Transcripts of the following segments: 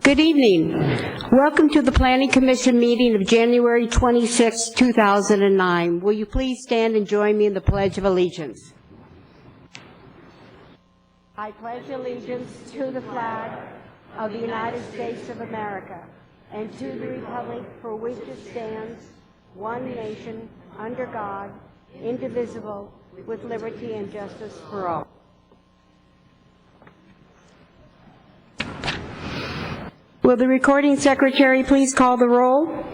Good evening. Welcome to the Planning Commission meeting of January 26, 2009. Will you please stand and join me in the Pledge of Allegiance? I pledge allegiance to the flag of the United States of America and to the republic for which it stands, one nation, under God, indivisible, with liberty and justice for all. Will the recording secretary please call the roll?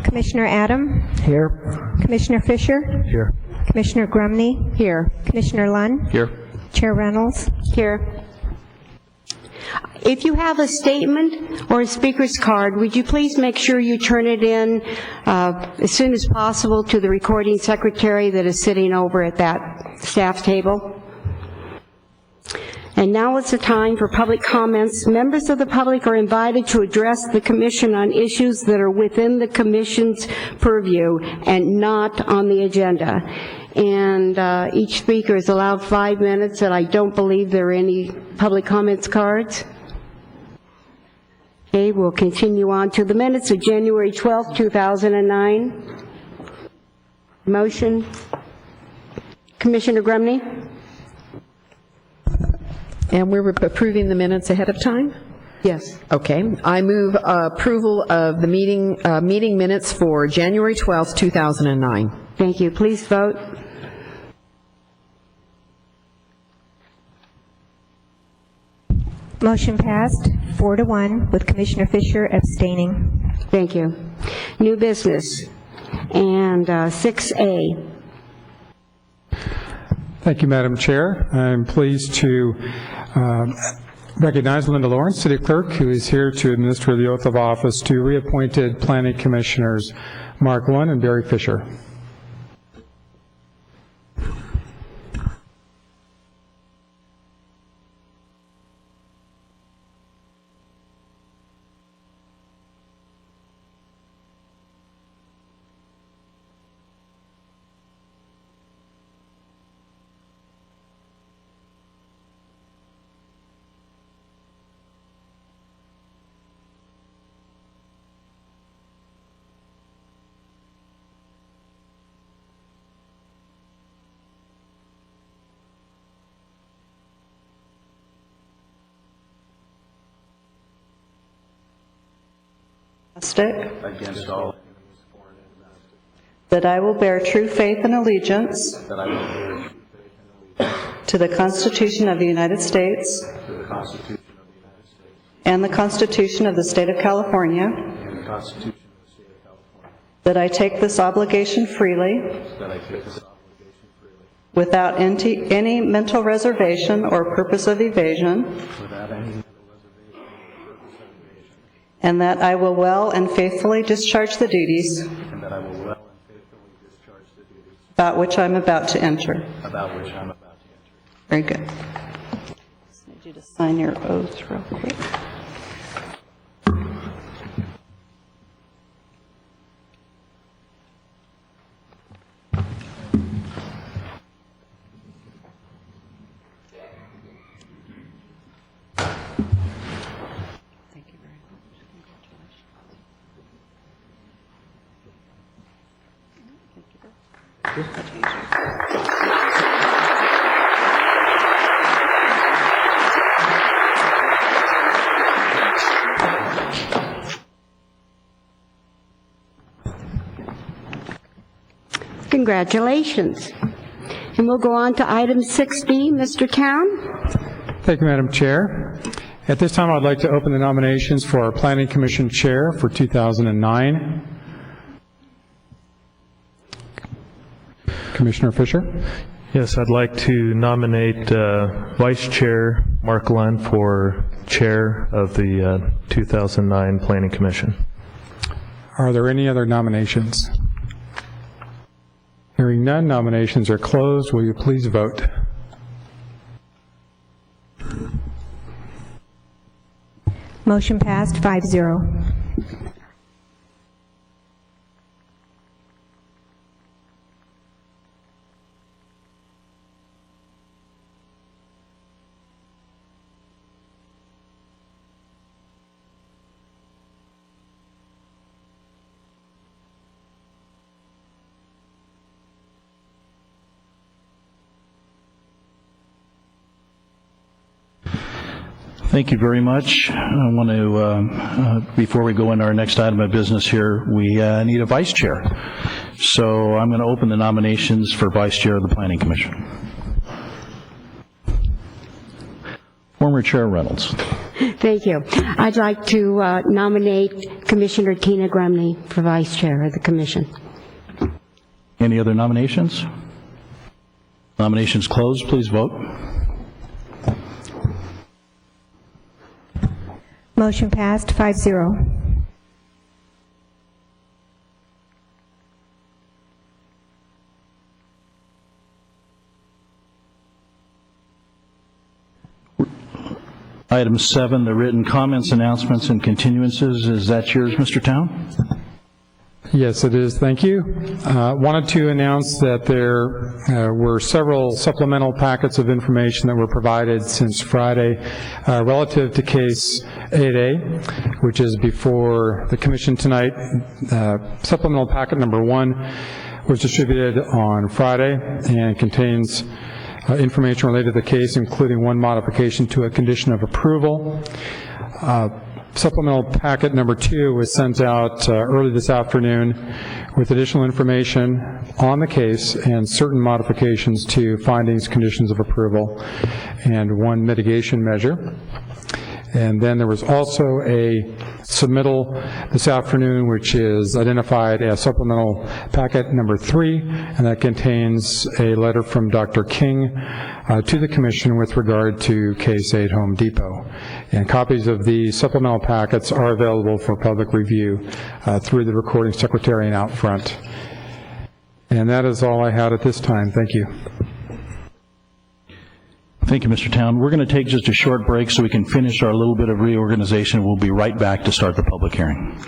Commissioner Adam? Here. Commissioner Fisher? Here. Commissioner Grumney? Here. Commissioner Lunn? Here. Chair Reynolds? Here. If you have a statement or a speaker's card, would you please make sure you turn it in as soon as possible to the recording secretary that is sitting over at that staff table? And now is the time for public comments. Members of the public are invited to address the commission on issues that are within the commission's purview and not on the agenda. And each speaker is allowed 5 minutes, and I don't believe there are any public comments cards. Okay, we'll continue on to the minutes of January 12, 2009. Motion. Commissioner Grumney? And we're approving the minutes ahead of time? Yes. Okay. I move approval of the meeting minutes for January 12th, 2009. Thank you. Please vote. Motion passed 4-1 with Commissioner Fisher abstaining. Thank you. New business. And 6A. Thank you, Madam Chair. I'm pleased to recognize Linda Lawrence, City Clerk, who is here to administer the oath of office to reappointed Planning Commissioners Mark Lunn and Barry Fisher. Against all that I will bear true faith and allegiance to the Constitution of the United States and the Constitution of the State of California, that I take this obligation freely without any mental reservation or purpose of evasion, and that I will well and faithfully discharge the duties about which I'm about to enter. Very good. Just need you to sign your oath real quick. Congratulations. And we'll go on to item 6B. Mr. Town? Thank you, Madam Chair. At this time, I'd like to open the nominations for our Planning Commission Chair for 2009. Commissioner Fisher? Yes, I'd like to nominate Vice Chair Mark Lunn for Chair of the 2009 Planning Commission. Are there any other nominations? Hearing none, nominations are closed. Will you please vote? Motion passed 5-0. Thank you very much. I want to, before we go into our next item of business here, we need a vice chair. So I'm going to open the nominations for vice chair of the Planning Commission. Former Chair Reynolds. Thank you. I'd like to nominate Commissioner Tina Grumney for vice chair of the commission. Any other nominations? Nominations closed. Please vote. Motion passed 5-0. Item 7, the written comments, announcements, and continuances. Is that yours, Mr. Town? Yes, it is. Thank you. Wanted to announce that there were several supplemental packets of information that were provided since Friday relative to case 8A, which is before the commission tonight. Supplemental packet number 1 was distributed on Friday and contains information related to the case, including one modification to a condition of approval. Supplemental packet number 2 was sent out early this afternoon with additional information on the case and certain modifications to findings, conditions of approval, and one mitigation measure. And then there was also a submittal this afternoon, which is identified as supplemental packet number 3, and that contains a letter from Dr. King to the Commission with regard to Case 8 Home Depot. And copies of the supplemental packets are available for public review through the recording secretary and out front. And that is all I had at this time. Thank you. Thank you, Mr. Town. We're going to take just a short break so we can finish our little bit of reorganization. We'll be right back to start the public hearing.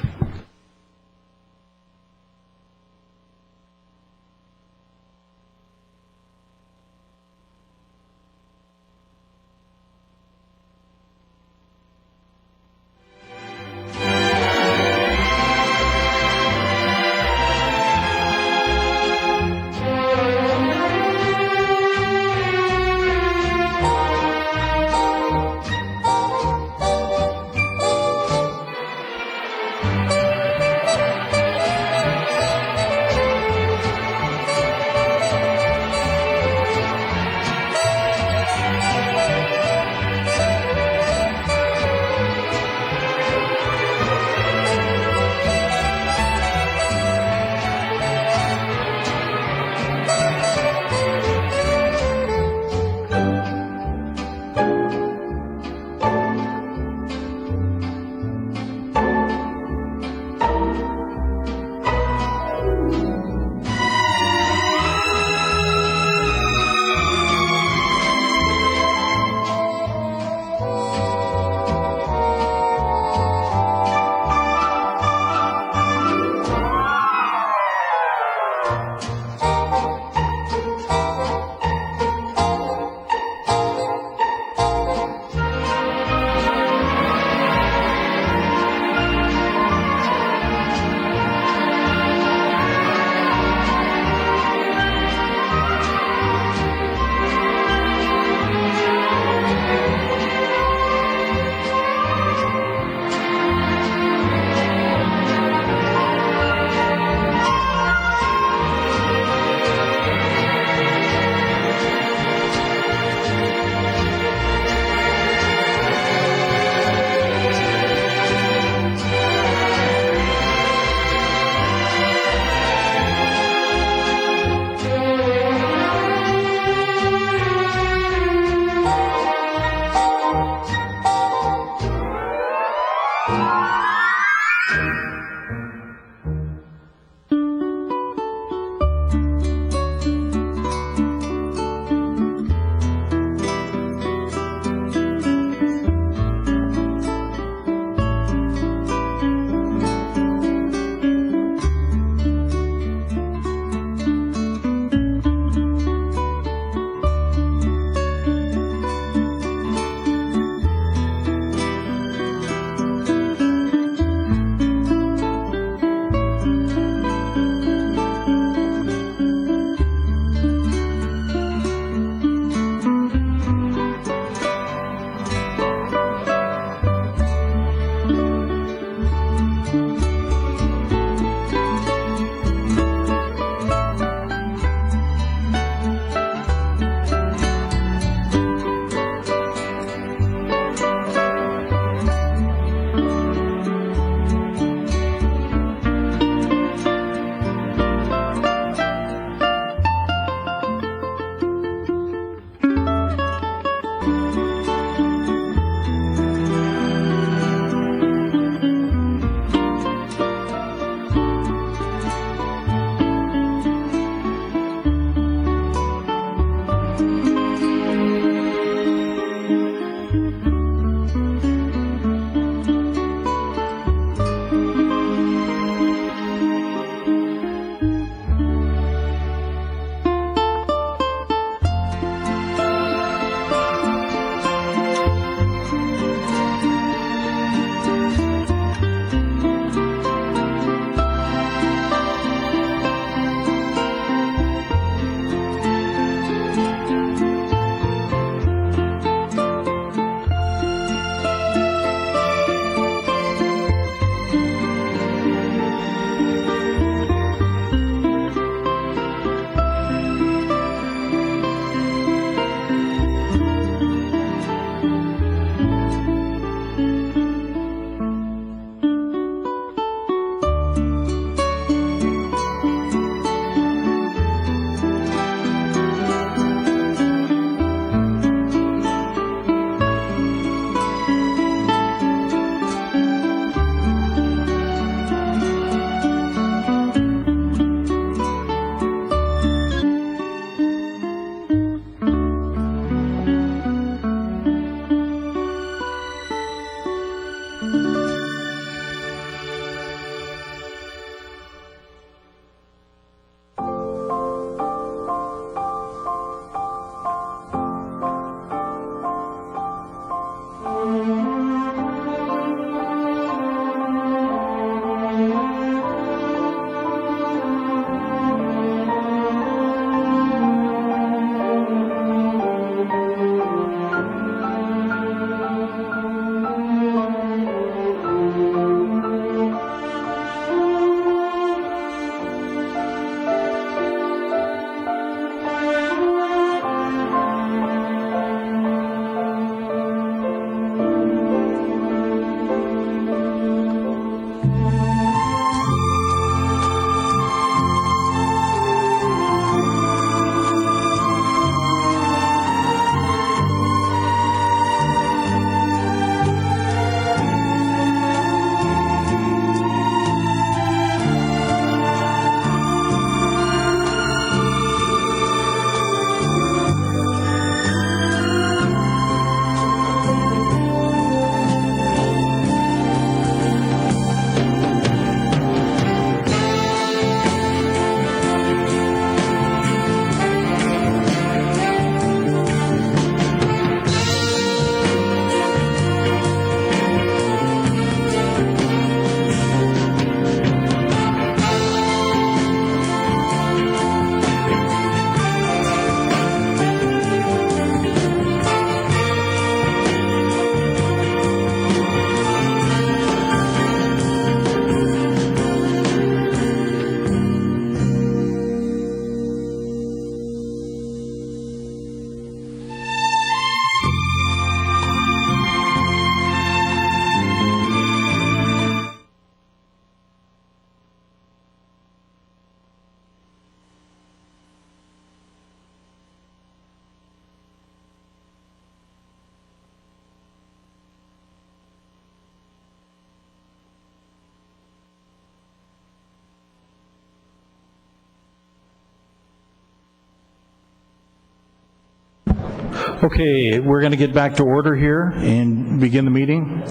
Okay, we're going to get back to order here and begin the meeting.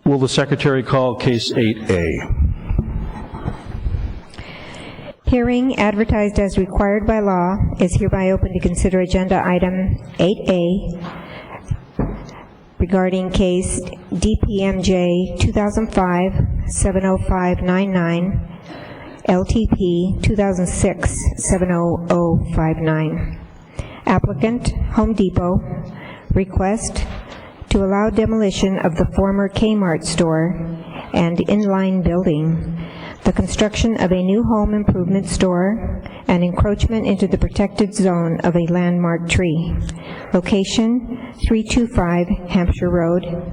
Will the secretary call case 8A? Hearing advertised as required by law is hereby open to consider agenda item 8A regarding case DPMJ 2005-70599, LTP 2006-70059. Applicant, Home Depot, request to allow demolition of the former Kmart store and inline building, the construction of a new home improvement store, and encroachment into the protected zone of a landmark tree. Location, 325 Hampshire Road.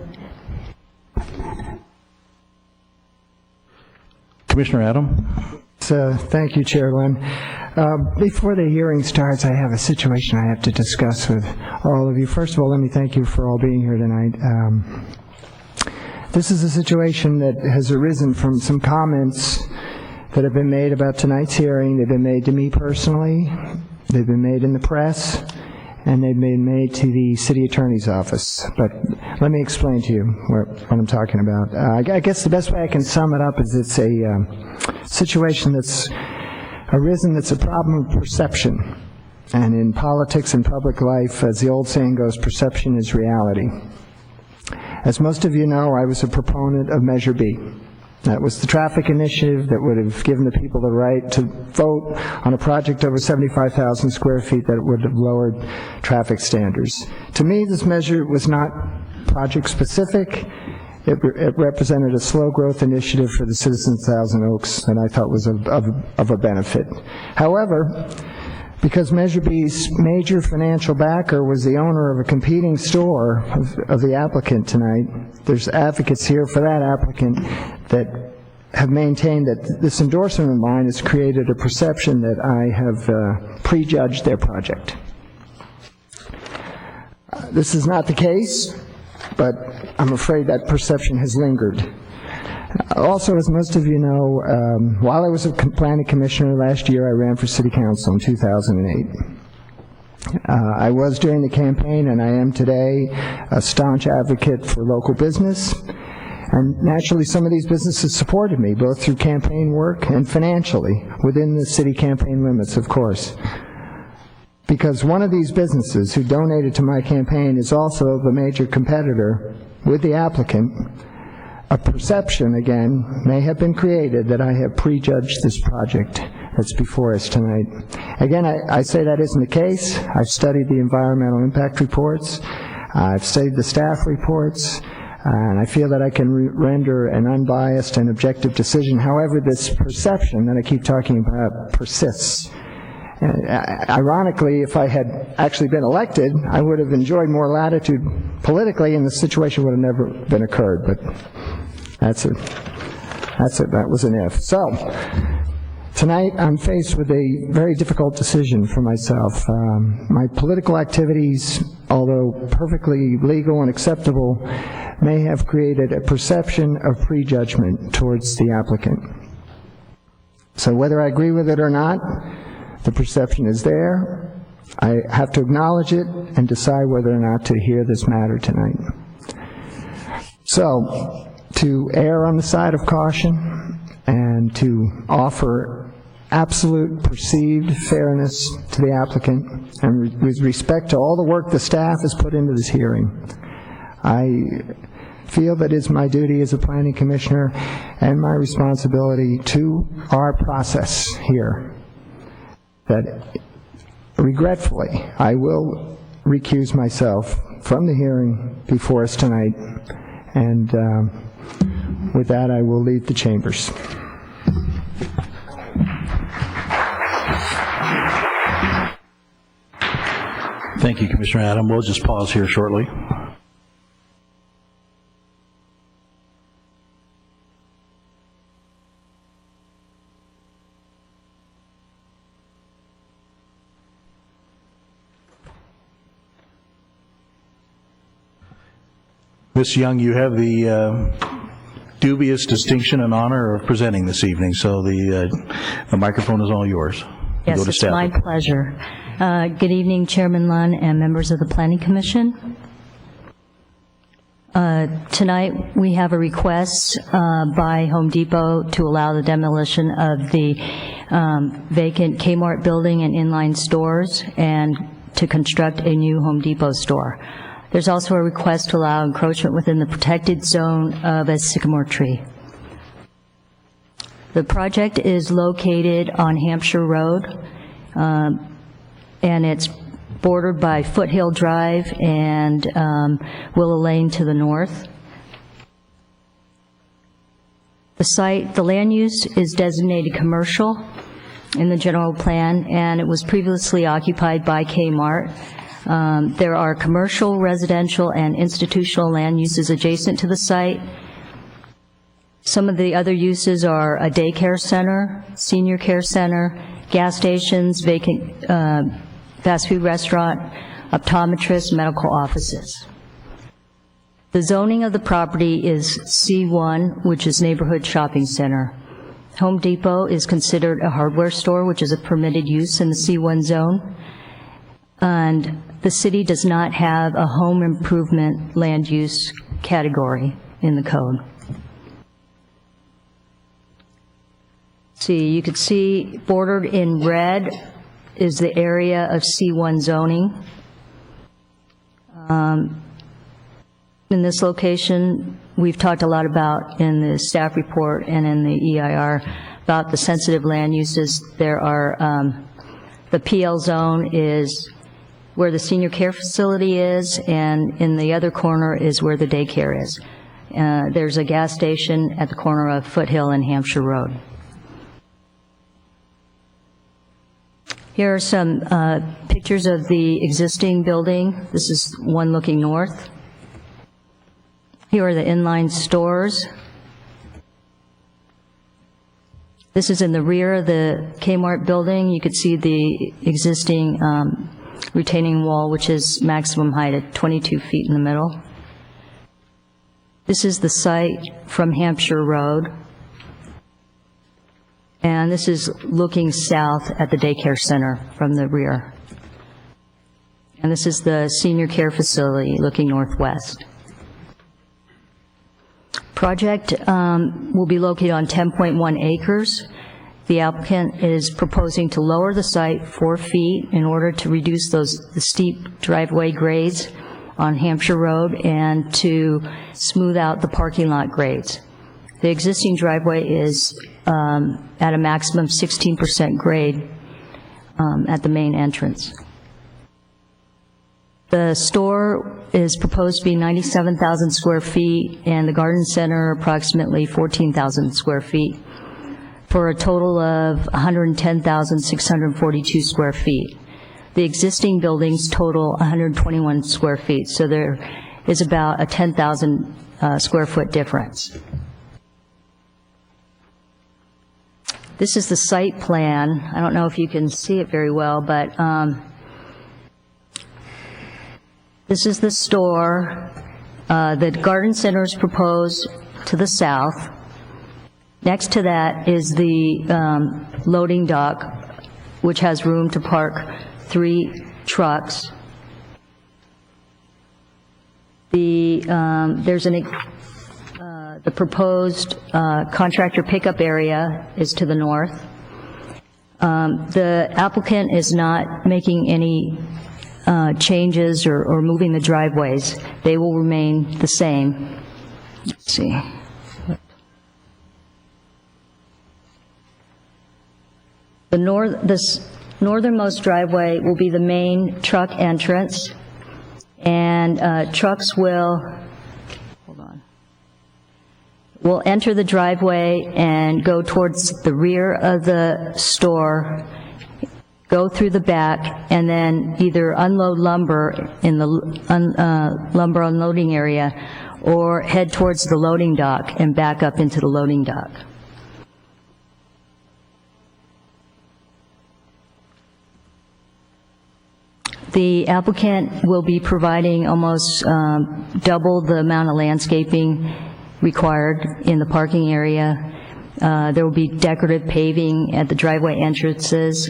Commissioner Adam? Thank you, Chair Lynn. Before the hearing starts, I have a situation I have to discuss with all of you. First of all, let me thank you for all being here tonight. This is a situation that has arisen from some comments that have been made about tonight's hearing. They've been made to me personally, they've been made in the press, and they've been made to the city attorney's office. But let me explain to you what I'm talking about. I guess the best way I can sum it up is it's a situation that's arisen that's a problem of perception. And in politics and public life, as the old saying goes, perception is reality. As most of you know, I was a proponent of Measure B. That was the traffic initiative that would have given the people the right to vote on a project over 75,000 square feet that would have lowered traffic standards. To me, this measure was not project-specific. It represented a slow-growth initiative for the citizens of Thousand Oaks that I thought was of a benefit. However, because Measure B's major financial backer was the owner of a competing store of the applicant tonight, there's advocates here for that applicant that have maintained that this endorsement of mine has created a perception that I have prejudged their project. This is not the case, but I'm afraid that perception has lingered. Also, as most of you know, while I was a planning commissioner last year, I ran for city council in 2008. I was during the campaign, and I am today, a staunch advocate for local business. And naturally, some of these businesses supported me, both through campaign work and financially, within the city campaign limits, of course. Because one of these businesses who donated to my campaign is also the major competitor with the applicant. A perception, again, may have been created that I have prejudged this project that's before us tonight. Again, I say that isn't the case. I've studied the environmental impact reports. I've studied the staff reports. And I feel that I can render an unbiased and objective decision. However, this perception that I keep talking about persists. Ironically, if I had actually been elected, I would have enjoyed more latitude politically, and the situation would have never been occurred. But that was an if. So tonight, I'm faced with a very difficult decision for myself. My political activities, although perfectly legal and acceptable, may have created a perception of prejudgment towards the applicant. So whether I agree with it or not, the perception is there. I have to acknowledge it and decide whether or not to hear this matter tonight. So, to err on the side of caution and to offer absolute perceived fairness to the applicant, and with respect to all the work the staff has put into this hearing, I feel that it's my duty as a planning commissioner and my responsibility to our process here that regretfully I will recuse myself from the hearing before us tonight, and with that I will leave the chambers. Thank you, Commissioner Adam. We'll just pause here shortly. Ms. Young, you have the dubious distinction and honor of presenting this evening, so the microphone is all yours. We Yes, go to it's staff my report. pleasure. Good evening, Chairman Lunn and members of the Planning Commission. Tonight, we have a request by Home Depot to allow the demolition of the vacant Kmart building and inline stores and to construct a new Home Depot store. There's also a request to allow encroachment within the protected zone of a sycamore tree. The project is located on Hampshire Road, and it's bordered by Foothill Drive and Willow Lane to the north. The site, the land use is designated commercial in the general plan, and it was previously occupied by Kmart. There are commercial, residential, and institutional land uses adjacent to the site. Some of the other uses are a daycare center, senior care center, gas stations, vacant fast food restaurant, optometrists, medical offices. The zoning of the property is C1, which is neighborhood shopping center. Home Depot is considered a hardware store, which is a permitted use in the C1 zone. And the city does not have a home improvement land use category in the code. See, you could see bordered in red is the area of C1 zoning. In this location, we've talked a lot about in the staff report and in the EIR about the sensitive land uses. There are, the PL zone is where the senior care facility is, and in the other corner is where the daycare is. There's a gas station at the corner of Foothill and Hampshire Road. Here are some pictures of the existing building. This is one looking north. Here are the inline stores. This is in the rear of the Kmart building. You could see the existing retaining wall, which is maximum height at 22 feet in the middle. This is the site from Hampshire Road. And this is looking south at the daycare center from the rear. And this is the senior care facility looking northwest. Project will be located on 10.1 acres. The applicant is proposing to lower the site 4 feet in order to reduce the steep driveway grades on Hampshire Road and to smooth out the parking lot grades. The existing driveway is at a maximum 16% grade at the main entrance. The store is proposed to be 97,000 square feet, and the garden center approximately 14,000 square feet, for a total of 110,642 square feet. The existing buildings total 121 square feet, so there is about a 10,000 square foot difference. This is the site plan. I don't know if you can see it very well, but this is the store. The garden center is proposed to the south. Next to that is the loading dock, which has room to park 3 trucks. There's the proposed contractor pickup area is to the north. The applicant is not making any changes or moving the driveways. They will remain the same. Let's see. This northernmost driveway will be the main truck entrance, and trucks will enter the driveway and go towards the rear of the store, go through the back, and then either unload lumber in the lumber unloading area or head towards the loading dock and back up into the loading dock. The applicant will be providing almost double the amount of landscaping required in the parking area, There will be decorative paving at the driveway entrances.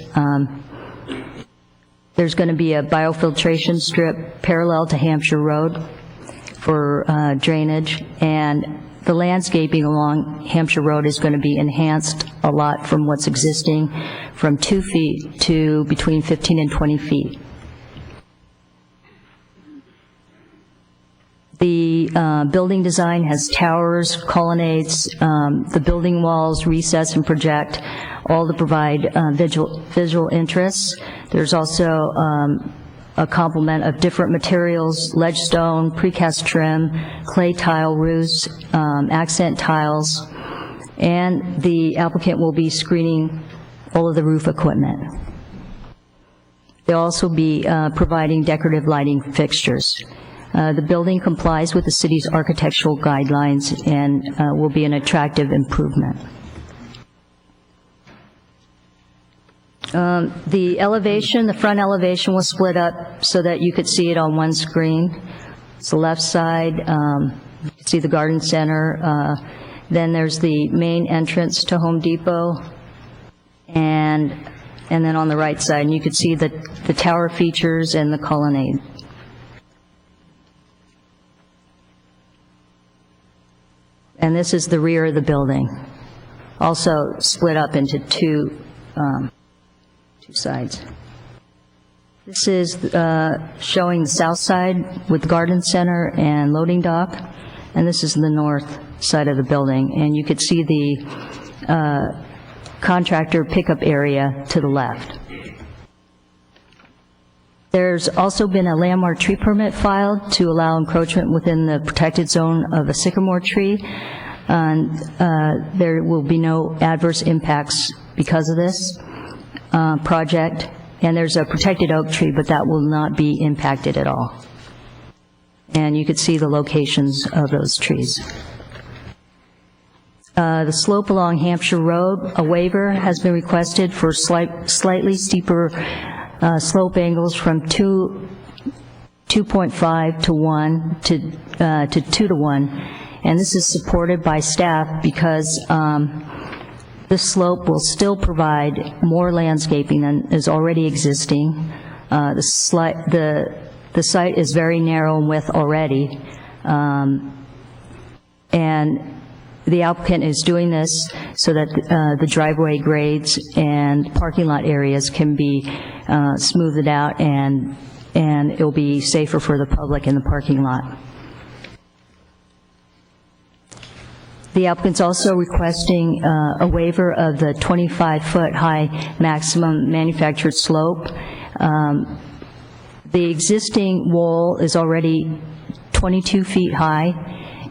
There's going to be a biofiltration strip parallel to Hampshire Road for drainage, and the landscaping along Hampshire Road is going to be enhanced a lot from what's existing, from 2 feet to between 15 and 20 feet. The building design has towers, colonnades, the building walls recess and project, all to provide visual interests. There's also a complement of different materials: ledge stone, precast trim, clay tile roofs, accent tiles, and the applicant will be screening all of the roof equipment. They'll also be providing decorative lighting fixtures. The building complies with the city's architectural guidelines and will be an attractive improvement. The elevation, the front elevation was split up so that you could see it on one screen. It's the left side, you can see the garden center. Then there's the main entrance to Home Depot, and then on the right side, and you could see the tower features and the colonnade. And this is the rear of the building, also split up into two sides. This is showing the south side with the garden center and loading dock, and this is the north side of the building. And you could see the contractor pickup area to the left. There's also been a landmark tree permit filed to allow encroachment within the protected zone of a sycamore tree. And there will be no adverse impacts because of this project. And there's a protected oak tree, but that will not be impacted at all. And you could see the locations of those trees. The slope along Hampshire Road, a waiver has been requested for slightly steeper slope angles from 2.5 to 1 to 2 to 1, and this is supported by staff because this slope will still provide more landscaping than is already existing. The site is very narrow in width already, and the applicant is doing this so that the driveway grades and parking lot areas can be smoothed out, and it'll be safer for the public in the parking lot. The applicant's also requesting a waiver of the 25-foot high maximum manufactured slope. The existing wall is already 22 feet high,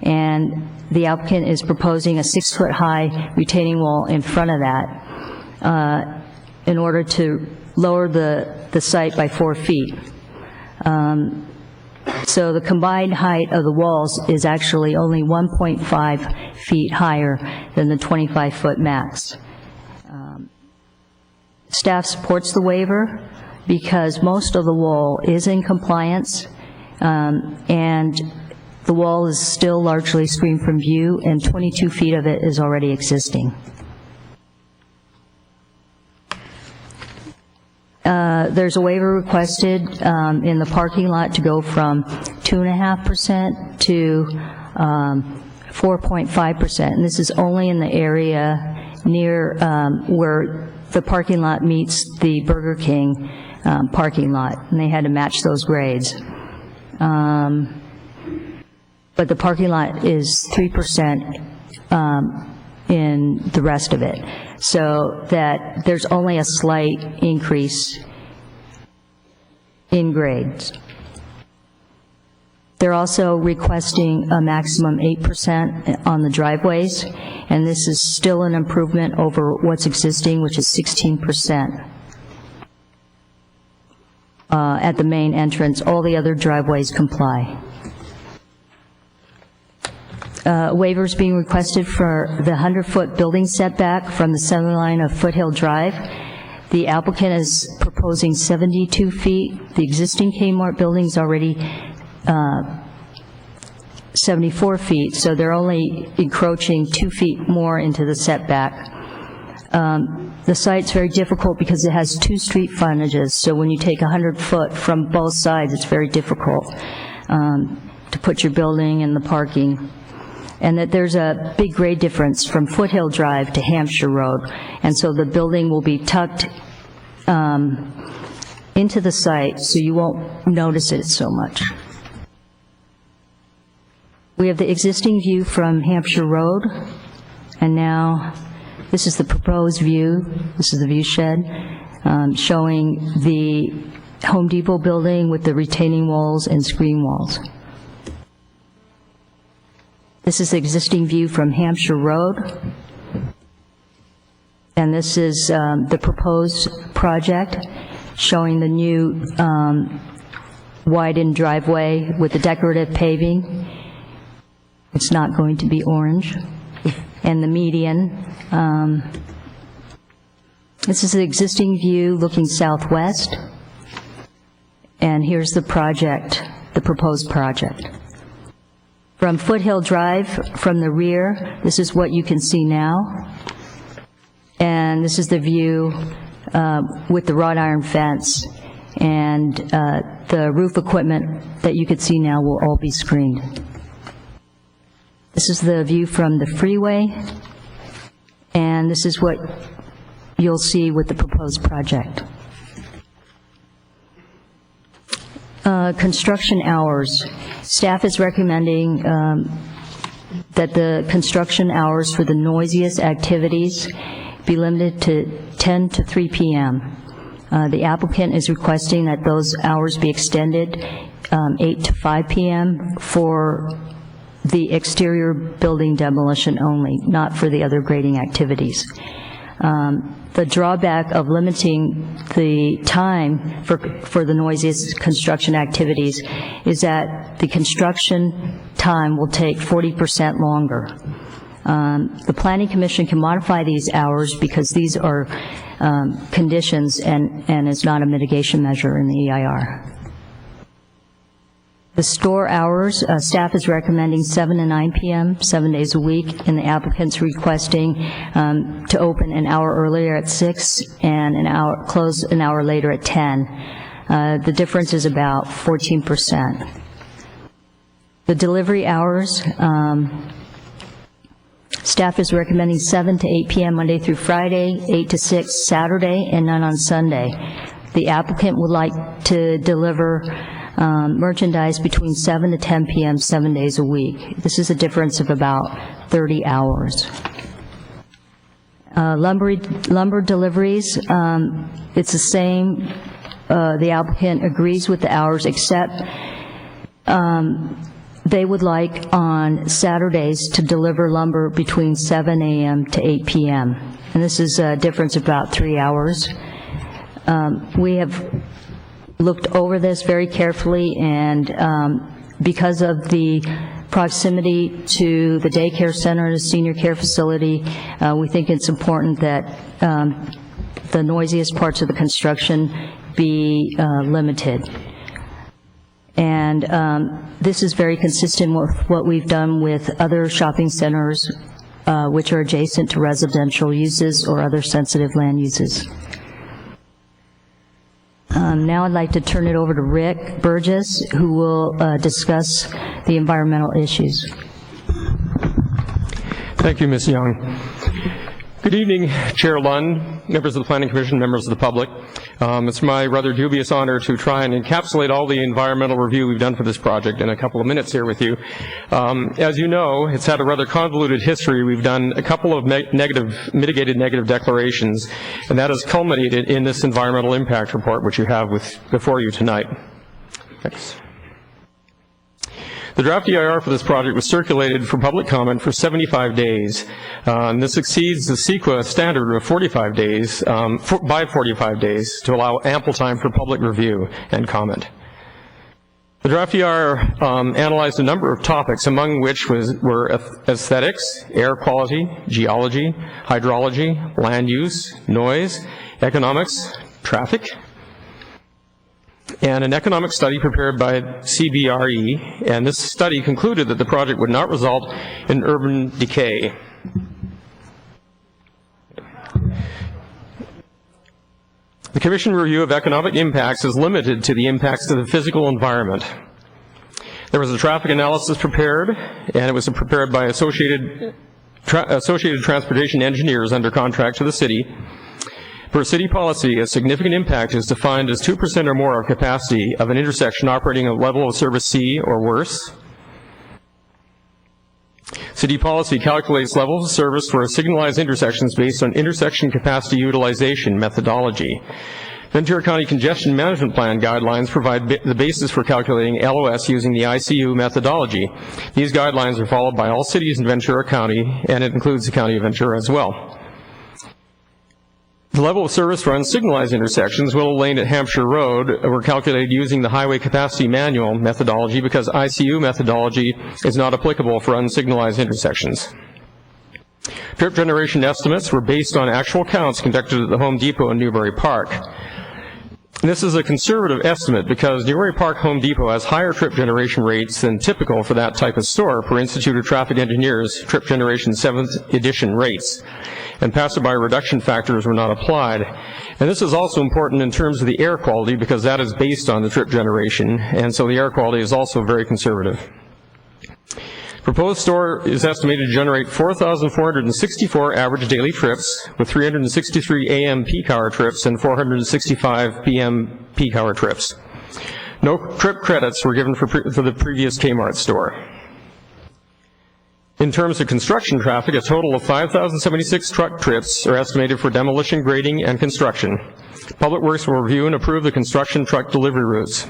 and the applicant is proposing a 6-foot high retaining wall in front of that in order to lower the site by 4 feet. So the combined height of the walls is actually only 1.5 feet higher than the 25-foot max. Staff supports the waiver because most of the wall is in compliance, and the wall is still largely screened from view, and 22 feet of it is already existing. There's a waiver requested in the parking lot to go from 2.5% to 4.5%, and this is only in the area near where the parking lot meets the Burger King parking lot, and they had to match those grades. But the parking lot is 3% in the rest of it, so that there's only a slight increase in grades. They're also requesting a maximum 8% on the driveways, and this is still an improvement over what's existing, which is 16%. At the main entrance, all the other driveways comply. Waivers being requested for the 100-foot building setback from the center line of Foothill Drive. The applicant is proposing 72 feet. The existing Kmart building is already 74 feet, so they're only encroaching 2 feet more into the setback. The site's very difficult because it has 2 street frontages, so when you take 100 foot from both sides, it's very difficult to put your building and the parking. And that there's a big grade difference from Foothill Drive to Hampshire Road, and so the building will be tucked into the site, so you won't notice it so much. We have the existing view from Hampshire Road, and now this is the proposed view. This is the view shed, showing the Home Depot building with the retaining walls and screen walls. This is the existing view from Hampshire Road, and this is the proposed project, showing the new widened driveway with the decorative paving. It's not going to be orange. And the median. This is the existing view looking southwest. And here's the project, the proposed project. From Foothill Drive, from the rear, this is what you can see now. And this is the view with the wrought iron fence. And the roof equipment that you could see now will all be screened. This is the view from the freeway, and this is what you'll see with the proposed project. Construction hours. Staff is recommending that the construction hours for the noisiest activities be limited to 10 to 3 p.m. The applicant is requesting that those hours be extended 8 to 5 p.m. for the exterior building demolition only, not for the other grading activities. The drawback of limiting the time for the noisiest construction activities is that the construction time will take 40% longer. The Planning Commission can modify these hours because these are conditions and is not a mitigation measure in the EIR. The store hours, staff is recommending 7 to 9 p.m., 7 days a week, and the applicant's requesting to open an hour earlier at 6 and close an hour later at 10. The difference is about 14%. The delivery hours, staff is recommending 7 to 8 p.m. Monday through Friday, 8 to 6 Saturday, and none on Sunday. The applicant would like to deliver merchandise between 7 to 10 p.m. 7 days a week. This is a difference of about 30 hours. Lumber deliveries, it's the same. The applicant agrees with the hours, except they would like on Saturdays to deliver lumber between 7 a.m. to 8 p.m. And this is a difference of about 3 hours. We have looked over this very carefully, and because of the proximity to the daycare center, the senior care facility, we think it's important that the noisiest parts of the construction be limited. And this is very consistent with what we've done with other shopping centers which are adjacent to residential uses or other sensitive land uses. Now I'd like to turn it over to Rick Burgess, who will discuss the environmental issues. Thank you, Ms. Young. Good evening, Chair Lund, members of the Planning Commission, members of the public. It's my rather dubious honor to try and encapsulate all the environmental review we've done for this project in a couple of minutes here with you. As you know, it's had a rather convoluted history. We've done a couple of mitigated negative declarations, and that has culminated in this environmental impact report, which you have before you tonight. Thanks. The draft EIR for this project was circulated for public comment for 75 days. And this exceeds the CEQA standard of 45 days, by 45 days, to allow ample time for public review and comment. The draft EIR analyzed a number of topics, among which were aesthetics, air quality, geology, hydrology, land use, noise, economics, traffic, and an economic study prepared by CBRE, and this study concluded that the project would not result in urban decay. The Commission review of economic impacts is limited to the impacts to the physical environment. There was a traffic analysis prepared, and it was prepared by Associated Transportation Engineers under contract to the city. Per city policy, a significant impact is defined as 2% or more of capacity of an intersection operating at level of service C or worse. City policy calculates levels of service for signalized intersections based on intersection capacity utilization methodology. Ventura County Congestion Management Plan guidelines provide the basis for calculating LOS using the ICU methodology. These guidelines are followed by all cities in Ventura County, and it includes the County of Ventura as well. The level of service for unsignalized intersections, Willow Lane at Hampshire Road, were calculated using the Highway Capacity Manual methodology because ICU methodology is not applicable for unsignalized intersections. Trip generation estimates were based on actual counts conducted at the Home Depot in Newbury Park. This is a conservative estimate because Newbury Park Home Depot has higher trip generation rates than typical for that type of store per Institute of Traffic Engineers Trip Generation 7th Edition rates, and passerby reduction factors were not applied. And this is also important in terms of the air quality because that is based on the trip generation, and so the air quality is also very conservative. Proposed store is estimated to generate 4,464 average daily trips, with 363 AM peak hour trips and 465 PM peak hour trips. No trip credits were given for the previous Kmart store. In terms of construction traffic, a total of 5,076 truck trips are estimated for demolition, grading, and construction. Public Works will review and approve the construction truck delivery routes.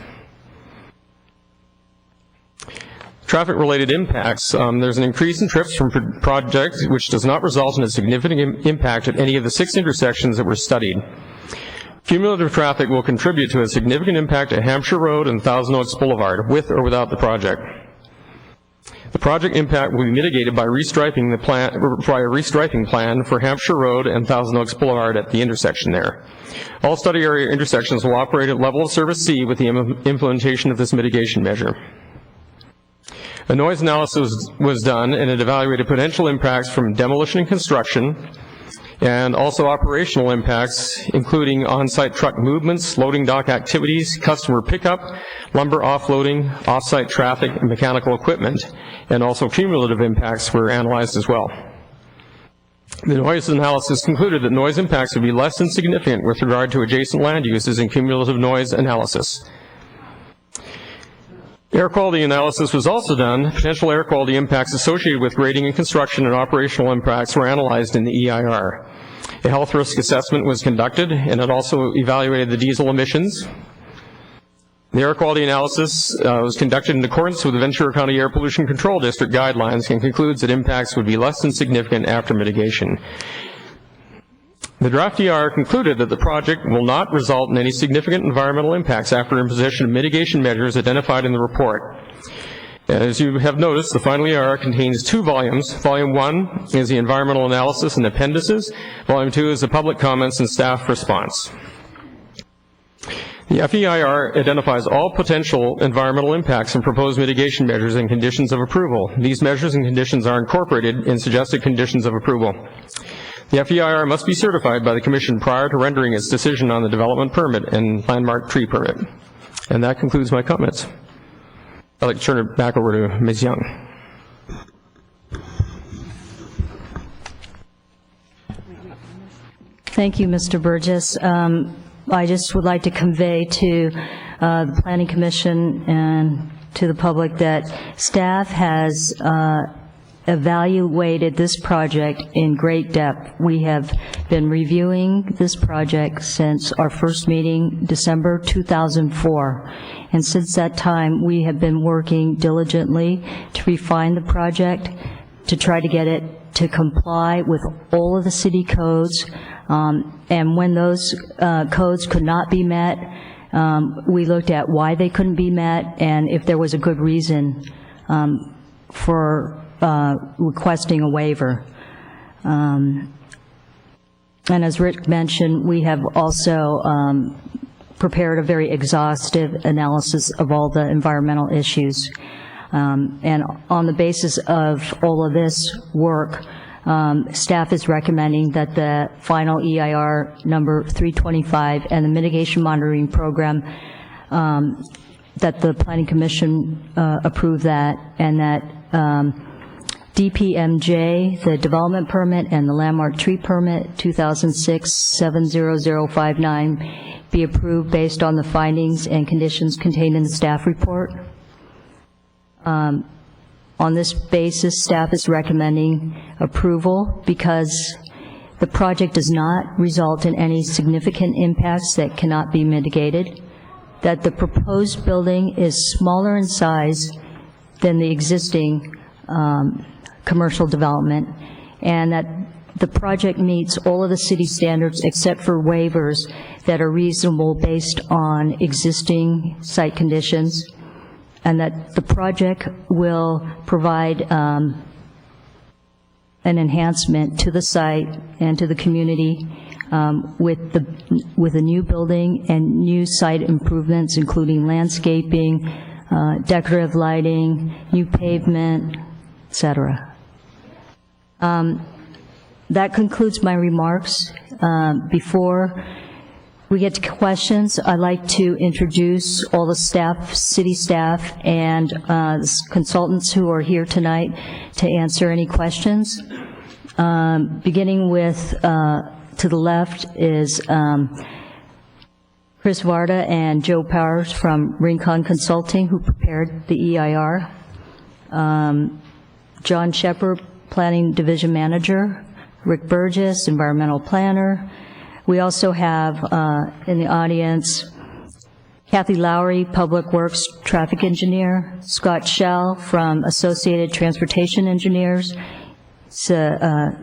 Traffic-related impacts, there's an increase in trips from project which does not result in a significant impact at any of the 6 intersections that were studied. Cumulative traffic will contribute to a significant impact at Hampshire Road and Thousand Oaks Boulevard, with or without the project. The project impact will be mitigated by restriping plan for Hampshire Road and Thousand Oaks Boulevard at the intersection there. All study area intersections will operate at level of service C with the implementation of this mitigation measure. A noise analysis was done, and it evaluated potential impacts from demolition and construction, and also operational impacts, including on-site truck movements, loading dock activities, customer pickup, lumber offloading, off-site traffic, and mechanical equipment, and also cumulative impacts were analyzed as well. The noise analysis concluded that noise impacts would be less than significant with regard to adjacent land uses in cumulative noise analysis. Air quality analysis was also done. Potential air quality impacts associated with grading and construction and operational impacts were analyzed in the EIR. A health risk assessment was conducted, and it also evaluated the diesel emissions. The air quality analysis was conducted in accordance with the Ventura County Air Pollution Control District guidelines and concludes that impacts would be less than significant after mitigation. The draft EIR concluded that the project will not result in any significant environmental impacts after imposition of mitigation measures identified in the report. As you have noticed, the final EIR contains 2 volumes. Volume 1 is the environmental analysis and appendices. Volume 2 is the public comments and staff response. The FEIR identifies all potential environmental impacts and proposed mitigation measures and conditions of approval. These measures and conditions are incorporated in suggested conditions of approval. The FEIR must be certified by the Commission prior to rendering its decision on the development permit and landmark tree permit. And that concludes my comments. I'd like to turn it back over to Ms. Young. Thank you, Mr. Burgess. I just would like to convey to the Planning Commission and to the public that staff has evaluated this project in great depth. We have been reviewing this project since our first meeting, December 2004. And since that time, we have been working diligently to refine the project, to try to get it to comply with all of the city codes. And when those codes could not be met, we looked at why they couldn't be met and if there was a good reason for requesting a waiver. And as Rick mentioned, we have also prepared a very exhaustive analysis of all the environmental issues. And on the basis of all of this work, staff is recommending that the final EIR number 325 and the mitigation monitoring program, that the Planning Commission approve that, and that DPMJ, the development permit, and the landmark tree permit 2006-70059 be approved based on the findings and conditions contained in the staff report. On this basis, staff is recommending approval because the project does not result in any significant impacts that cannot be mitigated, that the proposed building is smaller in size than the existing commercial development, and that the project meets all of the city standards except for waivers that are reasonable based on existing site conditions, and that the project will provide an enhancement to the site and to the community with a new building and new site improvements, including landscaping, decorative lighting, new pavement, etc. That concludes my remarks. Before we get to questions, I'd like to introduce all the staff, city staff, and consultants who are here tonight to answer any questions. Beginning with, to the left is Chris Varda and Joe Powers from Rincon Consulting, who prepared the EIR. John Shepard, Planning Division Manager. Rick Burgess, Environmental Planner. We also have in the audience Kathy Lowry, Public Works Traffic Engineer, Scott Schell from Associated Transportation Engineers, Nader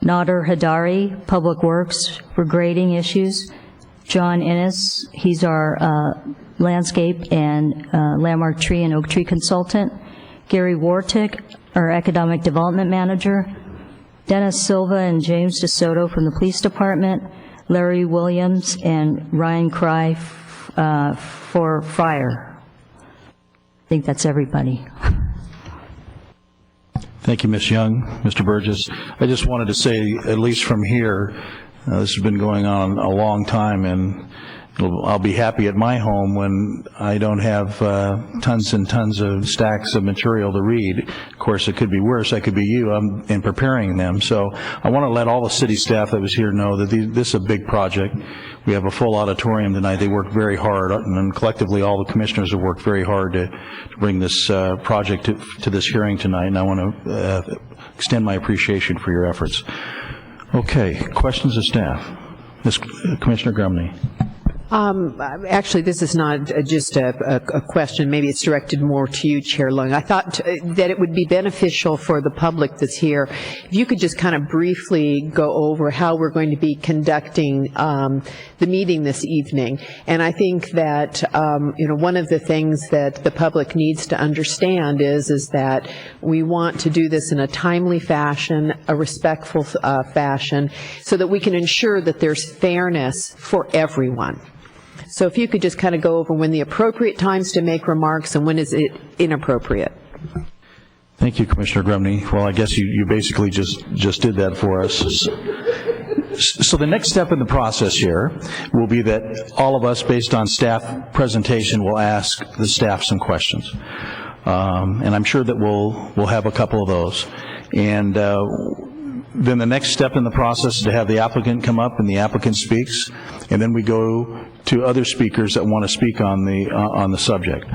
Hadari, Public Works for grading issues, John Innes, he's our landscape and landmark tree and oak tree consultant, Gary Wartick, our Economic Development Manager, Dennis Silva and James DeSoto from the Police Department, Larry Williams and Ryan Cry for Fire. I think that's everybody. Thank you, Ms. Young. Mr. Burgess, I just wanted to say, at least from here, this has been going on a long time, and I'll be happy at my home when I don't have tons and tons of stacks of material to read. Of course, it could be worse. I could be you in preparing them. So I want to let all the city staff that was here know that this is a big project. We have a full auditorium tonight. They worked very hard, and collectively all the commissioners have worked very hard to bring this project to this hearing tonight, and I want to extend my appreciation for your efforts. Okay, questions of staff. Commissioner Grumney. Actually, this is not just a question. Maybe it's directed more to you, Chair Lung. I thought that it would be beneficial for the public that's here if you could just kind of briefly go over how we're going to be conducting the meeting this evening. And I think that one of the things that the public needs to understand is that we want to do this in a timely fashion, a respectful fashion, so that we can ensure that there's fairness for everyone. So if you could just kind of go over when the appropriate times to make remarks and when is it inappropriate. Thank you, Commissioner Grumney. Well, I guess you basically just did that for us. So the next step in the process here will be that all of us, based on staff presentation, will ask the staff some questions. And I'm sure that we'll have a couple of those. And then the next step in the process is to have the applicant come up and the applicant speaks, and then we go to other speakers that want to speak on the subject.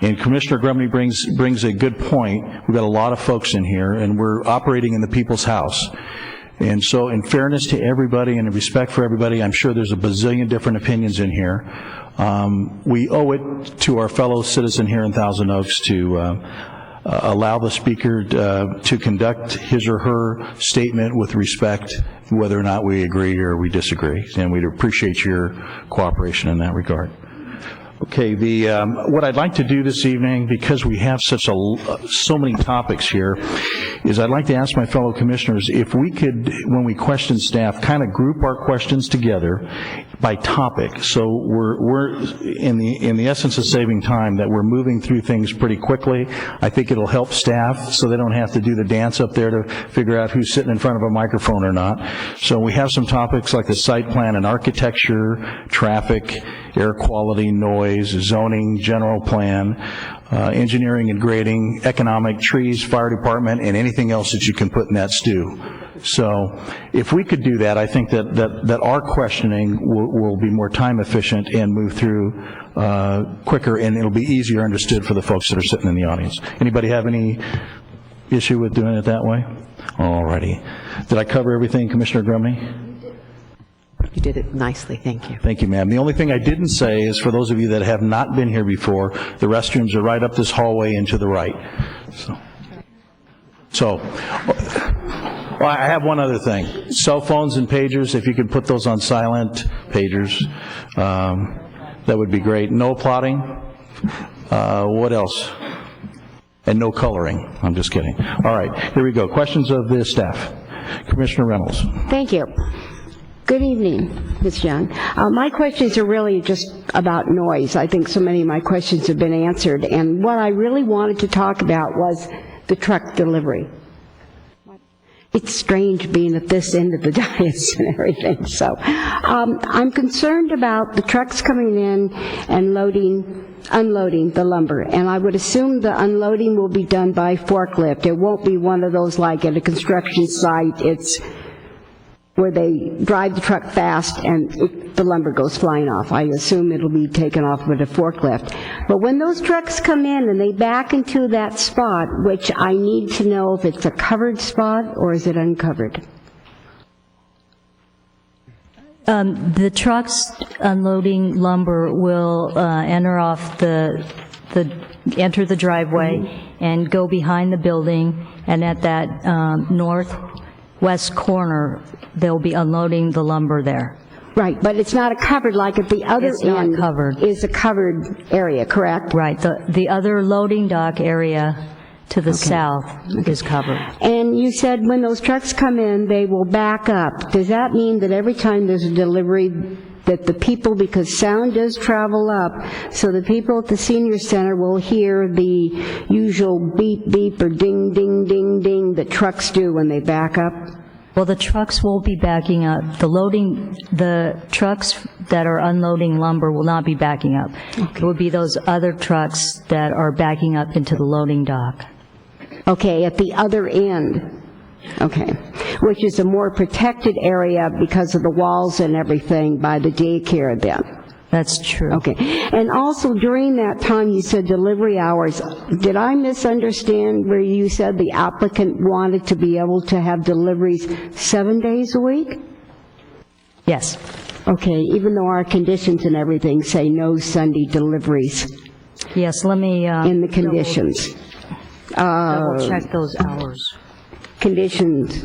And Commissioner Grumney brings a good point. We've got a lot of folks in here, and we're operating in the people's house. And so in fairness to everybody and in respect for everybody, I'm sure there's a bazillion different opinions in here. We owe it to our fellow citizen here in Thousand Oaks to allow the speaker to conduct his or her statement with respect, whether or not we agree or we disagree. And we'd appreciate your cooperation in that regard. Okay, what I'd like to do this evening, because we have so many topics here, is I'd like to ask my fellow commissioners if we could, when we question staff, kind of group our questions together by topic. So we're in the essence of saving time, that we're moving through things pretty quickly. I think it'll help staff so they don't have to do the dance up there to figure out who's sitting in front of a microphone or not. So we have some topics like the site plan and architecture, traffic, air quality, noise, zoning, general plan, engineering and grading, economic, trees, fire department, and anything else that you can put in that stew. So if we could do that, I think that our questioning will be more time efficient and move through quicker, and it'll be easier understood for the folks that are sitting in the audience. Anybody have any issue with doing it that way? All righty. Did I cover everything, Commissioner Grumney? You did it nicely, thank you. Thank you, ma'am. The only thing I didn't say is, for those of you that have not been here before, the restrooms are right up this hallway and to the right. So well, I have one other thing. Cell phones and pagers, if you could put those on silent, pagers, that would be great. No plotting. What else? And no coloring. I'm just kidding. All right, here we go. Questions of the staff. Commissioner Reynolds. Thank you. Good evening, Ms. Young. My questions are really just about noise. I think so many of my questions have been answered, and what I really wanted to talk about was the truck delivery. It's strange being at this end of the dais and everything, so I'm concerned about the trucks coming in and unloading the lumber, and I would assume the unloading will be done by forklift. It won't be one of those like at a construction site. It's where they drive the truck fast and the lumber goes flying off. I assume it'll be taken off with a forklift. But when those trucks come in and they back into that spot, which I need to know if it's a covered spot or is it uncovered? The trucks unloading lumber will enter the driveway and go behind the building, and at that northwest corner, they'll be unloading the lumber there. Right, but it's not a covered, like at the other It's end not covered. is a covered area, correct? Right. The other loading dock area to the south is covered. And you said when those trucks come in, they will back up. Does that mean that every time there's a delivery, that the people, because sound does travel up, so the people at the senior center will hear the usual beep, beep, or ding, ding, ding, ding that trucks do when they back up? Well, the trucks will be backing up. The trucks that are unloading lumber will not be backing up. Okay. It would be those other trucks that are backing up into the loading dock. Okay, at the other end. Okay, which is a more protected area because of the walls and everything by the daycare then. That's true. Okay, and also during that time you said delivery hours. Did I misunderstand where you said the applicant wanted to be able to have deliveries 7 days a week? Yes. Okay, even though our conditions and everything say no Sunday deliveries. Yes, let me... in the conditions. Double check those hours. Conditions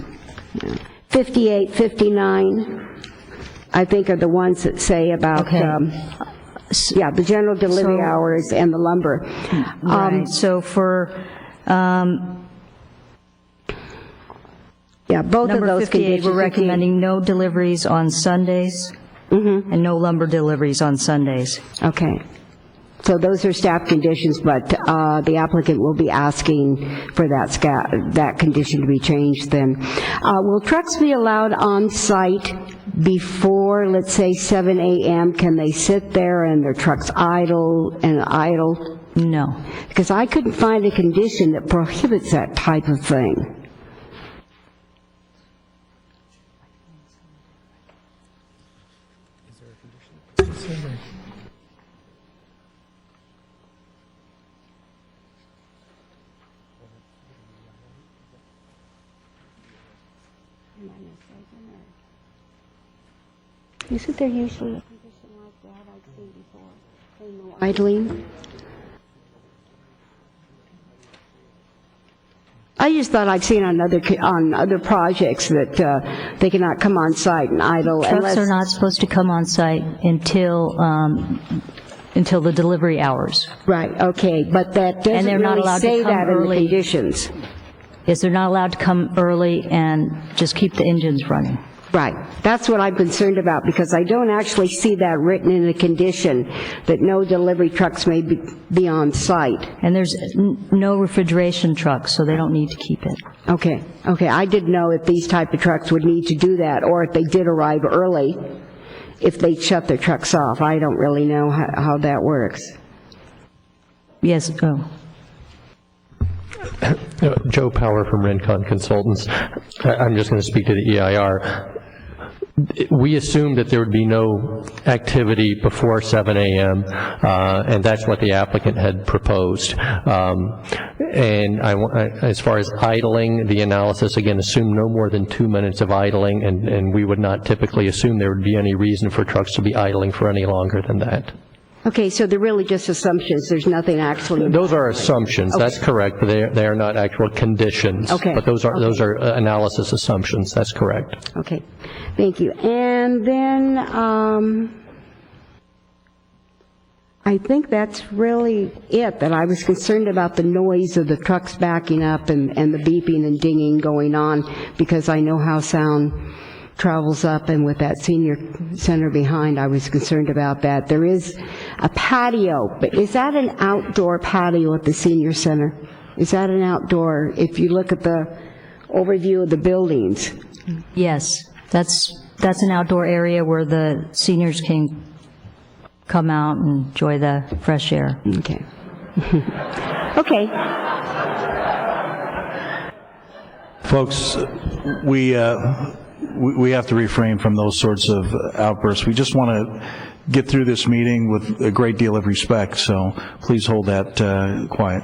58, 59. I think are the ones that say about, okay. The general delivery hours and the lumber. Right, so for both of those 58, conditions. we're recommending no deliveries on Sundays and no lumber deliveries on Sundays. Okay. So those are staff conditions, but the applicant will be asking for that condition to be changed then. Will trucks be allowed on site before, let's say, 7 a.m.? Can they sit there and their trucks idle? No. Because I couldn't find a condition that prohibits that type of thing. Isn't there usually a condition like that I've seen before? Idling? I just thought I've seen on other projects that they cannot come on site and idle Trucks unless... are not supposed to come on site until until the delivery hours. Right, okay, but that doesn't they're not really allowed to say come that in the early. conditions. Yes, they're not allowed to come early and just keep the engines running. Right, that's what I'm concerned about, because I don't actually see that written in the condition, that no delivery trucks may be on site. And there's no refrigeration trucks, so they don't need to keep it. Okay, I didn't know if these type of trucks would need to do that, or if they did arrive early, if they shut their trucks off. I don't really know how that works. Yes, oh. Joe Power from Rincon Consultants. I'm just going to speak to the EIR. We assumed that there would be no activity before 7 a.m., and that's what the applicant had proposed. And as far as idling, the analysis, again, assumed no more than 2 minutes of idling, and we would not typically assume there would be any reason for trucks to be idling for any longer than that. Okay, so they're really just assumptions, there's nothing actually... Those are assumptions, that's correct, but they are not actual conditions. Okay. But those are analysis assumptions, that's correct. Okay, thank you. And then, I think that's really it, that I was concerned about the noise of the trucks backing up and the beeping and dinging going on, because I know how sound travels up, and with that senior center behind, I was concerned about that. There is a patio, but is that an outdoor patio at the senior center? Is that an outdoor, if you look at the overview of the buildings? Yes, that's an outdoor area where the seniors can come out and enjoy the fresh air. Okay. Okay. Folks, we have to refrain from those sorts of outbursts. We just want to get through this meeting with a great deal of respect, so please hold that quiet.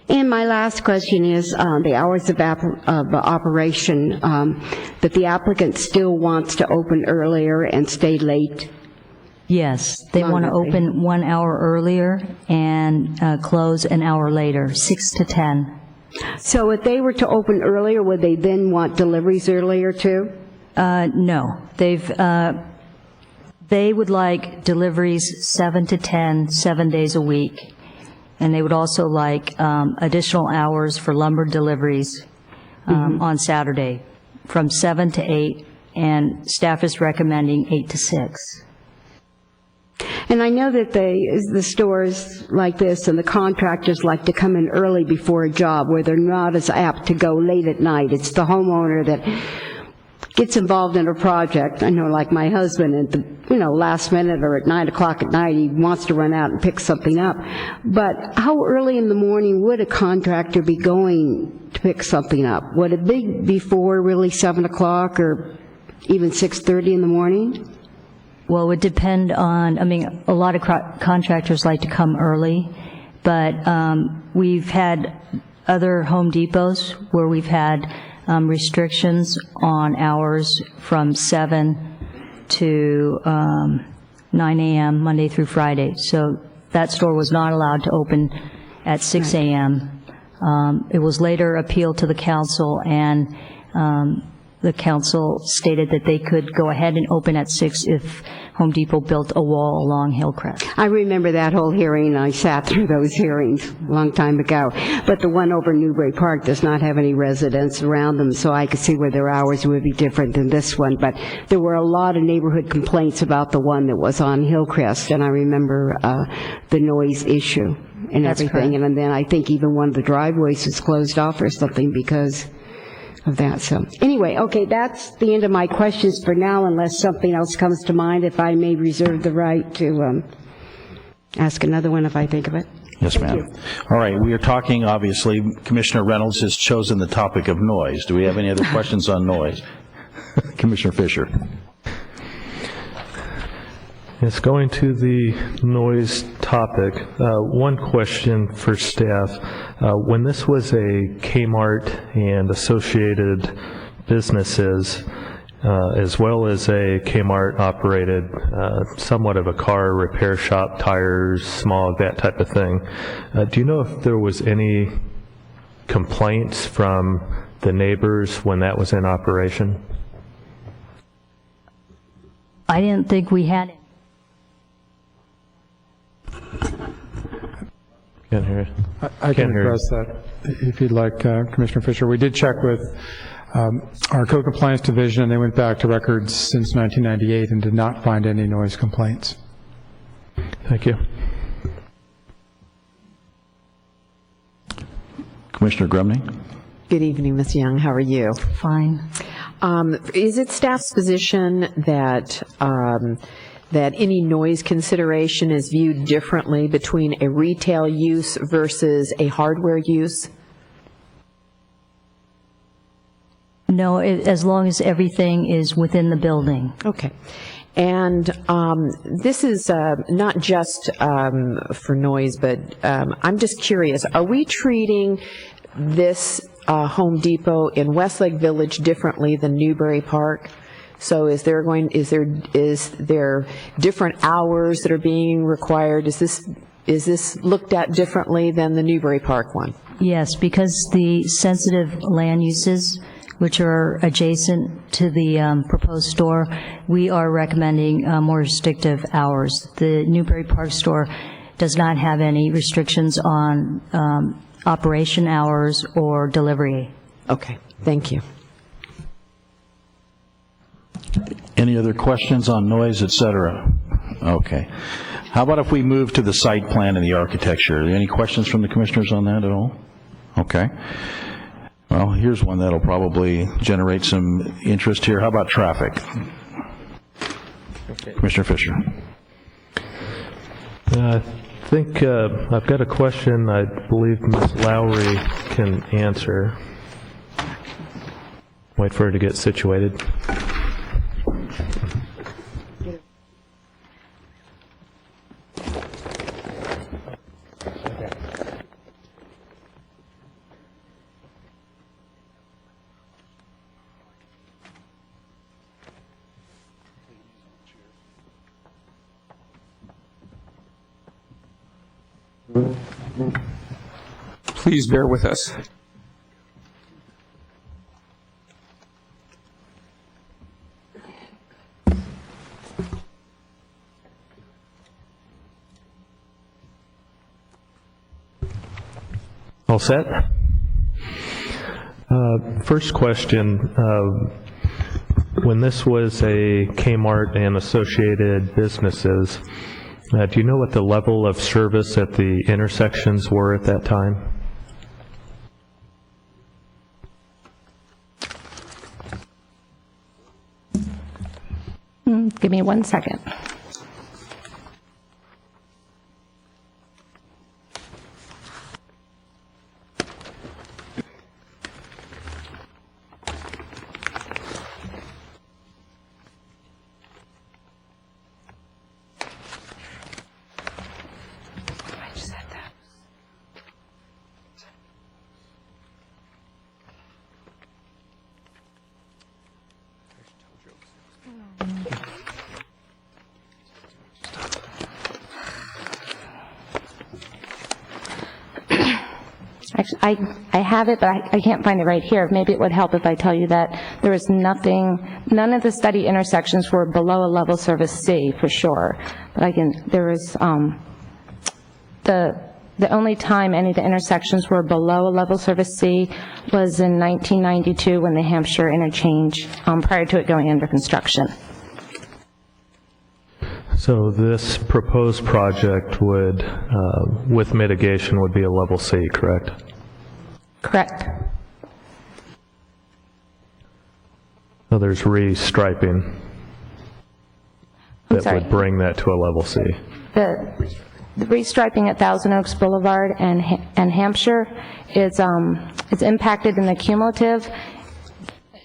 And my last question is the hours of operation, that the applicant still wants to open earlier and stay late. Yes, they want to open 1 hour earlier and close an hour later, 6 to 10. So if they were to open earlier, would they then want deliveries earlier too? No, they would like deliveries 7 to 10, 7 days a week, and they would also like additional hours for lumber deliveries on Saturday from 7 to 8, and staff is recommending 8 to 6. And I know that the stores like this and the contractors like to come in early before a job where they're not as apt to go late at night. It's the homeowner that gets involved in a project. I know, like my husband, at the last minute or at 9 o'clock at night, he wants to run out and pick something up. But how early in the morning would a contractor be going to pick something up? Would it be before really 7 o'clock or even 6:30 in the morning? Well, it would depend on, a lot of contractors like to come early, but we've had other Home Depots where we've had restrictions on hours from 7 to 9 a.m. Monday through Friday. So that store was not allowed to open at 6 a.m. It was later appealed to the council, and the council stated that they could go ahead and open at 6 if Home Depot built a wall along Hillcrest. I remember that whole hearing. I sat through those hearings a long time ago. But the one over Newbury Park does not have any residents around them, so I could see where their hours would be different than this one. But there were a lot of neighborhood complaints about the one that was on Hillcrest, and I remember the noise issue and That's everything. correct. And then I think even one of the driveways was closed off or something because of that. So anyway, okay, that's the end of my questions for now, unless something else comes to mind, if I may reserve the right to ask another one if I think of it. Yes, ma'am. All right, we are talking, obviously, Commissioner Reynolds has chosen the topic of noise. Do we have any other questions on noise? Commissioner Fisher. Yes, going to the noise topic, one question for staff. When this was a Kmart and associated businesses, as well as a Kmart-operated, somewhat of a car repair shop, tires, smog, that type of thing, do you know if there was any complaints from the neighbors when that was in operation? I didn't think we had it. Can't hear. I can address that if you'd like, Commissioner Fisher. We did check with our Code Compliance Division, and they went back to records since 1998 and did not find any noise complaints. Thank you. Commissioner Grumney? Good evening, Ms. Young. How are you? Fine. Is it staff's position that that any noise consideration is viewed differently between a retail use versus a hardware use? No, as long as everything is within the building. Okay. And this is not just for noise, but I'm just curious, are we treating this Home Depot in Westlake Village differently than Newbury Park? So is there different hours that are being required? Is this looked at differently than the Newbury Park one? Yes, because the sensitive land uses, which are adjacent to the proposed store, we are recommending more restrictive hours. The Newbury Park store does not have any restrictions on operation hours or delivery. Okay, thank you. Any other questions on noise, et cetera? Okay. How about if we move to the site plan and the architecture? Any questions from the commissioners on that at all? Okay. Well, here's one that'll probably generate some interest here. How about traffic? Okay. Commissioner Fisher. I think I've got a question I believe Ms. Lowry can answer. Wait for her to get situated. Please bear with us. All set? First question, when this was a Kmart and associated businesses, do you know what the level of service at the intersections were at that time? Give me 1 second. I have it, but I can't find it right here. Maybe it would help if I tell you that there was nothing, none of the study intersections were below a level service C for sure. But there was, the only time any of the intersections were below a level service C was in 1992 when the Hampshire interchange, prior to it going under construction. So this proposed project would, with mitigation, would be a level C, correct? Correct. So there's restriping that would bring that to a level C. The restriping at Thousand Oaks Boulevard and Hampshire is it's impacted in the cumulative.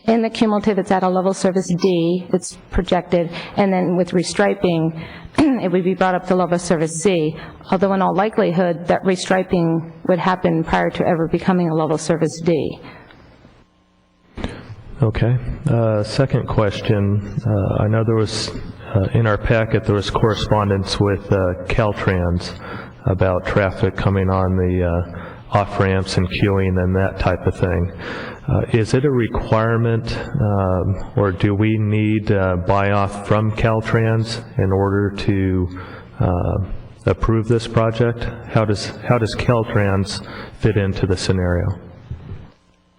In the cumulative, it's at a level service D, it's projected, and then with restriping, it would be brought up to level service C, although in all likelihood, that restriping would happen prior to ever becoming a level service D. Okay. Second question, I know there was, in our packet, there was correspondence with Caltrans about traffic coming on the off-ramps and queuing and that type of thing. Is it a requirement, or do we need buy-off from Caltrans in order to approve this project? How does Caltrans fit into the scenario?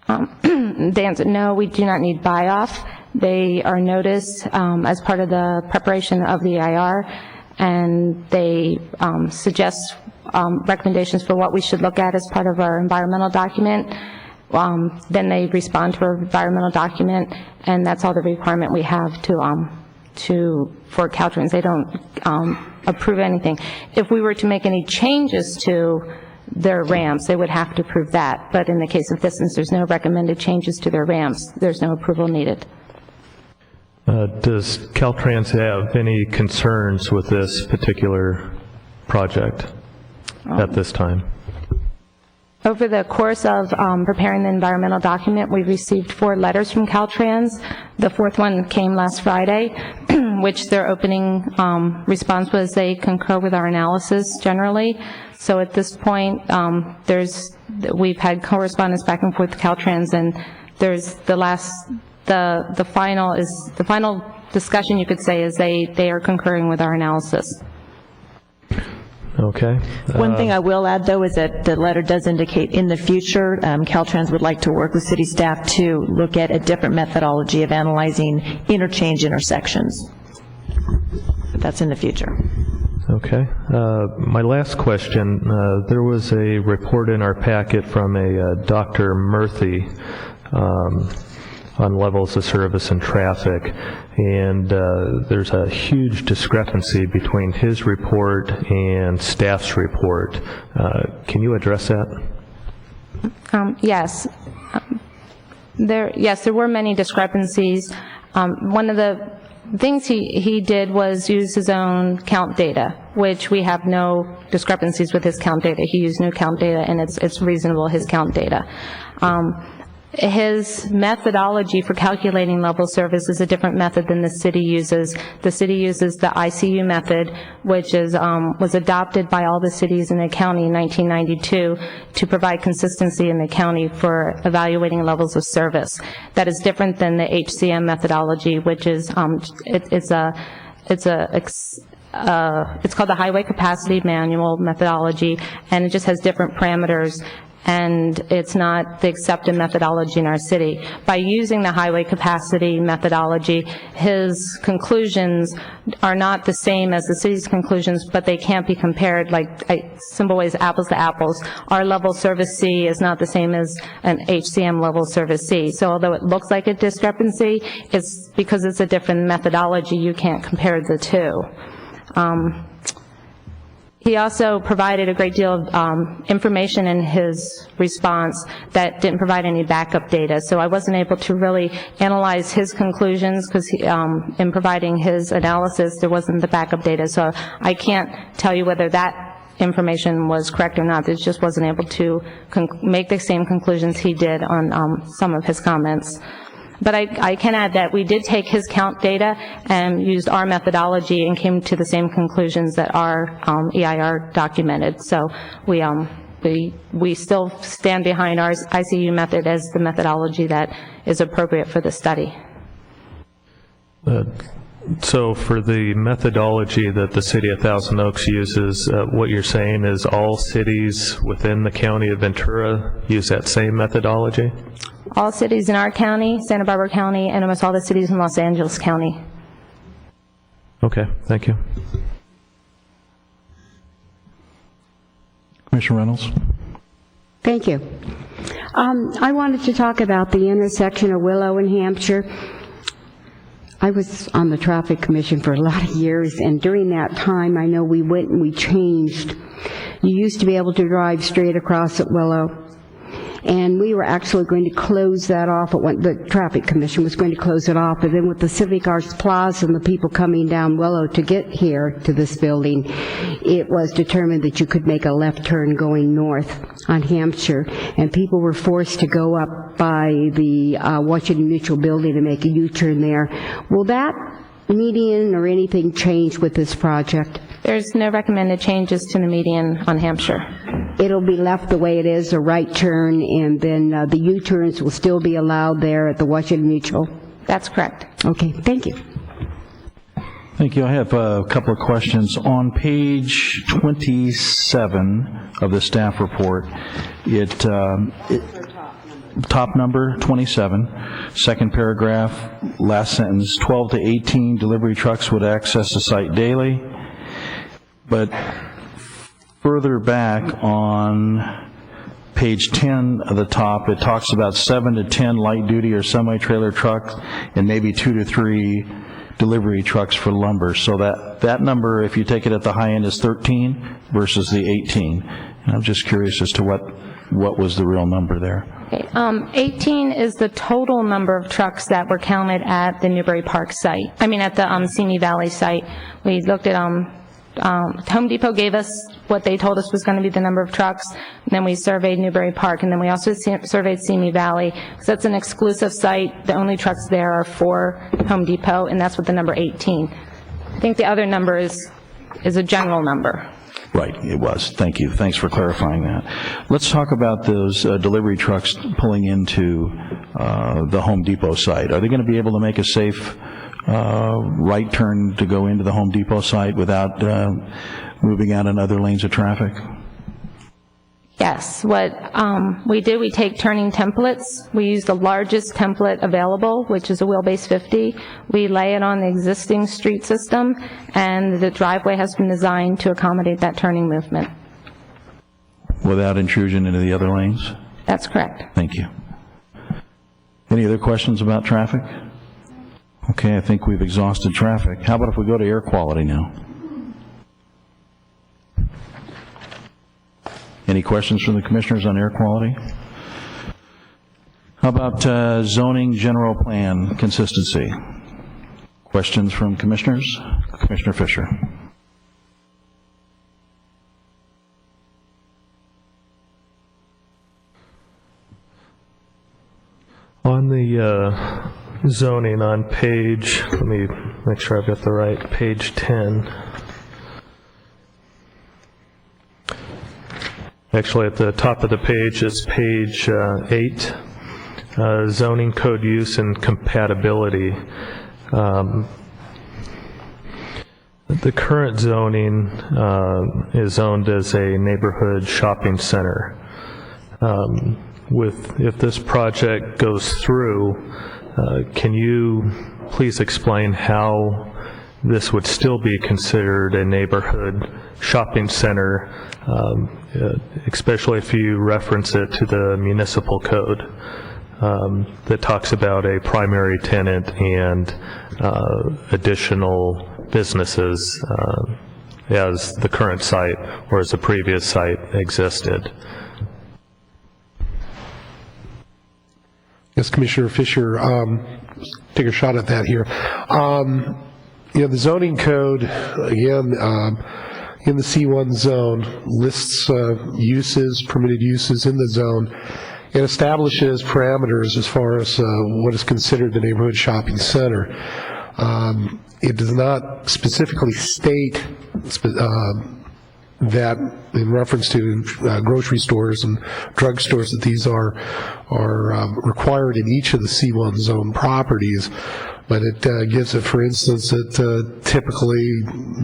The answer, no, we do not need buy-off. They are noticed as part of the preparation of the EIR, and they suggest recommendations for what we should look at as part of our environmental document. Then they respond to our environmental document, and that's all the requirement we have for Caltrans. They don't approve anything. If we were to make any changes to their ramps, they would have to approve that. But in the case of this, since there's no recommended changes to their ramps, there's no approval needed. Does Caltrans have any concerns with this particular project at this time? Over the course of preparing the environmental document, we received 4 letters from Caltrans. The 4th one came last Friday, which their opening response was they concur with our analysis generally. So at this point, we've had correspondence back and forth with Caltrans, and there's the final discussion, you could say, is they are concurring with our analysis. Okay. One thing I will add, though, is that the letter does indicate in the future, Caltrans would like to work with city staff to look at a different methodology of analyzing interchange intersections. But that's in the future. Okay. My last question, there was a report in our packet from a Dr. Murthy on levels of service and traffic, and there's a huge discrepancy between his report and staff's report. Can you address that? Yes. There were many discrepancies. One of the things he did was use his own count data, which we have no discrepancies with his count data. He used new count data, and it's reasonable, his count data. His methodology for calculating level service is a different method than the city uses. The city uses the ICU method, which was adopted by all the cities in the county in 1992 to provide consistency in the county for evaluating levels of service. That is different than the HCM methodology, which is it's called the Highway Capacity Manual methodology, and it just has different parameters, and it's not the accepted methodology in our city. By using the highway capacity methodology, his conclusions are not the same as the city's conclusions, but they can't be compared like simple ways, apples to apples. Our level service C is not the same as an HCM level service C. So although it looks like a discrepancy, it's because it's a different methodology, you can't compare the two. He also provided a great deal of information in his response that didn't provide any backup data, so I wasn't able to really analyze his conclusions because in providing his analysis, there wasn't the backup data, so I can't tell you whether that information was correct or not. It just wasn't able to make the same conclusions he did on some of his comments. But I can add that we did take his count data and used our methodology and came to the same conclusions that our EIR documented. So we still stand behind our ICU method as the methodology that is appropriate for the study. So for the methodology that the city of Thousand Oaks uses, what you're saying is all cities within the county of Ventura use that same methodology? All cities in our county, Santa Barbara County, and almost all the cities in Los Angeles County. Okay, thank you. Commissioner Reynolds? Thank you. I wanted to talk about the intersection of Willow and Hampshire. I was on the Traffic Commission for a lot of years, and during that time, I know we went and we changed. You used to be able to drive straight across at Willow, and we were actually going to close that off. The Traffic Commission was going to close it off, but then with the Civic Arts Plaza and the people coming down Willow to get here to this building, it was determined that you could make a left turn going north on Hampshire, and people were forced to go up by the Washington Mutual building and make a U-turn there. Will that median or anything change with this project? There's no recommended changes to the median on Hampshire. It'll be left the way it is, a right turn, and then the U-turns will still be allowed there at the Washington Mutual? That's correct. Okay, thank you. Thank you. I have a couple of questions. On page 27 of the staff report, top number 27, second paragraph, last sentence, 12 to 18 delivery trucks would access the site daily. But further back on page 10 of the top, it talks about 7 to 10 light-duty or semi-trailer trucks and maybe 2 to 3 delivery trucks for lumber. So that number, if you take it at the high end, is 13 versus the 18. And I'm just curious as to what was the real number there. Okay, 18 is the total number of trucks that were counted at the Newbury Park site. I mean, at the Simi Valley site. We looked at Home Depot gave us what they told us was going to be the number of trucks, and then we surveyed Newbury Park, and then we also surveyed Simi Valley, because that's an exclusive site. The only trucks there are for Home Depot, and that's what the number 18. I think the other number is a general number. Right, it was. Thank you. Thanks for clarifying that. Let's talk about those delivery trucks pulling into the Home Depot site. Are they going to be able to make a safe right turn to go into the Home Depot site without moving out in other lanes of traffic? Yes. What we do, we take turning templates. We use the largest template available, which is a wheelbase 50. We lay it on the existing street system, and the driveway has been designed to accommodate that turning movement. Without intrusion into the other lanes? That's correct. Thank you. Any other questions about traffic? Okay, I think we've exhausted traffic. How about if we go to air quality now? Any questions from the commissioners on air quality? How about zoning general plan consistency? Questions from commissioners? Commissioner Fisher. On the zoning on page, let me make sure I've got the right, page 10. Actually, at the top of the page is page 8, zoning code use and compatibility. The current zoning is zoned as a neighborhood shopping center. If this project goes through, can you please explain how this would still be considered a neighborhood shopping center, especially if you reference it to the municipal code that talks about a primary tenant and additional businesses as the current site or as the previous site existed? Yes, Commissioner Fisher, take a shot at that here. The zoning code, again, in the C1 zone, lists uses, permitted uses in the zone, and establishes parameters as far as what is considered the neighborhood shopping center. It does not specifically state that in reference to grocery stores and drug stores that these are required in each of the C1 zone properties, but it gives it, for instance, that typically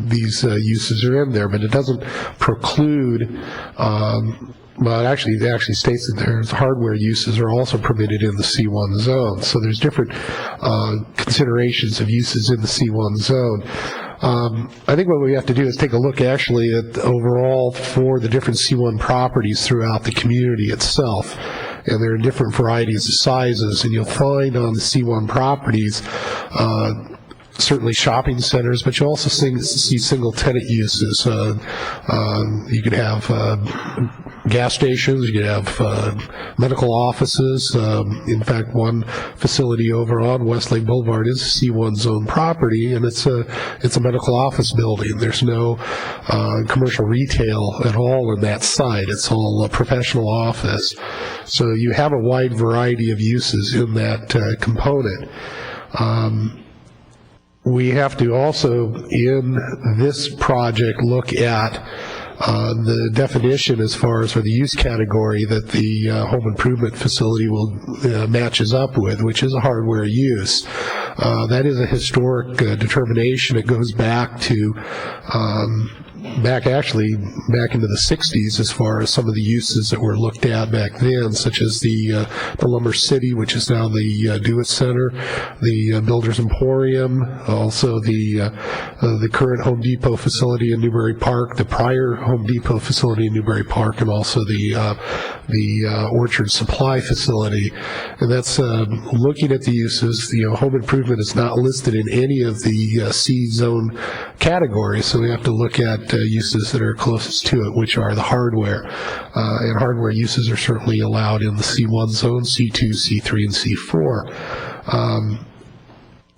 these uses are in there, but it doesn't preclude, well, it actually states that there's hardware uses are also permitted in the C1 zone. So there's different considerations of uses in the C1 zone. I think what we have to do is take a look actually at overall for the different C1 properties throughout the community itself. And there are different varieties of sizes, and you'll find on the C1 properties certainly shopping centers, but you also see single tenant uses. You could have gas stations, you could have medical offices. In fact, one facility over on Westlake Boulevard is a C1 zone property, and it's a medical office building. There's no commercial retail at all in that site. It's all a professional office. So you have a wide variety of uses in that component. We have to also, in this project, look at the definition as far as for the use category that the home improvement facility will matches up with, which is a hardware use. That is a historic determination. It goes back to back into the 60s as far as some of the uses that were looked at back then, such as the Lumber City, which is now the Do-It Center, the Builders Emporium, also the current Home Depot facility in Newbury Park, the prior Home Depot facility in Newbury Park, and also the Orchard Supply facility. And that's looking at the uses. Home improvement is not listed in any of the C zone categories, so we have to look at uses that are closest to it, which are the hardware. And hardware uses are certainly allowed in the C1 zone, C2, C3, and C4.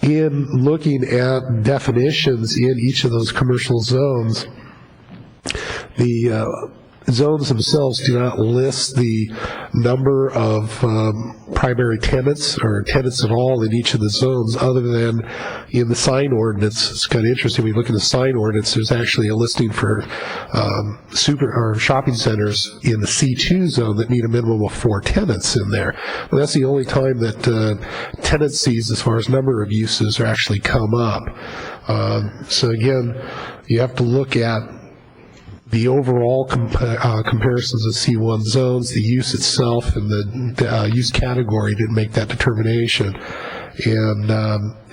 In looking at definitions in each of those commercial zones, the zones themselves do not list the number of primary tenants or tenants at all in each of the zones, other than in the sign ordinance. It's kind of interesting. When you look in the sign ordinance, there's actually a listing for shopping centers in the C2 zone that need a minimum of 4 tenants in there. But that's the only time that tenancies, as far as number of uses, are actually come up. So again, you have to look at the overall comparisons of C1 zones. The use itself and the use category didn't make that determination. And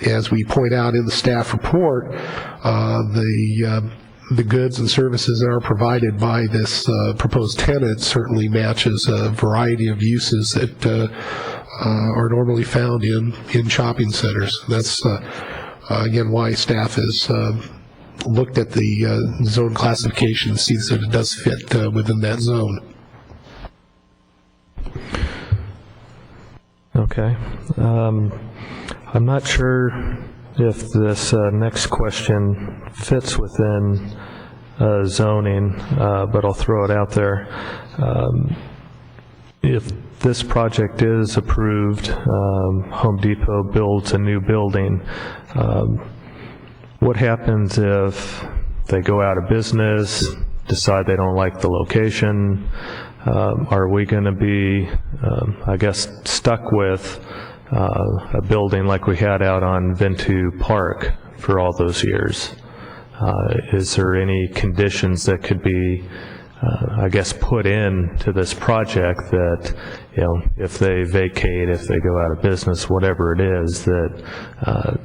as we point out in the staff report, the goods and services that are provided by this proposed tenant certainly matches a variety of uses that are normally found in shopping centers. That's again why staff is looked at the zone classification to see that it does fit within that zone. Okay. I'm not sure if this next question fits within zoning, but I'll throw it out there. If this project is approved, Home Depot builds a new building, what happens if they go out of business, decide they don't like the location? Are we going to be, I guess, stuck with a building like we had out on Ventu Park for all those years? Is there any conditions that could be, I guess, put into this project that, if they vacate, if they go out of business, whatever it is, that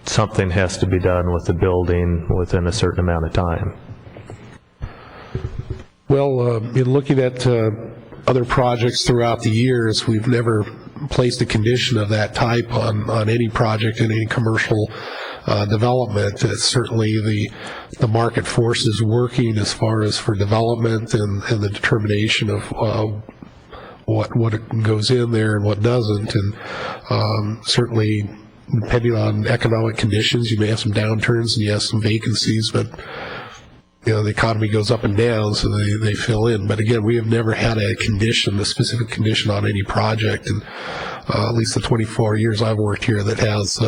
something has to be done with the building within a certain amount of time? Well, in looking at other projects throughout the years, we've never placed a condition of that type on any project in any commercial development. Certainly the market force is working as far as for development and the determination of what goes in there and what doesn't. And certainly, depending on economic conditions, you may have some downturns and you have some vacancies, but the economy goes up and down, so they fill in. But again, we have never had a specific condition on any project, and at least the 24 years I've worked here, that has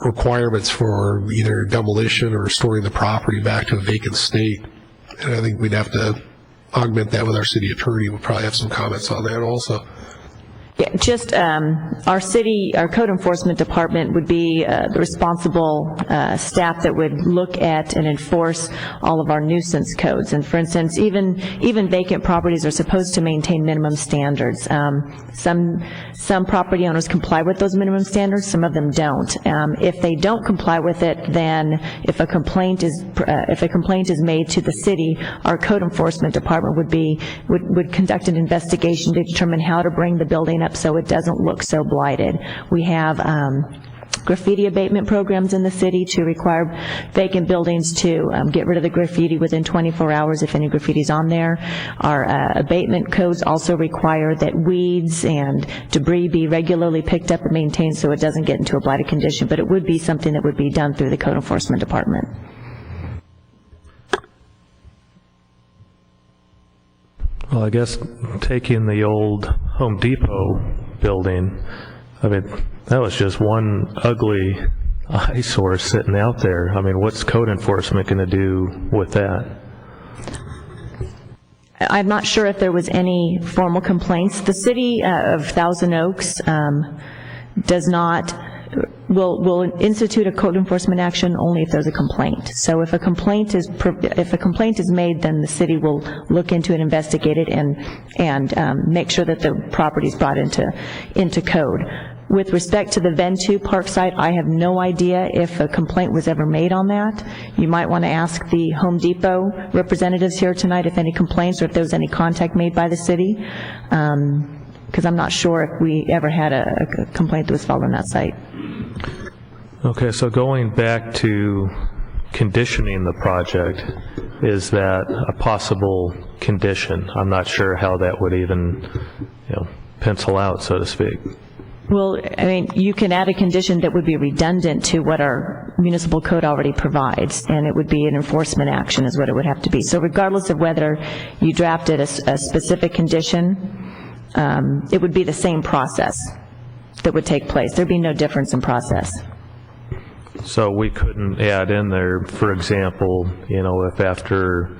requirements for either demolition or restoring the property back to a vacant state. And I think we'd have to augment that with our city attorney. We'll probably have some comments on that also. Yeah, just our code enforcement department would be the responsible staff that would look at and enforce all of our nuisance codes. And for instance, even vacant properties are supposed to maintain minimum standards. Some property owners comply with those minimum standards, some of them don't. If they don't comply with it, then if a complaint is made to the city, our code enforcement department would conduct an investigation to determine how to bring the building up so it doesn't look so blighted. We have graffiti abatement programs in the city to require vacant buildings to get rid of the graffiti within 24 hours if any graffiti is on there. Our abatement codes also require that weeds and debris be regularly picked up and maintained so it doesn't get into a blighted condition, but it would be something that would be done through the code enforcement department. Well, I guess taking the old Home Depot building, I mean, that was just one ugly eyesore sitting out there. I mean, what's code enforcement going to do with that? I'm not sure if there was any formal complaints. The city of Thousand Oaks does not, will institute a code enforcement action only if there's a complaint. So if a complaint is made, then the city will look into it, investigate it, and make sure that the property is brought into code. With respect to the Ventura Park site, I have no idea if a complaint was ever made on that. You might want to ask the Home Depot representatives here tonight if any complaints or if there was any contact made by the city, because I'm not sure if we ever had a complaint that was filed on that site. Okay, so going back to conditioning the project, is that a possible condition? I'm not sure how that would even, pencil out, so to speak. Well, I mean, you can add a condition that would be redundant to what our municipal code already provides, and it would be an enforcement action is what it would have to be. So regardless of whether you drafted a specific condition, it would be the same process that would take place. There'd be no difference in process. So we couldn't add in there, for example, if after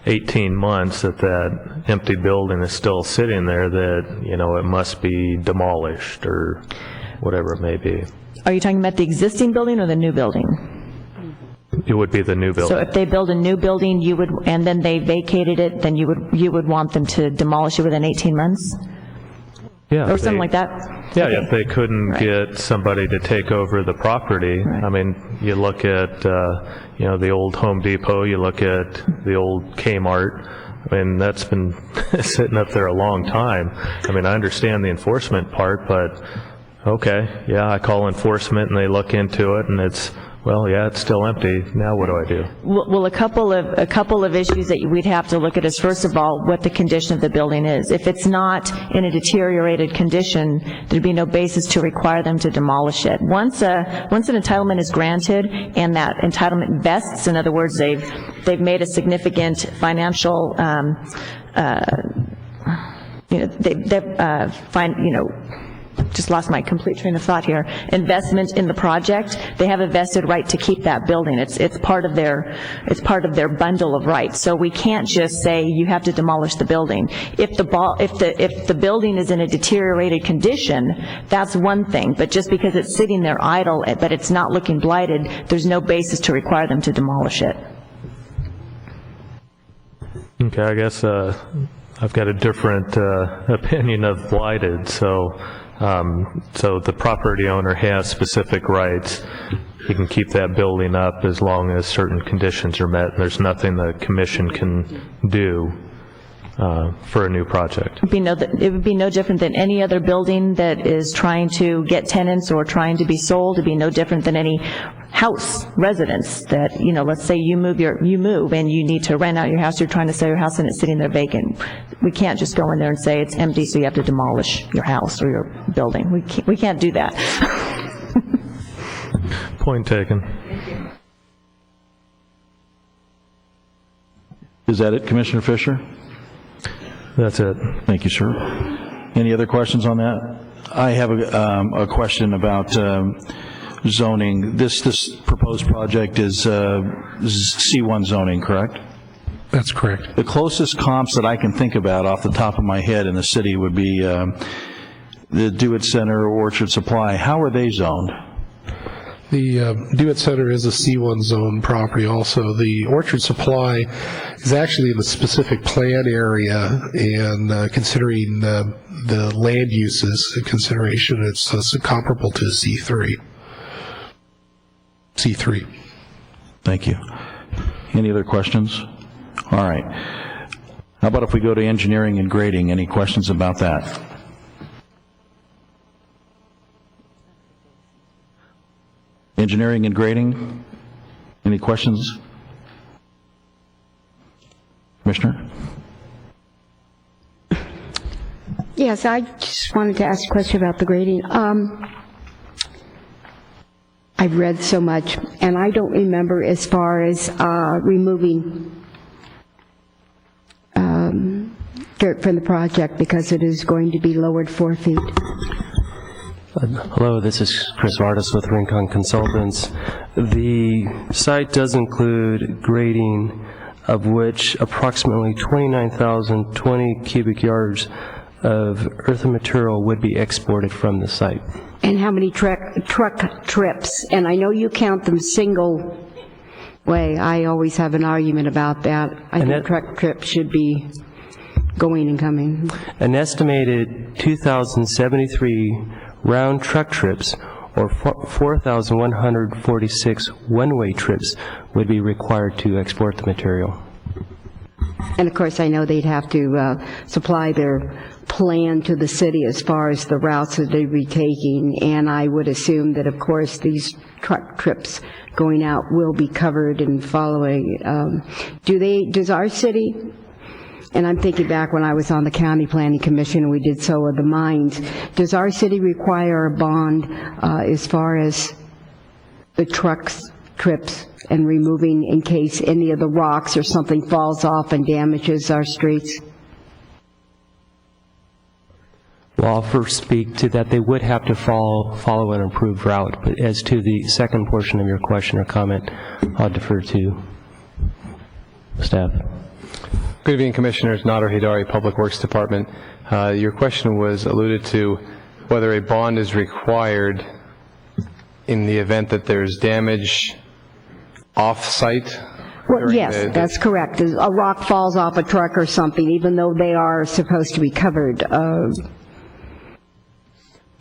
18 months that empty building is still sitting there, that, it must be demolished or whatever it may be. Are you talking about the existing building or the new building? It would be the new building. So if they build a new building, and then they vacated it, then you would want them to demolish it within 18 months? Yeah. Or something like that? Yeah, Okay. if they couldn't get somebody to take over the property. Right. I mean, you look at, the old Home Depot, you look at the old Kmart. I mean, that's been sitting up there a long time. I mean, I understand the enforcement part, but okay, yeah, I call enforcement and they look into it and it's, well, yeah, it's still empty. Now what do I do? Well, a couple of issues that we'd have to look at is, first of all, what the condition of the building is. If it's not in a deteriorated condition, there'd be no basis to require them to demolish it. Once an entitlement is granted and that entitlement vests, in other words, they've made a significant financial, just lost my complete train of thought here, investment in the project, they have a vested right to keep that building. It's part of their bundle of rights. So we can't just say you have to demolish the building. If the building is in a deteriorated condition, that's one thing, but just because it's sitting there idle but it's not looking blighted, there's no basis to require them to demolish it. Okay, I guess I've got a different opinion of blighted, so the property owner has specific rights. He can keep that building up as long as certain conditions are met, and there's nothing the commission can do for a new project. It would be no different than any other building that is trying to get tenants or trying to be sold. It'd be no different than any house residence that, let's say you move and you need to rent out your house, you're trying to sell your house and it's sitting there vacant. We can't just go in there and say it's empty, so you have to demolish your house or your building. We can't do that. Point taken. Is that it, Commissioner Fisher? That's it. Thank you, sir. Any other questions on that? I have a question about zoning. This proposed project is C1 zoning, correct? That's correct. The closest comps that I can think about off the top of my head in the city would be the DeWitt Center or Orchard Supply. How are they zoned? The DeWitt Center is a C1 zone property also. The Orchard Supply is actually in the specific plan area, and considering the land uses consideration, it's comparable to C3. Thank you. Any other questions? All right. How about if we go to engineering and grading? Any questions about that? Engineering and grading? Any questions? Commissioner? Yes, I just wanted to ask a question about the grading. I've read so much, and I don't remember as far as removing dirt from the project because it is going to be lowered 4 feet. Hello, this is Chris Vardas with Rincon Consultants. The site does include grading of which approximately 29,020 cubic yards of earthen material would be exported from the site. And how many truck trips? And I know you count them single way. I always have an argument about that. I think truck trips should be going and coming. An estimated 2,073 round truck trips or 4,146 one-way trips would be required to export the material. And of course, I know they'd have to supply their plan to the city as far as the routes that they'd be taking, and I would assume that, of course, these truck trips going out will be covered and following. Does our city, and I'm thinking back when I was on the County Planning Commission and we did so with the mines, does our city require a bond as far as the trips and removing in case any of the rocks or something falls off and damages our streets? Well, I'll first speak to that. They would have to follow an improved route, but as to the second portion of your question or comment, I'll defer to staff. Good evening, Commissioners. Nader Hidari, Public Works Department. Your question was alluded to whether a bond is required in the event that there's damage off-site. Well, yes, that's correct. A rock falls off a truck or something, even though they are supposed to be covered.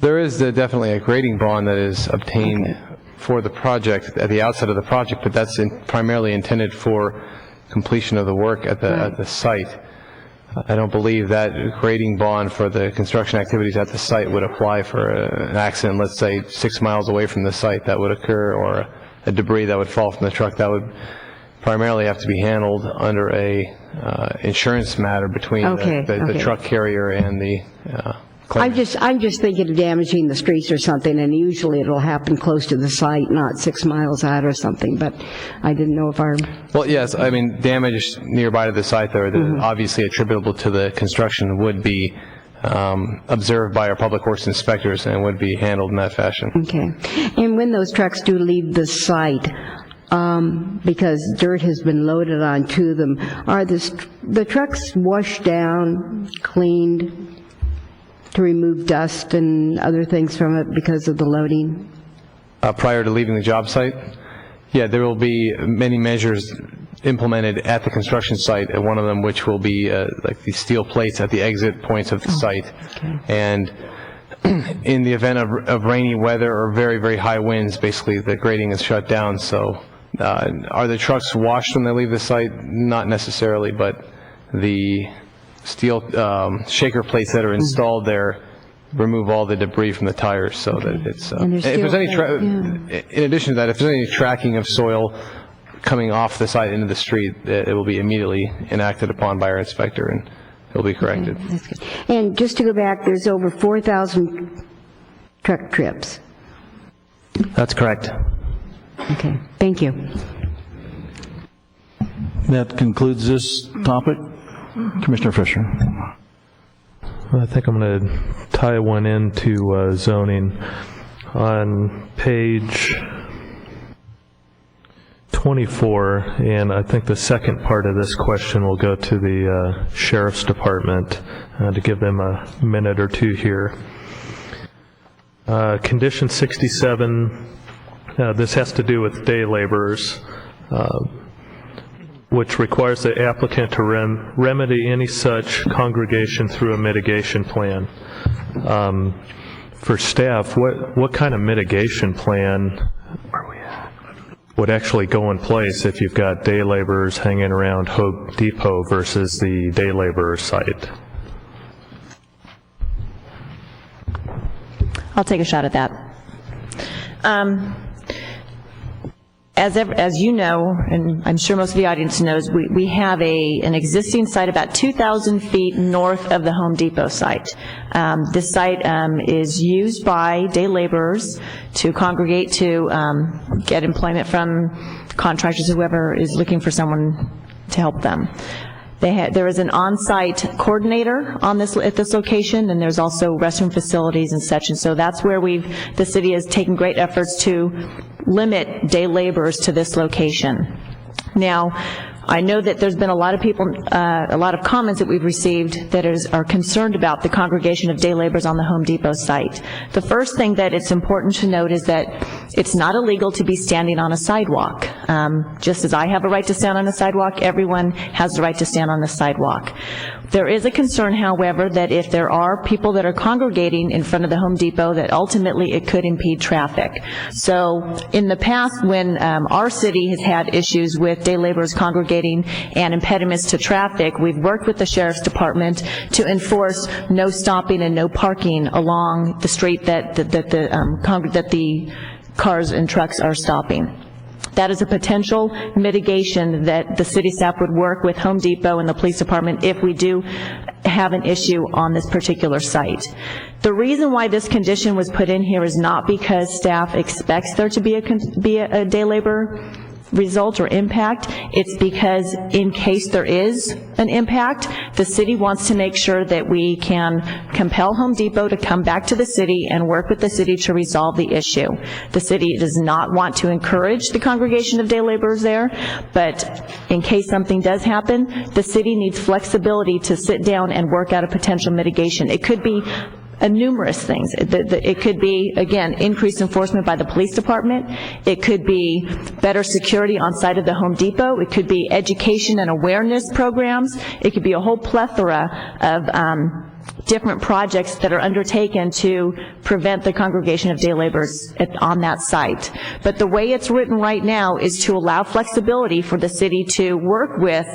There is definitely a grading bond that is obtained for the project at the outset of the project, but that's primarily intended for completion of the work at the site. I don't believe that grading bond for the construction activities at the site would apply for an accident, let's say 6 miles away from the site that would occur, or a debris that would fall from the truck. That would primarily have to be handled under a insurance matter between the truck carrier and the I'm just thinking of damaging the streets or something, and usually it'll happen close to the site, not 6 miles out or something, but I didn't know if our... Well, yes, I mean, damage nearby to the site there that is obviously attributable to the construction would be observed by our public works inspectors and would be handled in that fashion. Okay. And when those trucks do leave the site, because dirt has been loaded onto them, are the trucks washed down, cleaned, to remove dust and other things from it because of the loading? Prior to leaving the job site? Yeah, there will be many measures implemented at the construction site, and one of them which will be like the steel plates at the exit points of the site. And in the event of rainy weather or very, very high winds, basically the grading is shut down. So are the trucks washed when they leave the site? Not necessarily, but the steel shaker plates that are installed there remove all the debris from the tires, so that it's if there's any in addition to that, if there's any tracking of soil coming off the site into the street, it will be immediately enacted upon by our inspector and it will be corrected. Okay, that's good. And just to go back, there's over 4,000 truck trips. That's correct. Okay, thank you. That concludes this topic. Commissioner Fisher. I think I'm going to tie one into zoning. On page 24, and I think the second part of this question will go to the Sheriff's Department to give them a minute or two here. Condition 67, this has to do with day laborers, which requires the applicant to remedy any such congregation through a mitigation plan. For staff, what kind of mitigation plan would actually go in place if you've got day laborers hanging around Home Depot versus the day laborer site? I'll take a shot at that. As you know, and I'm sure most of the audience knows, we have an existing site about 2,000 feet north of the Home Depot site. This site is used by day laborers to congregate to get employment from contractors, whoever is looking for someone to help them. There is an on-site coordinator at this location, and there's also restroom facilities and such, and so that's where the city has taken great efforts to limit day laborers to this location. Now, I know that there's been a lot of people, a lot of comments that we've received that are concerned about the congregation of day laborers on the Home Depot site. The first thing that it's important to note is that it's not illegal to be standing on a sidewalk. Just as I have a right to stand on a sidewalk, everyone has the right to stand on the sidewalk. There is a concern, however, that if there are people that are congregating in front of the Home Depot, that ultimately it could impede traffic. So in the past, when our city has had issues with day laborers congregating and impediments to traffic, we've worked with the Sheriff's Department to enforce no stopping and no parking along the street that the cars and trucks are stopping. That is a potential mitigation that the city staff would work with Home Depot and the police department if we do have an issue on this particular site. The reason why this condition was put in here is not because staff expects there to be a day labor result or impact. It's because in case there is an impact, the city wants to make sure that we can compel Home Depot to come back to the city and work with the city to resolve the issue. The city does not want to encourage the congregation of day laborers there, but in case something does happen, the city needs flexibility to sit down and work out a potential mitigation. It could be numerous things. It could be, again, increased enforcement by the police department. It could be better security on site of the Home Depot. It could be education and awareness programs. It could be a whole plethora of different projects that are undertaken to prevent the congregation of day laborers on that site. But the way it's written right now is to allow flexibility for the city to work with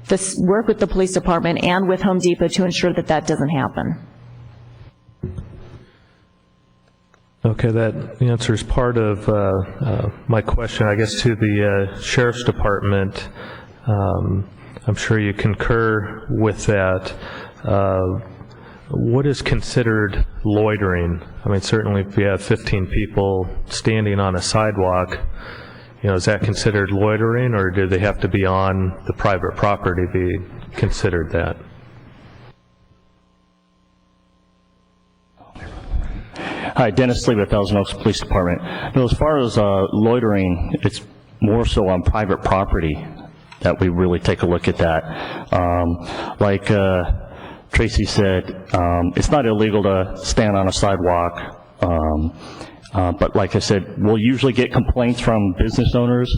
the police department and with Home Depot to ensure that that doesn't happen. Okay, that answers part of my question, I guess, to the Sheriff's Department. I'm sure you concur with that. What is considered loitering? I mean, certainly if you have 15 people standing on a sidewalk, is that considered loitering, or do they have to be on the private property to be considered that? Hi, Dennis Lee with Thousand Oaks Police Department. Now, as far as loitering, it's more so on private property that we really take a look at that. Like Tracy said, it's not illegal to stand on a sidewalk, but like I said, we'll usually get complaints from business owners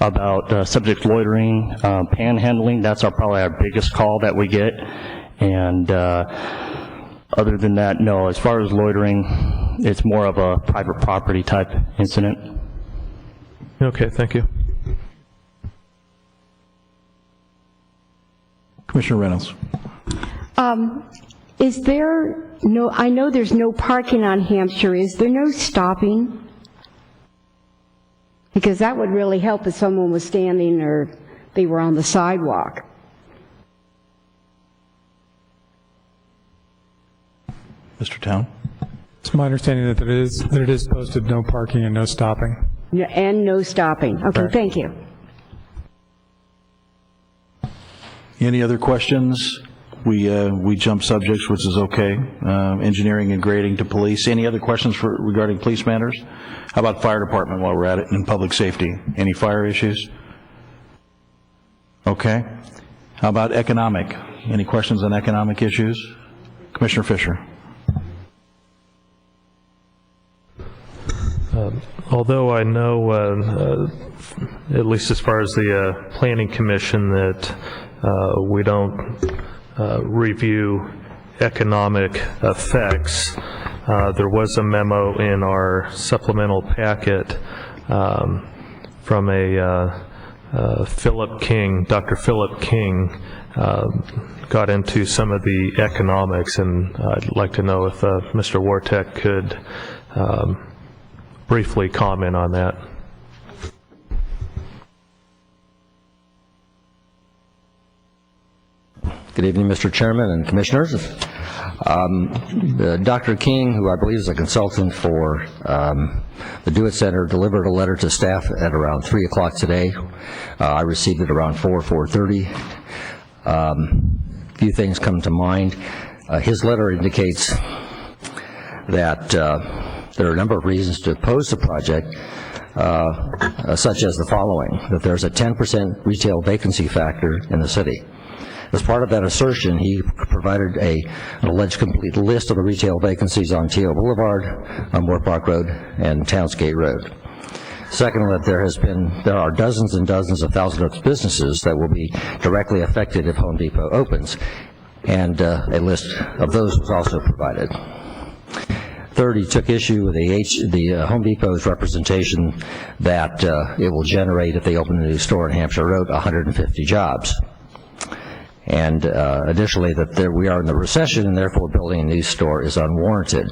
about subject loitering, panhandling. That's probably our biggest call that we get. And other than that, no. As far as loitering, it's more of a private property type incident. Okay, thank you. Commissioner Reynolds. Is there no, I know there's no parking on Hampshire. Is there no stopping? Because that would really help if someone was standing or they were on the sidewalk. Mr. Town? It's my understanding that it is posted no parking and no stopping. Yeah, and no stopping. Okay, Right. Thank you. Any other questions? We jump subjects, which is okay. Engineering and grading to police. Any other questions regarding police matters? How about fire department while we're at it, and public safety? Any fire issues? Okay. How about economic? Any questions on economic issues? Commissioner Fisher. Although I know, at least as far as the Planning Commission, that we don't review economic effects, there was a memo in our supplemental packet from Philip King. Dr. Philip King got into some of the economics, and I'd like to know if Mr. Wartek could briefly comment on that. Good evening, Mr. Chairman and Commissioners. Dr. King, who I believe is a consultant for the Do-It Center, delivered a letter to staff at around 3 o'clock today. I received it around 4:30. A few things come to mind. His letter indicates that there are a number of reasons to oppose the project, such as the following, that there's a 10% retail vacancy factor in the city. As part of that assertion, he provided an alleged complete list of the retail vacancies on Teal Boulevard, on Moore Park Road, and Townsgate Road. Second, that there are dozens and dozens of Thousand Oaks businesses that will be directly affected if Home Depot opens, and a list of those was also provided. Third, he took issue with the Home Depot's representation that it will generate, if they open a new store in Hampshire Road, 150 jobs. And additionally, that we are in the recession, and therefore building a new store is unwarranted.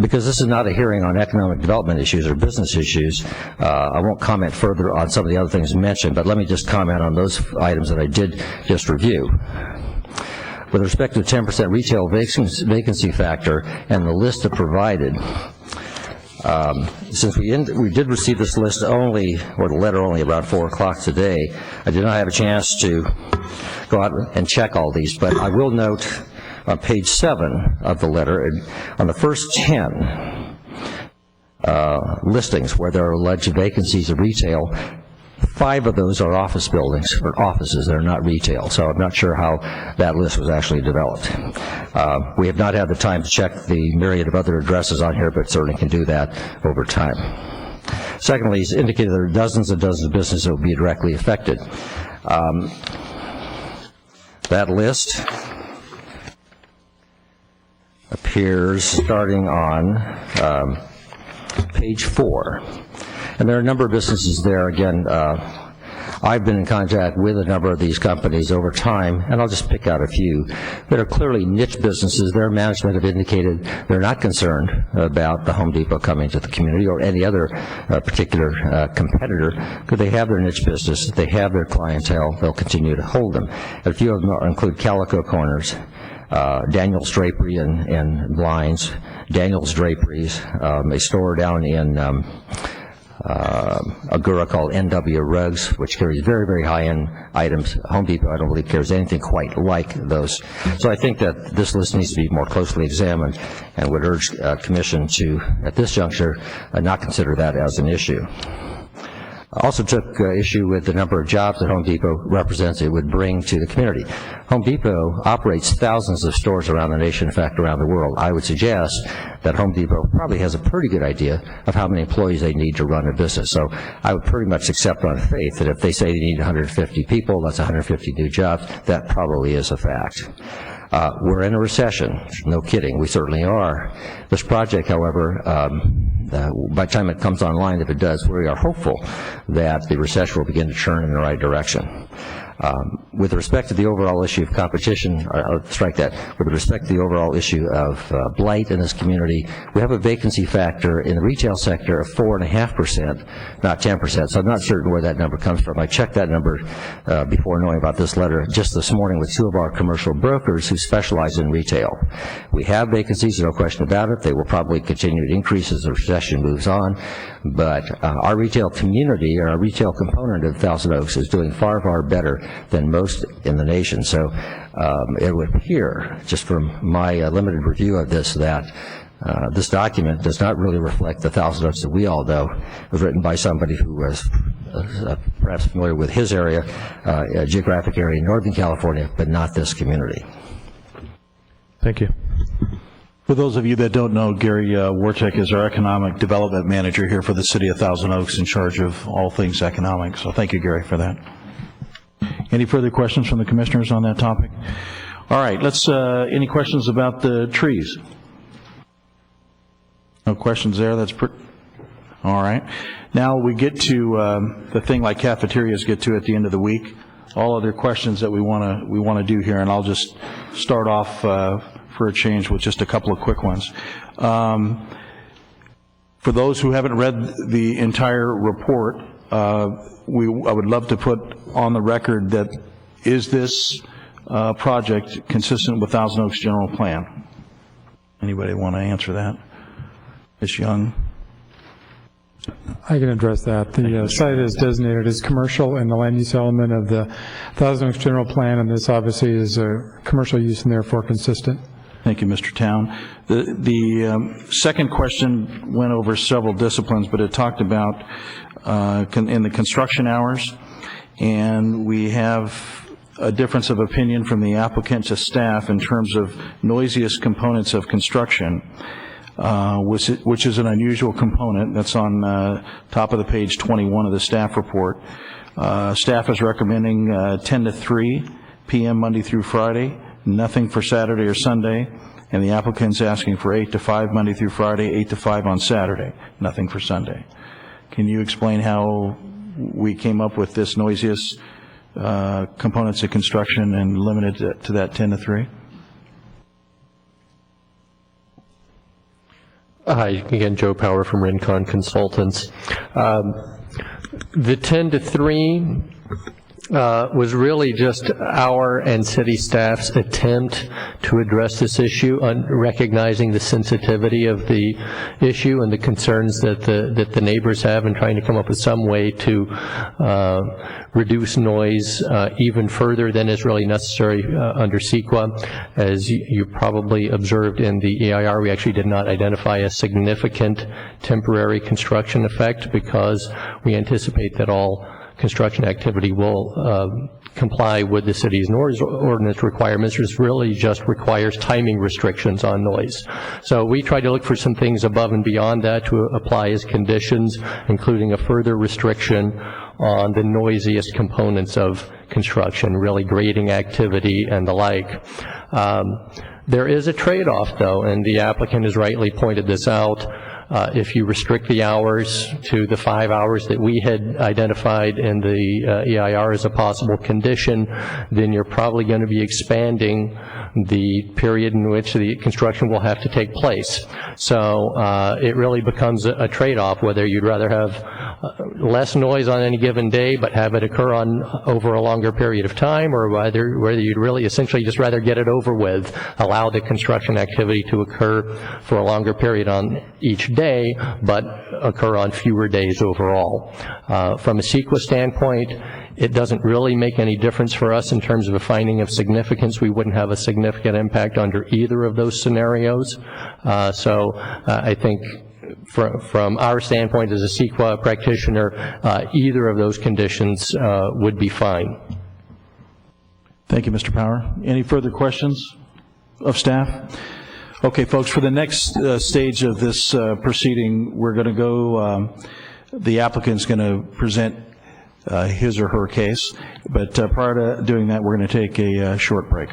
Because this is not a hearing on economic development issues or business issues, I won't comment further on some of the other things mentioned, but let me just comment on those items that I did just review. With respect to the 10% retail vacancy factor and the list that provided, since we did receive this list only, or the letter only, around 4 o'clock today, I did not have a chance to go out and check all these, but I will note on page 7 of the letter, on the first 10 listings where there are alleged vacancies of retail, 5 of those are office buildings, or offices. They're not retail, so I'm not sure how that list was actually developed. We have not had the time to check the myriad of other addresses on here, but certainly can do that over time. Secondly, he's indicated there are dozens and dozens of businesses that will be directly affected. That list appears starting on page 4. And there are a number of businesses there. Again, I've been in contact with a number of these companies over time, and I'll just pick out a few that are clearly niche businesses. Their management have indicated they're not concerned about the Home Depot coming to the community or any other particular competitor, because they have their niche business, they have their clientele, they'll continue to hold them. And a few of them include Calico Corners, Daniel's Drapery and Blinds, Daniel's Draperies, a store down in Agoura called NW Rugs, which carries very, very high-end items. Home Depot, I don't believe, carries anything quite like those. So I think that this list needs to be more closely examined, and would urge Commission to, at this juncture, not consider that as an issue. I also took issue with the number of jobs that Home Depot represents it would bring to the community. Home Depot operates thousands of stores around the nation, in fact, around the world. I would suggest that Home Depot probably has a pretty good idea of how many employees they need to run a business. So I would pretty much accept on faith that if they say they need 150 people, that's 150 new jobs. That probably is a fact. We're in a recession. No kidding. We certainly are. This project, however, by the time it comes online, if it does, we are hopeful that the recession will begin to turn in the right direction. With respect to the overall issue of competition, I'll strike that. With respect to the overall issue of blight in this community, we have a vacancy factor in the retail sector of 4.5%, not 10%. So I'm not certain where that number comes from. I checked that number before knowing about this letter just this morning with 2 of our commercial brokers who specialize in retail. We have vacancies, no question about it. They will probably continue to increase as the recession moves on. But our retail community, or our retail component of Thousand Oaks, is doing far, far better than most in the nation. So it would appear, just from my limited review of this, that this document does not really reflect the Thousand Oaks that we all know. It was written by somebody who was perhaps familiar with his area, geographic area in Northern California, but not this community. Thank you. For those of you that don't know, Gary Wartek is our Economic Development Manager here for the City of Thousand Oaks, in charge of all things economic. So thank you, Gary, for that. Any further questions from the commissioners on that topic? All right, let's, any questions about the trees? No questions there? That's all right. Now we get to the thing like cafeterias get to at the end of the week. All other questions that we want to do here, and I'll just start off for a change with just a couple of quick ones. For those who haven't read the entire report, I would love to put on the record that is this project consistent with Thousand Oaks General Plan? Anybody want to answer that? Ms. Young? I can address that. The site is designated as commercial in the land use element of the Thousand Oaks General Plan, and this obviously is a commercial use and therefore consistent. Thank you, Mr. Town. The second question went over several disciplines, but it talked about in the construction hours, and we have a difference of opinion from the applicant to staff in terms of noisiest components of construction, which is an unusual component. That's on top of the page 21 of the staff report. Staff is recommending 10 to 3 p.m. Monday through Friday, nothing for Saturday or Sunday, and the applicant's asking for 8 to 5 Monday through Friday, 8 to 5 on Saturday, nothing for Sunday. Can you explain how we came up with this noisiest components of construction and limited it to that 10 to 3? Hi, again, Joe Power from Rincon Consultants. The 10 to 3 was really just our and city staff's attempt to address this issue, recognizing the sensitivity of the issue and the concerns that the neighbors have, and trying to come up with some way to reduce noise even further than is really necessary under CEQA. As you probably observed in the EIR, we actually did not identify a significant temporary construction effect because we anticipate that all construction activity will comply with the city's noise ordinance requirements. It really just requires timing restrictions on noise. So we try to look for some things above and beyond that to apply as conditions, including a further restriction on the noisiest components of construction, really grading activity and the like. There is a trade-off, though, and the applicant has rightly pointed this out. If you restrict the hours to the 5 hours that we had identified in the EIR as a possible condition, then you're probably going to be expanding the period in which the construction will have to take place. So it really becomes a trade-off, whether you'd rather have less noise on any given day but have it occur over a longer period of time, or whether you'd really essentially just rather get it over with, allow the construction activity to occur for a longer period on each day, but occur on fewer days overall. From a CEQA standpoint, it doesn't really make any difference for us in terms of a finding of significance. We wouldn't have a significant impact under either of those scenarios. So I think from our standpoint as a CEQA practitioner, either of those conditions would be fine. Thank you, Mr. Power. Any further questions of staff? Okay, folks, for the next stage of this proceeding, we're going to go, the applicant's going to present his or her case, but prior to doing that, we're going to take a short break.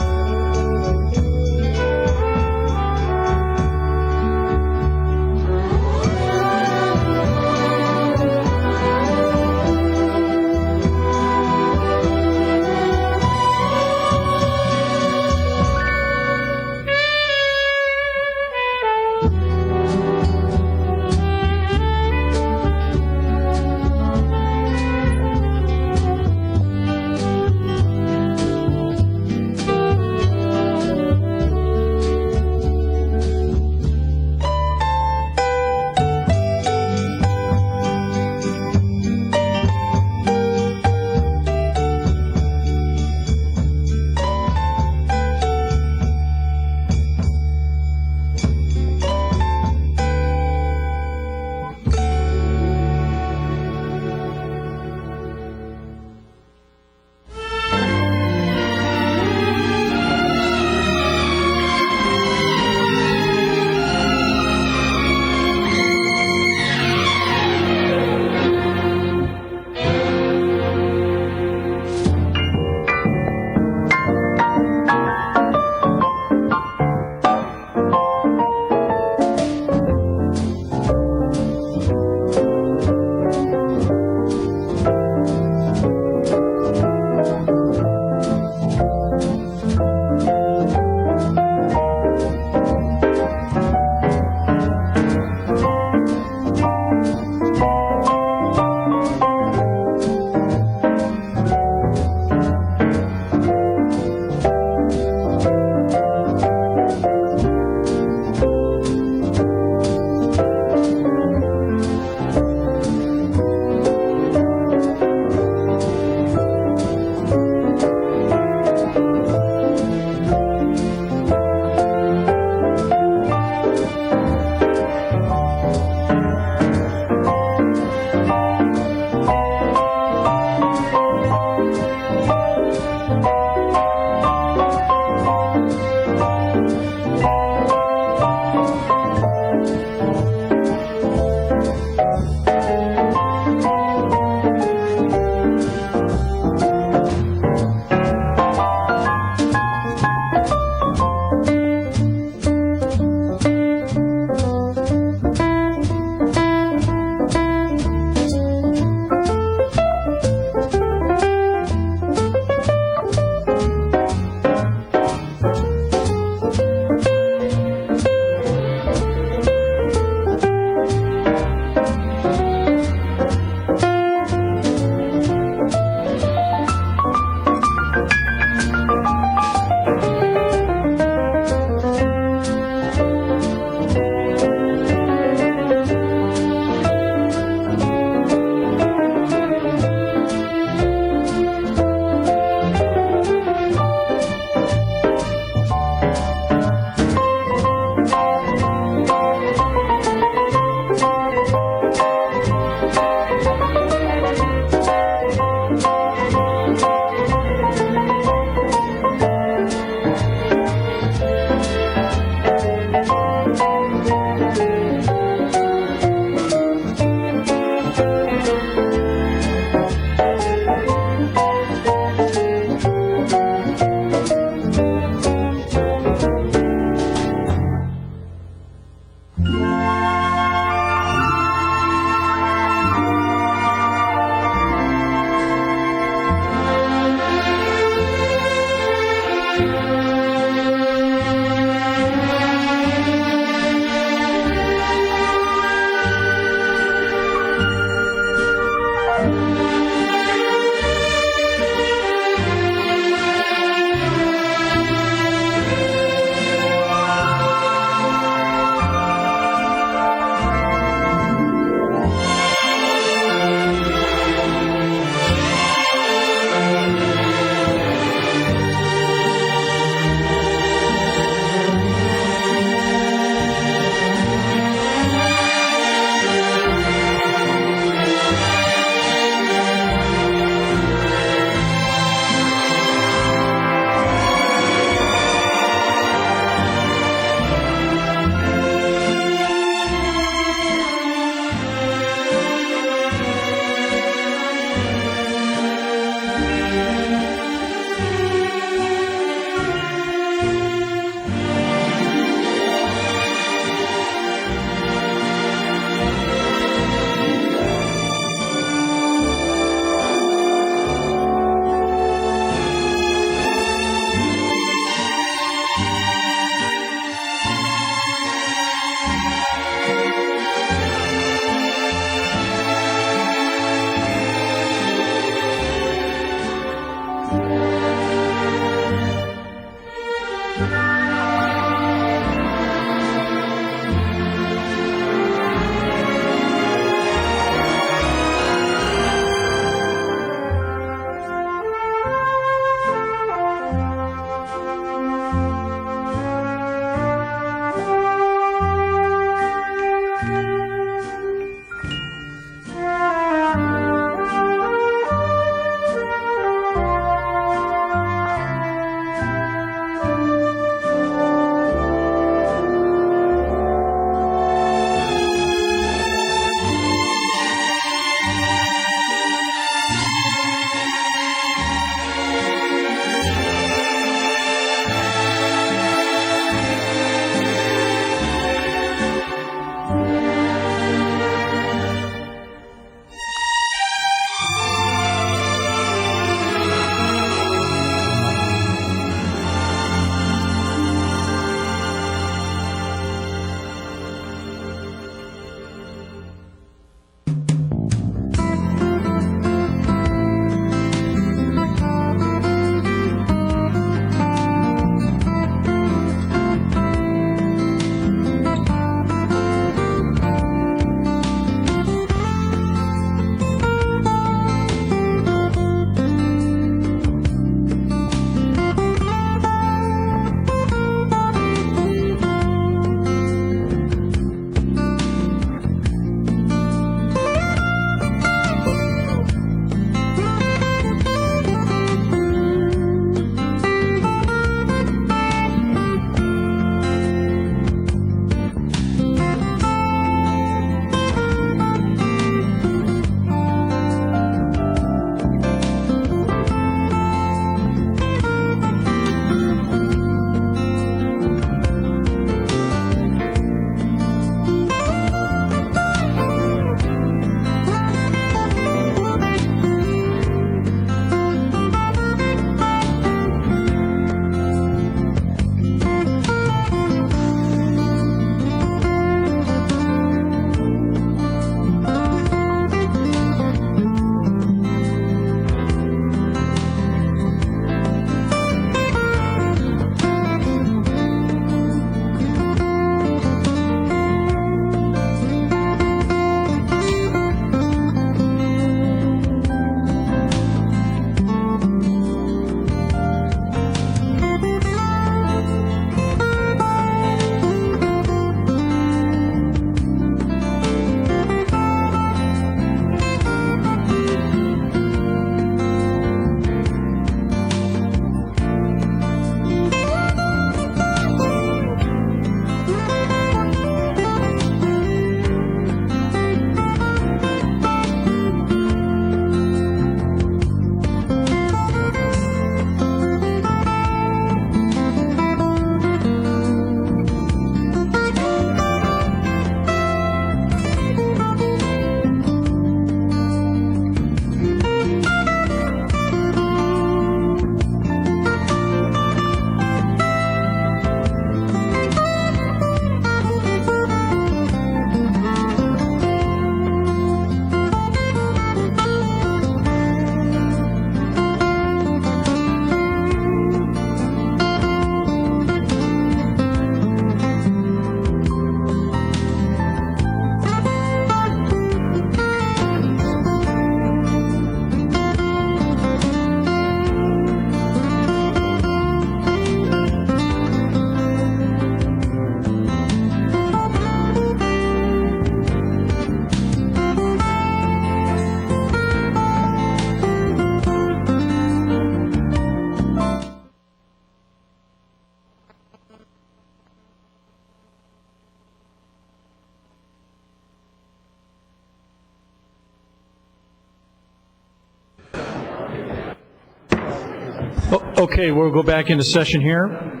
Okay, we'll go back into session here.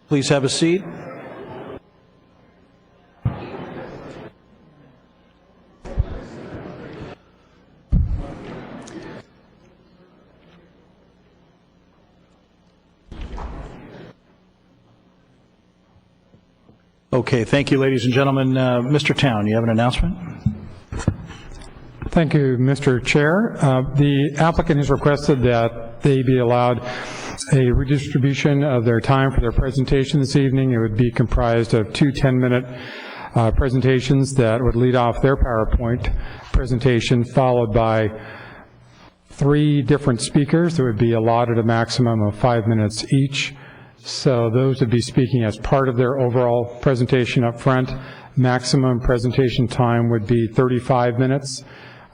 Please have a seat. Okay, thank you, ladies and gentlemen. Mr. Town, you have an announcement? Thank you, Mr. Chair. The applicant has requested that they be allowed a redistribution of their time for their presentation this evening. It would be comprised of two 10-minute presentations that would lead off their PowerPoint presentation, followed by 3 different speakers that would be allotted a maximum of 5 minutes each. So those would be speaking as part of their overall presentation up front. Maximum presentation time would be 35 minutes.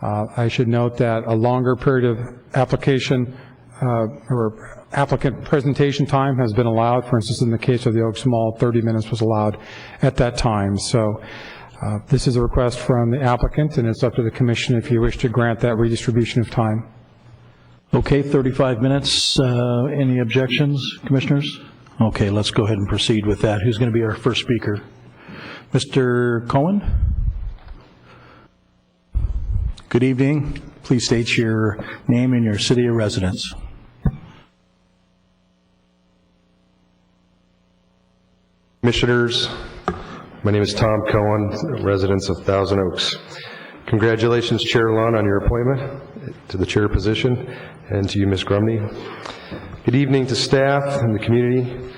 I should note that a longer period of application or applicant presentation time has been allowed. For instance, in the case of the Oaks Mall, 30 minutes was allowed at that time. So this is a request from the applicant, and it's up to the commission if you wish to grant that redistribution of time. Okay, 35 minutes. Any objections, commissioners? Okay, let's go ahead and proceed with that. Who's going to be our first speaker? Mr. Cohen? Good evening. Please state your name and your city of residence. Commissioners, my name is Tom Cohen, resident of Thousand Oaks. Congratulations, Chair Lund, on your appointment to the chair position, and to you, Ms. Grumney. Good evening to staff and the community.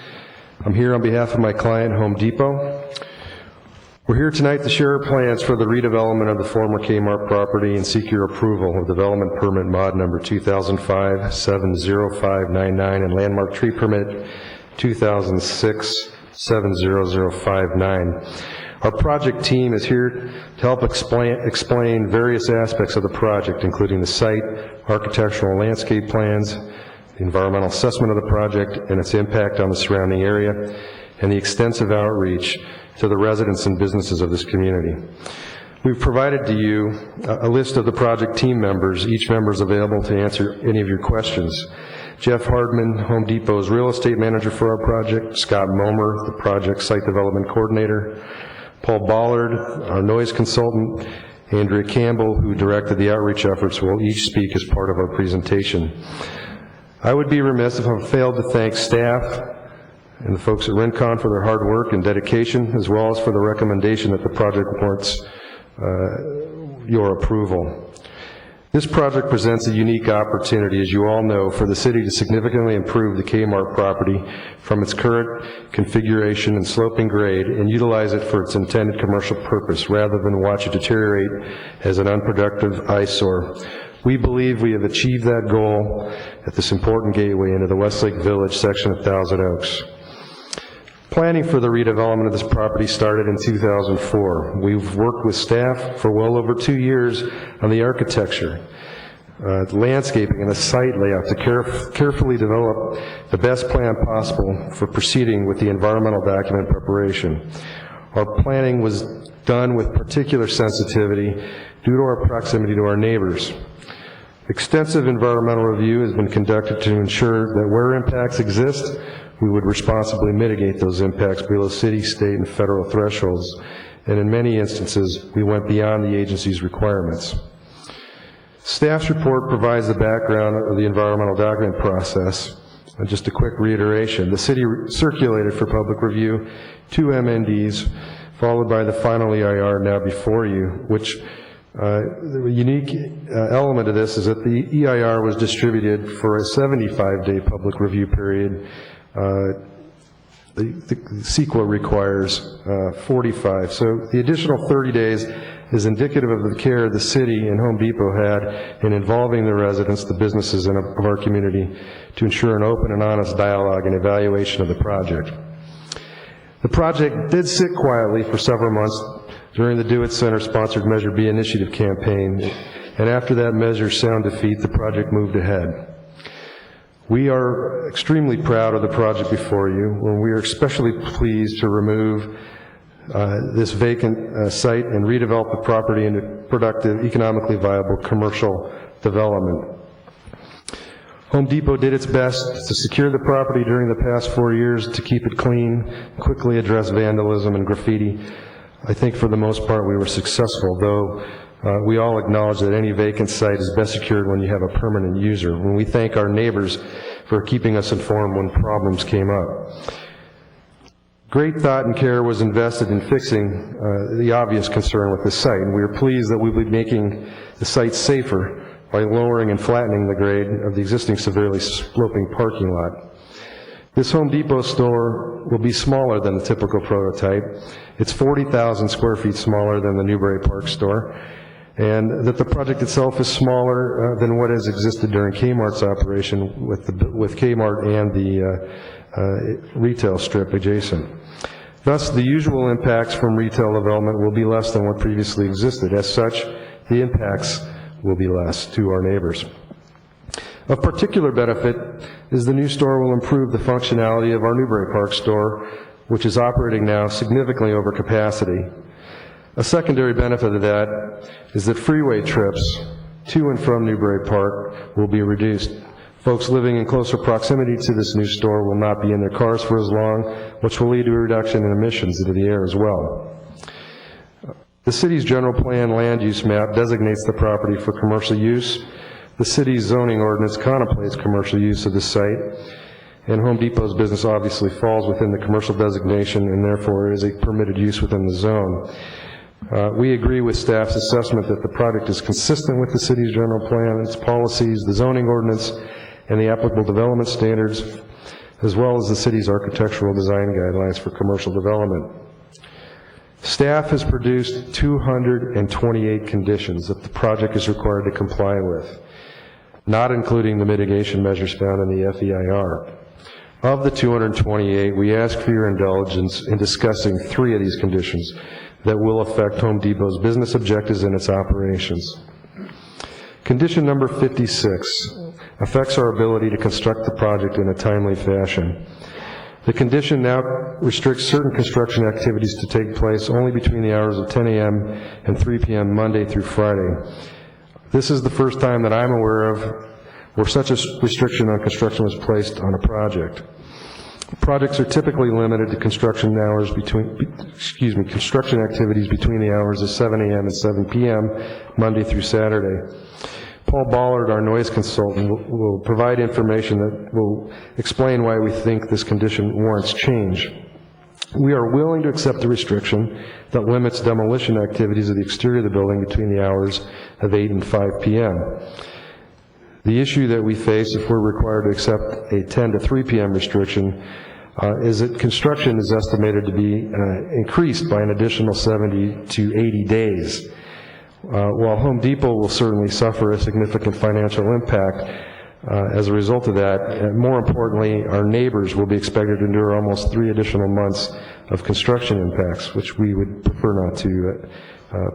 I'm here on behalf of my client, Home Depot. We're here tonight to share our plans for the redevelopment of the former Kmart property and seek your approval of development permit mod number 2005-70599 and landmark tree permit 2006-70059. Our project team is here to help explain various aspects of the project, including the site, architectural and landscape plans, the environmental assessment of the project and its impact on the surrounding area, and the extensive outreach to the residents and businesses of this community. We've provided to you a list of the project team members. Each member is available to answer any of your questions. Jeff Hardman, Home Depot's real estate manager for our project, Scott Momer, the project site development coordinator, Paul Ballard, our noise consultant, Andrea Campbell, who directed the outreach efforts, will each speak as part of our presentation. I would be remiss if I failed to thank staff and the folks at Rincon for their hard work and dedication, as well as for the recommendation that the project warrants your approval. This project presents a unique opportunity, as you all know, for the city to significantly improve the Kmart property from its current configuration and sloping grade and utilize it for its intended commercial purpose, rather than watch it deteriorate as an unproductive eyesore. We believe we have achieved that goal at this important gateway into the Westlake Village section of Thousand Oaks. Planning for the redevelopment of this property started in 2004. We've worked with staff for well over 2 years on the architecture, landscaping, and the site layout to carefully develop the best plan possible for proceeding with the environmental document preparation. Our planning was done with particular sensitivity due to our proximity to our neighbors. Extensive environmental review has been conducted to ensure that where impacts exist, we would responsibly mitigate those impacts below city, state, and federal thresholds, and in many instances, we went beyond the agency's requirements. Staff's report provides the background of the environmental document process. And just a quick reiteration, the city circulated for public review 2 MNDs, followed by the final EIR now before you, which the unique element of this is that the EIR was distributed for a 75-day public review period. The CEQA requires 45. So the additional 30 days is indicative of the care the city and Home Depot had in involving the residents, the businesses of our community to ensure an open and honest dialogue and evaluation of the project. The project did sit quietly for several months during the Do It Center sponsored Measure B initiative campaign, and after that measure's sound defeat, the project moved ahead. We are extremely proud of the project before you, and we are especially pleased to remove this vacant site and redevelop the property into productive, economically viable commercial development. Home Depot did its best to secure the property during the past 4 years to keep it clean, quickly address vandalism and graffiti. I think for the most part we were successful, though we all acknowledge that any vacant site is best secured when you have a permanent user. When we thank our neighbors for keeping us informed when problems came up. Great thought and care was invested in fixing the obvious concern with this site, and we are pleased that we'll be making the site safer by lowering and flattening the grade of the existing severely sloping parking lot. This Home Depot store will be smaller than the typical prototype. It's 40,000 square feet smaller than the Newbury Park store, and that the project itself is smaller than what has existed during Kmart's operation with Kmart and the retail strip adjacent. Thus, the usual impacts from retail development will be less than what previously existed. As such, the impacts will be less to our neighbors. Of particular benefit is the new store will improve the functionality of our Newbury Park store, which is operating now significantly over capacity. A secondary benefit of that is that freeway trips to and from Newbury Park will be reduced. Folks living in closer proximity to this new store will not be in their cars for as long, which will lead to a reduction in emissions into the air as well. The city's general plan land use map designates the property for commercial use. The city's zoning ordinance contemplates commercial use of the site, and Home Depot's business obviously falls within the commercial designation and therefore is a permitted use within the zone. We agree with staff's assessment that the project is consistent with the city's general plan, its policies, the zoning ordinance, and the applicable development standards, as well as the city's architectural design guidelines for commercial development. Staff has produced 228 conditions that the project is required to comply with, not including the mitigation measures found in the FEIR. Of the 228, we ask for your indulgence in discussing 3 of these conditions that will affect Home Depot's business objectives and its operations. Condition number 56 affects our ability to construct the project in a timely fashion. The condition now restricts certain construction activities to take place only between the hours of 10 a.m. and 3 p.m. Monday through Friday. This is the first time that I'm aware of where such a restriction on construction was placed on a project. Projects are typically limited to construction activities between the hours of 7 a.m. and 7 p.m. Monday through Saturday. Paul Ballard, our noise consultant, will provide information that will explain why we think this condition warrants change. We are willing to accept the restriction that limits demolition activities of the exterior of the building between the hours of 8 and 5 p.m. The issue that we face if we're required to accept a 10 to 3 p.m. restriction is that construction is estimated to be increased by an additional 70 to 80 days. While Home Depot will certainly suffer a significant financial impact as a result of that, more importantly, our neighbors will be expected to endure almost 3 additional months of construction impacts, which we would prefer not to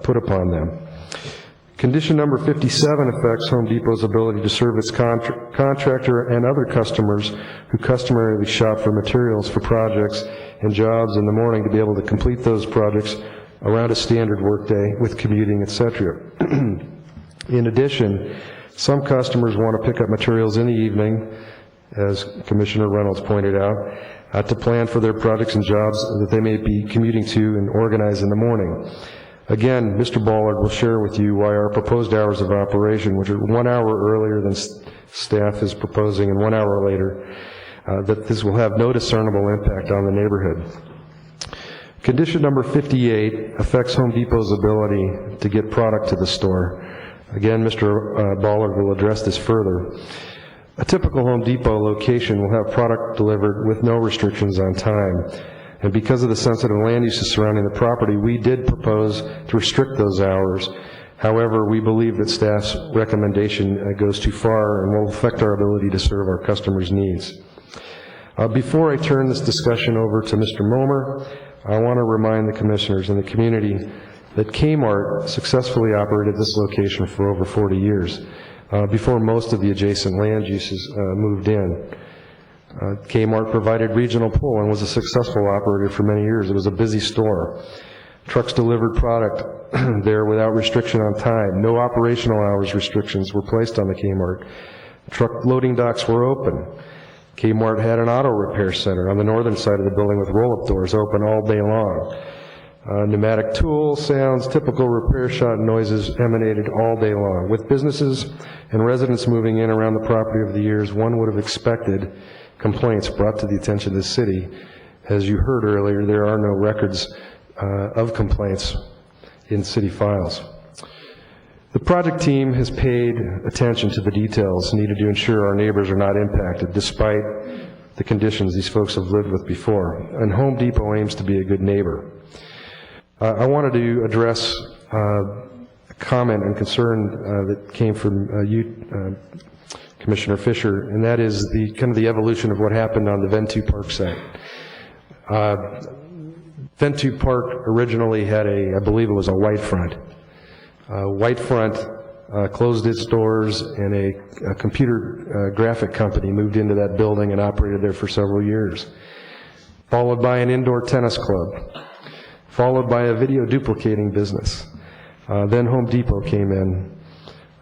put upon them. Condition number 57 affects Home Depot's ability to serve its contractor and other customers who customarily shop for materials for projects and jobs in the morning to be able to complete those projects around a standard workday with commuting, etc. In addition, some customers want to pick up materials in the evening, as Commissioner Reynolds pointed out, to plan for their projects and jobs that they may be commuting to and organize in the morning. Again, Mr. Ballard will share with you why our proposed hours of operation, which are 1 hour earlier than staff is proposing and 1 hour later, that this will have no discernible impact on the neighborhood. Condition number 58 affects Home Depot's ability to get product to the store. Again, Mr. Ballard will address this further. A typical Home Depot location will have product delivered with no restrictions on time. And because of the sensitive land uses surrounding the property, we did propose to restrict those hours. However, we believe that staff's recommendation goes too far and will affect our ability to serve our customers' needs. Before I turn this discussion over to Mr. Momer, I want to remind the commissioners and the community that Kmart successfully operated this location for over 40 years, before most of the adjacent land uses moved in. Kmart provided regional pull and was a successful operator for many years. It was a busy store. Trucks delivered product there without restriction on time. No operational hours restrictions were placed on the Kmart Truck loading docks were open. Kmart had an auto repair center on the northern side of the building with roll-up doors open all day long. Pneumatic tool sounds, typical repair shop noises emanated all day long. With businesses and residents moving in around the property over the years, one would have expected complaints brought to the attention of the city. As you heard earlier, there are no records of complaints in city files. The project team has paid attention to the details needed to ensure our neighbors are not impacted, despite the conditions these folks have lived with before. And Home Depot aims to be a good neighbor. I wanted to address a comment and concern that came from you, Commissioner Fisher, and that is the kind of the evolution of what happened on the Ventu Park site. Ventu Park originally had I believe it was a white front. White Front closed its doors, and a computer graphic company moved into that building and operated there for several years, followed by an indoor tennis club, followed by a video duplicating business. Then Home Depot came in.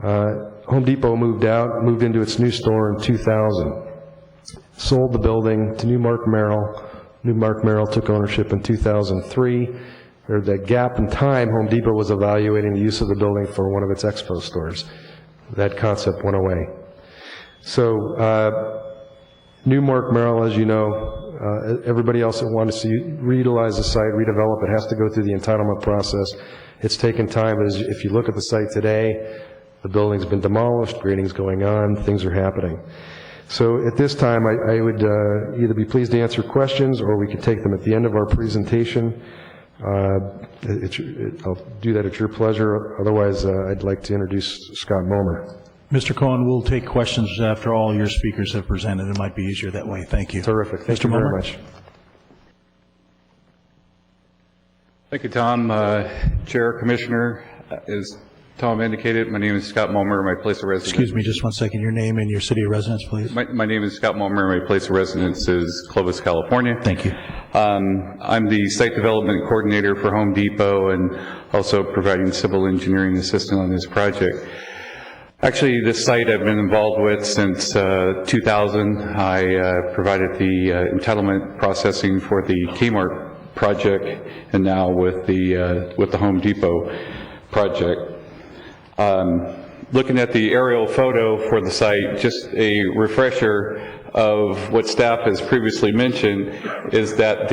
Home Depot moved out, moved into its new store in 2000, sold the building to Newmark Merrill. Newmark Merrill took ownership in 2003. There's that gap in time. Home Depot was evaluating the use of the building for one of its expo stores. That concept went away. So Newmark Merrill, as you know, everybody else that wants to reutilize the site, redevelop it, has to go through the entitlement process. It's taken time. If you look at the site today, the building's been demolished, grading's going on, things are happening. So at this time, I would either be pleased to answer questions, or we could take them at the end of our presentation. I'll do that at your pleasure. Otherwise, I'd like to introduce Scott Momer. Mr. Cohen, we'll take questions after all your speakers have presented. It might be easier that way. Thank you. Terrific. Thank you very much. Thank you, Tom. Chair, Commissioner, as Tom indicated, my name is Scott Momer, my place of residence. Excuse me just one second. Your name and your city of residence, please. My name is Scott Momer, my place of residence is Clovis, California. Thank you. I'm the site development coordinator for Home Depot and also providing civil engineering assistance on this project. Actually, this site I've been involved with since 2000. I provided the entitlement processing for the Kmart project, and now with the Home Depot project. Looking at the aerial photo for the site, just a refresher of what staff has previously mentioned is that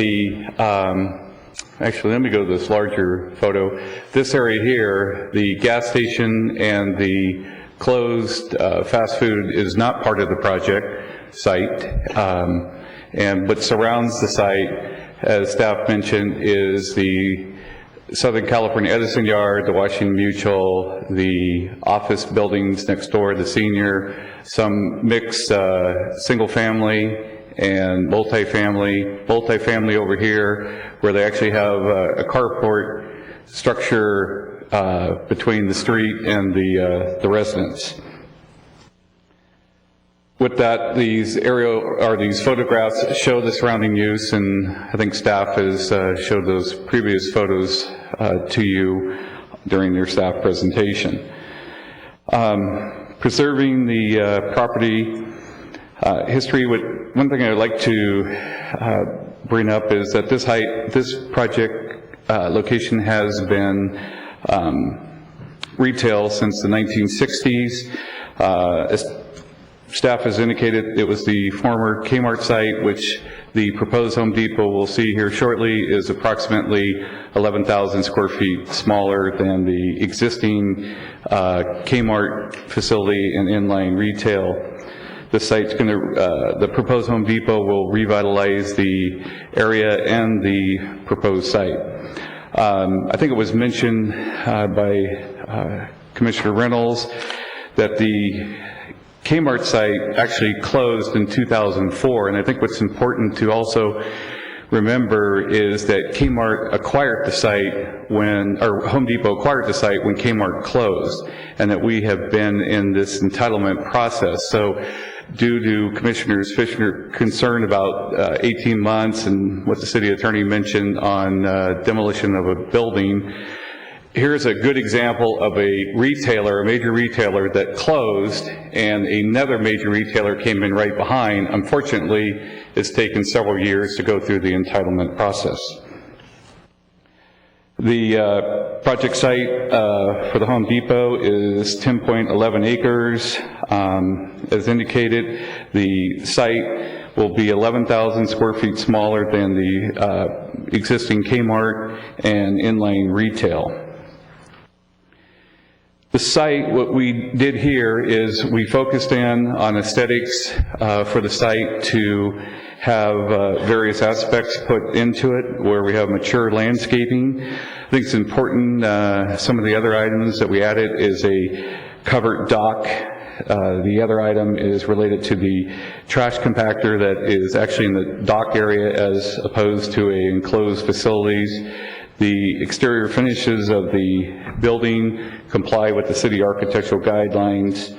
actually let me go to this larger photo. This area here, the gas station and the closed fast food is not part of the project site, and what surrounds the site, as staff mentioned, is the Southern California Edison Yard, the Washington Mutual, the office buildings next door, the senior, some mixed single-family and multifamily over here, where they actually have a carport structure between the street and the residence. With that, these photographs show the surrounding use, and I think staff has showed those previous photos to you during their staff presentation. Preserving the property history, one thing I'd like to bring up is that this project location has been retail since the 1960s. Staff has indicated it was the former Kmart site, which the proposed Home Depot we'll see here shortly is approximately 11,000 square feet smaller than the existing Kmart facility and inline retail. The site's going to, the proposed Home Depot will revitalize the area and the proposed site. I think it was mentioned by Commissioner Reynolds that the Kmart site actually closed in 2004, and I think what's important to also remember is that Kmart acquired the site or Home Depot acquired the site when Kmart closed, and that we have been in this entitlement process. So due to Commissioner Fisher's concern about 18 months and what the city attorney mentioned on demolition of a building, here's a good example of a retailer, a major retailer that closed, and another major retailer came in right behind. Unfortunately, it's taken several years to go through the entitlement process. The project site for the Home Depot is 10.11 acres. As indicated, the site will be 11,000 square feet smaller than the existing Kmart and inline retail. The site, what we did here is we focused in on aesthetics for the site to have various aspects put into it, where we have mature landscaping. I think it's important, some of the other items that we added is a covered dock. The other item is related to the trash compactor that is actually in the dock area as opposed to a enclosed facilities. The exterior finishes of the building comply with the city architectural guidelines.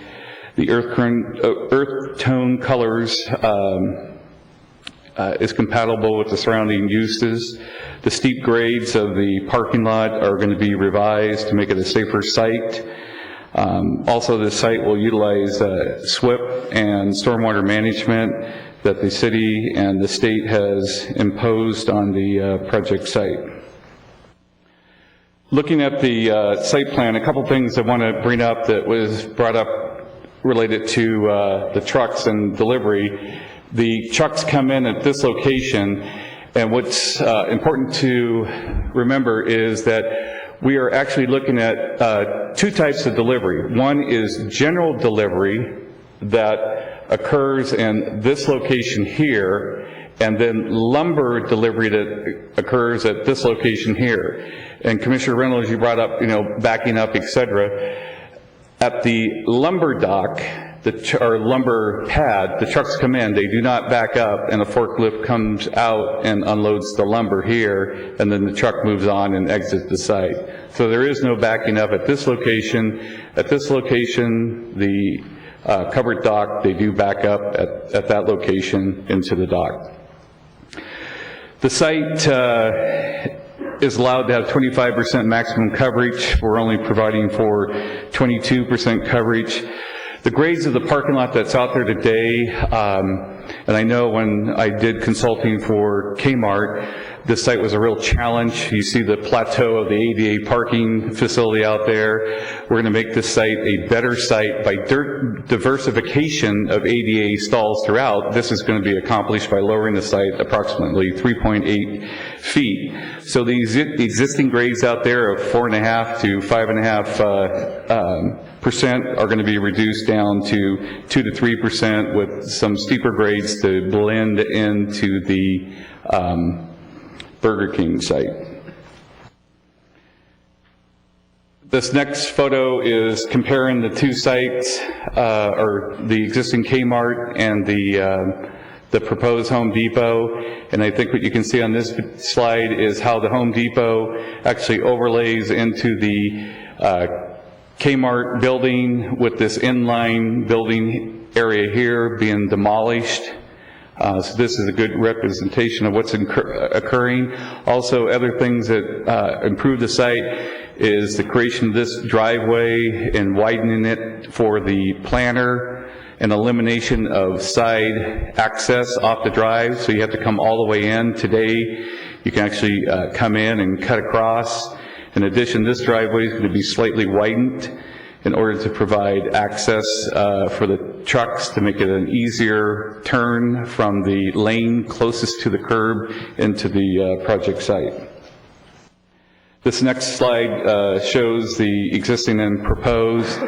The earth tone colors is compatible with the surrounding uses. The steep grades of the parking lot are going to be revised to make it a safer site. Also, the site will utilize SWIP and stormwater management that the city and the state has imposed on the project site. Looking at the site plan, a couple things I want to bring up that was brought up related to the trucks and delivery. The trucks come in at this location, and what's important to remember is that we are actually looking at two types of delivery. One is general delivery that occurs in this location here, and then lumber delivery that occurs at this location here. And Commissioner Reynolds, you brought up, backing up, et cetera. At the lumber dock, or lumber pad, the trucks come in, they do not back up, and a forklift comes out and unloads the lumber here, and then the truck moves on and exits the site. So there is no backing up at this location. At this location, the covered dock, they do back up at that location into the dock. The site is allowed to have 25% maximum coverage. We're only providing for 22% coverage. The grades of the parking lot that's out there today, and I know when I did consulting for Kmart, this site was a real challenge. You see the plateau of the ADA parking facility out there. We're going to make this site a better site by diversification of ADA stalls throughout. This is going to be accomplished by lowering the site approximately 3.8 feet. So the existing grades out there of 4.5 to 5.5% are going to be reduced down to 2 to 3% with some steeper grades to blend into the Burger King site. This next photo is comparing the two sites, or the existing Kmart and the proposed Home Depot. And I think what you can see on this slide is how the Home Depot actually overlays into the Kmart building, with this inline building area here being demolished. So this is a good representation of what's occurring. Also, other things that improve the site is the creation of this driveway and widening it for the planter, and elimination of side access off the drive, so you have to come all the way in. Today, you can actually come in and cut across. In addition, this driveway is going to be slightly widened in order to provide access for the trucks to make it an easier turn from the lane closest to the curb into the project site. This next slide shows the existing and proposed.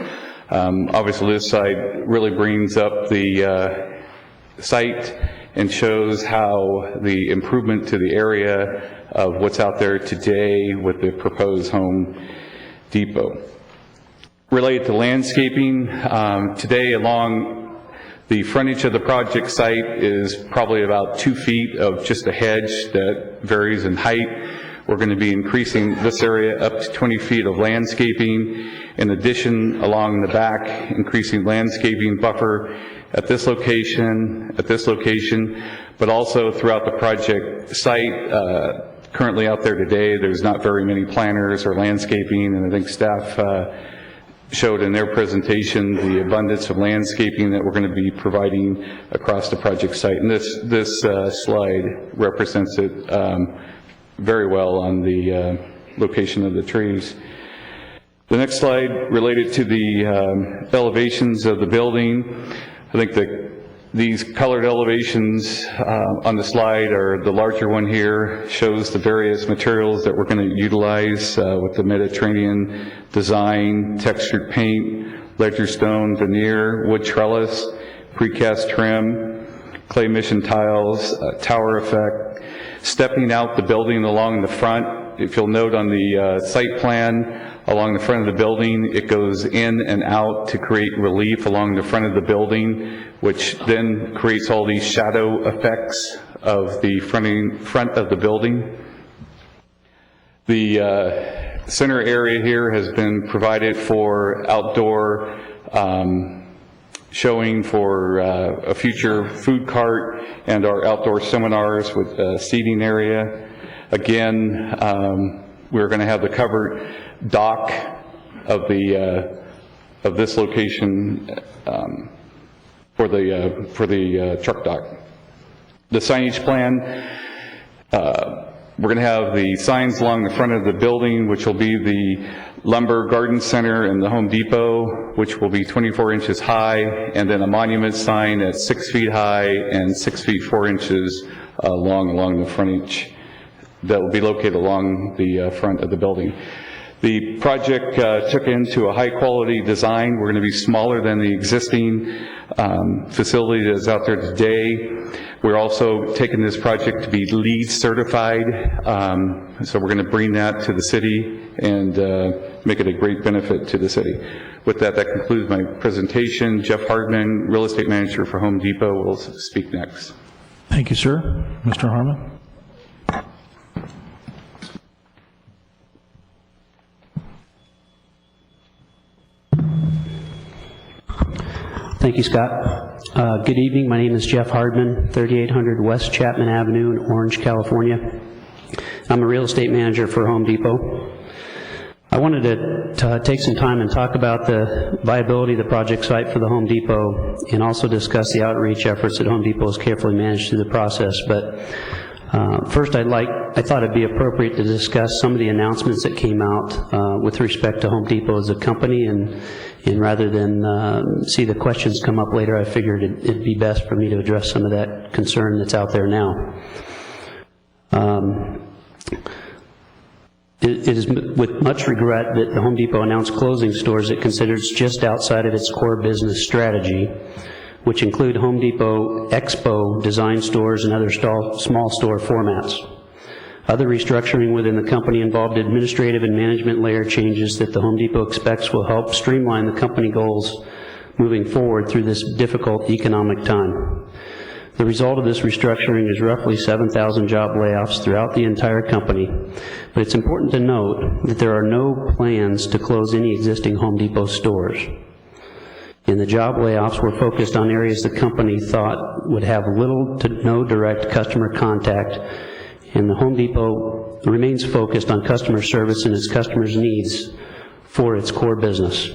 Obviously, this slide really brings up the site and shows how the improvement to the area of what's out there today with the proposed Home Depot. Related to landscaping, today along the frontage of the project site is probably about 2 feet of just a hedge that varies in height. We're going to be increasing this area up to 20 feet of landscaping. In addition, along the back, increasing landscaping buffer at this location, but also throughout the project site currently out there today. There's not very many planners or landscaping, and I think staff showed in their presentation the abundance of landscaping that we're going to be providing across the project site. And this slide represents it very well on the location of the trees. The next slide related to the elevations of the building. I think that these colored elevations on the slide, are the larger one here, shows the various materials that we're going to utilize with the Mediterranean design, textured paint, ledger stone, veneer, wood trellis, precast trim, clay mission tiles, tower effect, stepping out the building along the front. If you'll note on the site plan, along the front of the building, it goes in and out to create relief along the front of the building, which then creates all these shadow effects of the front of the building. The center area here has been provided for outdoor showing for a future food cart and our outdoor seminars with a seating area. Again, we're going to have the covered dock of this location for the truck dock. The signage plan, we're going to have the signs along the front of the building, which will be the Lumber Garden Center and the Home Depot, which will be 24 inches high, and then a monument sign at 6 feet high and 6 feet 4 inches long along the frontage that will be located along the front of the building. The project took into a high-quality design. We're going to be smaller than the existing facility that is out there today. We're also taking this project to be LEED certified, so we're going to bring that to the city and make it a great benefit to the city. With that, that concludes my presentation. Jeff Hardman, Real Estate Manager for Home Depot, will speak next. Thank you, sir. Mr. Harmon. Thank you, Scott. Good evening. My name is Jeff Hardman, 3800 West Chapman Avenue in Orange, California. I'm a real estate manager for Home Depot. I wanted to take some time and talk about the viability of the project site for the Home Depot and also discuss the outreach efforts that Home Depot has carefully managed through the process. But first, I thought it'd be appropriate to discuss some of the announcements that came out with respect to Home Depot as a company, and rather than see the questions come up later, I figured it'd be best for me to address some of that concern that's out there now. It is with much regret that the Home Depot announced closing stores it considers just outside of its core business strategy, which include Home Depot Expo design stores and other small store formats. Other restructuring within the company involved administrative and management layer changes that the Home Depot expects will help streamline the company goals moving forward through this difficult economic time. The result of this restructuring is roughly 7,000 job layoffs throughout the entire company, but it's important to note that there are no plans to close any existing Home Depot stores. And the job layoffs were focused on areas the company thought would have little to no direct customer contact, and the Home Depot remains focused on customer service and its customers' needs for its core business.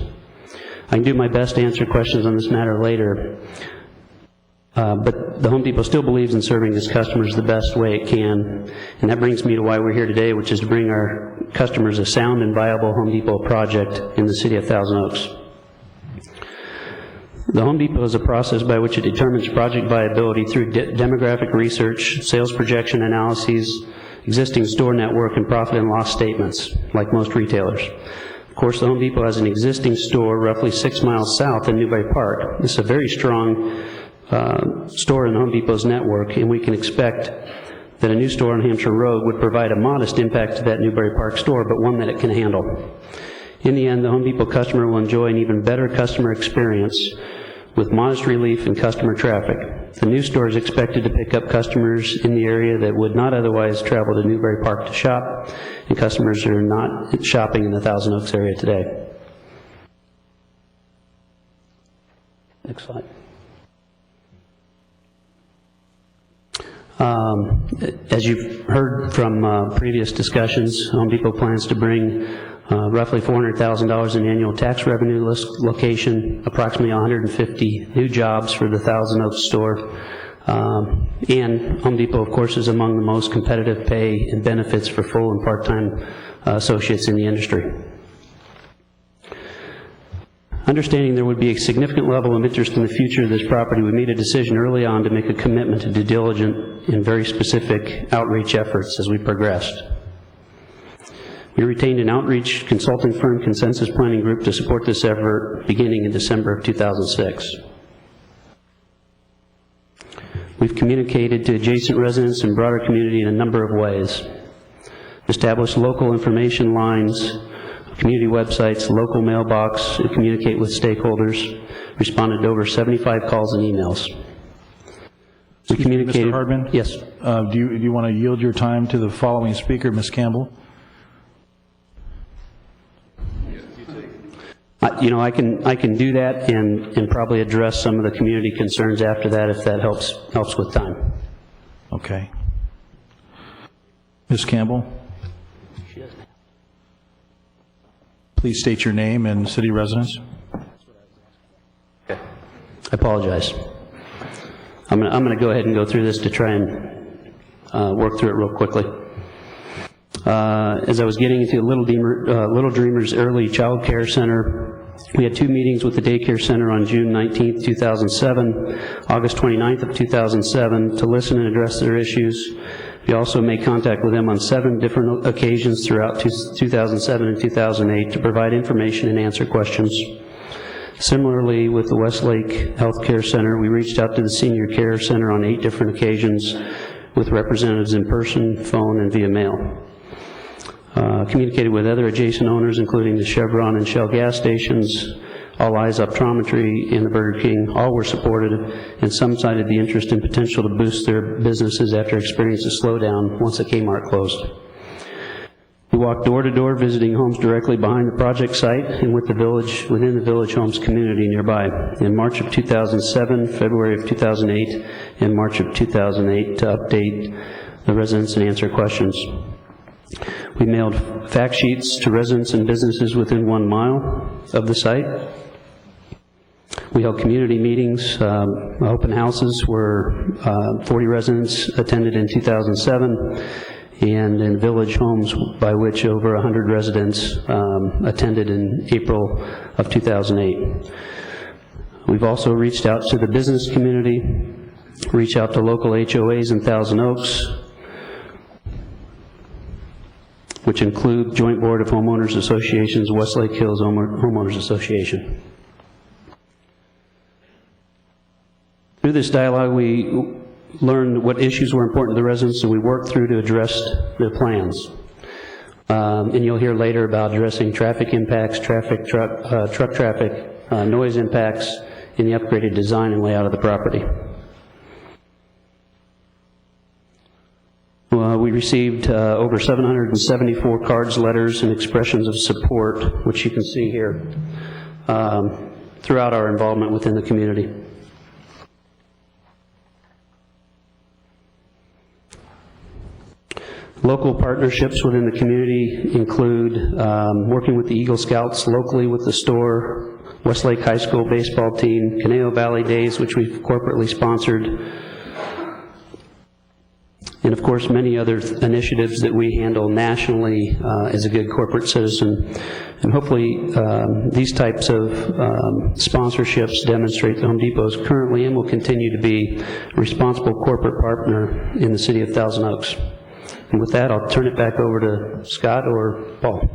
I can do my best to answer questions on this matter later, but the Home Depot still believes in serving its customers the best way it can, and that brings me to why we're here today, which is to bring our customers a sound and viable Home Depot project in the city of Thousand Oaks. The Home Depot is a process by which it determines project viability through demographic research, sales projection analyses, existing store network, and profit and loss statements, like most retailers. Of course, the Home Depot has an existing store roughly 6 miles south in Newbury Park. This is a very strong store in the Home Depot's network, and we can expect that a new store on Hampshire Road would provide a modest impact to that Newbury Park store, but one that it can handle. In the end, the Home Depot customer will enjoy an even better customer experience with modest relief in customer traffic. The new store is expected to pick up customers in the area that would not otherwise travel to Newbury Park to shop, and customers are not shopping in the Thousand Oaks area today. Next slide. As you've heard from previous discussions, Home Depot plans to bring roughly $400,000 in annual tax revenue location, approximately 150 new jobs for the Thousand Oaks store. And Home Depot, of course, is among the most competitive pay and benefits for full and part-time associates in the industry. Understanding there would be a significant level of interest in the future of this property, we made a decision early on to make a commitment to due diligent and very specific outreach efforts as we progressed. We retained an outreach consulting firm, Consensus Planning Group, to support this effort beginning in December of 2006. We've communicated to adjacent residents and broader community in a number of ways. Established local information lines, community websites, local mailbox, and communicate with stakeholders. Responded to over 75 calls and emails. We communicated. Mr. Hardman? Yes. Do you want to yield your time to the following speaker, Ms. Campbell? You know, I can do that and probably address some of the community concerns after that if that helps with time. Okay. Ms. Campbell? Please state your name and city residence. Okay. I apologize. I'm going to go ahead and go through this to try and work through it real quickly. As I was getting into Little Dreamers Early Child Care Center, we had 2 meetings with the daycare center on June 19th, 2007, August 29th of 2007 to listen and address their issues. We also made contact with them on 7 different occasions throughout 2007 and 2008 to provide information and answer questions. Similarly, with the Westlake Health Care Center, we reached out to the Senior Care Center on 8 different occasions with representatives in person, phone, and via mail. Communicated with other adjacent owners, including the Chevron and Shell gas stations, All Eyes Optometry, and the Burger King. All were supported, and some cited the interest and potential to boost their businesses after experiencing a slowdown once the Kmart closed. We walked door to door, visiting homes directly behind the project site and within the Village Homes community nearby. In March of 2007, February of 2008, and March of 2008 to update the residents and answer questions. We mailed fact sheets to residents and businesses within 1 mile of the site. We held community meetings, open houses where 40 residents attended in 2007, and in Village Homes, by which over 100 residents attended in April of 2008. We've also reached out to the business community, reached out to local HOAs in Thousand Oaks, which include Joint Board of Homeowners Associations, Westlake Hills Homeowners Association. Through this dialogue, we learned what issues were important to the residents, and we worked through to address their plans. And you'll hear later about addressing traffic impacts, truck traffic, noise impacts, and the upgraded design and layout of the property. We received over 774 cards, letters, and expressions of support, which you can see here, throughout our involvement within the community. Local partnerships within the community include working with the Eagle Scouts locally with the store, Westlake High School baseball team, Conejo Valley Days, which we've corporately sponsored, and of course many other initiatives that we handle nationally as a good corporate citizen. And hopefully these types of sponsorships demonstrate that Home Depot is currently and will continue to be a responsible corporate partner in the city of Thousand Oaks. And with that, I'll turn it back over to Scott or Paul.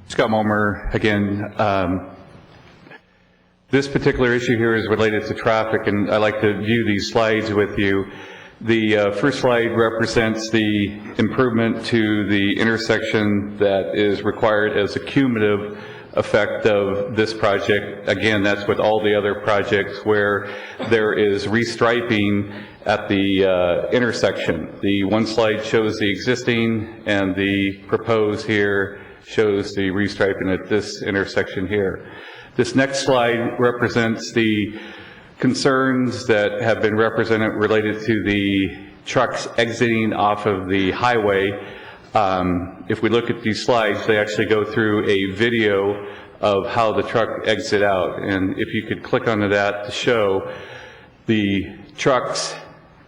Scott Mulmer again. This particular issue here is related to traffic, and I'd like to view these slides with you. The first slide represents the improvement to the intersection that is required as a cumulative effect of this project. Again, that's with all the other projects where there is restriping at the intersection. The one slide shows the existing, and the proposed here shows the restriping at this intersection here. This next slide represents the concerns that have been represented related to the trucks exiting off of the highway. If we look at these slides, they actually go through a video of how the truck exit out. And if you could click onto that to show the trucks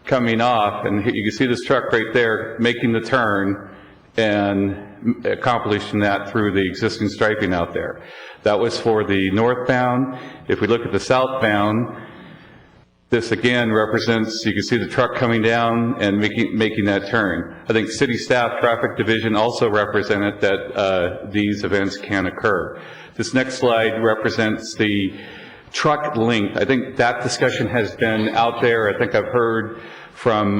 coming off, and you can see this truck right there making the turn and accomplishing that through the existing striping out there. That was for the northbound. If we look at the southbound, this again represents, you can see the truck coming down and making that turn. I think city staff traffic division also represented that these events can occur. This next slide represents the truck length. I think that discussion has been out there. I think I've heard from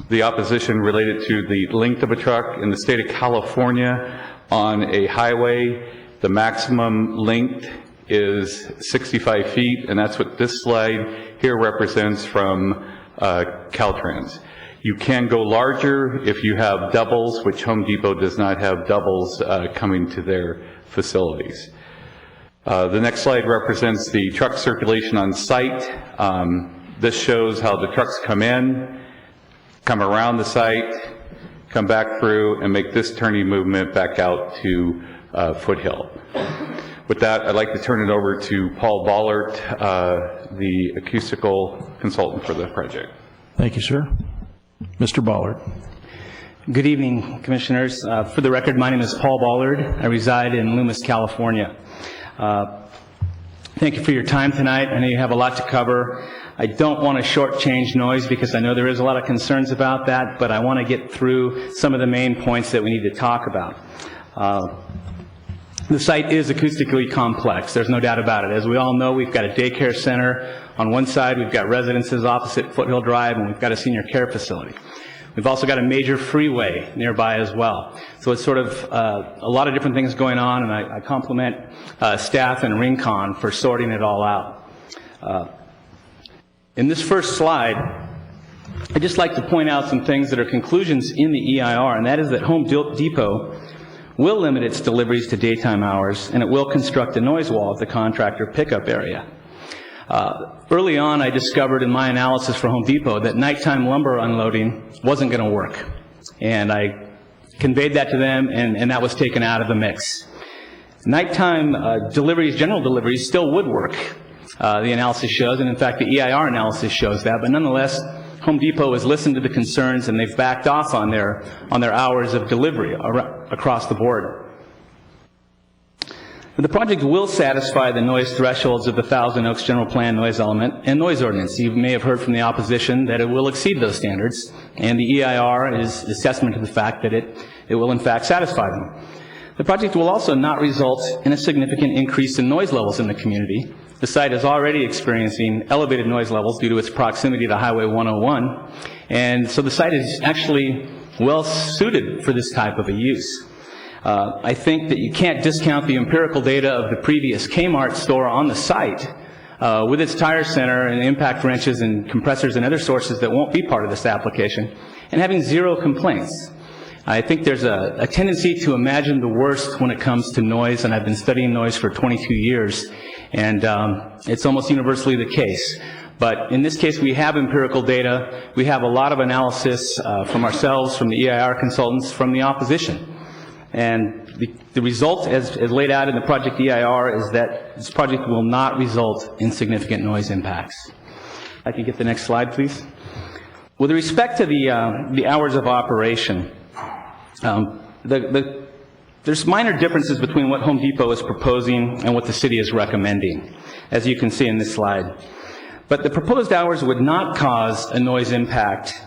the opposition related to the length of a truck. In the state of California, on a highway, the maximum length is 65 feet, and that's what this slide here represents from Caltrans. You can go larger if you have doubles, which Home Depot does not have doubles coming to their facilities. The next slide represents the truck circulation on site. This shows how the trucks come in, come around the site, come back through, and make this turning movement back out to Foothill. With that, I'd like to turn it over to Paul Ballard, the acoustical consultant for the project. Thank you, sir. Mr. Ballard. Good evening, Commissioners. For the record, my name is Paul Ballard. I reside in Loomis, California. Thank you for your time tonight. I know you have a lot to cover. I don't want to shortchange noise because I know there is a lot of concerns about that, but I want to get through some of the main points that we need to talk about. The site is acoustically complex. There's no doubt about it. As we all know, we've got a daycare center. On one side, we've got residences opposite Foothill Drive, and we've got a senior care facility. We've also got a major freeway nearby as well. So it's sort of a lot of different things going on, and I compliment staff and Rincon for sorting it all out. In this first slide, I'd just like to point out some things that are conclusions in the EIR, and that is that Home Depot will limit its deliveries to daytime hours, and it will construct a noise wall at the contractor pickup area. Early on, I discovered in my analysis for Home Depot that nighttime lumber unloading wasn't going to work. And I conveyed that to them, and that was taken out of the mix. Nighttime deliveries, general deliveries, still would work, the analysis shows, and in fact the EIR analysis shows that, but nonetheless, Home Depot has listened to the concerns and they've backed off on their hours of delivery across the board. The project will satisfy the noise thresholds of the Thousand Oaks General Plan noise element and noise ordinance. You may have heard from the opposition that it will exceed those standards, and the EIR is assessment to the fact that it will in fact satisfy them. The project will also not result in a significant increase in noise levels in the community. The site is already experiencing elevated noise levels due to its proximity to Highway 101, and so the site is actually well suited for this type of a use. I think that you can't discount the empirical data of the previous Kmart store on the site with its tire center and impact wrenches and compressors and other sources that won't be part of this application, and having zero complaints. I think there's a tendency to imagine the worst when it comes to noise, and I've been studying noise for 22 years, and it's almost universally the case. But in this case, we have empirical data. We have a lot of analysis from ourselves, from the EIR consultants, from the opposition. And the result, as laid out in the project EIR, is that this project will not result in significant noise impacts. I can get the next slide, please. With respect to the hours of operation, there's minor differences between what Home Depot is proposing and what the city is recommending, as you can see in this slide. But the proposed hours would not cause a noise impact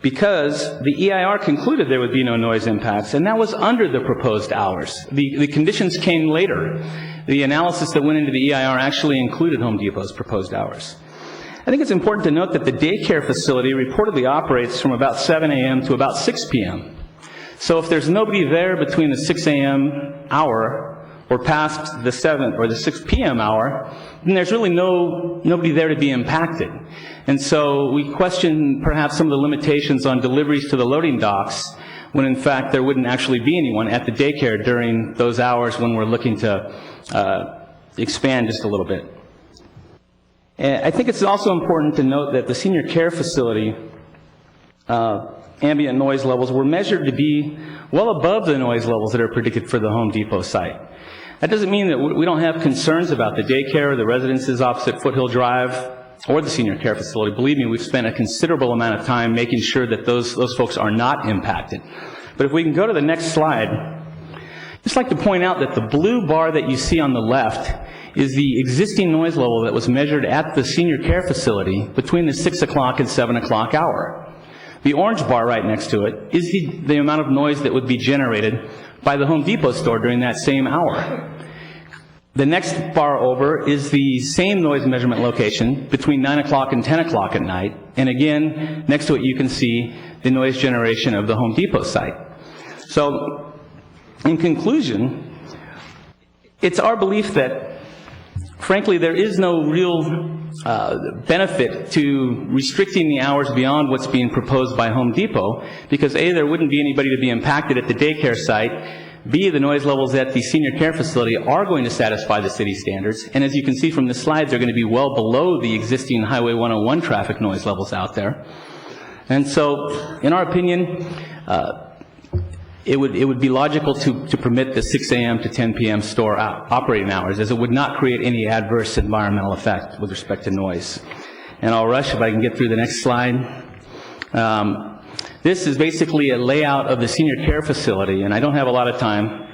because the EIR concluded there would be no noise impacts, and that was under the proposed hours. The conditions came later. The analysis that went into the EIR actually included Home Depot's proposed hours. I think it's important to note that the daycare facility reportedly operates from about 7 a.m. to about 6 p.m. So if there's nobody there between the 6 a.m. hour or past the 7 or the 6 p.m. hour, then there's really nobody there to be impacted. And so we question perhaps some of the limitations on deliveries to the loading docks when in fact there wouldn't actually be anyone at the daycare during those hours when we're looking to expand just a little bit. And I think it's also important to note that the senior care facility ambient noise levels were measured to be well above the noise levels that are predicted for the Home Depot site. That doesn't mean that we don't have concerns about the daycare or the residences opposite Foothill Drive or the senior care facility. Believe me, we've spent a considerable amount of time making sure that those folks are not impacted. But if we can go to the next slide, I'd just like to point out that the blue bar that you see on the left is the existing noise level that was measured at the senior care facility between the 6 o'clock and 7 o'clock hour. The orange bar right next to it is the amount of noise that would be generated by the Home Depot store during that same hour. The next bar over is the same noise measurement location between 9 o'clock and 10 o'clock at night. And again, next to it you can see the noise generation of the Home Depot site. So, in conclusion, it's our belief that, frankly, there is no real benefit to restricting the hours beyond what's being proposed by Home Depot, because A, there wouldn't be anybody to be impacted at the daycare site, B, the noise levels at the senior care facility are going to satisfy the city standards, and as you can see from the slides, they're going to be well below the existing Highway 101 traffic noise levels out there. And so, in our opinion, it would be logical to permit the 6 a.m. to 10 p.m. store operating hours, as it would not create any adverse environmental effect with respect to noise. And I'll rush if I can get through the next slide. This is basically a layout of the senior care facility, and I don't have a lot of time.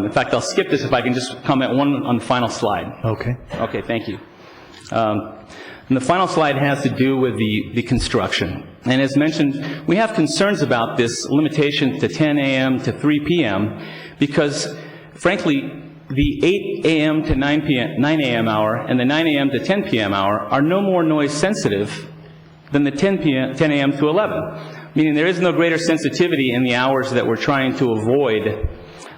In fact, I'll skip this if I can just comment one on the final slide. Okay. Okay, thank you. And the final slide has to do with the construction. And as mentioned, we have concerns about this limitation to 10 a.m. to 3 p.m. because, frankly, the 8 a.m. to 9 a.m. hour and the 9 a.m. to 10 p.m. hour are no more noise sensitive than the 10 a.m. to 11, meaning there is no greater sensitivity in the hours that we're trying to avoid.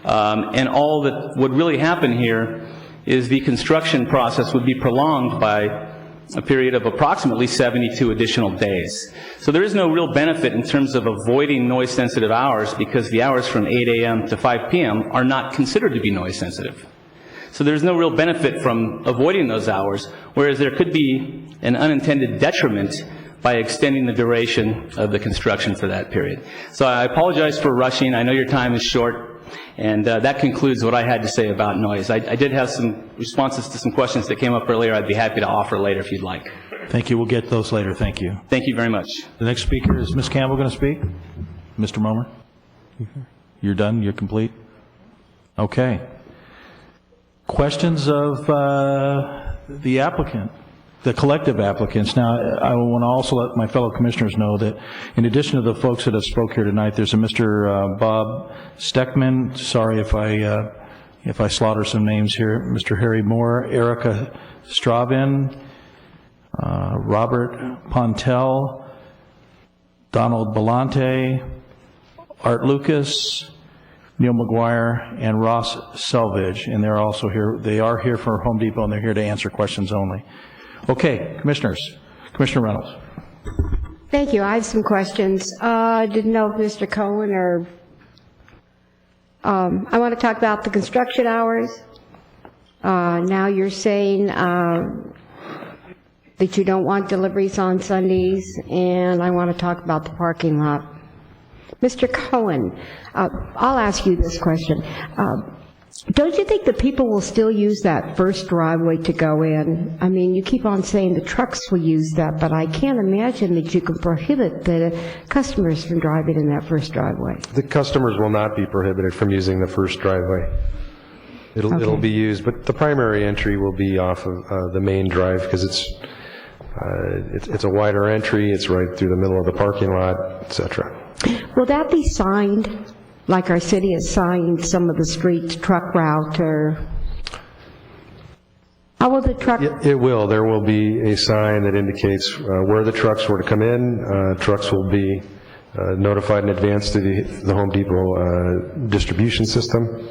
And all that would really happen here is the construction process would be prolonged by a period of approximately 72 additional days. So there is no real benefit in terms of avoiding noise-sensitive hours because the hours from 8 a.m. to 5 p.m. are not considered to be noise-sensitive. So there's no real benefit from avoiding those hours, whereas there could be an unintended detriment by extending the duration of the construction for that period. So I apologize for rushing. I know your time is short. And that concludes what I had to say about noise. I did have some responses to some questions that came up earlier. I'd be happy to offer later if you'd like. Thank you. We'll get those later. Thank you. Thank you very much. The next speaker is Ms. Campbell going to speak? Mr. Momer? You're done? You're complete? Okay. Questions of the applicant? The collective applicants. Now, I want to also let my fellow commissioners know that in addition to the folks that have spoke here tonight, there's a Mr. Bob Steckman. Sorry if I slaughter some names here. Mr. Harry Moore, Erica Stravin, Robert Pontel, Donald Belante, Art Lucas, Neil McGuire, and Ross Selvage. And they're also here. They are here for Home Depot, and they're here to answer questions only. Okay, commissioners. Commissioner Reynolds. Thank you. I have some questions. Didn't know if Mr. Cohen or I want to talk about the construction hours. Now you're saying that you don't want deliveries on Sundays, and I want to talk about the parking lot. Mr. Cohen, I'll ask you this question. Don't you think that people will still use that first driveway to go in? I mean, you keep on saying the trucks will use that, but I can't imagine that you can prohibit the customers from driving in that first driveway. The customers will not be prohibited from using the first driveway. It'll be used, but the primary entry will be off of the main drive because it's a wider entry, it's right through the middle of the parking lot, etc. Will that be signed? Like our city has signed some of the streets, truck route, or how will the truck? It will. There will be a sign that indicates where the trucks were to come in. Trucks will be notified in advance to the Home Depot distribution system.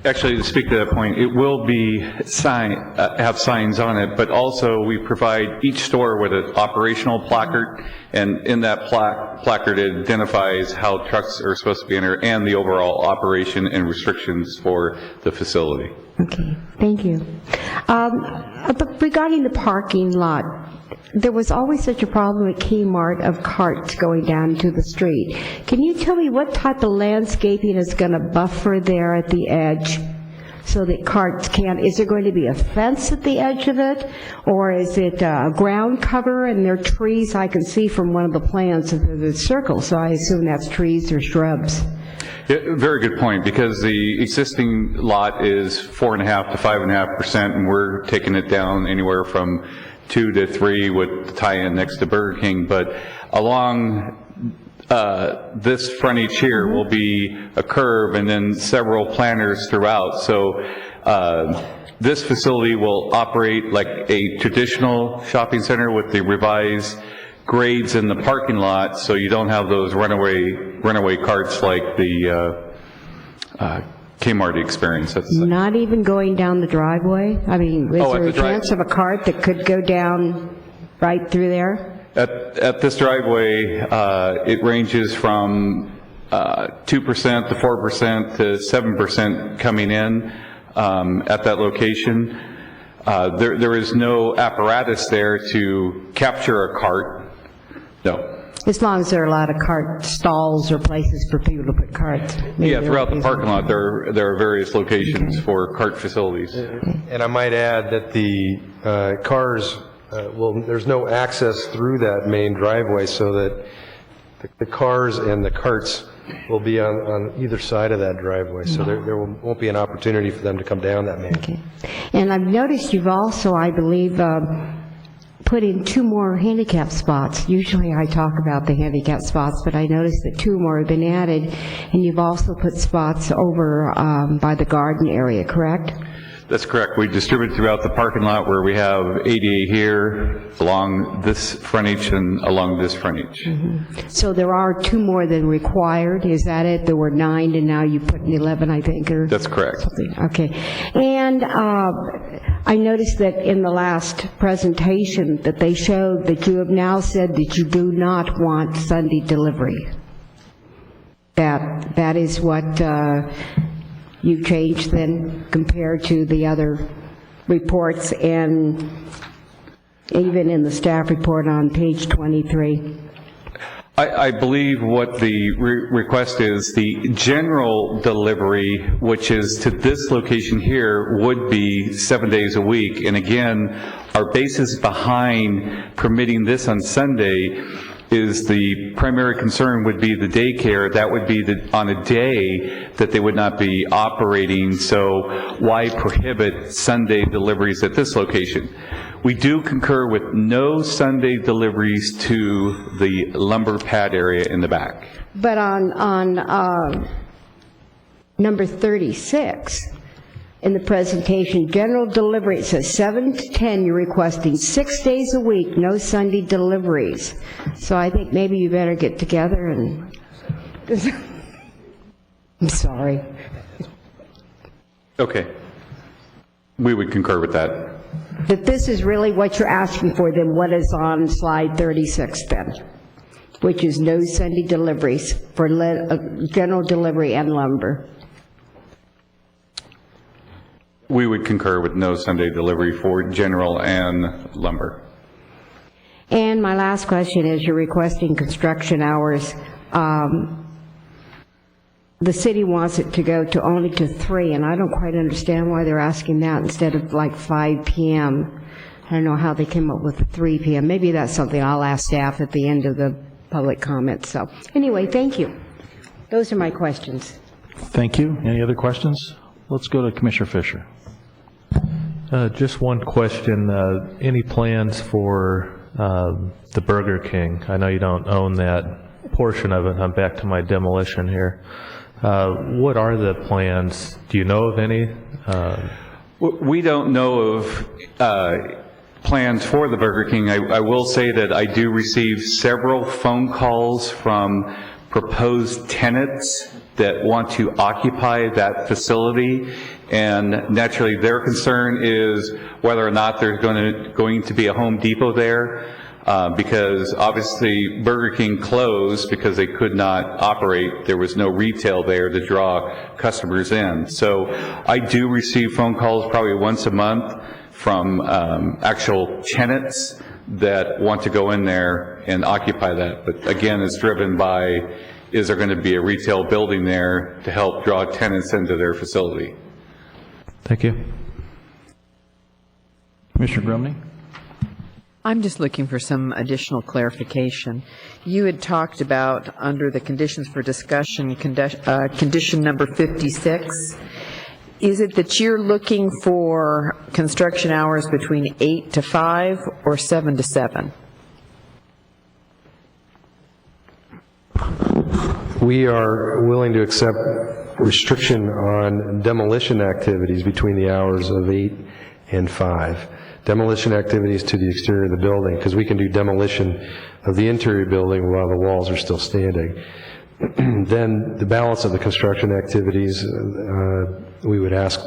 Actually, to speak to that point, it will be have signs on it, but also we provide each store with an operational placard, and in that placard it identifies how trucks are supposed to be entered and the overall operation and restrictions for the facility. Okay, thank you. But regarding the parking lot, there was always such a problem at Kmart of carts going down to the street. Can you tell me what type of landscaping is going to buffer there at the edge so that carts can't? Is there going to be a fence at the edge of it, or is it ground cover and there are trees? I can see from one of the plans of the circle, so I assume that's trees or shrubs. Yeah, very good point, because the existing lot is 4.5 to 5.5%, and we're taking it down anywhere from 2 to 3 with the tie-in next to Burger King. But along this frontage here will be a curve and then several planters throughout. So this facility will operate like a traditional shopping center with the revised grades in the parking lot, so you don't have those runaway carts like the Kmart experience. Not even going down the driveway? I mean, is there a chance of a cart that could go down right through there? At this driveway, it ranges from 2% to 4% to 7% coming in at that location. There is no apparatus there to capture a cart. No. As long as there are a lot of cart stalls or places for people to put carts. Yeah, throughout the parking lot, there are various locations for cart facilities. And I might add that the cars, there's no access through that main driveway, so that the cars and the carts will be on either side of that driveway, so there won't be an opportunity for them to come down that main. Okay. And I've noticed you've also, I believe, put in 2 more handicap spots. Usually I talk about the handicap spots, but I noticed that 2 more have been added, and you've also put spots over by the garden area, correct? That's correct. We distribute throughout the parking lot, where we have ADA here, along this frontage and along this frontage. Mm-hmm. So there are 2 more than required, is that it? There were 9 and now you put in 11, I think, or? That's correct. Something. Okay. And I noticed that in the last presentation that they showed that you have now said that you do not want Sunday delivery. That is what you changed then compared to the other reports, and even in the staff report on page 23. I believe what the request is, the general delivery, which is to this location here, would be 7 days a week. And again, our basis behind permitting this on Sunday is the primary concern would be the daycare. That would be on a day that they would not be operating, so why prohibit Sunday deliveries at this location? We do concur with no Sunday deliveries to the lumber pad area in the back. But on number 36, in the presentation, general delivery, it says 7 to 10, you're requesting 6 days a week, no Sunday deliveries. So I think maybe you better get together and, I'm sorry. Okay. We would concur with that. That this is really what you're asking for, then what is on slide 36 then, which is no Sunday deliveries for general delivery and lumber. We would concur with no Sunday delivery for general and lumber. And my last question is, you're requesting construction hours. The city wants it to go to only to 3, and I don't quite understand why they're asking that instead of like 5 p.m. I don't know how they came up with 3 p.m. Maybe that's something I'll ask staff at the end of the public comments. So anyway, thank you. Those are my questions. Thank you. Any other questions? Let's go to Commissioner Fisher. Just one question. Any plans for the Burger King? I know you don't own that portion of it. I'm back to my demolition here. What are the plans? Do you know of any? We don't know of plans for the Burger King. I will say that I do receive several phone calls from proposed tenants that want to occupy that facility, and naturally their concern is whether or not there's going to be a Home Depot there, because obviously Burger King closed because they could not operate. There was no retail there to draw customers in. So I do receive phone calls probably once a month from actual tenants that want to go in there and occupy that. But again, it's driven by, is there going to be a retail building there to help draw tenants into their facility? Thank you. Commissioner Grumney? I'm just looking for some additional clarification. You had talked about, under the conditions for discussion, condition number 56. Is it that you're looking for construction hours between 8 to 5 or 7 to 7? We are willing to accept restriction on demolition activities between the hours of 8 and 5. Demolition activities to the exterior of the building, because we can do demolition of the interior building while the walls are still standing. Then the balance of the construction activities, we would ask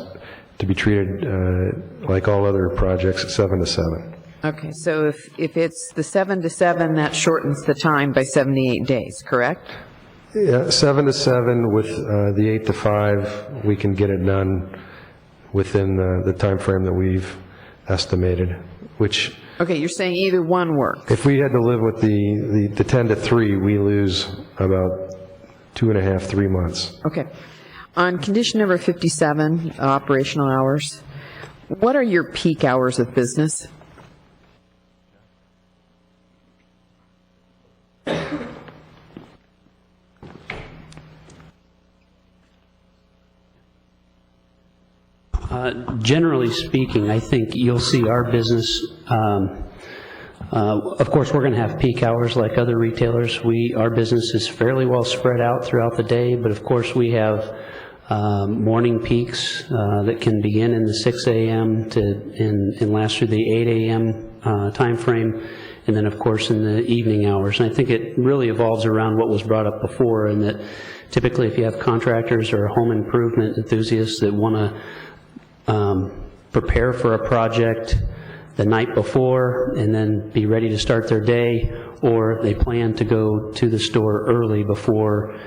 to be treated like all other projects, 7 to 7. Okay, so if it's the 7 to 7, that shortens the time by 78 days, correct? Yeah, 7 to 7 with the 8 to 5, we can get it done within the time frame that we've estimated, which... Okay, you're saying either one works. If we had to live with the 10 to 3, we lose about 2.5, 3 months. Okay. On condition number 57, operational hours, what are your peak hours of business? Generally speaking, I think you'll see our business, of course, we're going to have peak hours like other retailers. Our business is fairly well spread out throughout the day, but of course we have morning peaks that can begin in the 6 a.m. and last through the 8 a.m. time frame, and then of course in the evening hours. And I think it really evolves around what was brought up before, and that typically if you have contractors or home improvement enthusiasts that want to prepare for a project the night before and then be ready to start their day, or they plan to go to the store early before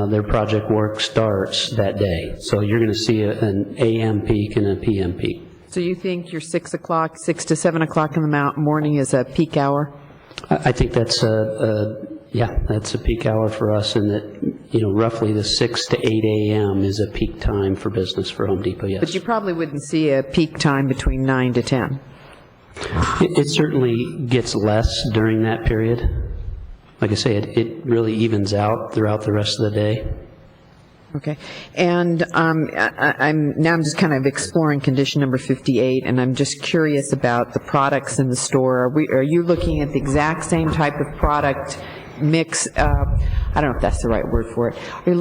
their project work starts that day. So you're going to see an AM peak and a PM peak. So you think your 6 to 7 o'clock in the morning is a peak hour? I think that's that's a peak hour for us, and that, roughly the 6 to 8 a.m. is a peak time for business for Home Depot, yes. But you probably wouldn't see a peak time between 9 to 10. It certainly gets less during that period. Like I say, it really evens out throughout the rest of the day. Okay. And I'm just kind of exploring condition number 58, and I'm just curious about the products in the store. Are you looking at the exact same type of product mix? I don't know if that's the right word for it. Are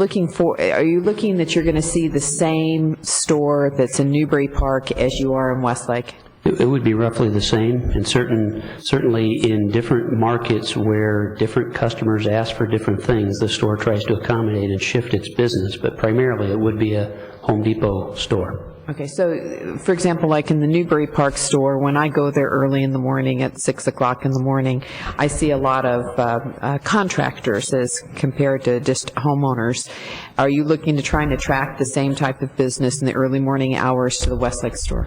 you looking that you're going to see the same store that's in Newbury Park as you are in Westlake? It would be roughly the same, and certainly in different markets where different customers ask for different things, the store tries to accommodate and shift its business, but primarily it would be a Home Depot store. Okay, so for example, like in the Newbury Park store, when I go there early in the morning at 6 o'clock in the morning, I see a lot of contractors as compared to just homeowners. Are you looking to try and attract the same type of business in the early morning hours to the Westlake store?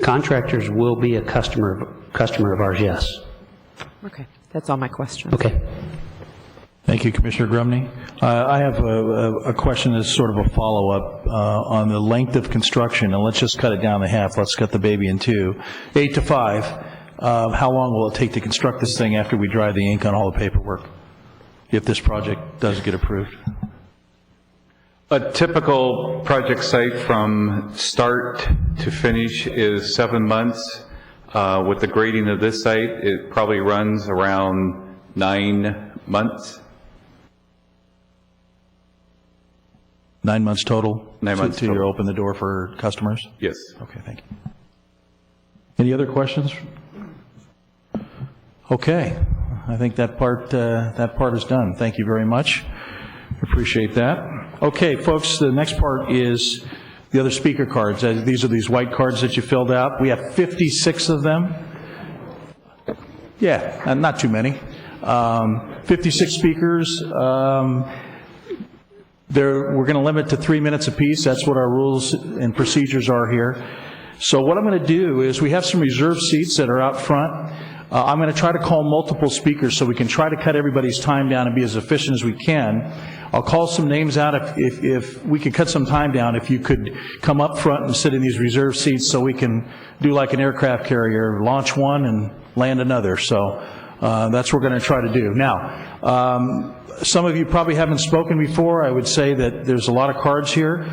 Contractors will be a customer of ours, yes. Okay, that's all my questions. Okay. Thank you, Commissioner Grumney. I have a question that's sort of a follow-up on the length of construction, and let's just cut it down to half. Let's cut the baby in two. 8 to 5, how long will it take to construct this thing after we dry the ink on all the paperwork, if this project does get approved? A typical project site from start to finish is 7 months. With the grading of this site, it probably runs around 9 months. 9 months total? 9 months Till you total. open the door for customers? Yes. Okay, thank you. Any other questions? Okay. I think that part is done. Thank you very much. Appreciate that. Okay, folks, the next part is the other speaker cards. These are these white cards that you filled out. We have 56 of them. Yeah, not too many. 56 speakers. We're going to limit to 3 minutes apiece. That's what our rules and procedures are here. So what I'm going to do is we have some reserved seats that are out front. I'm going to try to call multiple speakers so we can try to cut everybody's time down and be as efficient as we can. I'll call some names out if we could cut some time down, if you could come up front and sit in these reserved seats so we can do like an aircraft carrier, launch one and land another. So that's what we're going to try to do. Now, some of you probably haven't spoken before. I would say that there's a lot of cards here.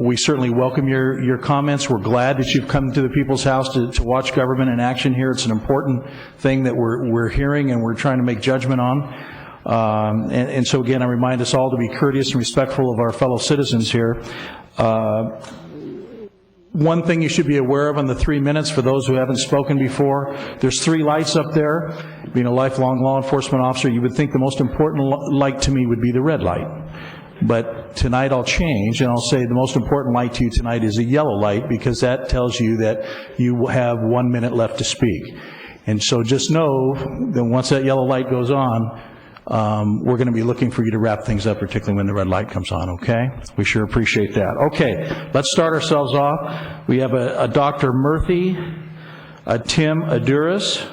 We certainly welcome your comments. We're glad that you've come to the People's House to watch government in action here. It's an important thing that we're hearing and we're trying to make judgment on. And so again, I remind us all to be courteous and respectful of our fellow citizens here. One thing you should be aware of on the 3 minutes, for those who haven't spoken before, there's 3 lights up there. Being a lifelong law enforcement officer, you would think the most important light to me would be the red light. But tonight I'll change, and I'll say the most important light to you tonight is a yellow light, because that tells you that you have 1 minute left to speak. And so just know that once that yellow light goes on, we're going to be looking for you to wrap things up, particularly when the red light comes on, okay? We sure appreciate that. Okay, let's start ourselves off. We have a Dr. Murthy, a Tim Aduris,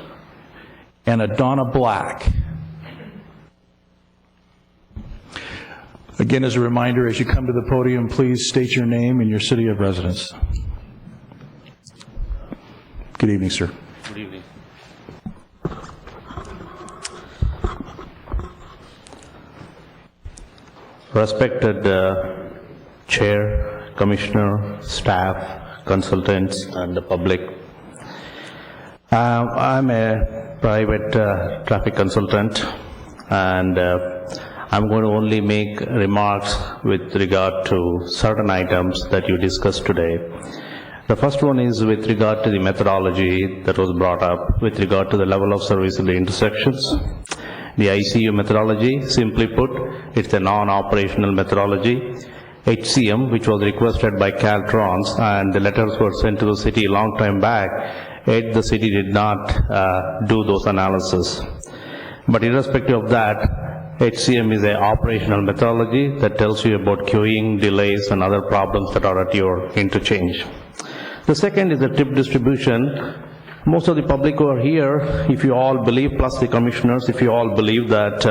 and a Donna Black. Again, as a reminder, as you come to the podium, please state your name and your city of residence. Good evening, sir. Good evening. Respected Chair, Commissioner, staff, consultants, and the public. I'm a private traffic consultant, and I'm going to only make remarks with regard to certain items that you discussed today. The first one is with regard to the methodology that was brought up with regard to the level of service in the intersections. The ICU methodology, simply put, it's a non-operational methodology. HCM, which was requested by Caltrans, and the letters were sent to the city a long time back, yet the city did not do those analysis. But irrespective of that, HCM is an operational methodology that tells you about queuing, delays, and other problems that are at your interchange. The second is the tip distribution. Most of the public who are here, if you all believe, plus the commissioners, if you all believe that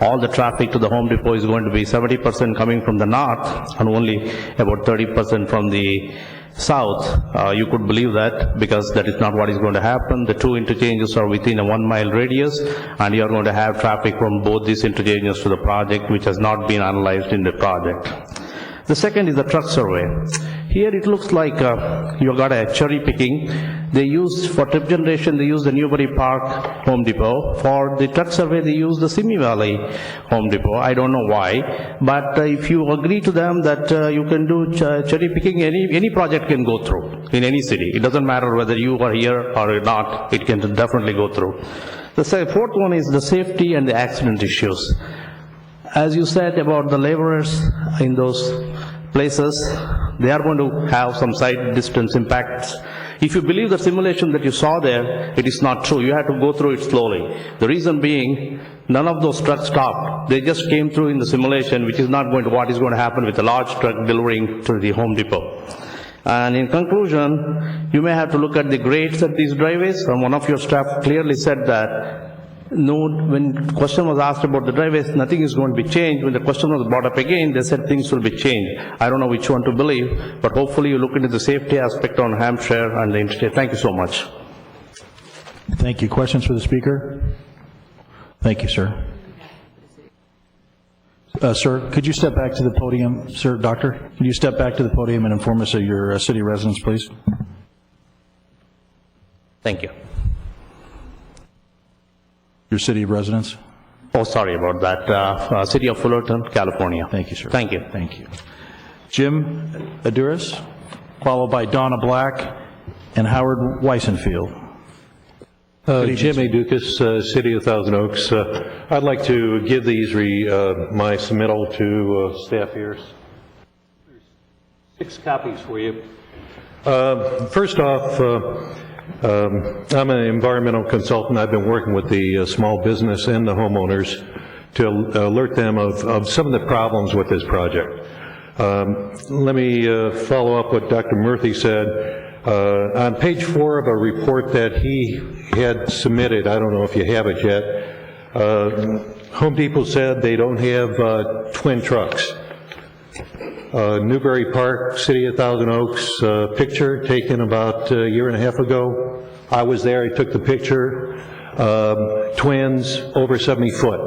all the traffic to the Home Depot is going to be 70% coming from the north and only about 30% from the south, you could believe that, because that is not what is going to happen. The two interchanges are within a 1 mile radius, and you are going to have traffic from both these interchanges to the project, which has not been analyzed in the project. The second is the truck survey. Here it looks like you got a cherry picking. They use, for trip generation, they use the Newbury Park Home Depot. For the truck survey, they use the Simi Valley Home Depot. I don't know why. But if you agree to them that you can do cherry picking, any project can go through in any city. It doesn't matter whether you are here or not, it can definitely go through. The fourth one is the safety and the accident issues. As you said about the laborers in those places, they are going to have some side distance impacts. If you believe the simulation that you saw there, it is not true. You have to go through it slowly. The reason being, none of those trucks stopped. They just came through in the simulation, which is not going to what is going to happen with a large truck delivering to the Home Depot. And in conclusion, you may have to look at the grades at these driveways, and one of your staff clearly said that no, when the question was asked about the driveways, nothing is going to be changed. When the question was brought up again, they said things will be changed. I don't know which one to believe, but hopefully you look into the safety aspect on Hampshire and the interstate. Thank you so much. Thank you. Questions for the speaker? Thank you, sir. Sir, could you step back to the podium? Sir, doctor, can you step back to the podium and inform us of your city residence, please? Thank you. Your city of residence? Oh, sorry about that. City of Fullerton, California. Thank you, sir. Thank you. Thank you. Jim Aduris, followed by Donna Black and Howard Weisenfield. Jim A. Dukas, City of Thousand Oaks. I'd like to give these my submittal to staff here. 6 copies for you. First off, I'm an environmental consultant. I've been working with the small business and the homeowners to alert them of some of the problems with this project. Let me follow up what Dr. Murthy said. On page 4 of a report that he had submitted, I don't know if you have it yet, Home Depot said they don't have twin trucks. Newbury Park, City of Thousand Oaks, picture taken about a year and a half ago. I was there, I took the picture. Twins, over 70 foot.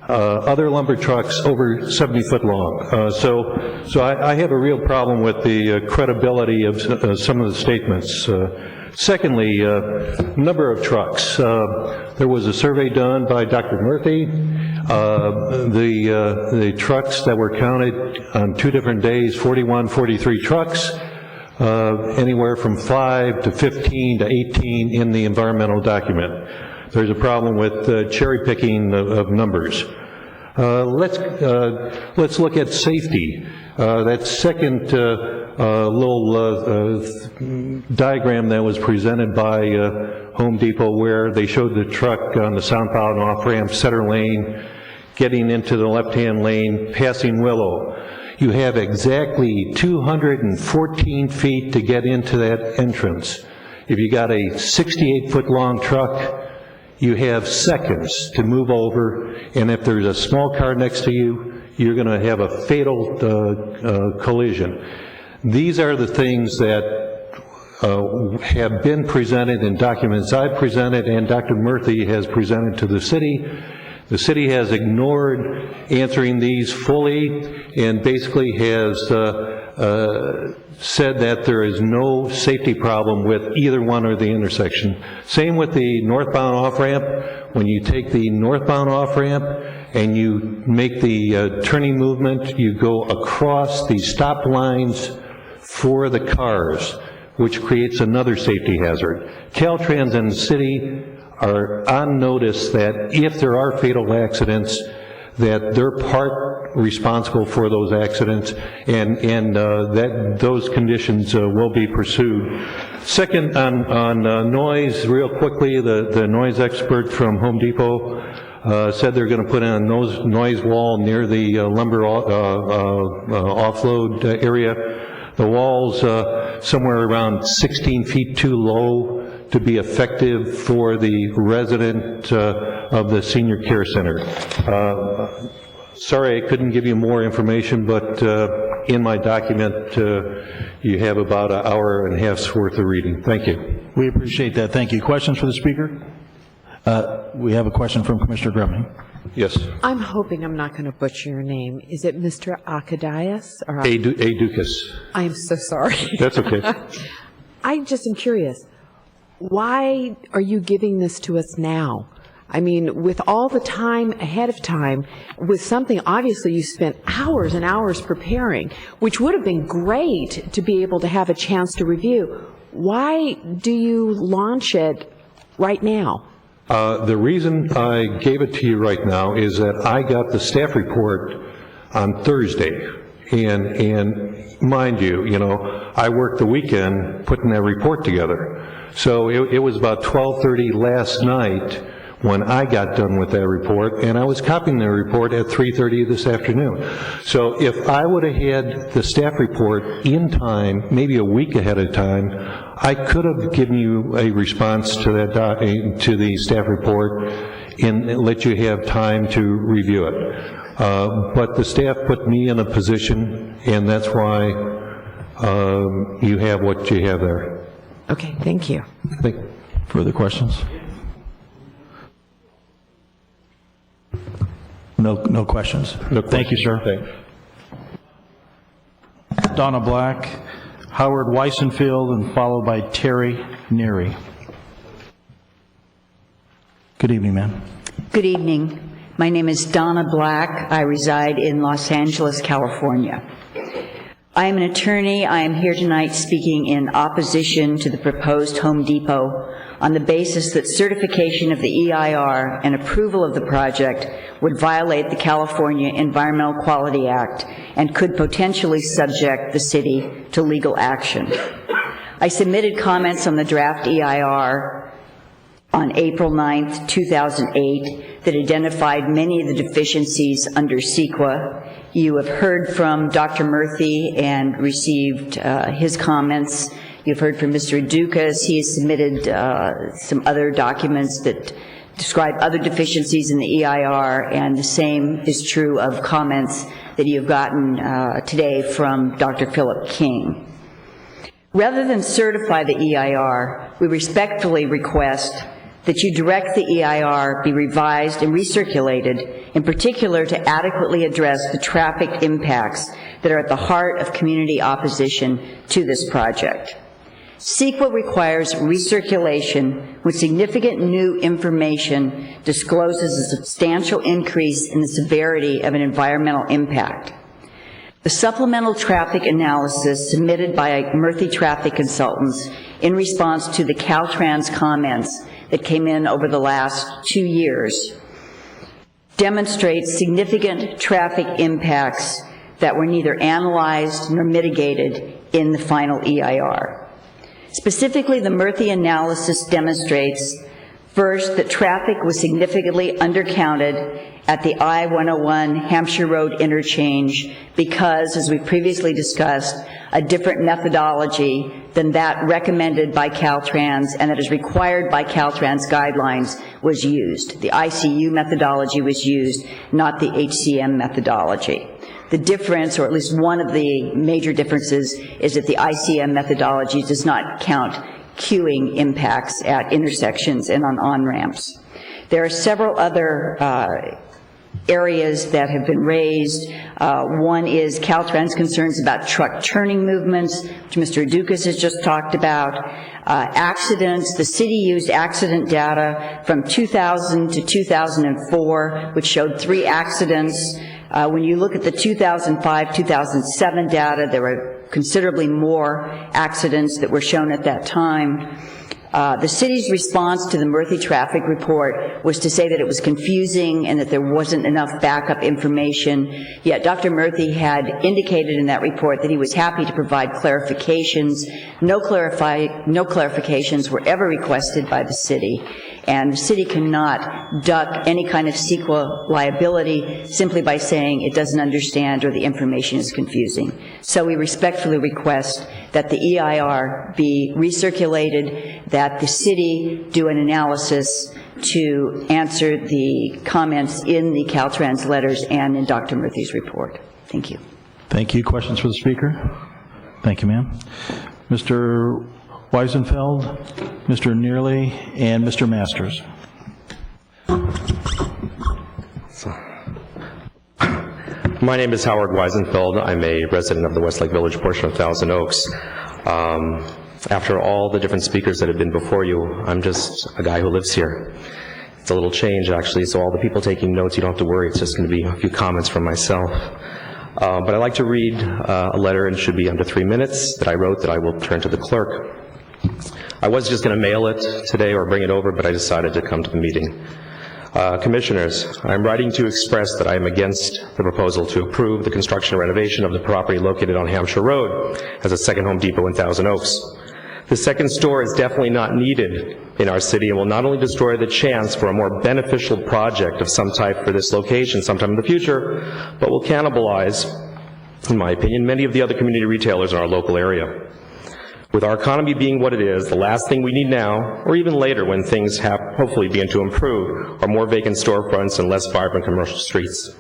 Other lumber trucks over 70 foot long. So I have a real problem with the credibility of some of the statements. Secondly, number of trucks. There was a survey done by Dr. Murthy. The trucks that were counted on 2 different days, 41, 43 trucks, anywhere from 5 to 15 to 18 in the environmental document. There's a problem with cherry picking of numbers. Let's look at safety. That second little diagram that was presented by Home Depot, where they showed the truck on the southbound off-ramp, center lane, getting into the left-hand lane, passing Willow. You have exactly 214 feet to get into that entrance. If you got a 68-foot long truck, you have seconds to move over, and if there's a small car next to you, you're going to have a fatal collision. These are the things that have been presented in documents I've presented and Dr. Murthy has presented to the city. The city has ignored answering these fully and basically has said that there is no safety problem with either one or the intersection. Same with the northbound off-ramp. When you take the northbound off-ramp and you make the turning movement, you go across the stop lines for the cars, which creates another safety hazard. Caltrans and the city are on notice that if there are fatal accidents, that they're part responsible for those accidents, and that those conditions will be pursued. Second, on noise, real quickly, the noise expert from Home Depot said they're going to put in a noise wall near the lumber offload area. The wall's somewhere around 16 feet too low to be effective for the resident of the senior care center. Sorry I couldn't give you more information, but in my document you have about an hour and a half's worth of reading. Thank you. We appreciate that. Thank you. Questions for the speaker? We have a question from Commissioner Grumney. Yes. I'm hoping I'm not going to butcher your name. Is it Mr. Akadias? Or A. Dukas. I am so sorry. That's okay. I just am curious. Why are you giving this to us now? I mean, with all the time ahead of time, with something obviously you spent hours and hours preparing, which would have been great to be able to have a chance to review. Why do you launch it right now? The reason I gave it to you right now is that I got the staff report on Thursday. And mind you, I worked the weekend putting that report together. So it was about 12:30 last night when I got done with that report, and I was copying the report at 3:30 this afternoon. So if I would have had the staff report in time, maybe a week ahead of time, I could have given you a response to that to the staff report and let you have time to review it. But the staff put me in a position, and that's why you have what you have there. Okay, thank you. Further questions? No questions. Thank you, sir. Donna Black, Howard Weissenfield, and followed by Terry Neary. Good evening, ma'am. Good evening. My name is Donna Black. I reside in Los Angeles, California. I am an attorney. I am here tonight speaking in opposition to the proposed Home Depot on the basis that certification of the EIR and approval of the project would violate the California Environmental Quality Act and could potentially subject the city to legal action. I submitted comments on the draft EIR on April 9th, 2008, that identified many of the deficiencies under CEQA. You have heard from Dr. Murthy and received his comments. You've heard from Mr. Dukas. He has submitted some other documents that describe other deficiencies in the EIR, and the same is true of comments that you've gotten today from Dr. Philip King. Rather than certify the EIR, we respectfully request that you direct the EIR be revised and recirculated, in particular to adequately address the traffic impacts that are at the heart of community opposition to this project. CEQA requires recirculation when significant new information discloses a substantial increase in the severity of an environmental impact. The supplemental traffic analysis submitted by Murthy Traffic Consultants in response to the Caltrans comments that came in over the last 2 years demonstrates significant traffic impacts that were neither analyzed nor mitigated in the final EIR. Specifically, the Murthy analysis demonstrates, first, that traffic was significantly undercounted at the I-101 Hampshire Road interchange because, as we previously discussed, a different methodology than that recommended by Caltrans and that is required by Caltrans guidelines was used. The ICU methodology was used, not the HCM methodology. The difference, or at least one of the major differences, is that the ICM methodology does not count queuing impacts at intersections and on on-ramps. There are several other areas that have been raised. One is Caltrans' concerns about truck turning movements, which Mr. Dukas has just talked about. Accidents, the city used accident data from 2000 to 2004, which showed 3 accidents. When you look at the 2005-2007 data, there were considerably more accidents that were shown at that time. The city's response to the Murthy traffic report was to say that it was confusing and that there wasn't enough backup information, yet Dr. Murthy had indicated in that report that he was happy to provide clarifications. No clarifications were ever requested by the city, and the city cannot duck any kind of CEQA liability simply by saying it doesn't understand or the information is confusing. So we respectfully request that the EIR be recirculated, that the city do an analysis to answer the comments in the Caltrans letters and in Dr. Murthy's report. Thank you. Thank you. Questions for the speaker? Thank you, ma'am. Mr. Weisenfeld, Mr. Neerly, and Mr. Masters. My name is Howard Weisenfeld. I'm a resident of the Westlake Village portion of Thousand Oaks. After all the different speakers that have been before you, I'm just a guy who lives here. It's a little change, actually, so all the people taking notes, you don't have to worry. It's just going to be a few comments from myself. But I'd like to read a letter, and it should be under 3 minutes, that I wrote that I will turn to the clerk. I was just going to mail it today or bring it over, but I decided to come to the meeting. Commissioners, I'm writing to express that I am against the proposal to approve the construction and renovation of the property located on Hampshire Road as a second Home Depot in Thousand Oaks. The second store is definitely not needed in our city and will not only destroy the chance for a more beneficial project of some type for this location sometime in the future, but will cannibalize, in my opinion, many of the other community retailers in our local area. With our economy being what it is, the last thing we need now, or even later when things hopefully begin to improve, are more vacant storefronts and less vibrant commercial streets.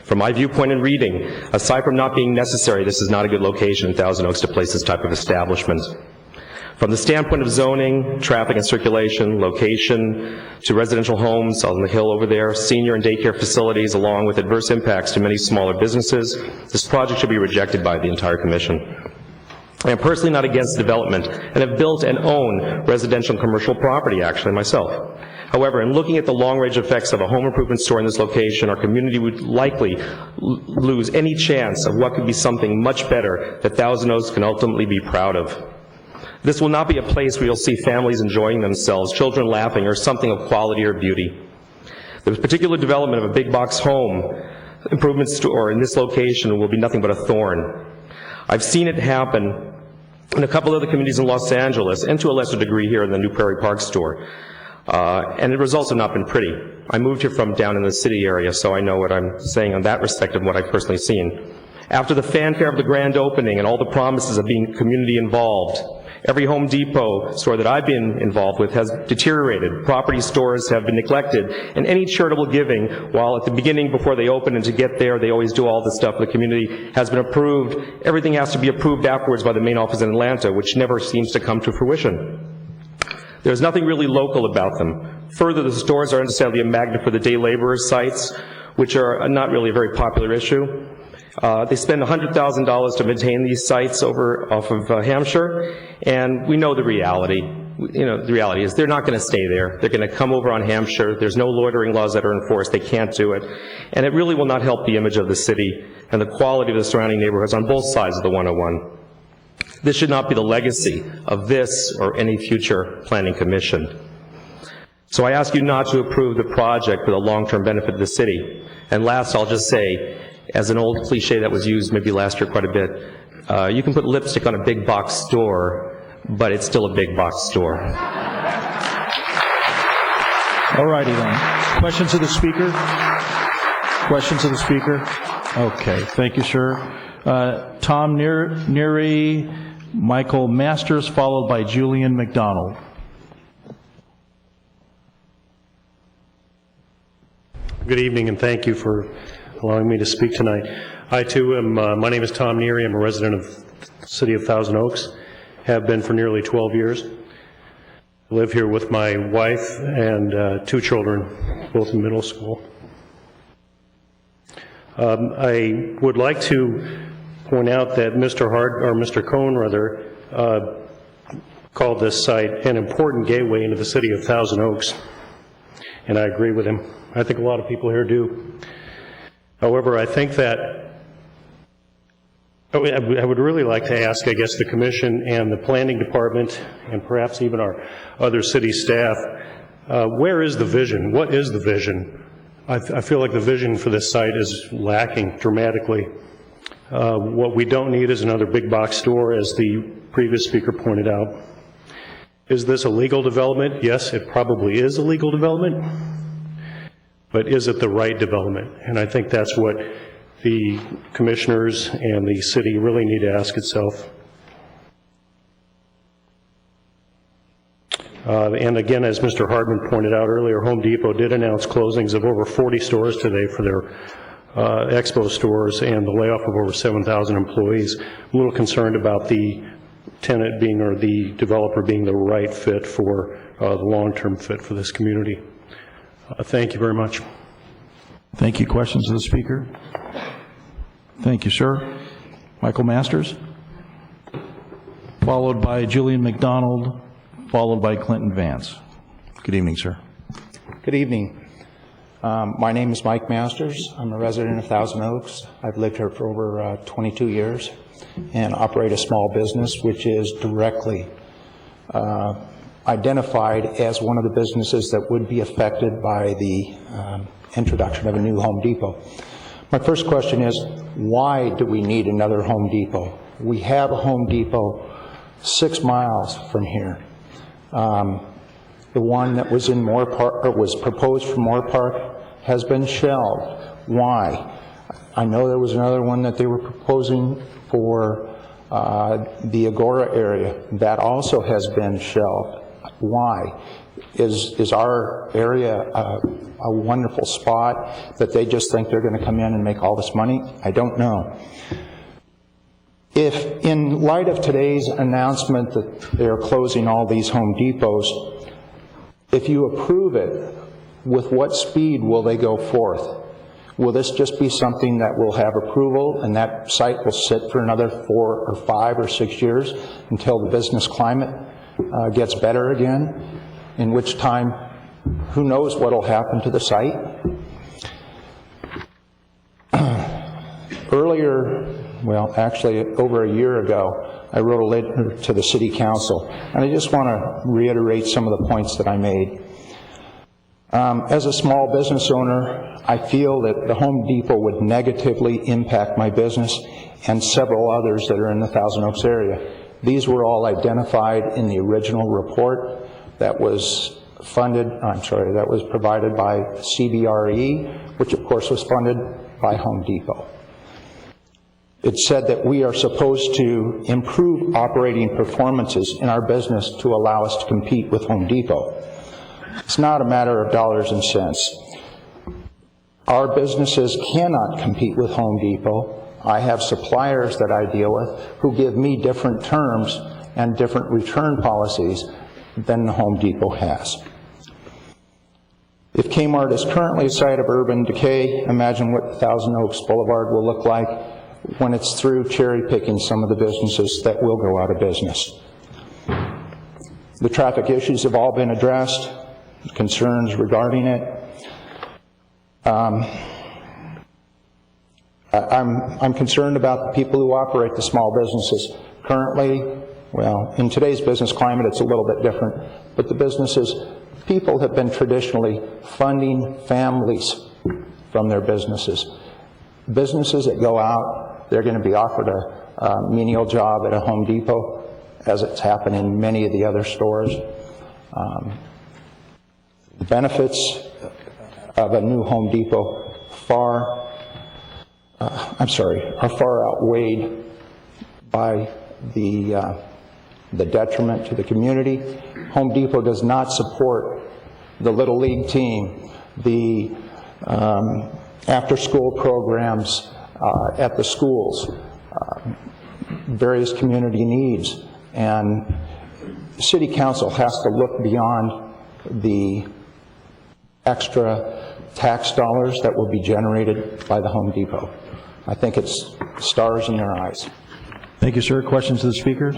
From my viewpoint in reading, aside from not being necessary, this is not a good location in Thousand Oaks to place this type of establishment. From the standpoint of zoning, traffic and circulation, location to residential homes on the hill over there, senior and daycare facilities, along with adverse impacts to many smaller businesses, this project should be rejected by the entire commission. I am personally not against development and have built and own residential and commercial property, actually, myself. However, in looking at the long-range effects of a home improvement store in this location, our community would likely lose any chance of what could be something much better that Thousand Oaks can ultimately be proud of. This will not be a place where you'll see families enjoying themselves, children laughing, or something of quality or beauty. The particular development of a big box home improvement store in this location will be nothing but a thorn. I've seen it happen in a couple other communities in Los Angeles, and to a lesser degree here in the New Prairie Park store. And the results have not been pretty. I moved here from down in the city area, so I know what I'm saying on that respect of what I've personally seen. After the fanfare of the grand opening and all the promises of being community involved, every Home Depot store that I've been involved with has deteriorated. Property stores have been neglected, and any charitable giving, while at the beginning, before they open and to get there, they always do all this stuff for the community, has been approved. Everything has to be approved afterwards by the main office in Atlanta, which never seems to come to fruition. There's nothing really local about them. Further, the stores are understandably a magnet for the day laborers sites, which are not really a very popular issue. They spend $100,000 to maintain these sites off of Hampshire, and we know the reality. The reality is they're not going to stay there. They're going to come over on Hampshire. There's no loitering laws that are enforced. They can't do it. And it really will not help the image of the city and the quality of the surrounding neighborhoods on both sides of the 101. This should not be the legacy of this or any future planning commission. So I ask you not to approve the project for the long-term benefit of the city. And last, I'll just say, as an old cliche that was used maybe last year quite a bit, you can put lipstick on a big box store, but it's still a big box store. All righty then. Questions of the Speaker? Questions of the Speaker? Okay, thank you, sir. Tom Neary, Michael Masters, followed by Julian McDonald. Good evening, and thank you for allowing me to speak tonight. I, too, am, my name is Tom Neary. I'm a resident of the city of Thousand Oaks, have been for nearly 12 years. I live here with my wife and 2 children, both in middle school. I would like to point out that Mr. Cohn called this site an important gateway into the city of Thousand Oaks, and I agree with him. I think a lot of people here do. However, I think that I would really like to ask, I guess, the Commission and the Planning Department, and perhaps even our other city staff, where is the vision? What is the vision? I feel like the vision for this site is lacking dramatically. What we don't need is another big box store, as the previous speaker pointed out. Is this a legal development? Yes, it probably is a legal development. But is it the right development? And I think that's what the commissioners and the city really need to ask itself. And again, as Mr. Hardman pointed out earlier, Home Depot did announce closings of over 40 stores today for their expo stores and the layoff of over 7,000 employees. I'm a little concerned about the tenant being, or the developer being, the right fit for the long-term fit for this community. Thank you very much. Thank you. Questions of the Speaker? Thank you, sir. Michael Masters, followed by Julian McDonald, followed by Clinton Vance. Good evening, sir. Good evening. My name is Mike Masters. I'm a resident of Thousand Oaks. I've lived here for over 22 years and operate a small business which is directly identified as one of the businesses that would be affected by the introduction of a new Home Depot. My first question is, why do we need another Home Depot? We have a Home Depot 6 miles from here. The one that was in Moore Park, or was proposed for Moore Park, has been shelved. Why? I know there was another one that they were proposing for the Agora area. That also has been shelved. Why? Is our area a wonderful spot that they just think they're going to come in and make all this money? I don't know. If, in light of today's announcement that they're closing all these Home Depots, if you approve it, with what speed will they go forth? Will this just be something that will have approval and that site will sit for another 4 or 5 or 6 years until the business climate gets better again, in which time who knows what will happen to the site? Earlier, well, actually over a year ago, I wrote a letter to the City Council, and I just want to reiterate some of the points that I made. As a small business owner, I feel that the Home Depot would negatively impact my business and several others that are in the Thousand Oaks area. These were all identified in the original report that was that was provided by CBRE, which of course was funded by Home Depot. It said that we are supposed to improve operating performances in our business to allow us to compete with Home Depot. It's not a matter of dollars and cents. Our businesses cannot compete with Home Depot. I have suppliers that I deal with who give me different terms and different return policies than the Home Depot has. If Kmart is currently a site of urban decay, imagine what Thousand Oaks Boulevard will look like when it's through cherry-picking some of the businesses that will go out of business. The traffic issues have all been addressed, concerns regarding it. I'm concerned about the people who operate the small businesses. Currently, well, in today's business climate, it's a little bit different, but the businesses, people have been traditionally funding families from their businesses. Businesses that go out, they're going to be offered a menial job at a Home Depot, as it's happened in many of the other stores. The benefits of a new Home Depot are far outweighed by the detriment to the community. Home Depot does not support the Little League team, the after-school programs at the schools, various community needs, and the City Council has to look beyond the extra tax dollars that will be generated by the Home Depot. I think it's stars in their eyes. Thank you, sir. Questions to the speaker?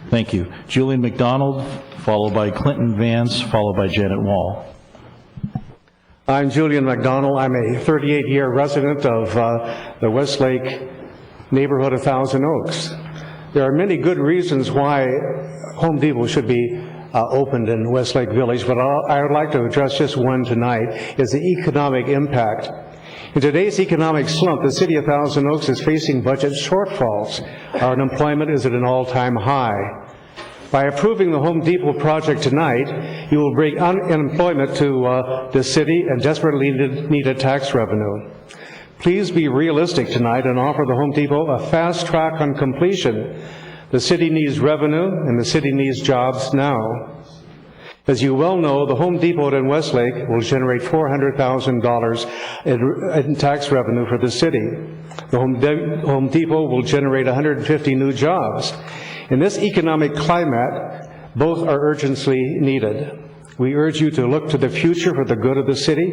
Thank you. Julian McDonald, followed by Clinton Vance, followed by Janet Wall. I'm Julian McDonald. I'm a 38-year resident of the Westlake neighborhood of Thousand Oaks. There are many good reasons why Home Depot should be opened in Westlake Village, but I would like to address just one tonight, is the economic impact. In today's economic slump, the city of Thousand Oaks is facing budget shortfalls. Our unemployment is at an all-time high. By approving the Home Depot project tonight, you will bring unemployment to the city and desperately needed tax revenue. Please be realistic tonight and offer the Home Depot a fast track on completion. The city needs revenue and the city needs jobs now. As you well know, the Home Depot in Westlake will generate $400,000 in tax revenue for the city. The Home Depot will generate 150 new jobs. In this economic climate, both are urgently needed. We urge you to look to the future for the good of the city.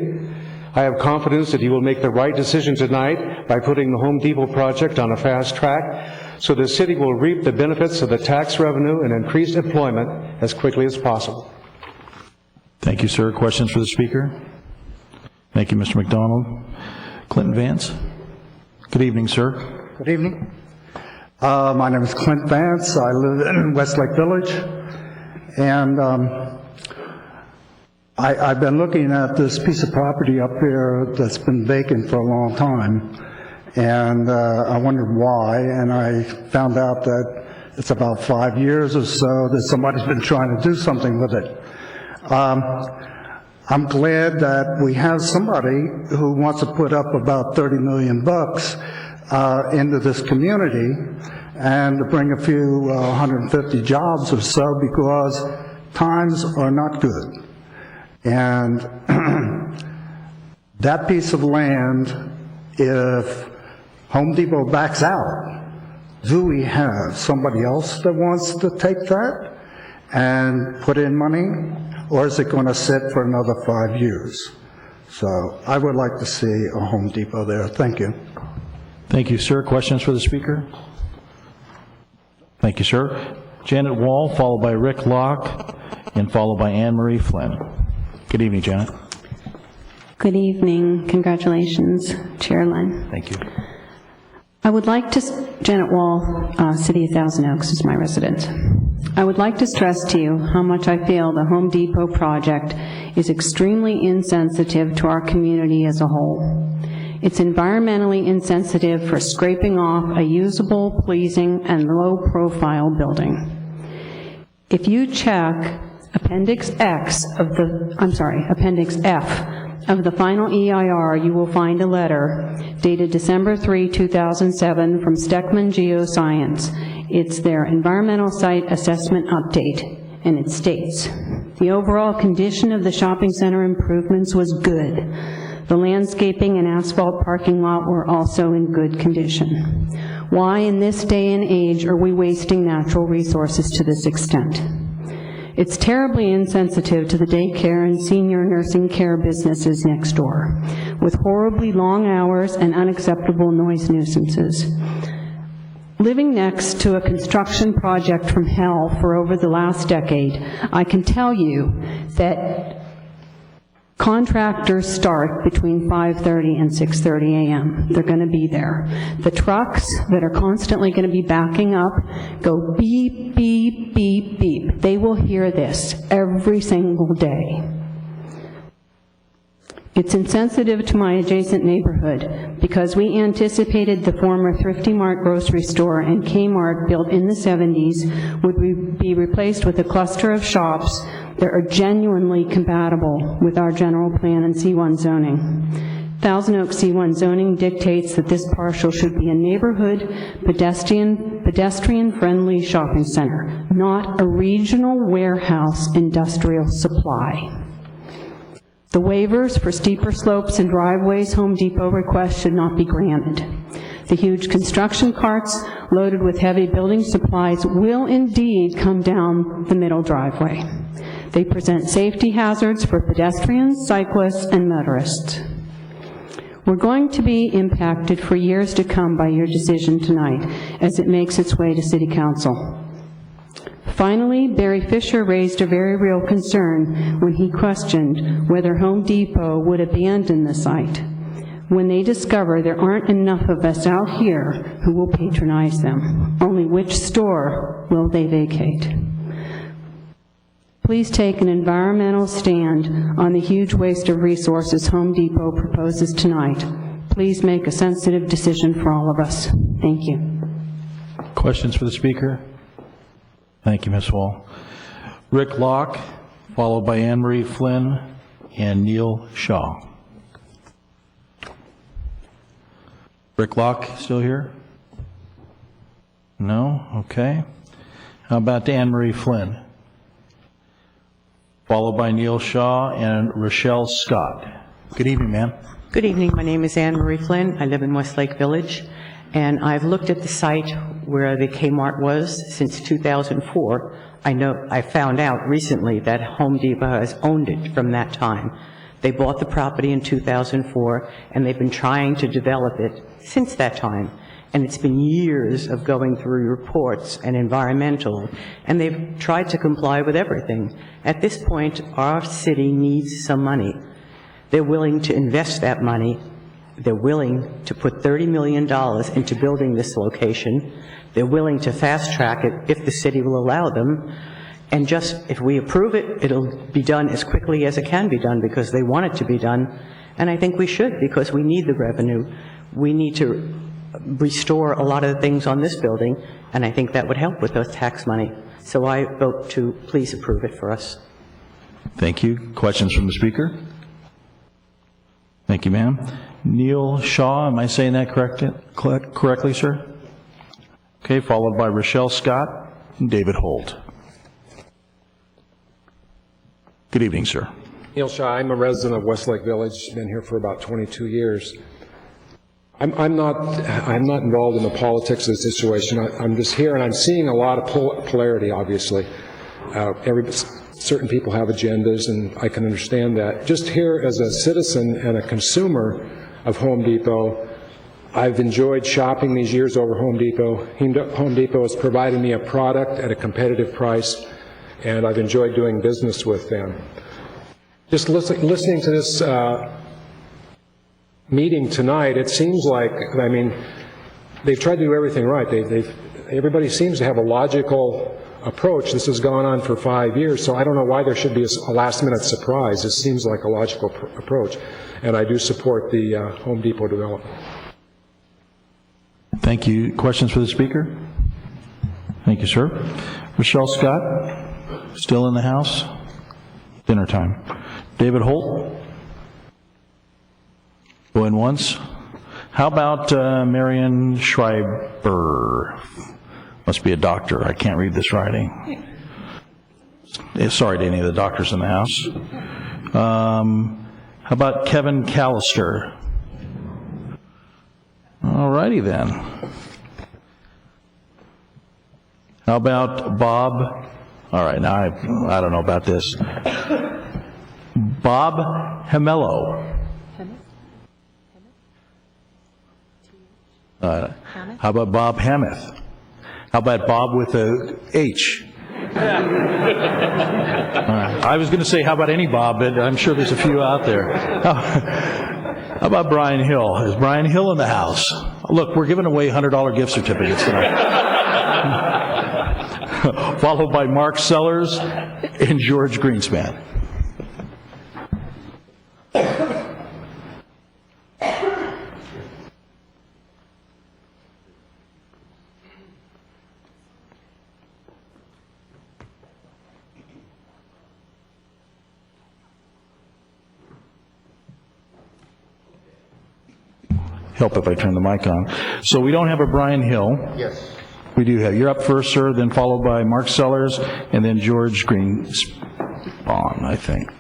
I have confidence that you will make the right decision tonight by putting the Home Depot project on a fast track so the city will reap the benefits of the tax revenue and increased employment as quickly as possible. Thank you, sir. Questions for the speaker? Thank you, Mr. McDonald. Clinton Vance. Good evening, sir. Good evening. My name is Clint Vance. I live in Westlake Village, and I've been looking at this piece of property up here that's been vacant for a long time, and I wondered why, and I found out that it's about 5 years or so that somebody's been trying to do something with it. I'm glad that we have somebody who wants to put up about $30 million into this community and to bring a few 150 jobs or so, because times are not good. And that piece of land, if Home Depot backs out, do we have somebody else that wants to take that and put in money? Or is it going to sit for another 5 years? So I would like to see a Home Depot there. Thank you. Thank you, sir. Questions for the speaker? Thank you, sir. Janet Wall, followed by Rick Locke, and followed by Anne Marie Flynn. Good evening, Janet. Good evening. Congratulations, Chair Lund. Thank you. I would like to Janet Wall, City of Thousand Oaks is my residence. I would like to stress to you how much I feel the Home Depot project is extremely insensitive to our community as a whole. It's environmentally insensitive for scraping off a usable, pleasing, and low-profile building. If you check Appendix F of the final EIR, you will find a letter dated December 3, 2007 from Steckman Geoscience. It's their environmental site assessment update, and it states, the overall condition of the shopping center improvements was good. The landscaping and asphalt parking lot were also in good condition. Why in this day and age are we wasting natural resources to this extent? It's terribly insensitive to the daycare and senior nursing care businesses next door, with horribly long hours and unacceptable noise nuisances. Living next to a construction project from hell for over the last decade, I can tell you that contractors start between 5:30 and 6:30 a.m. They're going to be there. The trucks that are constantly going to be backing up go beep, beep, beep, beep. They will hear this every single day. It's insensitive to my adjacent neighborhood because we anticipated the former Thrifty Mart grocery store and Kmart built in the 70s would be replaced with a cluster of shops that are genuinely compatible with our general plan and C1 zoning. Thousand Oaks C1 zoning dictates that this parcel should be a neighborhood pedestrian-friendly shopping center, not a regional warehouse industrial supply. The waivers for steeper slopes and driveways Home Depot requests should not be granted. The huge construction carts loaded with heavy building supplies will indeed come down the middle driveway. They present safety hazards for pedestrians, cyclists, and motorists. We're going to be impacted for years to come by your decision tonight as it makes its way to City Council. Finally, Barry Fisher raised a very real concern when he questioned whether Home Depot would abandon the site when they discover there aren't enough of us out here who will patronize them. Only which store will they vacate? Please take an environmental stand on the huge waste of resources Home Depot proposes tonight. Please make a sensitive decision for all of us. Thank you. Questions for the speaker? Thank you, Ms. Wall. Rick Locke, followed by Anne Marie Flynn and Neil Shaw. Rick Locke still here? No? Okay. How about Anne Marie Flynn? Followed by Neil Shaw and Rochelle Scott. Good evening, ma'am. Good evening. My name is Anne Marie Flynn. I live in Westlake Village, and I've looked at the site where the Kmart was since 2004. I found out recently that Home Depot has owned it from that time. They bought the property in 2004, and they've been trying to develop it since that time. And it's been years of going through reports and environmental, and they've tried to comply with everything. At this point, our city needs some money. They're willing to invest that money. They're willing to put $30 million into building this location. They're willing to fast-track it if the city will allow them. And just, if we approve it, it'll be done as quickly as it can be done because they want it to be done. And I think we should because we need the revenue. We need to restore a lot of the things on this building, and I think that would help with those tax money. So I vote to please approve it for us. Thank you. Questions from the speaker? Thank you, ma'am. Neil Shaw, am I saying that correctly, sir? Okay, followed by Rochelle Scott and David Holt. Good evening, sir. Neil Shaw, I'm a resident of Westlake Village, been here for about 22 years. I'm not involved in the politics of the situation. I'm just here, and I'm seeing a lot of polarity, obviously. Certain people have agendas, and I can understand that. Just here as a citizen and a consumer of Home Depot, I've enjoyed shopping these years over Home Depot. Home Depot has provided me a product at a competitive price, and I've enjoyed doing business with them. Just listening to this meeting tonight, it seems like, they've tried to do everything right. Everybody seems to have a logical approach. This has gone on for 5 years, so I don't know why there should be a last-minute surprise. This seems like a logical approach, and I do support the Home Depot development. Thank you. Questions for the speaker? Thank you, sir. Rochelle Scott, still in the house? Dinner time. David Holt? Going once. How about Marion Schreiber? Must be a doctor. I can't read this writing. Sorry to any of the doctors in the house. How about Kevin Callister? All righty then. How about Bob? All right, now I don't know about this. Bob Hemello. How about Bob Hamath? How about Bob with a H? I was going to say, how about any Bob, but I'm sure there's a few out there. How about Brian Hill? Is Brian Hill in the house? Look, we're giving away $100 gift certificates tonight. Followed by Mark Sellers and George Greenspan. Help if I turn the mic on. So we don't have a Brian Hill. Yes. We do have. You're up first, sir, then followed by Mark Sellers, and then George Greenspan, I think.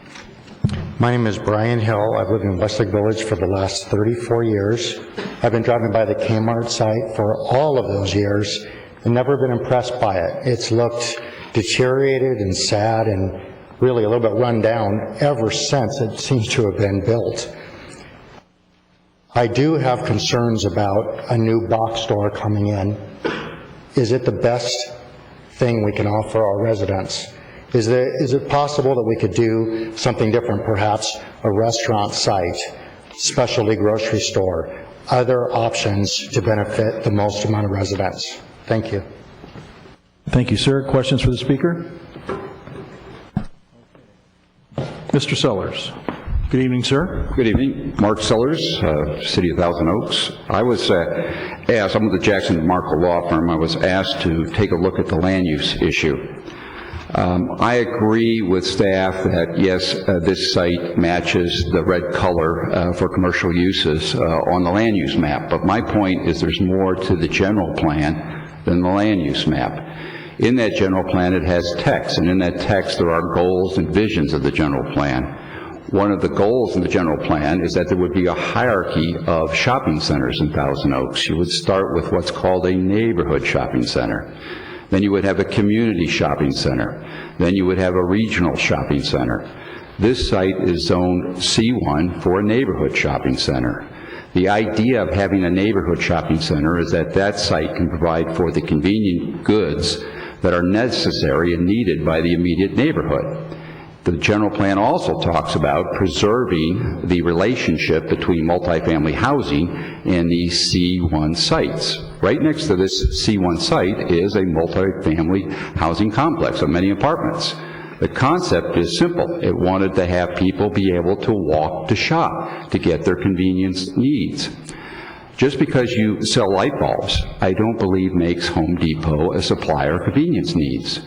My name is Brian Hill. I've lived in Westlake Village for the last 34 years. I've been driving by the Kmart site for all of those years and never been impressed by it. It's looked deteriorated and sad and really a little bit run down ever since it seems to have been built. I do have concerns about a new box store coming in. Is it the best thing we can offer our residents? Is it possible that we could do something different, perhaps a restaurant site, specialty grocery store, other options to benefit the most amount of residents? Thank you. Thank you, sir. Questions for the speaker? Mr. Sellers. Good evening, sir. Good evening. Mark Sellers, City of Thousand Oaks. I was asked, I'm with the Jackson Markle Law Firm, I was asked to take a look at the land use issue. I agree with staff that, yes, this site matches the red color for commercial uses on the land use map, but my point is there's more to the general plan than the land use map. In that general plan, it has text, and in that text there are goals and visions of the general plan. One of the goals in the general plan is that there would be a hierarchy of shopping centers in Thousand Oaks. You would start with what's called a neighborhood shopping center. Then you would have a community shopping center. Then you would have a regional shopping center. This site is zoned C1 for a neighborhood shopping center. The idea of having a neighborhood shopping center is that that site can provide for the convenient goods that are necessary and needed by the immediate neighborhood. The general plan also talks about preserving the relationship between multifamily housing and these C1 sites. Right next to this C1 site is a multifamily housing complex of many apartments. The concept is simple. It wanted to have people be able to walk to shop to get their convenience needs. Just because you sell light bulbs, I don't believe makes Home Depot a supplier of convenience needs.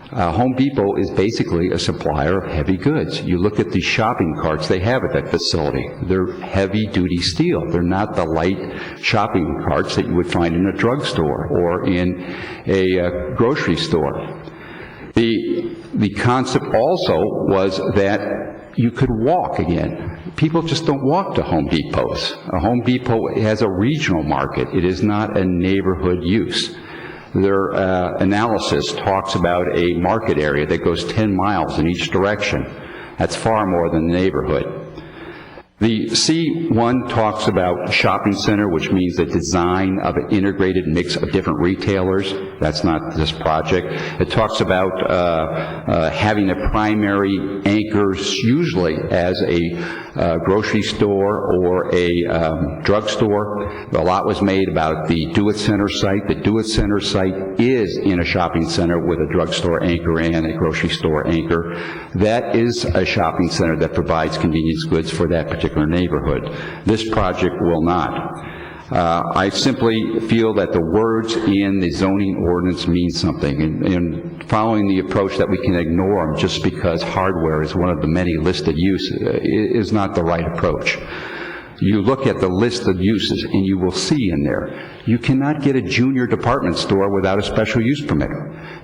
Home Depot is basically a supplier of heavy goods. You look at the shopping carts they have at that facility. They're heavy-duty steel. They're not the light shopping carts that you would find in a drugstore or in a grocery store. The concept also was that you could walk again. People just don't walk to Home Depots. A Home Depot has a regional market. It is not a neighborhood use. Their analysis talks about a market area that goes 10 miles in each direction. That's far more than the neighborhood. The C1 talks about shopping center, which means the design of an integrated mix of different retailers. That's not this project. It talks about having a primary anchor, usually as a grocery store or a drugstore. A lot was made about the Do-It Center site. The Do-It Center site is in a shopping center with a drugstore anchor and a grocery store anchor. That is a shopping center that provides convenience goods for that particular neighborhood. This project will not. I simply feel that the words in the zoning ordinance mean something, and following the approach that we can ignore them just because hardware is one of the many listed uses is not the right approach. You look at the list of uses and you will see in there, you cannot get a junior department store without a special use permit.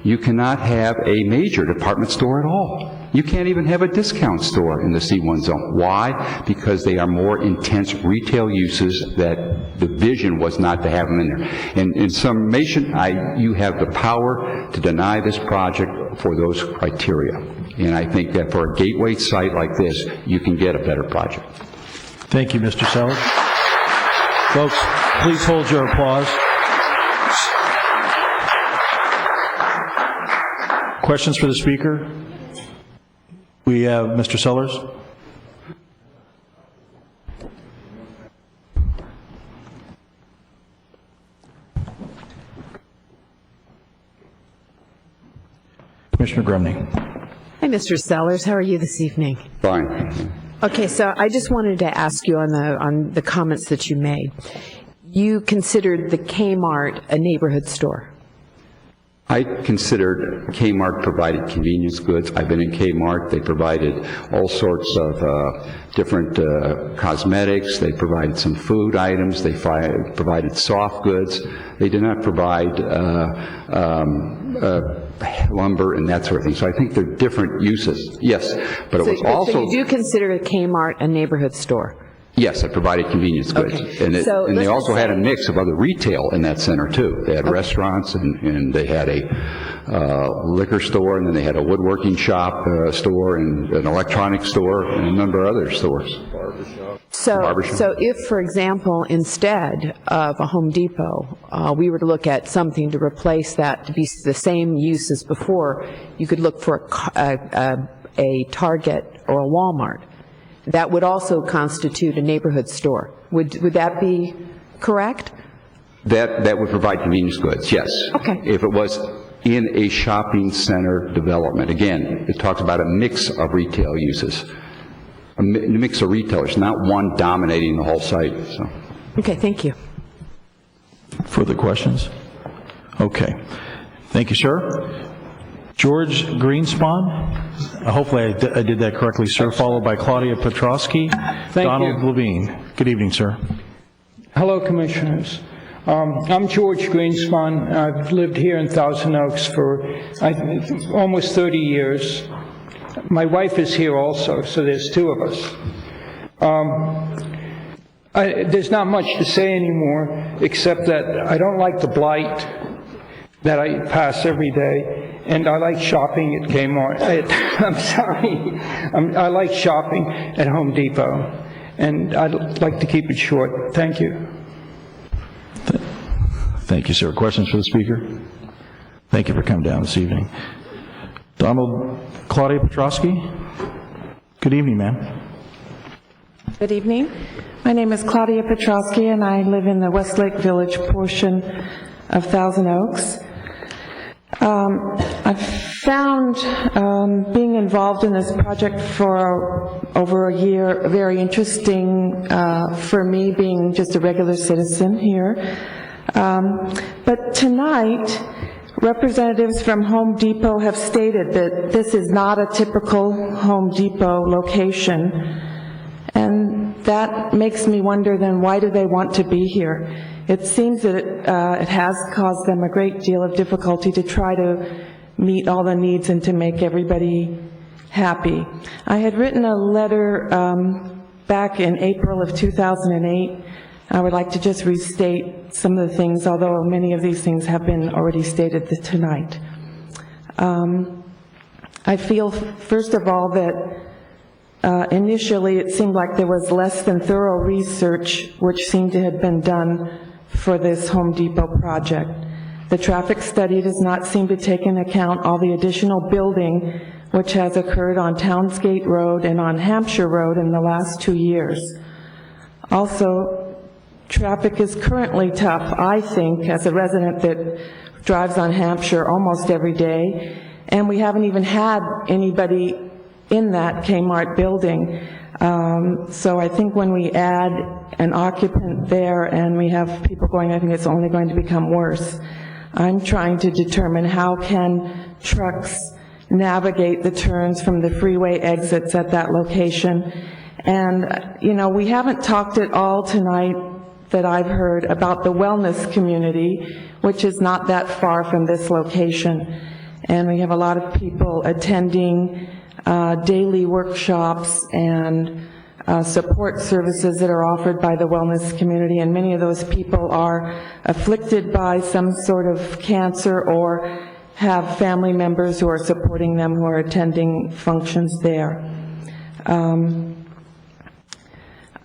You cannot have a major department store at all. You can't even have a discount store in the C1 zone. Why? Because they are more intense retail uses that the vision was not to have them in there. And in summation, you have the power to deny this project for those criteria. And I think that for a gateway site like this, you can get a better project. Thank you, Mr. Sellers. Folks, please hold your applause. Questions for the speaker? We have Mr. Sellers. Commissioner Grumney. Hi, Mr. Sellers. How are you this evening? Fine. Okay, so I just wanted to ask you on the comments that you made. You considered the Kmart a neighborhood store? I considered Kmart provided convenience goods. I've been in Kmart. They provided all sorts of different cosmetics. They provided some food items. They provided soft goods. They did not provide lumber and that sort of thing. So I think they're different uses. Yes, but it was also... So you do consider Kmart a neighborhood store? Yes, it provided convenience goods. Okay. And they also had a say... mix of other retail in that center, too. They had restaurants, and they had a liquor store, and then they had a woodworking shop store, and an electronics store, and a number of other stores. So if, for example, instead of a Home Depot, we were to look at something to replace that to be the same use as before, you could look for a Target or a Walmart. That would also constitute a neighborhood store. Would that be correct? That would provide convenience goods, yes. Okay. If it was in a shopping center development. Again, it talks about a mix of retail uses, a mix of retailers, not one dominating the whole site. So. Okay, thank you. Further questions? Okay. Thank you, sir. George Greenspan, hopefully I did that correctly, sir, followed by Claudia Petrosky. Donald Levine. Good evening, sir. Hello, Commissioners. I'm George Greenspan. I've lived here in Thousand Oaks for almost 30 years. My wife is here also, so there's two of us. There's not much to say anymore, except that I don't like the blight that I pass every day. And I like shopping at Kmart. I'm sorry. I like shopping at Home Depot. And I'd like to keep it short. Thank you. Thank you, sir. Questions for the speaker? Thank you for coming down this evening. Claudia Petrosky. Good evening, ma'am. Good evening. My name is Claudia Petrosky, and I live in the Westlake Village portion of Thousand Oaks. I've found being involved in this project for over a year very interesting for me, being just a regular citizen here. But tonight, representatives from Home Depot have stated that this is not a typical Home Depot location, and that makes me wonder then why do they want to be here? It seems that it has caused them a great deal of difficulty to try to meet all the needs and to make everybody happy. I had written a letter back in April of 2008. I would like to just restate some of the things, although many of these things have been already stated tonight. I feel, first of all, that initially it seemed like there was less than thorough research which seemed to have been done for this Home Depot project. The traffic study does not seem to take into account all the additional building which has occurred on Townsgate Road and on Hampshire Road in the last 2 years. Also, traffic is currently tough, I think, as a resident that drives on Hampshire almost every day, and we haven't even had anybody in that Kmart building. So I think when we add an occupant there and we have people going, I think it's only going to become worse. I'm trying to determine how can trucks navigate the turns from the freeway exits at that location. And, you know, we haven't talked at all tonight that I've heard about the wellness community, which is not that far from this location. And we have a lot of people attending daily workshops and support services that are offered by the wellness community, and many of those people are afflicted by some sort of cancer or have family members who are supporting them who are attending functions there.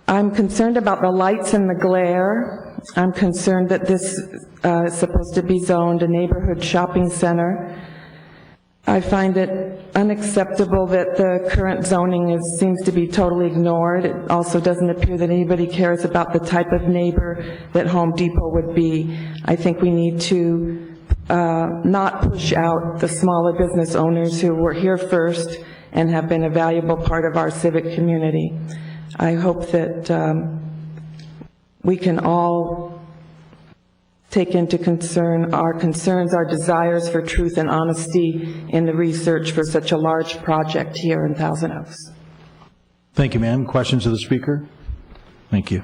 I'm concerned about the lights and the glare. I'm concerned that this is supposed to be zoned a neighborhood shopping center. I find it unacceptable that the current zoning seems to be totally ignored. It also doesn't appear that anybody cares about the type of neighbor that Home Depot would be. I think we need to not push out the smaller business owners who were here first and have been a valuable part of our civic community. I hope that we can all take into concern our concerns, our desires for truth and honesty in the research for such a large project here in Thousand Oaks. Thank you, ma'am. Questions of the speaker? Thank you.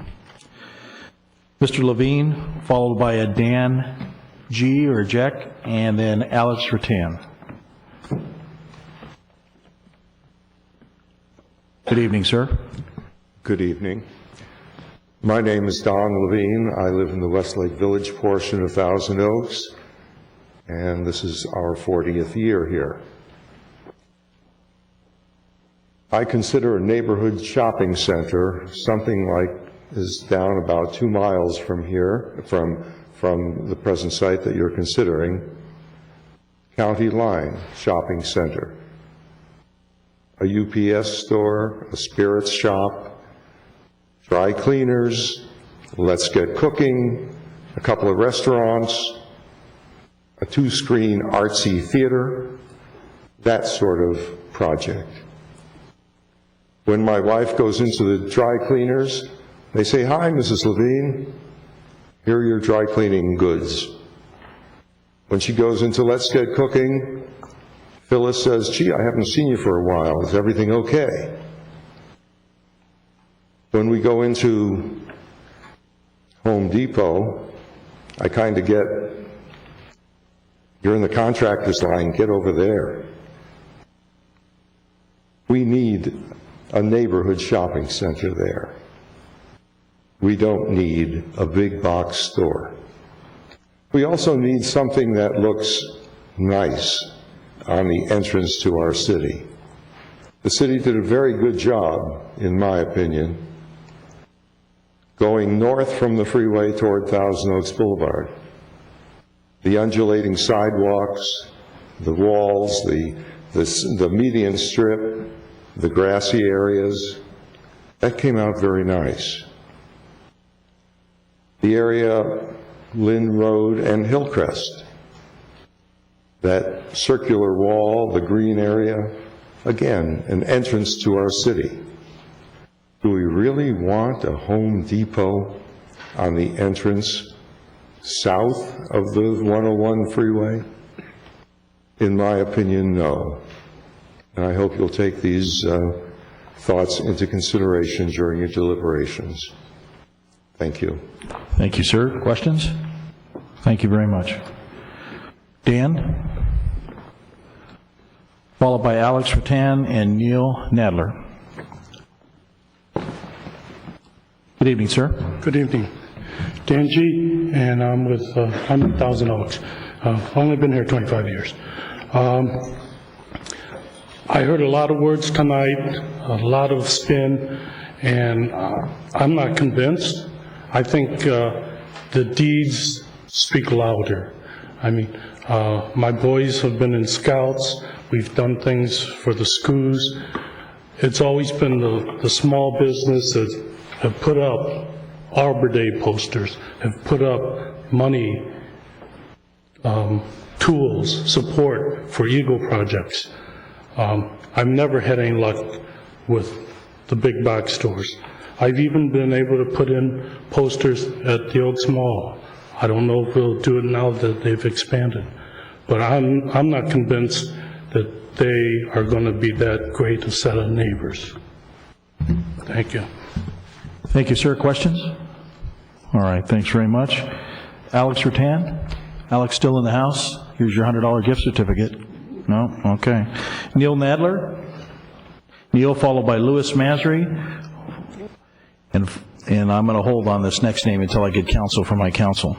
Mr. Levine, followed by a Dan G. or Jack, and then Alex Rattan. Good evening, sir. Good evening. My name is Don Levine. I live in the Westlake Village portion of Thousand Oaks, and this is our 40th year here. I consider a neighborhood shopping center something like is down about 2 miles from here, from the present site that you're considering, County Line Shopping Center. A UPS store, a spirits shop, dry cleaners, Let's Get Cooking, a couple of restaurants, a 2-screen artsy theater, that sort of project. When my wife goes into the dry cleaners, they say, "Hi, Mrs. Levine, here are your dry cleaning goods." When she goes into Let's Get Cooking, Phyllis says, "Gee, I haven't seen you for a while. Is everything okay?" When we go into Home Depot, I kind of get, "You're in the contractor's line, get over there." We need a neighborhood shopping center there. We don't need a big box store. We also need something that looks nice on the entrance to our city. The city did a very good job, in my opinion, going north from the freeway toward Thousand Oaks Boulevard. The undulating sidewalks, the walls, the median strip, the grassy areas, that came out very nice. The area, Lynn Road and Hillcrest, that circular wall, the green area, again, an entrance to our city. Do we really want a Home Depot on the entrance south of the 101 freeway? In my opinion, no. And I hope you'll take these thoughts into consideration during your deliberations. Thank you. Thank you, sir. Questions? Thank you very much. Dan, followed by Alex Rattan and Neil Nadler. Good evening, sir. Good evening. Dan G., and I'm in Thousand Oaks. I've only been here 25 years. I heard a lot of words tonight, a lot of spin, and I'm not convinced. I think the deeds speak louder. I mean, my boys have been in Scouts. We've done things for the schools. It's always been the small business that have put up Arbor Day posters, have put up money, tools, support for Eagle projects. I've never had any luck with the big box stores. I've even been able to put in posters at the Oaks Mall. I don't know if we'll do it now that they've expanded, but I'm not convinced that they are going to be that great a set of neighbors. Thank you. Thank you, sir. Questions? All right, thanks very much. Alex Rattan? Alex still in the house? Here's your $100 gift certificate. No? Okay. Neil Nadler? Neil, followed by Louis Masry. And I'm going to hold on this next name until I get counsel from my counsel.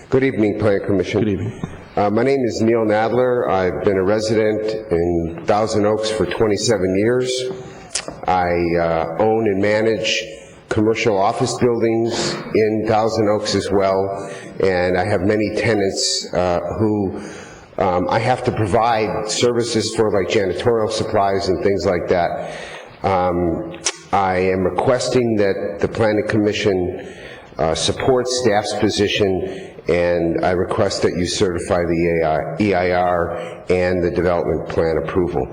Good evening, Planning Commission. Good evening. My name is Neil Nadler. I've been a resident in Thousand Oaks for 27 years. I own and manage commercial office buildings in Thousand Oaks as well, and I have many tenants who I have to provide services for, like janitorial supplies and things like that. I am requesting that the Planning Commission supports staff's position, and I request that you certify the EIR and the development plan approval.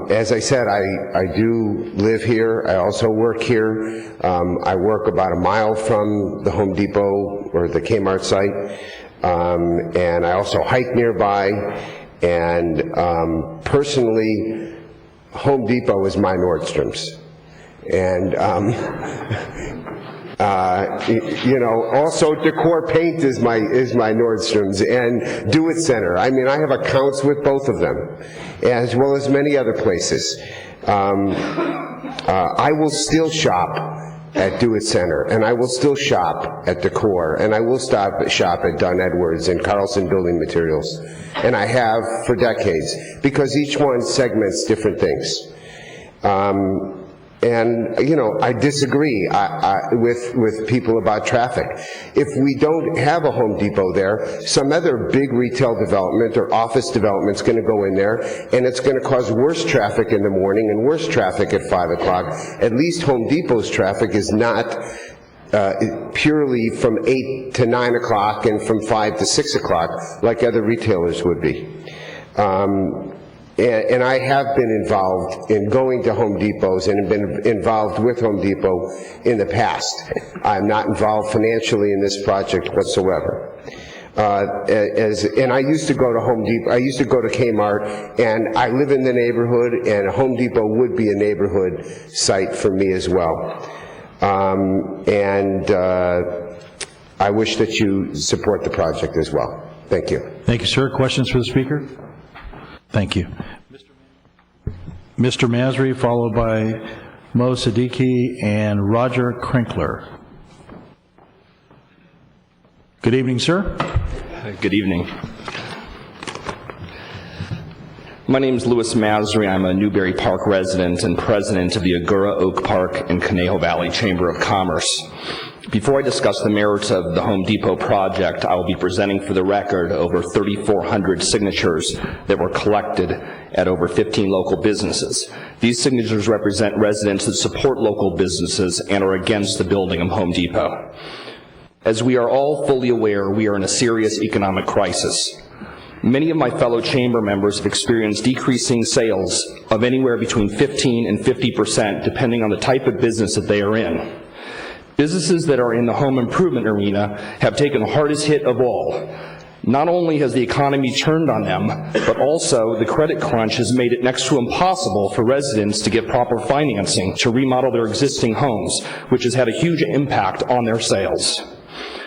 As I said, I do live here. I also work here. I work about a mile from the Home Depot or the Kmart site, and I also hike nearby. And personally, Home Depot is my Nordstrom's. And you know, also Decor Paint is my Nordstrom's, and Do It Center. I mean, I have accounts with both of them, as well as many other places. I will still shop at Do It Center, and I will still shop at Decor, and I will shop at Dunn Edwards and Carlson Building Materials, and I have for decades, because each one segments different things. And, you know, I disagree with people about traffic. If we don't have a Home Depot there, some other big retail development or office development is going to go in there, and it's going to cause worse traffic in the morning and worse traffic at 5 o'clock. At least Home Depot's traffic is not purely from 8 to 9 o'clock and from 5 to 6 o'clock like other retailers would be. And I have been involved in going to Home Depots and have been involved with Home Depot in the past. I'm not involved financially in this project whatsoever. And I used to go to Home Depot, I used to go to Kmart, and I live in the neighborhood, and Home Depot would be a neighborhood site for me as well. I wish that you support the project as well. Thank you. Thank you, sir. Questions for the speaker? Thank you. Mr. Masry, followed by Mo Siddiqui and Roger Krinkler. Good evening, sir. Good evening. My name is Louis Masry. I'm a Newberry Park resident and president of the Agura Oak Park and Conejo Valley Chamber of Commerce. Before I discuss the merits of the Home Depot project, I will be presenting for the record over 3,400 signatures that were collected at over 15 local businesses. These signatures represent residents that support local businesses and are against the building of Home Depot. As we are all fully aware, we are in a serious economic crisis. Many of my fellow chamber members have experienced decreasing sales of anywhere between 15% and 50%, depending on the type of business that they are in. Businesses that are in the home improvement arena have taken the hardest hit of all. Not only has the economy turned on them, but also the credit crunch has made it next to impossible for residents to get proper financing to remodel their existing homes, which has had a huge impact on their sales.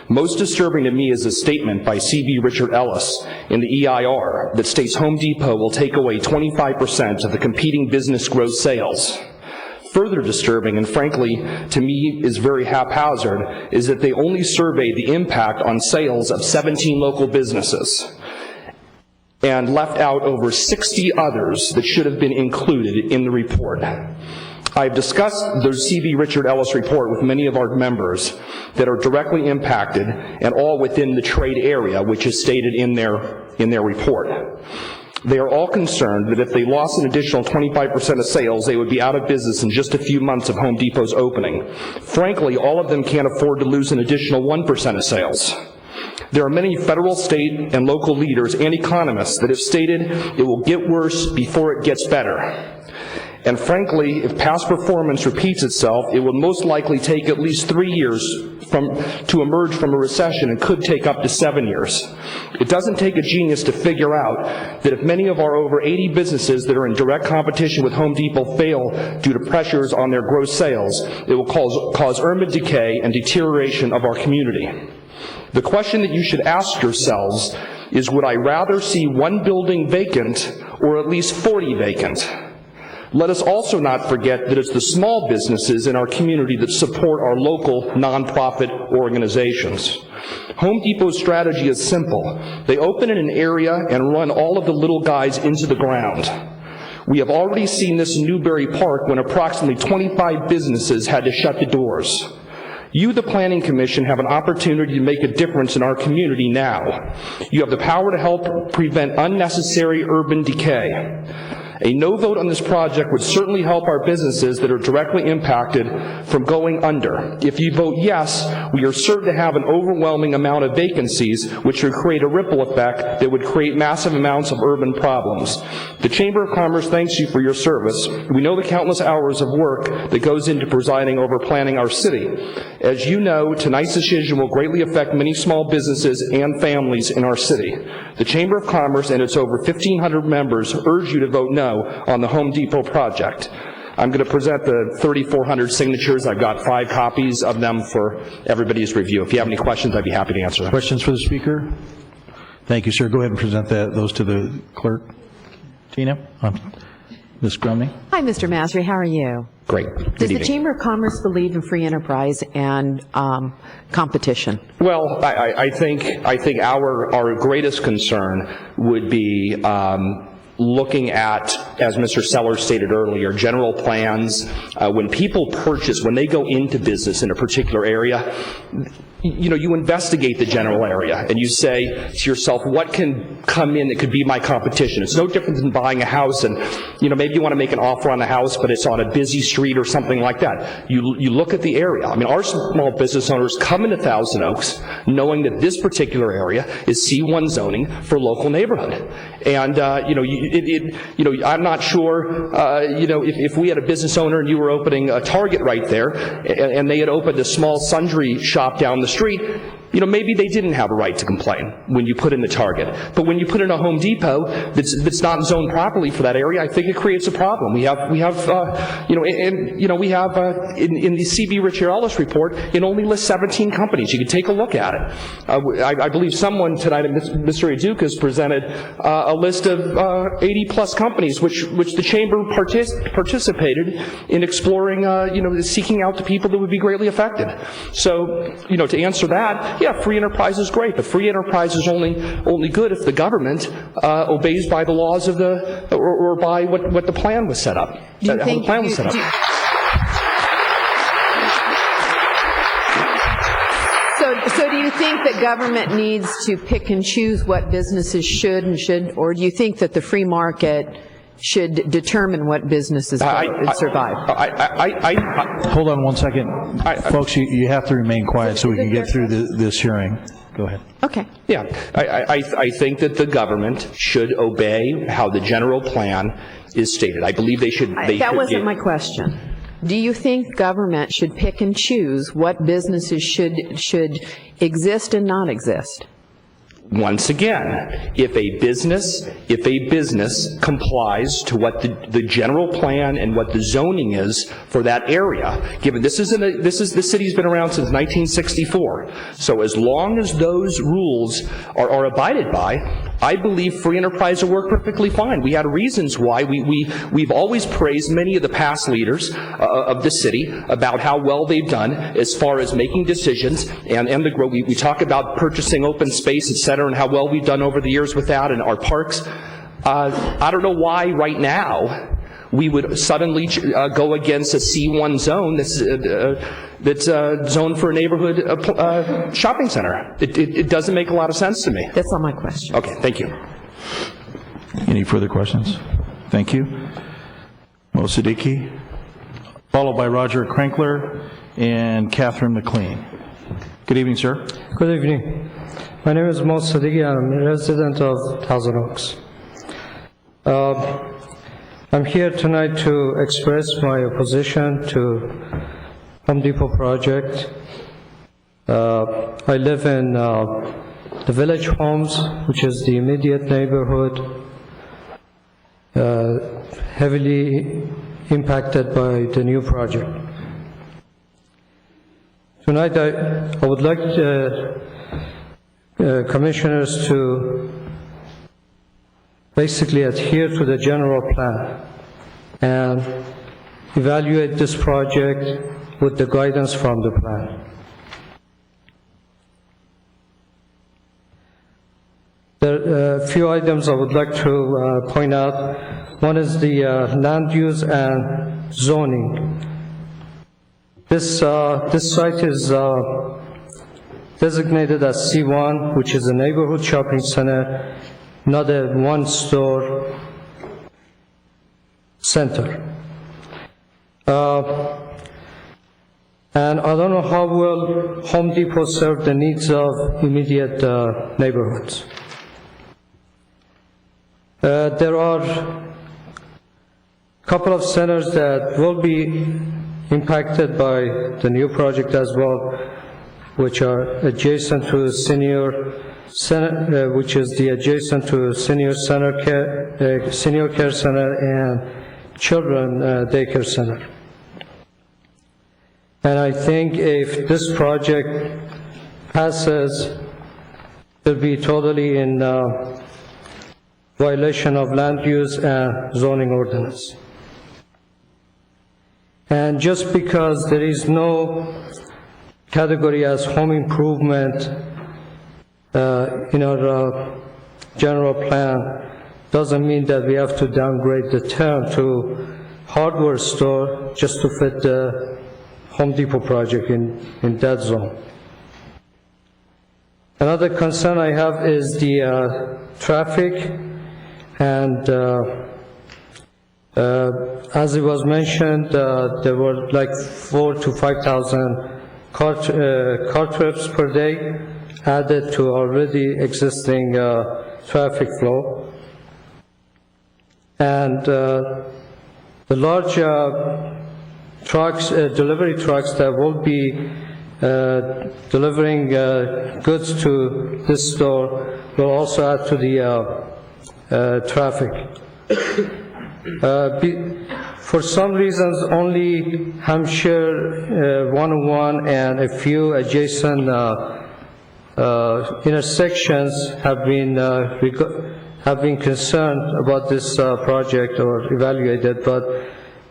Most disturbing to me is a statement by C.B. Richard Ellis in the EIR that states Home Depot will take away 25% of the competing business gross sales. Further disturbing, and frankly, to me is very haphazard, is that they only surveyed the impact on sales of 17 local businesses and left out over 60 others that should have been included in the report. I've discussed the C.B. Richard Ellis report with many of our members that are directly impacted and all within the trade area, which is stated in their report. They are all concerned that if they lost an additional 25% of sales, they would be out of business in just a few months of Home Depot's opening. Frankly, all of them can't afford to lose an additional 1% of sales. There are many federal, state, and local leaders and economists that have stated it will get worse before it gets better. And frankly, if past performance repeats itself, it will most likely take at least 3 years to emerge from a recession and could take up to 7 years. It doesn't take a genius to figure out that if many of our over 80 businesses that are in direct competition with Home Depot fail due to pressures on their gross sales, it will cause urban decay and deterioration of our community. The question that you should ask yourselves is, would I rather see one building vacant or at least 40 vacant? Let us also not forget that it's the small businesses in our community that support our local nonprofit organizations. Home Depot's strategy is simple. They open in an area and run all of the little guys into the ground. We have already seen this in Newbury Park when approximately 25 businesses had to shut the doors. You, the Planning Commission, have an opportunity to make a difference in our community now. You have the power to help prevent unnecessary urban decay. A no vote on this project would certainly help our businesses that are directly impacted from going under. If you vote yes, we are certain to have an overwhelming amount of vacancies, which would create a ripple effect that would create massive amounts of urban problems. The Chamber of Commerce thanks you for your service. We know the countless hours of work that goes into presiding over planning our city. As you know, tonight's decision will greatly affect many small businesses and families in our city. The Chamber of Commerce and its over 1,500 members urge you to vote no on the Home Depot project. I'm going to present the 3,400 signatures. I've got 5 copies of them for everybody's review. If you have any questions, I'd be happy to answer them. Questions for the speaker? Thank you, sir. Go ahead and present those to the clerk. Tina? Ms. Grumney? Hi, Mr. Masri. How are you? Great. Does the Chamber of Commerce believe in free enterprise and competition? Well, I think our greatest concern would be looking at, as Mr. Sellers stated earlier, general plans. When people purchase, when they go into business in a particular area, you investigate the general area and you say to yourself, what can come in that could be my competition? It's no different than buying a house and, maybe you want to make an offer on a house, but it's on a busy street or something like that. You look at the area. I mean, our small business owners come into Thousand Oaks knowing that this particular area is C1 zoning for local neighborhood. And, I'm not sure, if we had a business owner and you were opening a Target right there and they had opened a small sundry shop down the street, maybe they didn't have a right to complain when you put in the Target. But when you put in a Home Depot that's not zoned properly for that area, I think it creates a problem. We have in the C.B. Richard Ellis report, it only lists 17 companies. You can take a look at it. I believe someone tonight, Mr. Adukas, presented a list of 80-plus companies, which the Chamber participated in exploring, seeking out the people that would be greatly affected. So, to answer that, yeah, free enterprise is great, but free enterprise is only good if the government obeys by the laws of or by what the plan was set up. Do you think, how the plan was set up. So do you think that government needs to pick and choose what businesses should and shouldn't, or do you think that the free market should determine what businesses survive? Hold on one second. Folks, you have to remain quiet so we can get through this hearing. Go ahead. Okay. Yeah, I think that the government should obey how the general plan is stated. I believe they should. That wasn't my question. Do you think government should pick and choose what businesses should exist and not exist? Once again, if a business complies to what the general plan and what the zoning is for that area, given the city's been around since 1964, so as long as those rules are abided by, I believe free enterprise will work perfectly fine. We had reasons why. We've always praised many of the past leaders of the city about how well they've done as far as making decisions and the growth. We talk about purchasing open space, et cetera, and how well we've done over the years with that and our parks. I don't know why right now we would suddenly go against a C1 zone that's zoned for a neighborhood shopping center. It doesn't make a lot of sense to me. That's all my question. Okay, thank you. Any further questions? Thank you. Mo Siddiqui, followed by Roger Krankler and Catherine McLean. Good evening, sir. Good evening. My name is Mo Siddiqui. I'm a resident of Thousand Oaks. I'm here tonight to express my opposition to Home Depot project. I live in the Village Homes, which is the immediate neighborhood, heavily impacted by the new project. Tonight I would like commissioners to basically adhere to the general plan and evaluate this project with the guidance from the plan. There are a few items I would like to point out. One is the land use and zoning. This site is designated as C1, which is a neighborhood shopping center, not a one-store center. And I don't know how will Home Depot serve the needs of immediate neighborhoods. There are a couple of centers that will be impacted by the new project as well, which are adjacent to senior center, which is the adjacent to senior care center and children daycare center. And I think if this project passes, it'll be totally in violation of land use and zoning ordinance. And just because there is no category as home improvement in our general plan, doesn't mean that we have to downgrade the term to hardware store just to fit the Home Depot project in that zone. Another concern I have is the traffic, and as it was mentioned, there were like 4,000 to 5,000 car trips per day added to already existing traffic flow. And the large trucks, delivery trucks that will be delivering goods to this store will also add to the traffic. For some reasons, only Hampshire 101 and a few adjacent intersections have been concerned about this project or evaluated, but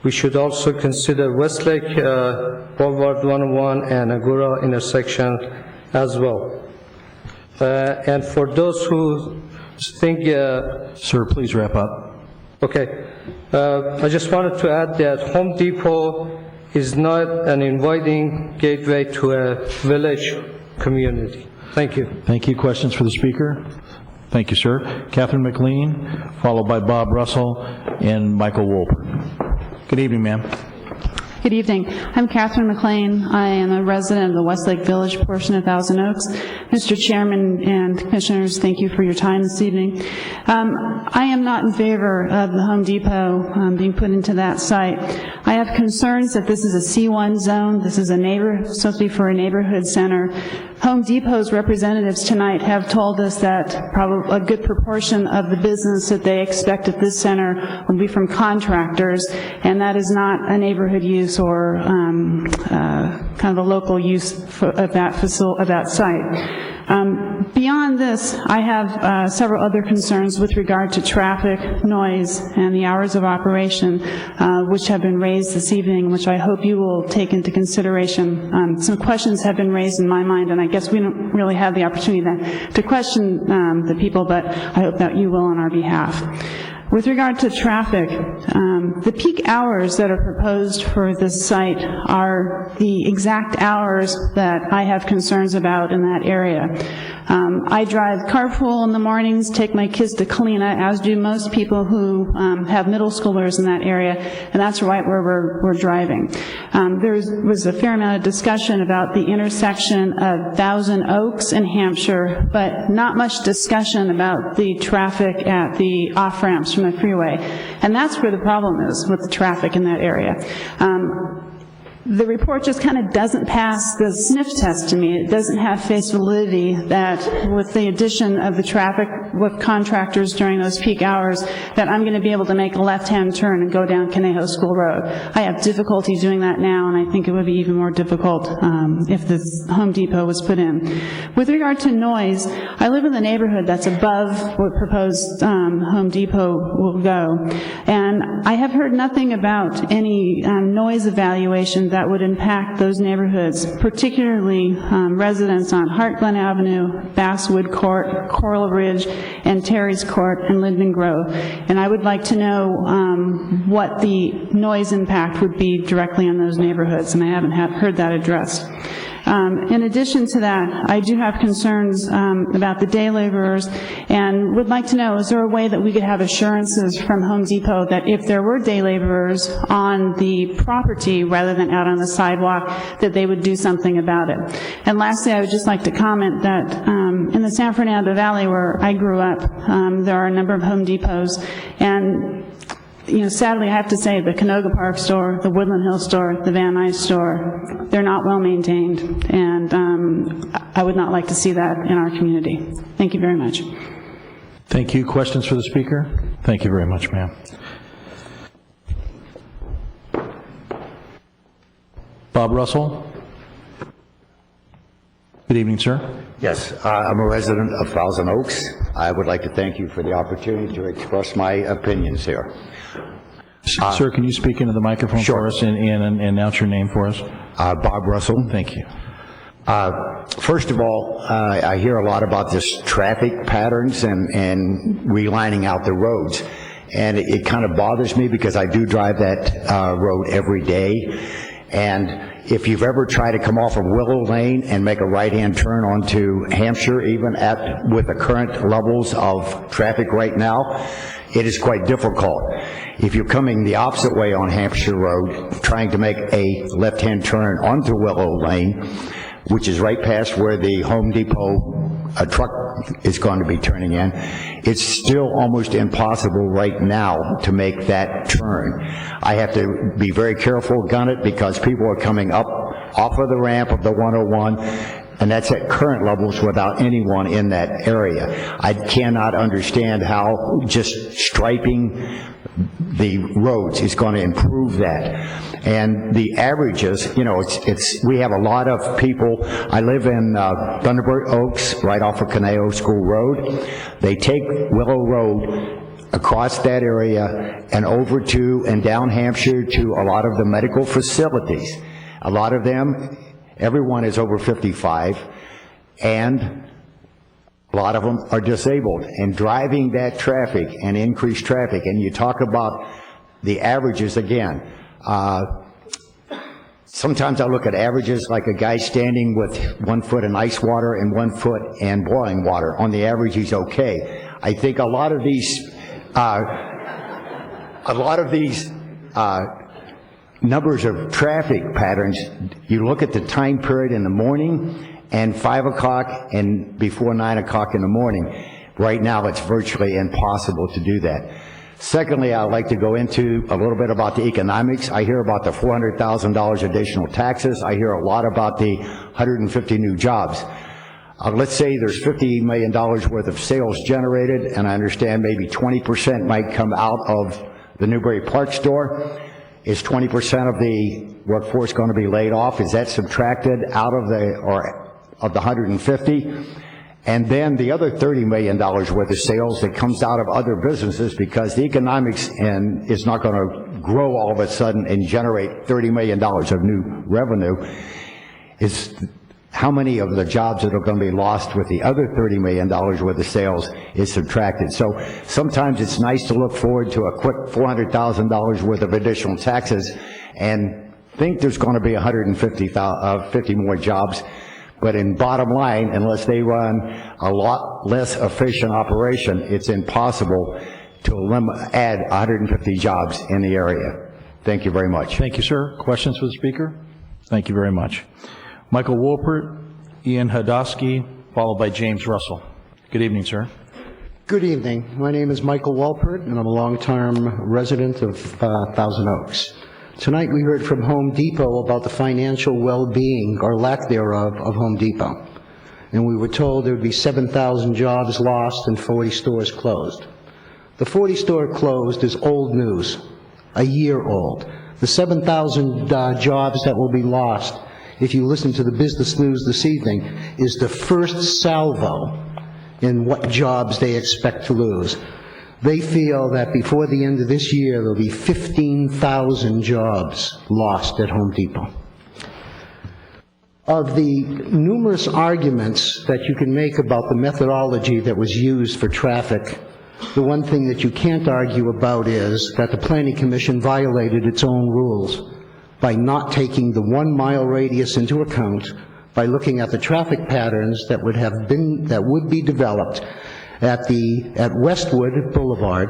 we should also consider Westlake Boulevard 101 and Agora intersection as well. And for those who think... Sir, please wrap up. Okay. I just wanted to add that Home Depot is not an inviting gateway to a village community. Thank you. Thank you. Questions for the speaker? Thank you, sir. Catherine McLean, followed by Bob Russell and Michael Wolpert. Good evening, ma'am. Good evening. I'm Catherine McLean. I am a resident of the Westlake Village portion of Thousand Oaks. Mr. Chairman and Commissioners, thank you for your time this evening. I am not in favor of the Home Depot being put into that site. I have concerns that this is a C1 zone. This is supposed to be for a neighborhood center. Home Depot's representatives tonight have told us that probably a good proportion of the business that they expect at this center will be from contractors, and that is not a neighborhood use or kind of a local use of that site. Beyond this, I have several other concerns with regard to traffic, noise, and the hours of operation, which have been raised this evening, which I hope you will take into consideration. Some questions have been raised in my mind, and I guess we don't really have the opportunity to question the people, but I hope that you will on our behalf. With regard to traffic, The peak hours that are proposed for this site are the exact hours that I have concerns about in that area. I drive carpool in the mornings, take my kids to Kalina, as do most people who have middle schoolers in that area, and that's right where we're driving. There was a fair amount of discussion about the intersection of Thousand Oaks and Hampshire, but not much discussion about the traffic at the off-ramps from the freeway. And that's where the problem is with the traffic in that area. The report just kind of doesn't pass the sniff test to me. It doesn't have face validity that with the addition of the traffic with contractors during those peak hours, that I'm going to be able to make a left-hand turn and go down Conejo School Road. I have difficulty doing that now, and I think it would be even more difficult if the Home Depot was put in. With regard to noise, I live in the neighborhood that's above what proposed Home Depot will go, and I have heard nothing about any noise evaluation that would impact those neighborhoods, particularly residents on Heartglen Avenue, Basswood Court, Coral Ridge, and Terry's Court, and Linden Grove. And I would like to know what the noise impact would be directly on those neighborhoods, and I haven't heard that addressed. In addition to that, I do have concerns about the day laborers, and would like to know, is there a way that we could have assurances from Home Depot that if there were day laborers on the property rather than out on the sidewalk, that they would do something about it? And lastly, I would just like to comment that in the San Fernando Valley where I grew up, there are a number of Home Depots, and sadly, I have to say the Canoga Park store, the Woodland Hill store, the Van Nuys store, they're not well maintained, and I would not like to see that in our community. Thank you very much. Thank you. Questions for the speaker? Thank you very much, ma'am. Bob Russell. Good evening, sir. Yes, I'm a resident of Thousand Oaks. I would like to thank you for the opportunity to express my opinions here. Sir, can you speak into the microphone for us and announce your name for us? Bob Russell. Thank you. First of all, I hear a lot about this traffic patterns and relining out the roads. And it kind of bothers me because I do drive that road every day. And if you've ever tried to come off of Willow Lane and make a right-hand turn onto Hampshire, even with the current levels of traffic right now, it is quite difficult. If you're coming the opposite way on Hampshire Road, trying to make a left-hand turn onto Willow Lane, which is right past where the Home Depot truck is going to be turning in, it's still almost impossible right now to make that turn. I have to be very careful, gun it, because people are coming up off of the ramp of the 101, and that's at current levels without anyone in that area. I cannot understand how just striping the roads is going to improve that. And the averages, we have a lot of people. I live in Thunderbird Oaks, right off of Conejo School Road. They take Willow Road across that area and over to and down Hampshire to a lot of the medical facilities. A lot of them, everyone is over 55, and a lot of them are disabled. And driving that traffic and increased traffic, and you talk about the averages again. Sometimes I look at averages like a guy standing with 1 foot in ice water and 1 foot in boiling water. On the average, he's okay. I think a lot of these numbers of traffic patterns, you look at the time period in the morning and 5 o'clock and before 9 o'clock in the morning. Right now, it's virtually impossible to do that. Secondly, I'd like to go into a little bit about the economics. I hear about the $400,000 additional taxes. I hear a lot about the 150 new jobs. Let's say there's $50 million worth of sales generated, and I understand maybe 20% might come out of the Newbury Park store. Is 20% of the workforce going to be laid off? Is that subtracted out of the 150? And then the other $30 million worth of sales that comes out of other businesses, because the economics is not going to grow all of a sudden and generate $30 million of new revenue. how many of the jobs that are going to be lost with the other $30 million worth of sales is subtracted. So sometimes it's nice to look forward to a quick $400,000 worth of additional taxes and think there's going to be 50 more jobs. But in bottom line, unless they run a lot less efficient operation, it's impossible to add 150 jobs in the area. Thank you very much. Thank you, sir. Questions for the speaker? Thank you very much. Michael Wolpert, Ian Hadosky, followed by James Russell. Good evening, sir. Good evening. My name is Michael Wolpert, and I'm a long-term resident of Thousand Oaks. Tonight we heard from Home Depot about the financial well-being, or lack thereof, of Home Depot. And we were told there would be 7,000 jobs lost and 40 stores closed. The 40 store closed is old news, a year old. The 7,000 jobs that will be lost, if you listen to the business news this evening, is the first salvo in what jobs they expect to lose. They feel that before the end of this year, there'll be 15,000 jobs lost at Home Depot. Of the numerous arguments that you can make about the methodology that was used for traffic, the one thing that you can't argue about is that the Planning Commission violated its own rules by not taking the 1 mile radius into account, by looking at the traffic patterns that would be developed at Westwood Boulevard,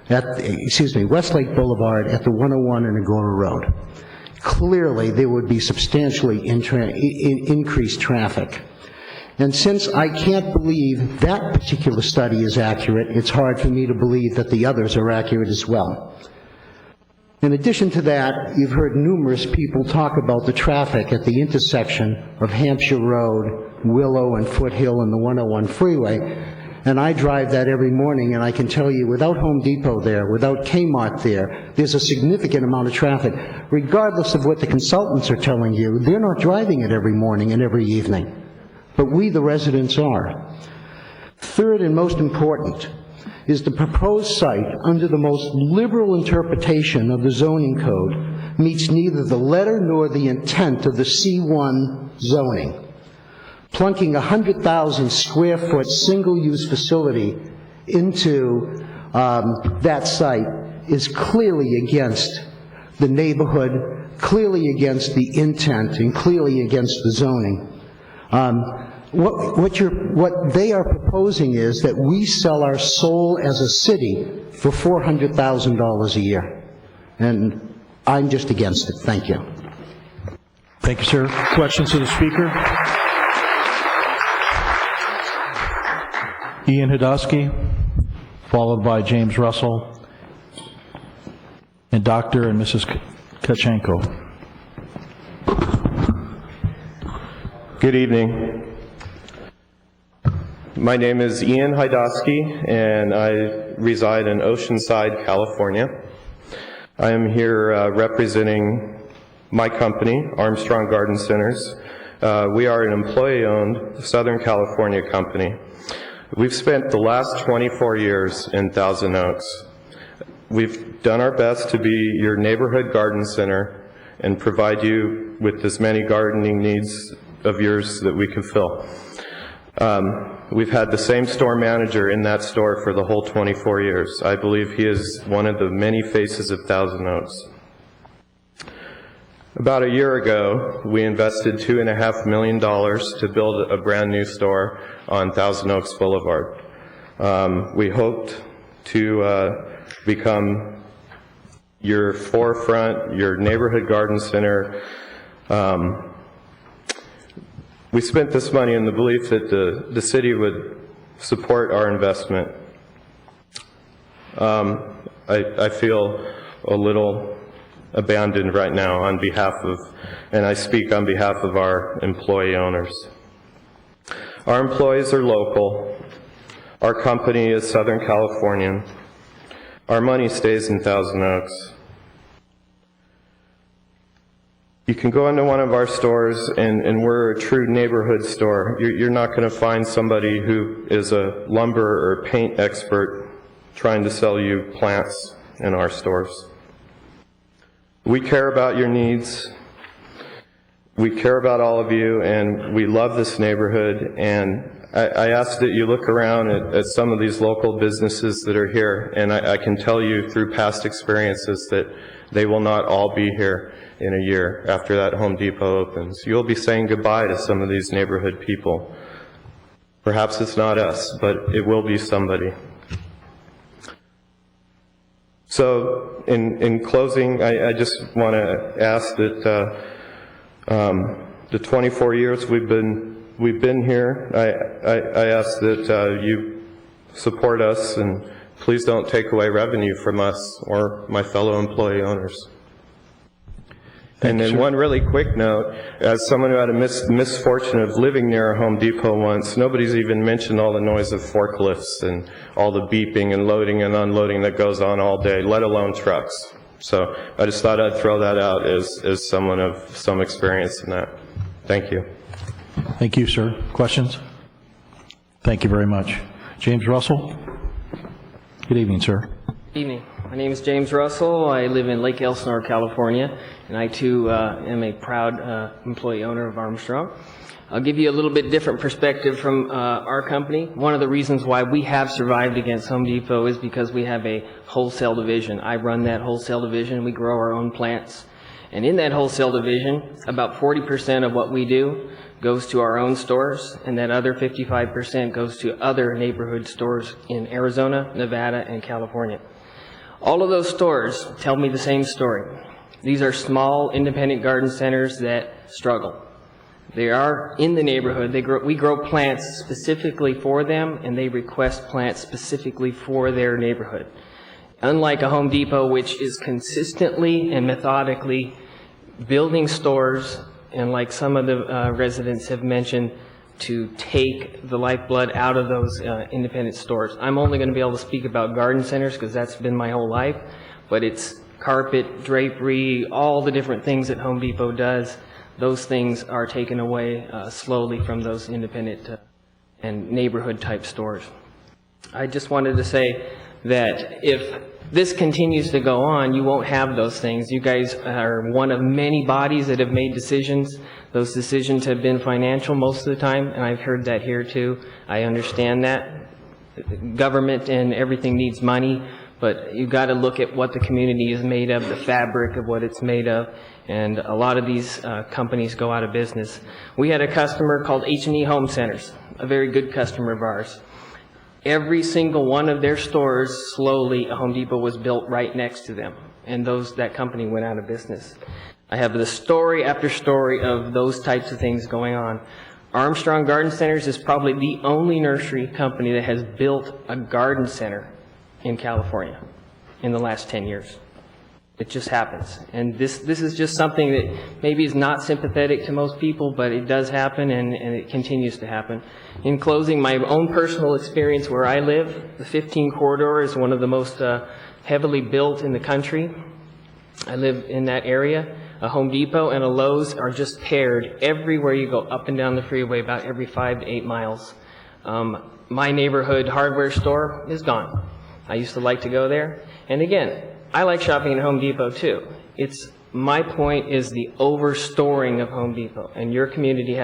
Westlake Boulevard at the 101 and Agora Road. Clearly, there would be substantially increased traffic. And since I can't believe that particular study is accurate, it's hard for me to believe that the others are accurate as well. In addition to that, you've heard numerous people talk about the traffic at the intersection of Hampshire Road, Willow, and Foothill and the 101 freeway. And I drive that every morning, and I can tell you, without Home Depot there, without Kmart there, there's a significant amount of traffic. Regardless of what the consultants are telling you, they're not driving it every morning and every evening. But we, the residents, are. Third and most important is the proposed site, under the most liberal interpretation of the zoning code, meets neither the letter nor the intent of the C1 zoning. Plunking a 100,000 square foot single-use facility into that site is clearly against the neighborhood, clearly against the intent, and clearly against the zoning. What they are proposing is that we sell our soul as a city for $400,000 a year. And I'm just against it. Thank you. Thank you, sir. Questions to the speaker? Ian Hadosky, followed by James Russell, and Dr. and Mrs. Kachenko. Good evening. My name is Ian Hydosky, and I reside in Oceanside, California. I am here representing my company, Armstrong Garden Centers. We are an employee-owned Southern California company. We've spent the last 24 years in Thousand Oaks. We've done our best to be your neighborhood garden center and provide you with as many gardening needs of yours that we can fill. We've had the same store manager in that store for the whole 24 years. I believe he is one of the many faces of Thousand Oaks. About a year ago, we invested $2.5 million to build a brand new store on Thousand Oaks Boulevard. We hoped to become your forefront, your neighborhood garden center. We spent this money in the belief that the city would support our investment. I feel a little abandoned right now on behalf of, and I speak on behalf of our employee owners. Our employees are local. Our company is Southern Californian. Our money stays in Thousand Oaks. You can go into one of our stores, and we're a true neighborhood store. You're not going to find somebody who is a lumber or paint expert trying to sell you plants in our stores. We care about your needs. we care about all of you, and we love this neighborhood, and I ask that you look around at some of these local businesses that are here, and I can tell you through past experiences that they will not all be here in a year after that Home Depot opens. You'll be saying goodbye to some of these neighborhood people. Perhaps it's not us, but it will be somebody. So in closing, I just want to ask that the 24 years we've been here, I ask that you support us, and please don't take away revenue from us or my fellow employee owners. And then one really quick note, as someone who had a misfortune of living near a Home Depot once, nobody's even mentioned all the noise of forklifts and all the beeping and loading and unloading that goes on all day, let alone trucks. So I just thought I'd throw that out as someone of some experience in that. Thank you. Thank you, sir. Questions? Thank you very much. James Russell? Good evening, sir. Good evening. My name is James Russell. I live in Lake Elsinore, California, and I too am a proud employee owner of Armstrong. I'll give you a little bit different perspective from our company. One of the reasons why we have survived against Home Depot is because we have a wholesale division. I run that wholesale division. We grow our own plants. And in that wholesale division, about 40% of what we do goes to our own stores, and that other 55% goes to other neighborhood stores in Arizona, Nevada, and California. All of those stores tell me the same story. These are small, independent garden centers that struggle. They are in the neighborhood. We grow plants specifically for them, and they request plants specifically for their neighborhood. Unlike a Home Depot, which is consistently and methodically building stores, and like some of the residents have mentioned, to take the lifeblood out of those independent stores. I'm only going to be able to speak about garden centers because that's been my whole life, but it's carpet, drapery, all the different things that Home Depot does. Those things are taken away slowly from those independent and neighborhood type stores. I just wanted to say that if this continues to go on, you won't have those things. You guys are one of many bodies that have made decisions. Those decisions have been financial most of the time, and I've heard that here too. I understand that. Government and everything needs money, but you've got to look at what the community is made of, the fabric of what it's made of, and a lot of these companies go out of business. We had a customer called H&E Home Centers, a very good customer of ours. Every single one of their stores, slowly, a Home Depot was built right next to them, and that company went out of business. I have the story after story of those types of things going on. Armstrong Garden Centers is probably the only nursery company that has built a garden center in California in the last 10 years. It just happens. And this is just something that maybe is not sympathetic to most people, but it does happen, and it continues to happen. In closing, my own personal experience where I live, the 15 corridor is one of the most heavily built in the country. I live in that area. A Home Depot and a Lowe's are just paired everywhere you go up and down the freeway, about every 5 to 8 miles. My neighborhood hardware store is gone. I used to like to go there. And again, I like shopping at Home Depot too. My point is the overstoring of Home Depot, and your community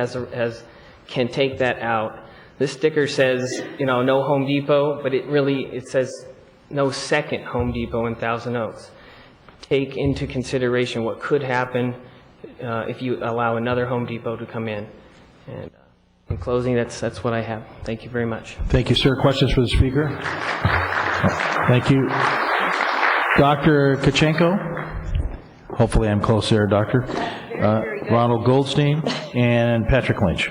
can take that out. This sticker says, no Home Depot, but it says no second Home Depot in Thousand Oaks. Take into consideration what could happen if you allow another Home Depot to come in. And in closing, that's what I have. Thank you very much. Thank you, sir. Questions for the speaker? Thank you. Dr. Kachenko? Hopefully I'm close there, Doctor. Ronald Goldstein and Patrick Lynch.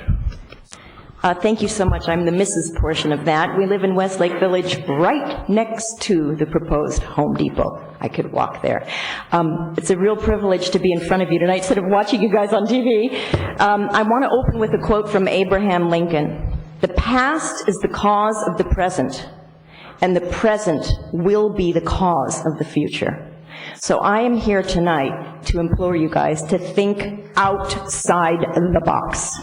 Thank you so much. I'm the Mrs. portion of that. We live in Westlake Village right next to the proposed Home Depot. I could walk there. It's a real privilege to be in front of you tonight instead of watching you guys on TV. I want to open with a quote from Abraham Lincoln. "The past is the cause of the present, and the present will be the cause of the future." So I am here tonight to implore you guys to think outside the box.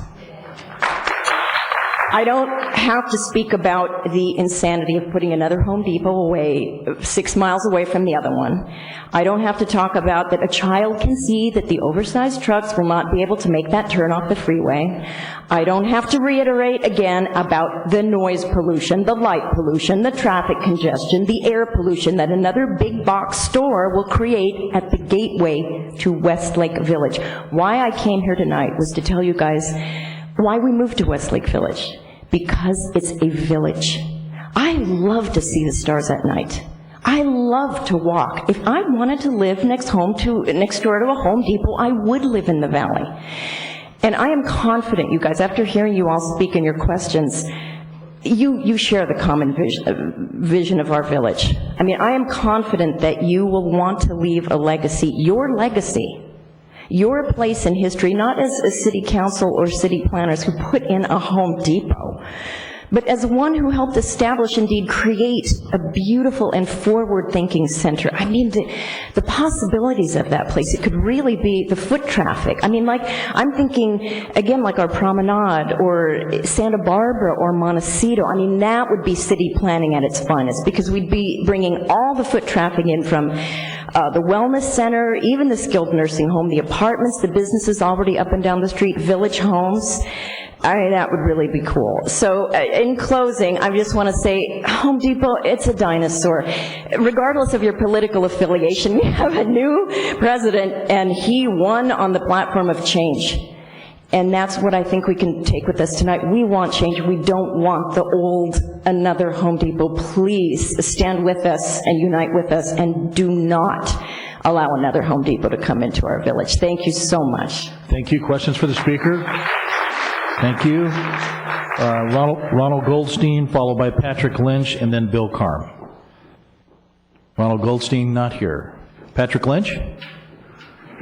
I don't have to speak about the insanity of putting another Home Depot away 6 miles away from the other one. I don't have to talk about that a child can see that the oversized trucks will not be able to make that turn off the freeway. I don't have to reiterate again about the noise pollution, the light pollution, the traffic congestion, the air pollution that another big box store will create at the gateway to Westlake Village. Why I came here tonight was to tell you guys why we moved to Westlake Village. Because it's a village. I love to see the stars at night. I love to walk. If I wanted to live next door to a Home Depot, I would live in the valley. And I am confident, you guys, after hearing you all speak in your questions, you share the common vision of our village. I mean, I am confident that you will want to leave a legacy, your place in history, not as a city council or city planners who put in a Home Depot, but as one who helped establish, indeed create, a beautiful and forward-thinking center. I mean, the possibilities of that place, it could really be the foot traffic. I mean, like, I'm thinking, again, like our promenade, or Santa Barbara, or Montecito. I mean, that would be city planning at its finest, because we'd be bringing all the foot traffic in from the wellness center, even the skilled nursing home, the apartments, the businesses already up and down the street, village homes. That would really be cool. So in closing, I just want to say, Home Depot, it's a dinosaur. Regardless of your political affiliation, we have a new president, and he won on the platform of change. And that's what I think we can take with us tonight. We want change. We don't want the old, another Home Depot. Please stand with us and unite with us, and do not allow another Home Depot to come into our village. Thank you so much. Thank you. Questions for the speaker? Thank you. Ronald Goldstein, followed by Patrick Lynch, and then Bill Carm. Ronald Goldstein, not here. Patrick Lynch?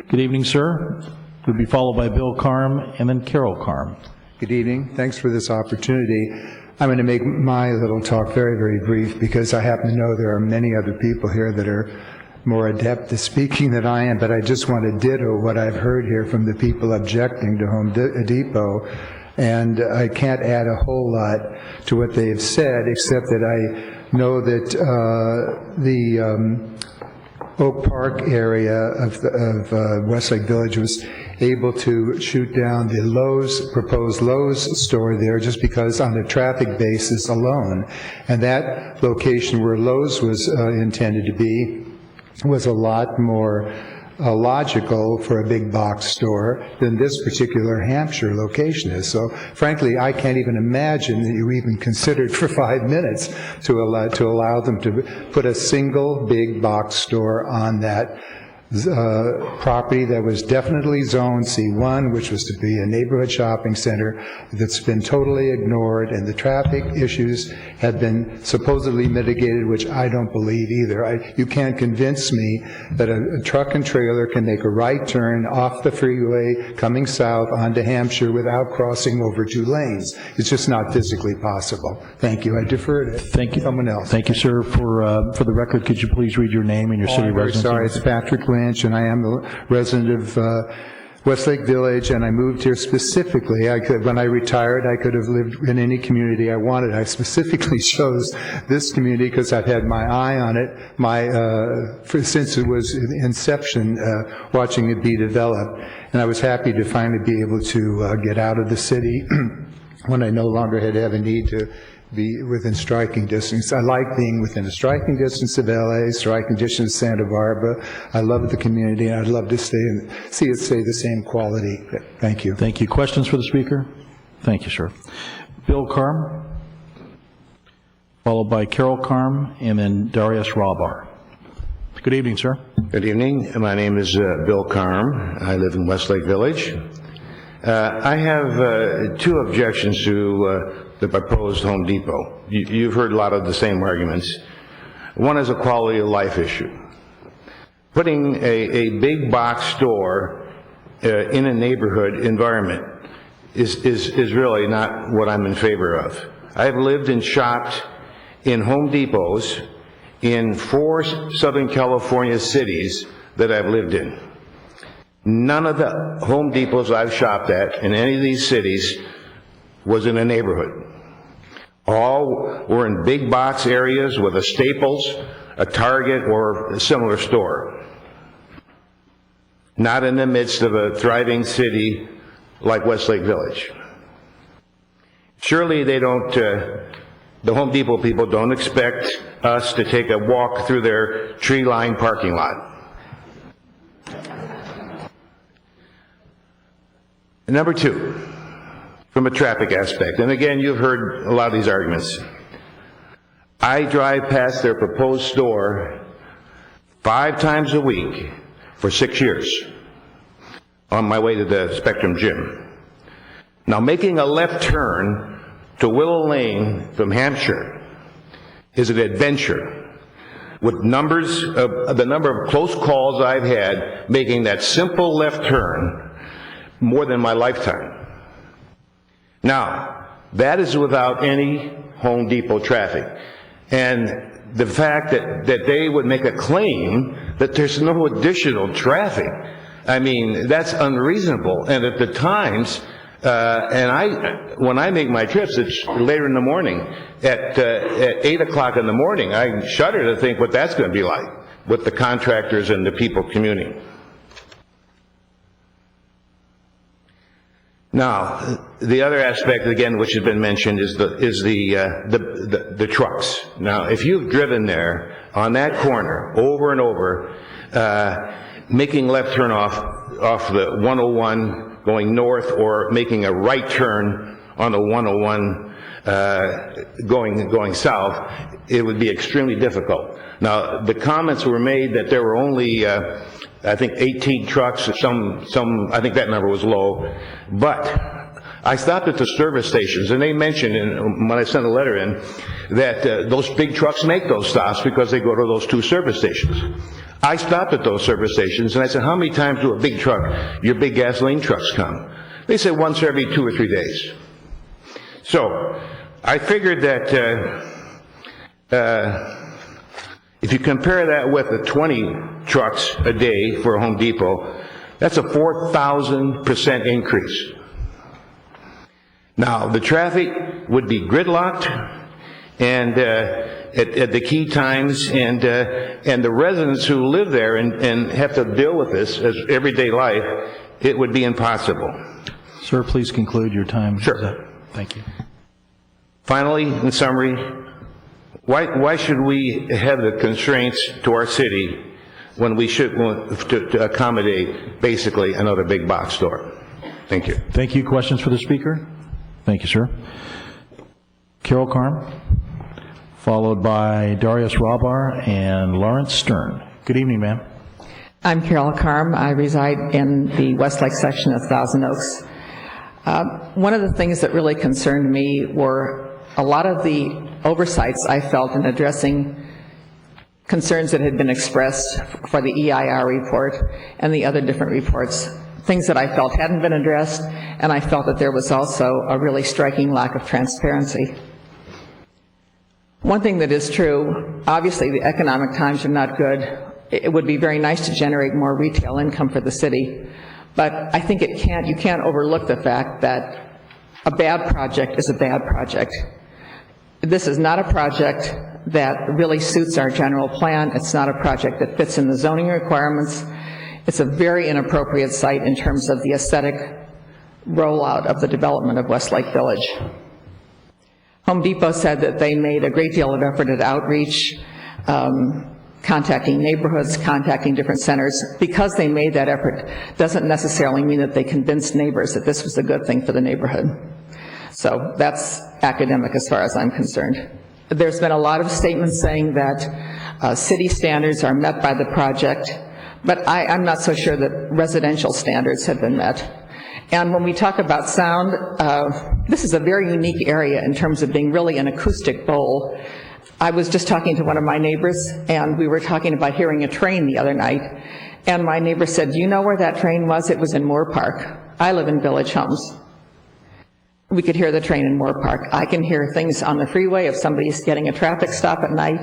Good evening, sir. Would be followed by Bill Carm, and then Carol Carm. Good evening. Thanks for this opportunity. I'm going to make my little talk very, very brief, because I happen to know there are many other people here that are more adept at speaking than I am, but I just want to ditto what I've heard here from the people objecting to Home Depot. And I can't add a whole lot to what they've said, except that I know that the Oak Park area of Westlake Village was able to shoot down the proposed Lowe's store there just because on the traffic basis alone. And that location where Lowe's was intended to be was a lot more logical for a big box store than this particular Hampshire location is. So frankly, I can't even imagine that you even considered for 5 minutes to allow them to put a single big box store on that property that was definitely zoned C1, which was to be a neighborhood shopping center, that's been totally ignored, and the traffic issues have been supposedly mitigated, which I don't believe either. You can't convince me that a truck and trailer can make a right turn off the freeway coming south onto Hampshire without crossing over 2 lanes. It's just not physically possible. Thank you. I defer to someone else. Thank you, sir. For the record, could you please read your name and your city residency? Sorry, it's Patrick Lynch, and I am a resident of Westlake Village, and I moved here specifically. When I retired, I could have lived in any community I wanted. I specifically chose this community because I've had my eye on it since it was inception, watching it be developed. And I was happy to finally be able to get out of the city when I no longer had to have a need to be within striking distance. I like being within a striking distance of LA, striking distance of Santa Barbara. I love the community, and I'd love to see it stay the same quality. Thank you. Thank you. Questions for the speaker? Thank you, sir. Bill Carm, followed by Carol Carm, and then Darius Rawbar. Good evening, sir. Good evening. My name is Bill Carm. I live in Westlake Village. I have 2 objections to the proposed Home Depot. You've heard a lot of the same arguments. One is a quality of life issue. Putting a big box store in a neighborhood environment is really not what I'm in favor of. I've lived and shopped in Home Depots in 4 Southern California cities that I've lived in. None of the Home Depots I've shopped at in any of these cities was in a neighborhood. All were in big box areas with a Staples, a Target, or a similar store. Not in the midst of a thriving city like Westlake Village. Surely they don't, the Home Depot people don't expect us to take a walk through their tree-lined parking lot. And number two, from a traffic aspect, and again, you've heard a lot of these arguments. I drive past their proposed store 5 times a week for 6 years on my way to the Spectrum Gym. Now, making a left turn to Willow Lane from Hampshire is an adventure with the number of close calls I've had making that simple left turn more than my lifetime. Now, that is without any Home Depot traffic. And the fact that they would make a claim that there's no additional traffic, I mean, that's unreasonable. And at the times, when I make my trips, it's later in the morning. At 8 o'clock in the morning, I shudder to think what that's going to be like with the contractors and the people commuting. Now, the other aspect, again, which has been mentioned, is the trucks. Now, if you've driven there on that corner over and over, making left turn off the 101 going north, or making a right turn on the 101 going south, it would be extremely difficult. Now, the comments were made that there were only I think 18 trucks, some I think that number was low, but I stopped at the service stations, and they mentioned, when I sent a letter in, that those big trucks make those stops because they go to those 2 service stations. I stopped at those service stations, and I said, how many times do a big truck, your big gasoline trucks come? They said once every 2 or 3 days. So I figured that if you compare that with the 20 trucks a day for a Home Depot, that's a 4,000% increase. Now, the traffic would be gridlocked and at the key times, and the residents who live there and have to deal with this as everyday life, it would be impossible. Sir, please conclude your time. Sure. Thank you. Finally, in summary, why should we have the constraints to our city when we should want to accommodate basically another big box store? Thank you. Thank you. Questions for the speaker? Thank you, sir. Carol Carm, followed by Darius Rabar and Lawrence Stern. Good evening, ma'am. I'm Carol Carm. I reside in the Westlake section of Thousand Oaks. One of the things that really concerned me were a lot of the oversights I felt in addressing concerns that had been expressed for the EIR report and the other different reports, things that I felt hadn't been addressed, and I felt that there was also a really striking lack of transparency. One thing that is true, obviously the economic times are not good. It would be very nice to generate more retail income for the city, but I think you can't overlook the fact that a bad project is a bad project. This is not a project that really suits our general plan. It's not a project that fits in the zoning requirements. It's a very inappropriate site in terms of the aesthetic rollout of the development of Westlake Village. Home Depot said that they made a great deal of effort at outreach, contacting neighborhoods, contacting different centers. Because they made that effort doesn't necessarily mean that they convinced neighbors that this was a good thing for the neighborhood. So that's academic as far as I'm concerned. There's been a lot of statements saying that city standards are met by the project, but I'm not so sure that residential standards have been met. And when we talk about sound, this is a very unique area in terms of being really an acoustic bowl. I was just talking to one of my neighbors, and we were talking about hearing a train the other night, and my neighbor said, do you know where that train was? It was in Moore Park. I live in Village Homes. We could hear the train in Moore Park. I can hear things on the freeway if somebody's getting a traffic stop at night.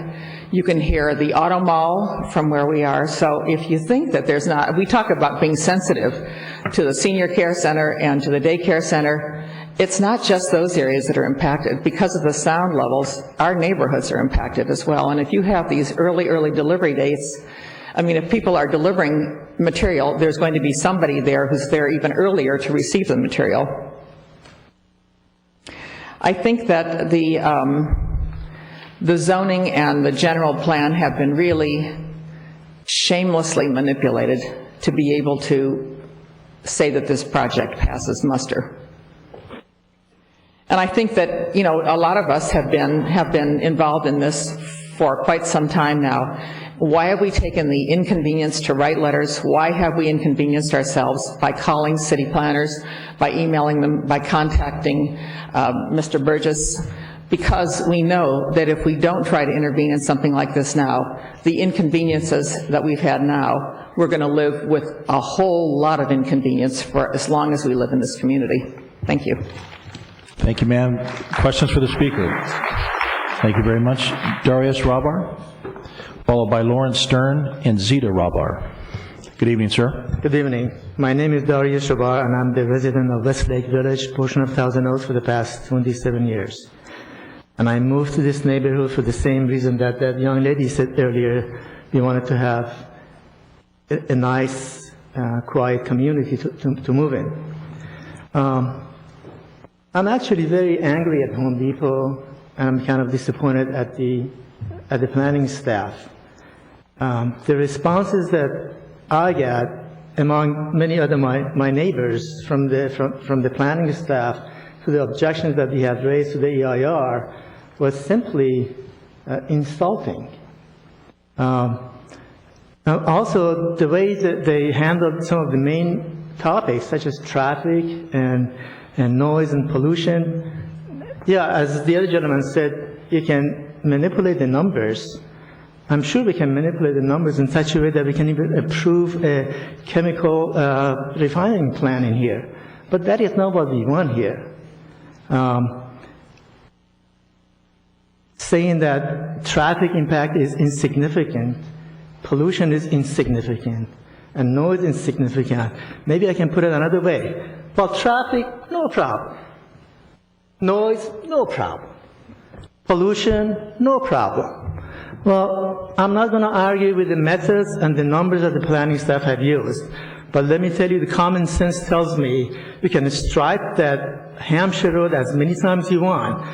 You can hear the auto mall from where we are. So if you think that there's not, we talk about being sensitive to the senior care center and to the daycare center, it's not just those areas that are impacted. Because of the sound levels, our neighborhoods are impacted as well. And if you have these early delivery dates, I mean, if people are delivering material, there's going to be somebody there who's there even earlier to receive the material. I think that the zoning and the general plan have been really shamelessly manipulated to be able to say that this project passes muster. And I think that, you know, a lot of us have been involved in this for quite some time now. Why have we taken the inconvenience to write letters? Why have we inconvenienced ourselves by calling city planners, by emailing them, by contacting Mr. Burgess? Because we know that if we don't try to intervene in something like this now, the inconveniences that we've had now, we're going to live with a whole lot of inconvenience for as long as we live in this community. Thank you. Thank you, ma'am. Questions for the speaker? Thank you very much. Darius Rabar, followed by Lawrence Stern and Zita Rabar. Good evening, sir. Good evening. My name is Darius Rabar, and I'm the resident of Westlake Village, portion of Thousand Oaks, for the past 27 years. And I moved to this neighborhood for the same reason that that young lady said earlier. We wanted to have a nice, quiet community to move in. I'm actually very angry at Home Depot, and I'm kind of disappointed at the planning staff. The responses that I got, among many other my neighbors from the planning staff, to the objections that we had raised to the EIR, was simply insulting. Also, the way that they handled some of the main topics, such as traffic and noise and pollution. Yeah, as the other gentleman said, you can manipulate the numbers. I'm sure we can manipulate the numbers in such a way that we can even approve a chemical refining plant in here. But that is not what we want here. Saying that traffic impact is insignificant, pollution is insignificant, and noise is insignificant. Maybe I can put it another way. Well, traffic, no problem. Noise, no problem. Pollution, no problem. Well, I'm not going to argue with the methods and the numbers that the planning staff have used, but let me tell you, the common sense tells me you can stripe that Hampshire Road as many times you want,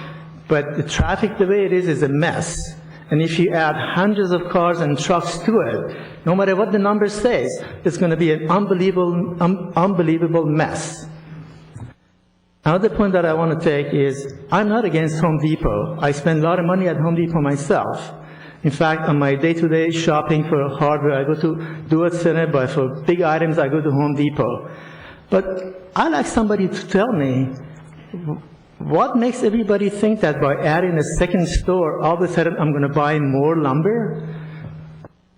but the traffic the way it is a mess. And if you add hundreds of cars and trucks to it, no matter what the number says, it's going to be an unbelievable mess. Another point that I want to take is I'm not against Home Depot. I spend a lot of money at Home Depot myself. In fact, on my day-to-day shopping for hardware, I go to Do-It Center, but for big items, I go to Home Depot. But I'd like somebody to tell me what makes everybody think that by adding a second store, all of a sudden I'm going to buy more lumber?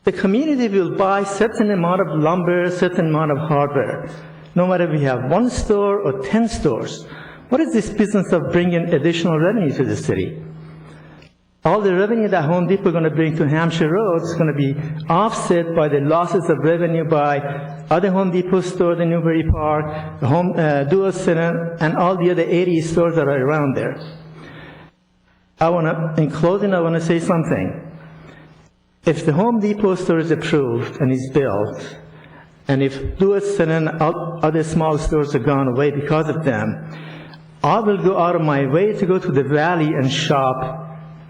The community will buy certain amount of lumber, certain amount of hardware. No matter if we have one store or 10 stores. What is this business of bringing additional revenue to the city? All the revenue that Home Depot is going to bring to Hampshire Road is going to be offset by the losses of revenue by other Home Depot stores in Newbury Park, the Do-It Center, and all the other 80 stores that are around there. In closing, I want to say something. If the Home Depot store is approved and is built, and if Do-It Center and other small stores are gone away because of them, I will go out of my way to go to the valley and shop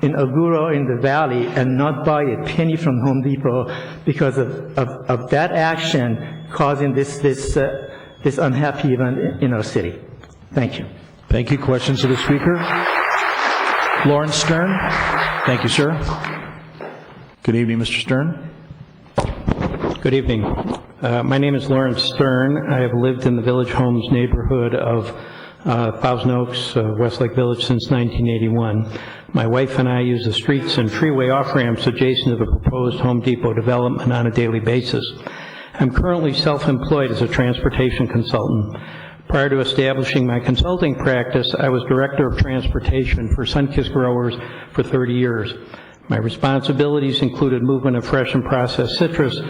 in Agoura in the valley and not buy a penny from Home Depot because of that action causing this unhappy event in our city. Thank you. Thank you. Questions to the speaker? Lawrence Stern. Thank you, sir. Good evening, Mr. Stern. Good evening. My name is Lawrence Stern. I have lived in the Village Homes neighborhood of Thousand Oaks, Westlake Village, since 1981. My wife and I use the streets and freeway off-ramps adjacent to the proposed Home Depot development on a daily basis. I'm currently self-employed as a transportation consultant. Prior to establishing my consulting practice, I was Director of Transportation for Sunkist Growers for 30 years. My responsibilities included movement of fresh and processed citrus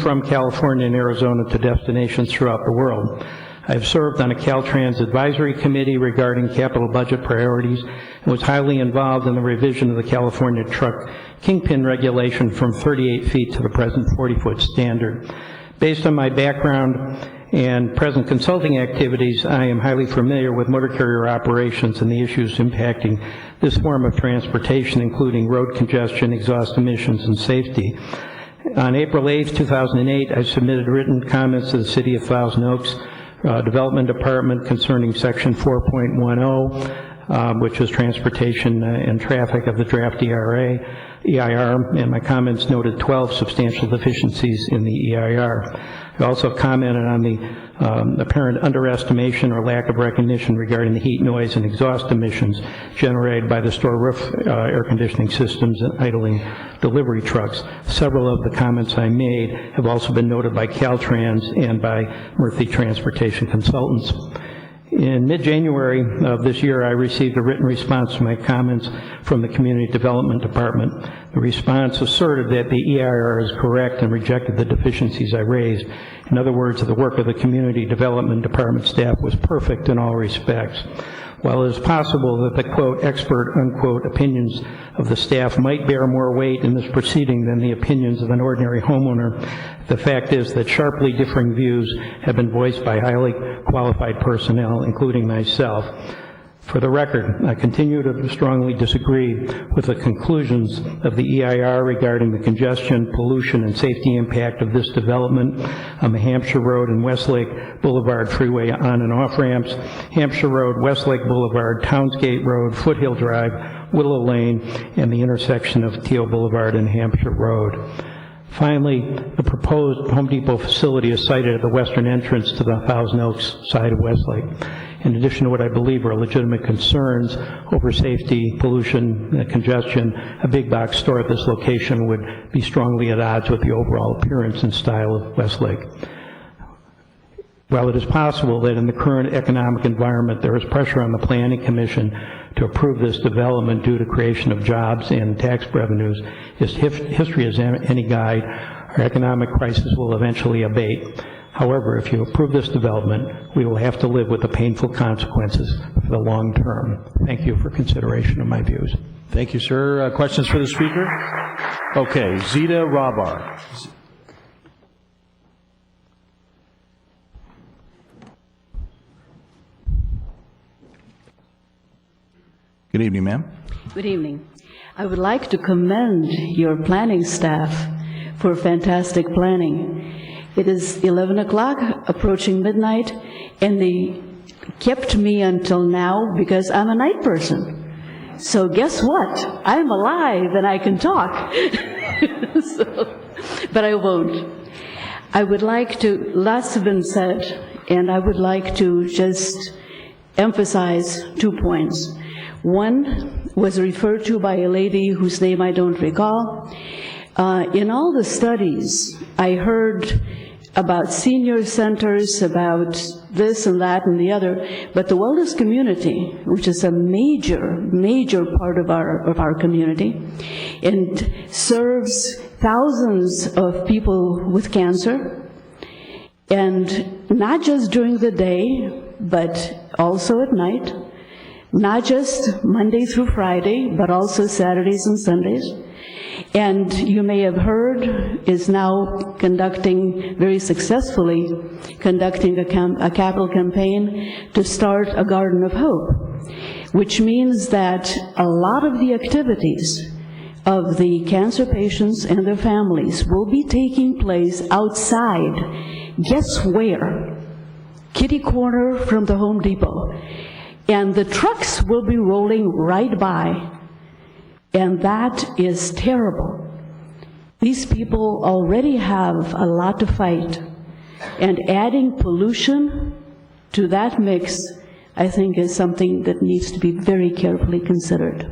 from California and Arizona to destinations throughout the world. I've served on a Caltrans advisory committee regarding capital budget priorities and was highly involved in the revision of the California truck kingpin regulation from 38 feet to the present 40-foot standard. Based on my background and present consulting activities, I am highly familiar with motor carrier operations and the issues impacting this form of transportation, including road congestion, exhaust emissions, and safety. On April 8, 2008, I submitted written comments to the City of Thousand Oaks Development Department concerning Section 4.10, which is transportation and traffic of the draft EIR, and my comments noted 12 substantial deficiencies in the EIR. I also commented on the apparent underestimation or lack of recognition regarding the heat, noise, and exhaust emissions generated by the store roof air conditioning systems and idling delivery trucks. Several of the comments I made have also been noted by Caltrans and by Murphy Transportation Consultants. In mid-January of this year, I received a written response to my comments from the Community Development Department. The response asserted that the EIR is correct and rejected the deficiencies I raised. In other words, the work of the Community Development Department staff was perfect in all respects. While it is possible that the, quote, expert, unquote, opinions of the staff might bear more weight in this proceeding than the opinions of an ordinary homeowner, the fact is that sharply differing views have been voiced by highly qualified personnel, including myself. For the record, I continue to strongly disagree with the conclusions of the EIR regarding the congestion, pollution, and safety impact of this development on the Hampshire Road and Westlake Boulevard Freeway on and off ramps, Hampshire Road, Westlake Boulevard, Townsgate Road, Foothill Drive, Willow Lane, and the intersection of Teal Boulevard and Hampshire Road. Finally, the proposed Home Depot facility is sited at the western entrance to the Thousand Oaks side of Westlake. In addition to what I believe are legitimate concerns over safety, pollution, congestion, a big box store at this location would be strongly at odds with the overall appearance and style of Westlake. While it is possible that in the current economic environment there is pressure on the Planning Commission to approve this development due to creation of jobs and tax revenues, if history is any guide, our economic crisis will eventually abate. However, if you approve this development, we will have to live with the painful consequences for the long term. Thank you for consideration of my views. Thank you, sir. Questions for the speaker? Okay, Zita Rabar. Good evening, ma'am. Good evening. I would like to commend your planning staff for fantastic planning. It is 11 o'clock, approaching midnight, and they kept me until now because I'm a night person. So guess what? I'm alive and I can talk. But I won't. I would like to, lots have been said, and I would like to just emphasize 2 points. One was referred to by a lady whose name I don't recall. In all the studies, I heard about senior centers, about this and that and the other, but the wellness community, which is a major part of our community, and serves thousands of people with cancer, and not just during the day, but also at night, not just Monday through Friday, but also Saturdays and Sundays. And you may have heard is now conducting, very successfully, conducting a capital campaign to start a Garden of Hope, which means that a lot of the activities of the cancer patients and their families will be taking place outside. Guess where? Kitty corner from the Home Depot. And the trucks will be rolling right by. And that is terrible. These people already have a lot to fight. And adding pollution to that mix, I think, is something that needs to be very carefully considered.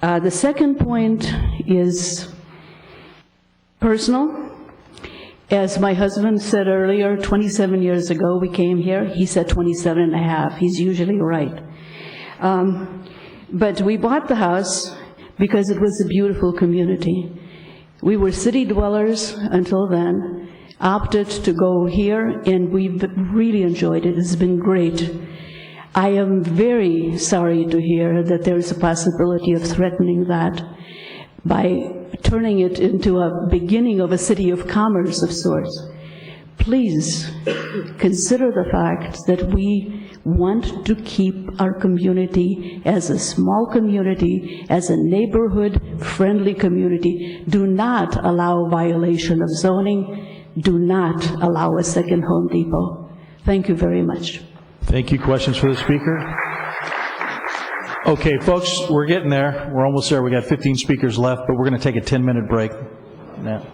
The second point is personal. As my husband said earlier, 27 years ago we came here. He said 27 and a half. He's usually right. But we bought the house because it was a beautiful community. We were city dwellers until then. opted to go here, and we've really enjoyed it. It's been great. I am very sorry to hear that there is a possibility of threatening that by turning it into a beginning of a city of commerce of sorts. Please consider the fact that we want to keep our community as a small community, as a neighborhood-friendly community. Do not allow violation of zoning. Do not allow a second Home Depot. Thank you very much. Thank you. Questions for the speaker? Okay, folks, we're getting there. We're almost there. We got 15 speakers left, but we're going to take a 10-minute break now.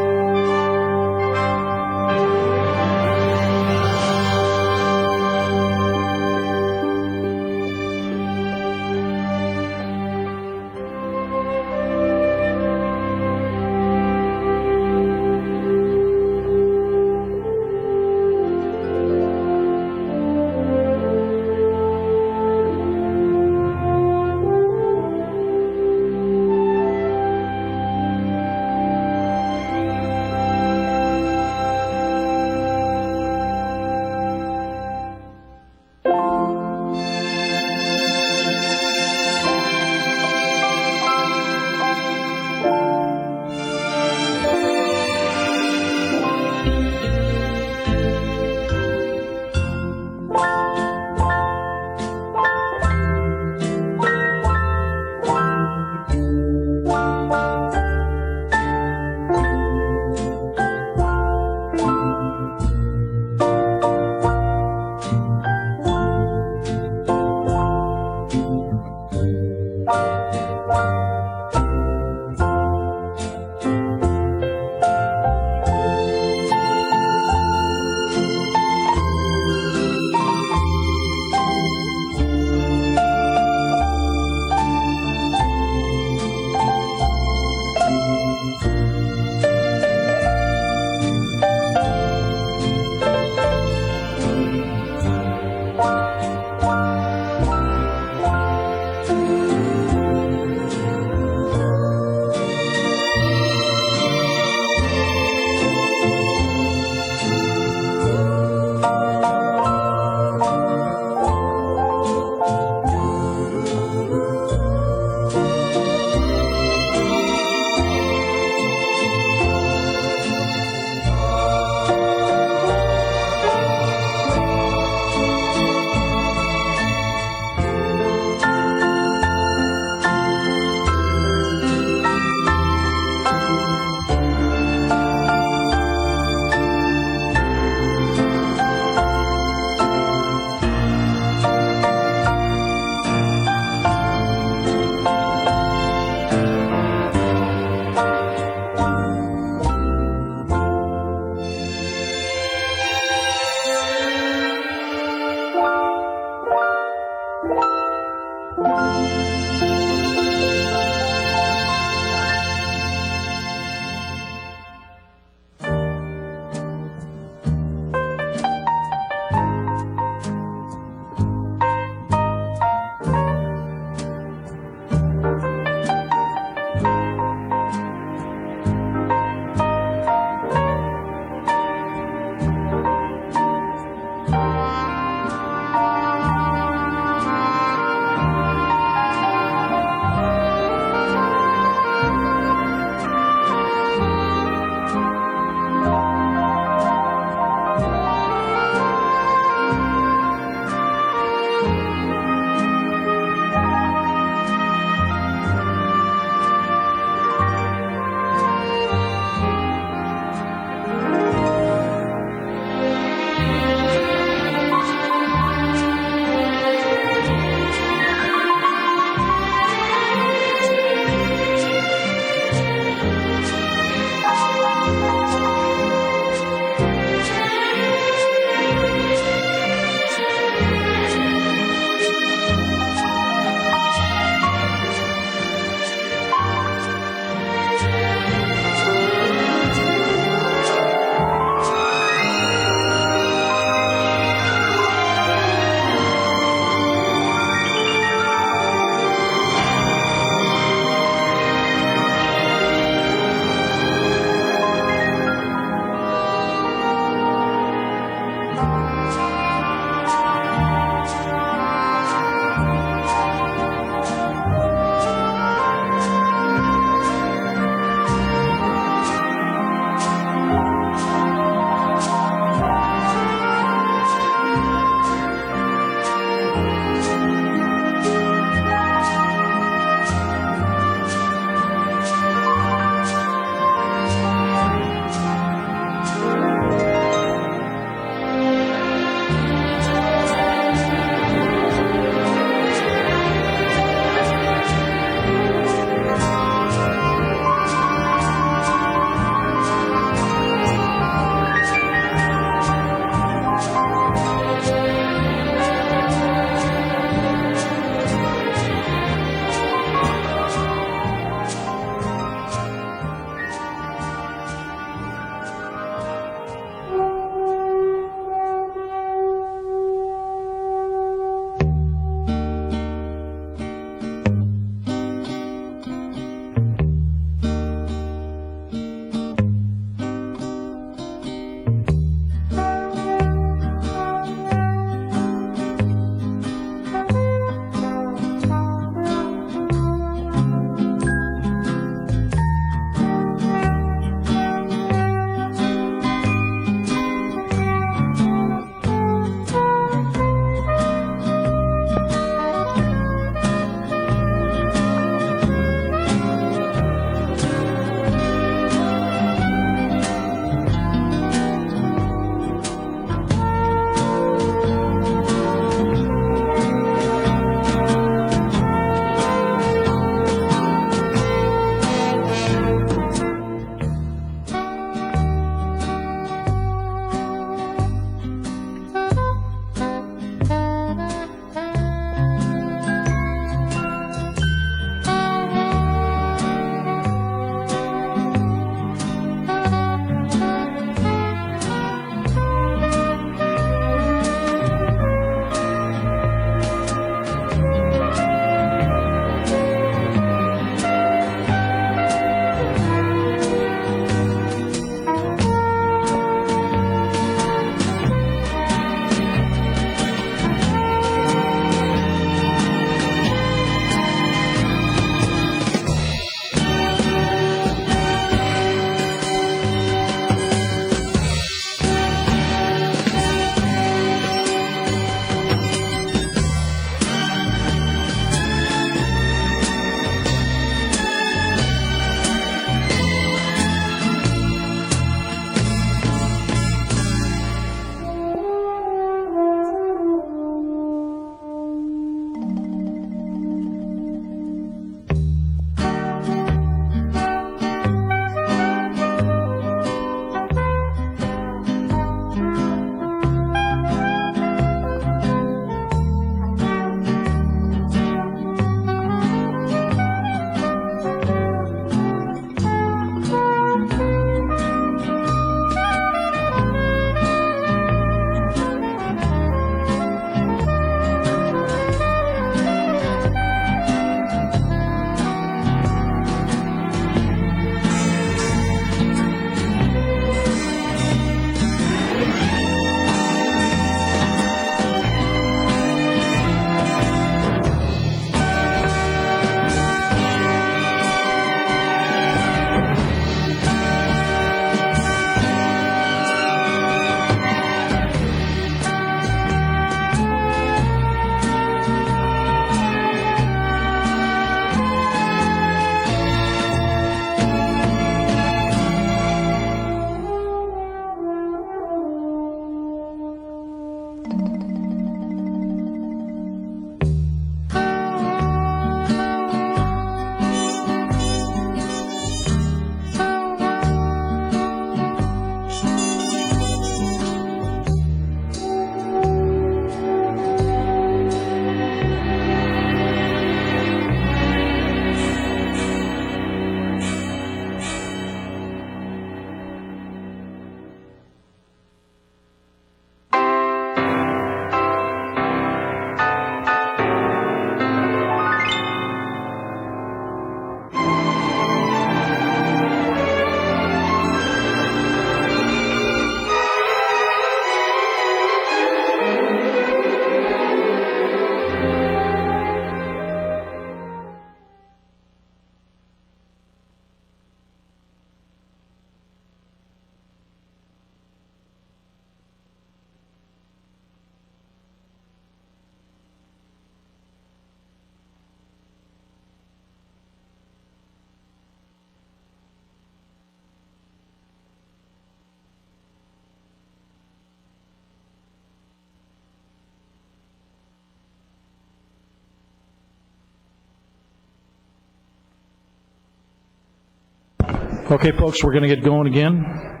Okay, folks, we're going to get going again.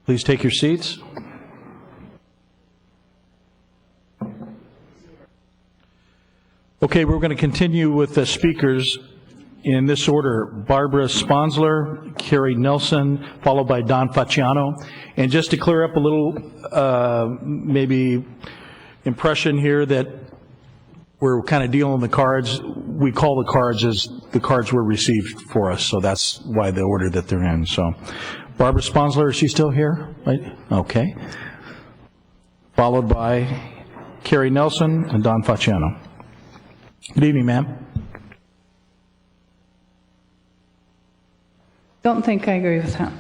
Please take your seats. Okay, we're going to continue with the speakers in this order: Barbara Sponsler, Carrie Nelson, followed by Don Facciano. And just to clear up a little, maybe impression here that we're kind of dealing the cards. We call the cards as the cards were received for us, so that's why the order that they're in. So, Barbara Sponsler, is she still here? Right? Okay. Followed by Carrie Nelson and Don Facciano. Good evening, ma'am. Don't think I agree with that.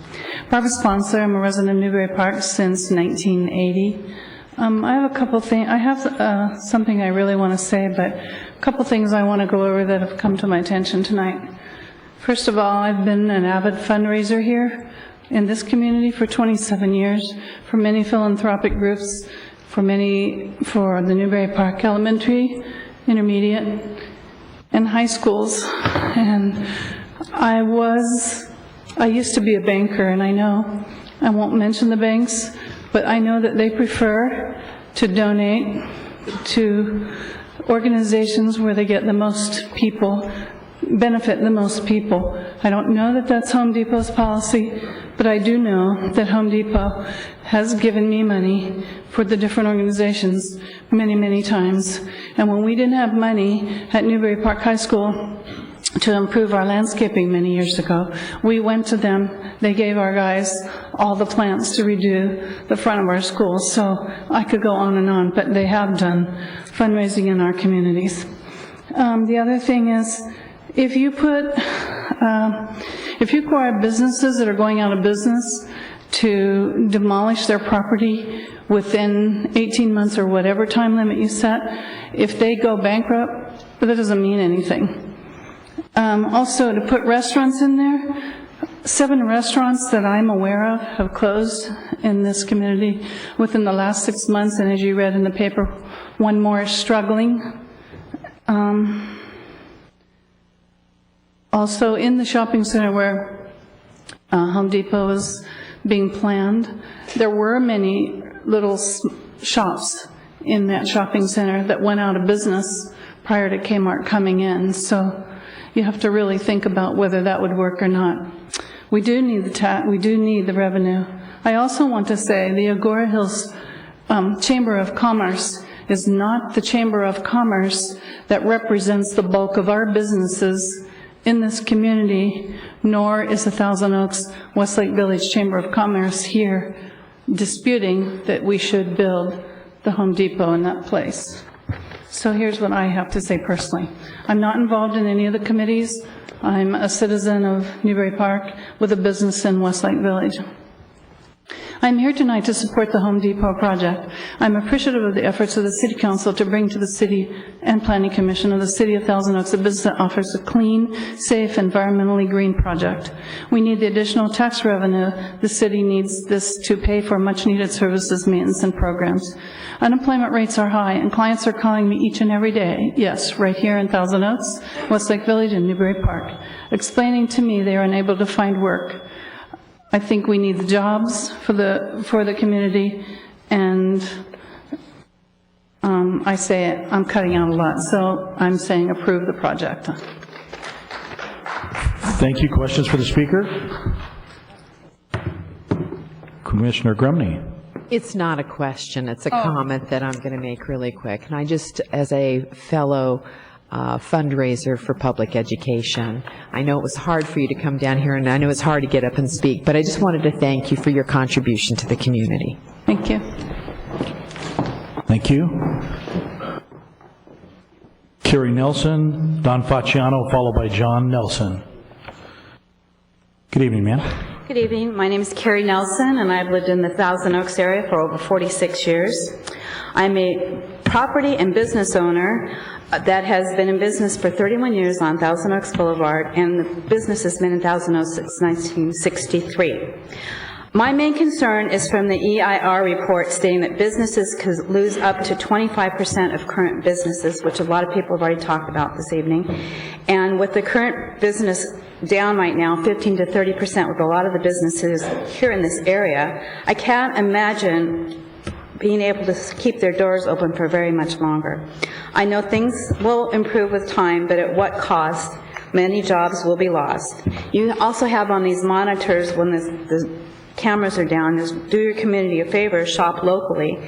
Barbara Sponsler, I'm a resident of Newbury Park since 1980. I have a couple things. I have something I really want to say, but a couple things I want to go over that have come to my attention tonight. First of all, I've been an avid fundraiser here in this community for 27 years for many philanthropic groups, for the Newbury Park Elementary, Intermediate, and high schools. And I used to be a banker, and I won't mention the banks, but I know that they prefer to donate to organizations where they get the most people, benefit the most people. I don't know that that's Home Depot's policy, but I do know that Home Depot has given me money for the different organizations many, many times. And when we didn't have money at Newbury Park High School to improve our landscaping many years ago, we went to them. They gave our guys all the plants to redo the front of our schools. So I could go on and on, but they have done fundraising in our communities. The other thing is, if you require businesses that are going out of business to demolish their property within 18 months or whatever time limit you set, if they go bankrupt, that doesn't mean anything. Also, to put restaurants in there, 7 restaurants that I'm aware of have closed in this community within the last 6 months, and as you read in the paper, 1 more is struggling. Also, in the shopping center where Home Depot is being planned, there were many little shops in that shopping center that went out of business prior to Kmart coming in. So you have to really think about whether that would work or not. We do need the revenue. I also want to say the Agora Hills Chamber of Commerce is not the Chamber of Commerce that represents the bulk of our businesses in this community, nor is the Thousand Oaks Westlake Village Chamber of Commerce here disputing that we should build the Home Depot in that place. So here's what I have to say personally. I'm not involved in any of the committees. I'm a citizen of Newbury Park with a business in Westlake Village. I'm here tonight to support the Home Depot project. I'm appreciative of the efforts of the City Council to bring to the City and Planning Commission of the City of Thousand Oaks a business that offers a clean, safe, environmentally green project. We need the additional tax revenue. The city needs this to pay for much-needed services, maintenance, and programs. Unemployment rates are high, and clients are calling me each and every day, yes, right here in Thousand Oaks, Westlake Village, and Newbury Park, explaining to me they are unable to find work. I think we need the jobs for the community, and I say it, I'm cutting out a lot, so I'm saying approve the project. Thank you. Questions for the speaker? Commissioner Grumney. It's not a question, it's a comment that I'm going to make really quick. And I just, as a fellow fundraiser for public education, I know it was hard for you to come down here, and I know it's hard to get up and speak, but I just wanted to thank you for your contribution to the community. Thank you. Thank you. Carrie Nelson, Don Facciano, followed by John Nelson. Good evening, ma'am. Good evening. My name is Carrie Nelson, and I've lived in the Thousand Oaks area for over 46 years. I'm a property and business owner that has been in business for 31 years on Thousand Oaks Boulevard, and the business has been in Thousand Oaks since 1963. My main concern is from the EIR report stating that businesses could lose up to 25% of current businesses, which a lot of people have already talked about this evening. And with the current business down right now, 15 to 30% with a lot of the businesses here in this area, I can't imagine being able to keep their doors open for very much longer. I know things will improve with time, but at what cost? Many jobs will be lost. You also have on these monitors, when the cameras are down, is do your community a favor, shop locally.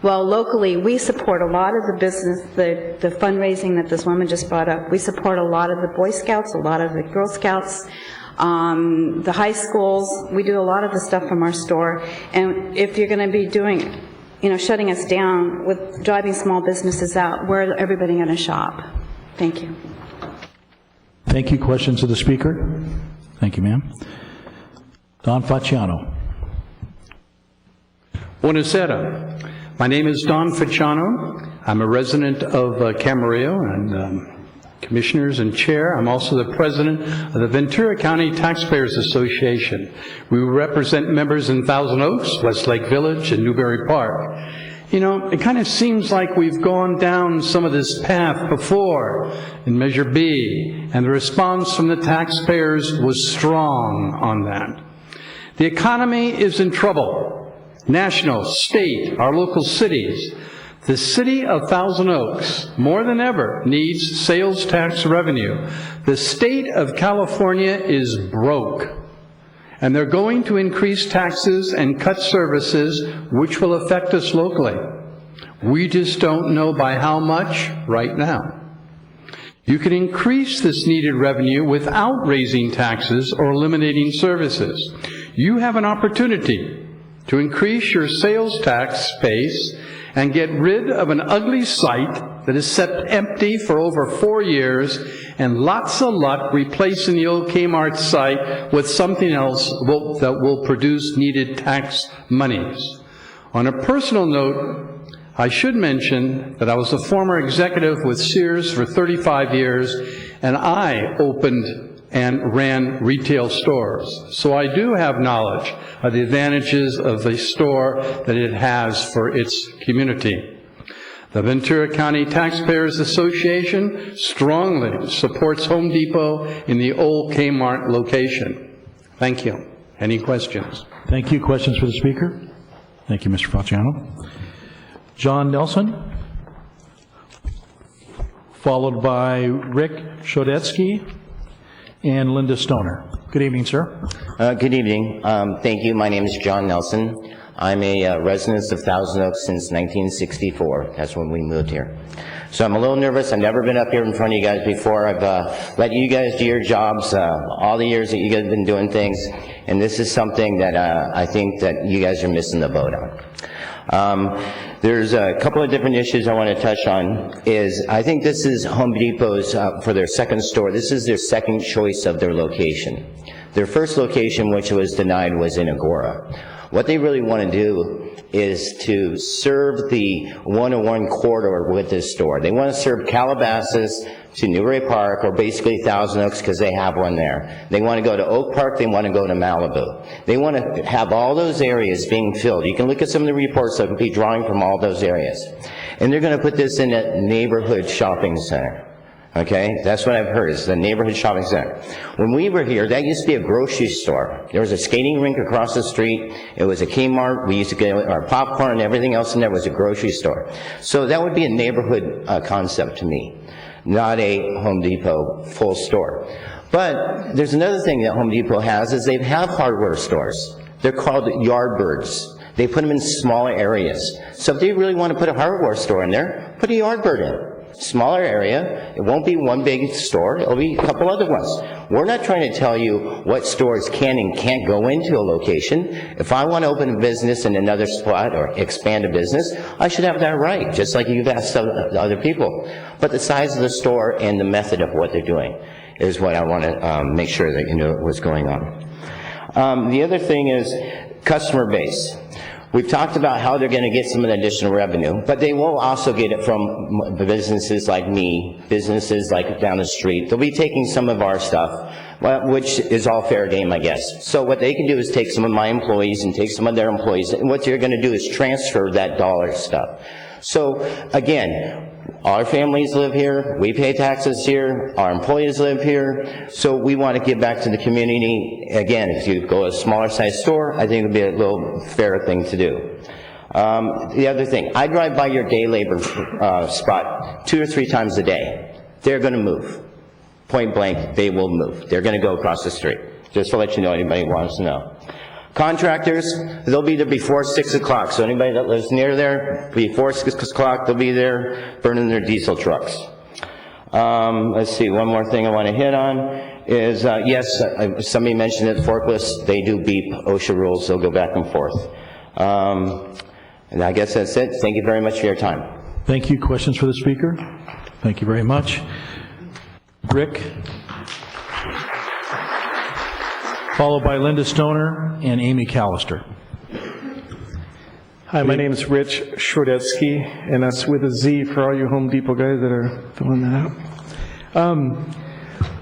Well, locally, we support a lot of the business, the fundraising that this woman just brought up. We support a lot of the Boy Scouts, a lot of the Girl Scouts, the high schools. We do a lot of the stuff from our store. And if you're going to be doing, shutting us down with driving small businesses out, where is everybody going to shop? Thank you. Thank you. Questions of the speaker? Thank you, ma'am. Don Facciano. Buonasera. My name is Don Facciano. I'm a resident of Camarillo and commissioners and chair. I'm also the president of the Ventura County Taxpayers Association. We represent members in Thousand Oaks, Westlake Village, and Newbury Park. It kind of seems like we've gone down some of this path before in Measure B, and the response from the taxpayers was strong on that. The economy is in trouble. National, state, our local cities. The city of Thousand Oaks, more than ever, needs sales tax revenue. The state of California is broke, and they're going to increase taxes and cut services, which will affect us locally. We just don't know by how much right now. You can increase this needed revenue without raising taxes or eliminating services. You have an opportunity to increase your sales tax base and get rid of an ugly site that has sat empty for over 4 years, and lots of luck replacing the old Kmart site with something else that will produce needed tax monies. On a personal note, I should mention that I was a former executive with Sears for 35 years, and I opened and ran retail stores. So I do have knowledge of the advantages of the store that it has for its community. The Ventura County Taxpayers Association strongly supports Home Depot in the old Kmart location. Thank you. Any questions? Thank you. Questions for the speaker? Thank you, Mr. Facciano. John Nelson, followed by Rick Shodetsky and Linda Stoner. Good evening, sir. Good evening. Thank you. My name is John Nelson. I'm a resident of Thousand Oaks since 1964. That's when we moved here. So I'm a little nervous. I've never been up here in front of you guys before. I've let you guys do your jobs all the years that you guys have been doing things, and this is something that I think that you guys are missing the boat on. There's a couple of different issues I want to touch on. I think this is Home Depot's, for their second store, this is their second choice of their location. Their first location, which was denied, was in Agora. What they really want to do is to serve the 101 corridor with this store. They want to serve Calabasas to Newbury Park, or basically Thousand Oaks, because they have one there. They want to go to Oak Park, they want to go to Malibu. They want to have all those areas being filled. You can look at some of the reports that will be drawing from all those areas. And they're going to put this in a neighborhood shopping center. Okay, that's what I've heard, is the neighborhood shopping center. When we were here, that used to be a grocery store. There was a skating rink across the street. It was a Kmart. We used to get our popcorn and everything else in there was a grocery store. So that would be a neighborhood concept to me, not a Home Depot full store. But there's another thing that Home Depot has, is they have hardware stores. They're called Yardbirds. They put them in smaller areas. So if they really want to put a hardware store in there, put a Yardbird in. Smaller area. It won't be one big store. It'll be a couple other ones. We're not trying to tell you what stores can and can't go into a location. If I want to open a business in another spot or expand a business, I should have that right, just like you've asked other people. But the size of the store and the method of what they're doing is what I want to make sure that you know what's going on. The other thing is customer base. We've talked about how they're going to get some of the additional revenue, but they will also get it from businesses like me, businesses like down the street. They'll be taking some of our stuff, which is all fair game, I guess. So what they can do is take some of my employees and take some of their employees, and what they're going to do is transfer that dollar stuff. So again, our families live here, we pay taxes here, our employees live here, so we want to give back to the community. Again, if you go to a smaller size store, I think it would be a little fair thing to do. The other thing, I drive by your day labor spot 2 or 3 times a day. They're going to move. Point blank, they will move. They're going to go across the street. Just to let you know, anybody wants to know. Contractors, they'll be there before 6 o'clock, so anybody that lives near there, before 6 o'clock, they'll be there burning their diesel trucks. Let's see, one more thing I want to hit on is, yes, somebody mentioned it, forklifts, they do beep OSHA rules, they'll go back and forth. And I guess that's it. Thank you very much for your time. Thank you. Questions for the speaker? Thank you very much. Rick? Followed by Linda Stoner and Amy Callister. Hi, my name is Rich Shordetsky, and that's with a Z for all you Home Depot guys that are filling that out.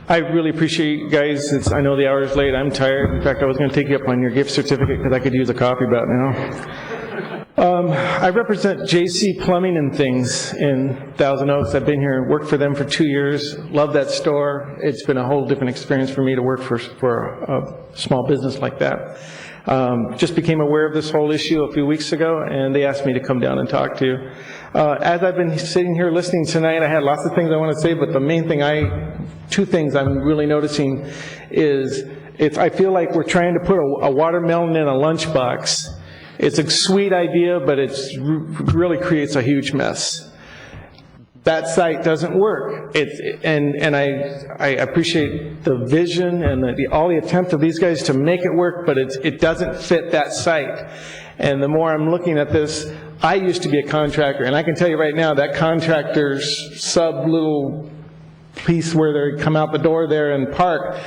I really appreciate you guys. I know the hour is late. I'm tired. In fact, I was going to take you up on your gift certificate because I could use a coffee about now. I represent JC Plumbing and Things in Thousand Oaks. I've been here, worked for them for 2 years. Love that store. It's been a whole different experience for me to work for a small business like that. Just became aware of this whole issue a few weeks ago, and they asked me to come down and talk to you. As I've been sitting here listening tonight, I had lots of things I want to say, but the main thing two things I'm really noticing is I feel like we're trying to put a watermelon in a lunchbox. It's a sweet idea, but it really creates a huge mess. That site doesn't work. And I appreciate the vision and all the attempt of these guys to make it work, but it doesn't fit that site. And the more I'm looking at this, I used to be a contractor, and I can tell you right now that contractor's little piece where they come out the door there and park,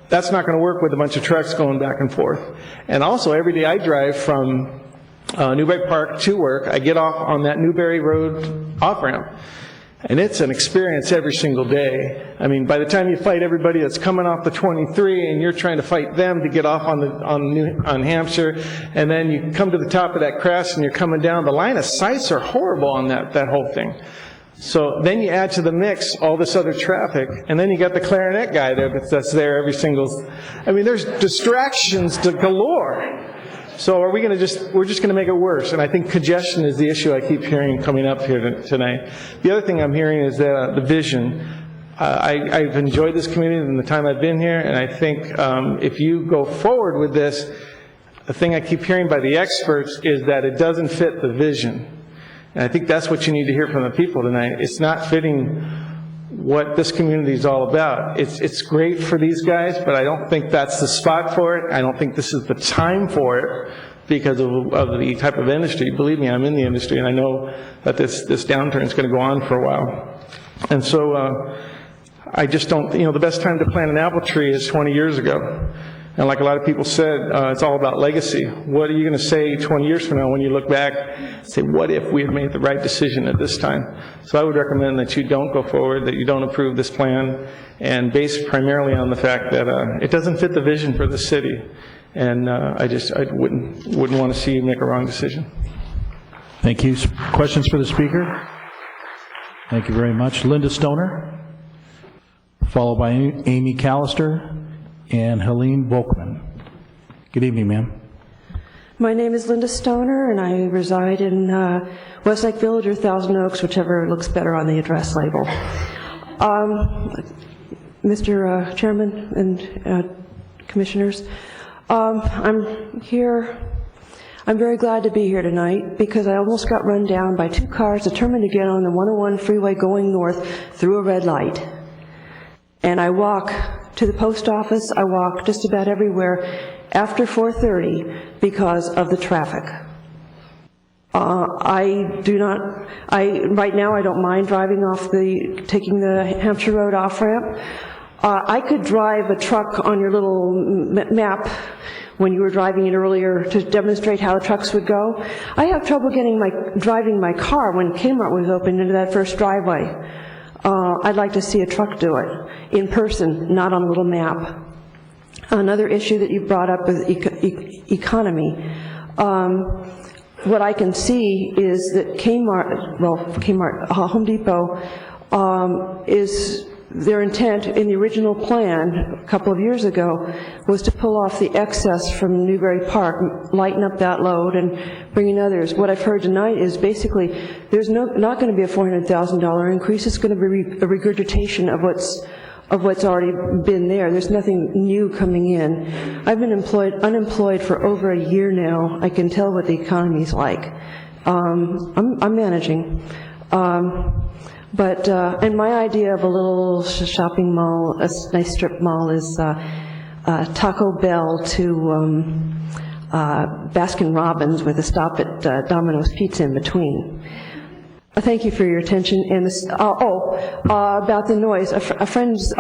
that's not going to work with a bunch of trucks going back and forth. And also, every day I drive from Newberry Park to work, I get off on that Newberry Road off-ramp. And it's an experience every single day. I mean, by the time you fight everybody that's coming off the 23 and you're trying to fight them to get off on Hampshire, and then you come to the top of that crest and you're coming down, the line of sights are horrible on that whole thing. So then you add to the mix all this other traffic, and then you got the clarinet guy there that's there every single, I mean, there's distractions galore. So we're just going to make it worse, and I think congestion is the issue I keep hearing coming up here tonight. The other thing I'm hearing is the vision. I've enjoyed this community in the time I've been here, and I think if you go forward with this, the thing I keep hearing by the experts is that it doesn't fit the vision. And I think that's what you need to hear from the people tonight. It's not fitting what this community is all about. It's great for these guys, but I don't think that's the spot for it. I don't think this is the time for it because of the type of industry. Believe me, I'm in the industry, and I know that this downturn is going to go on for a while. And so I just don't, the best time to plant an apple tree is 20 years ago. And like a lot of people said, it's all about legacy. What are you going to say 20 years from now when you look back and say, what if we had made the right decision at this time? So I would recommend that you don't go forward, that you don't approve this plan, and based primarily on the fact that it doesn't fit the vision for the city. And I wouldn't want to see you make a wrong decision. Thank you. Questions for the speaker? Thank you very much. Linda Stoner, followed by Amy Callister and Helene Volkman. Good evening, ma'am. My name is Linda Stoner, and I reside in Westlake Village or Thousand Oaks, whichever looks better on the address label. Mr. Chairman and Commissioners, I'm here. I'm very glad to be here tonight because I almost got run down by 2 cars determined to get on the 101 freeway going north through a red light. And I walk to the post office, I walk just about everywhere after 4:30 because of the traffic. Right now I don't mind taking the Hampshire Road off-ramp. I could drive a truck on your little map when you were driving it earlier to demonstrate how the trucks would go. I have trouble driving my car when Kmart was open into that first driveway. I'd like to see a truck do it in person, not on a little map. Another issue that you brought up is economy. What I can see is that Home Depot is their intent in the original plan a couple of years ago was to pull off the excess from Newbury Park, lighten up that load, and bring in others. What I've heard tonight is basically there's not going to be a $400,000 increase. It's going to be a regurgitation of what's already been there. There's nothing new coming in. I've been unemployed for over a year now. I can tell what the economy's like. I'm managing. And my idea of a little shopping mall, a nice strip mall, is Taco Bell to Baskin Robbins with a stop at Domino's Pizza in between. Thank you for your attention. And this, about the noise. A friend's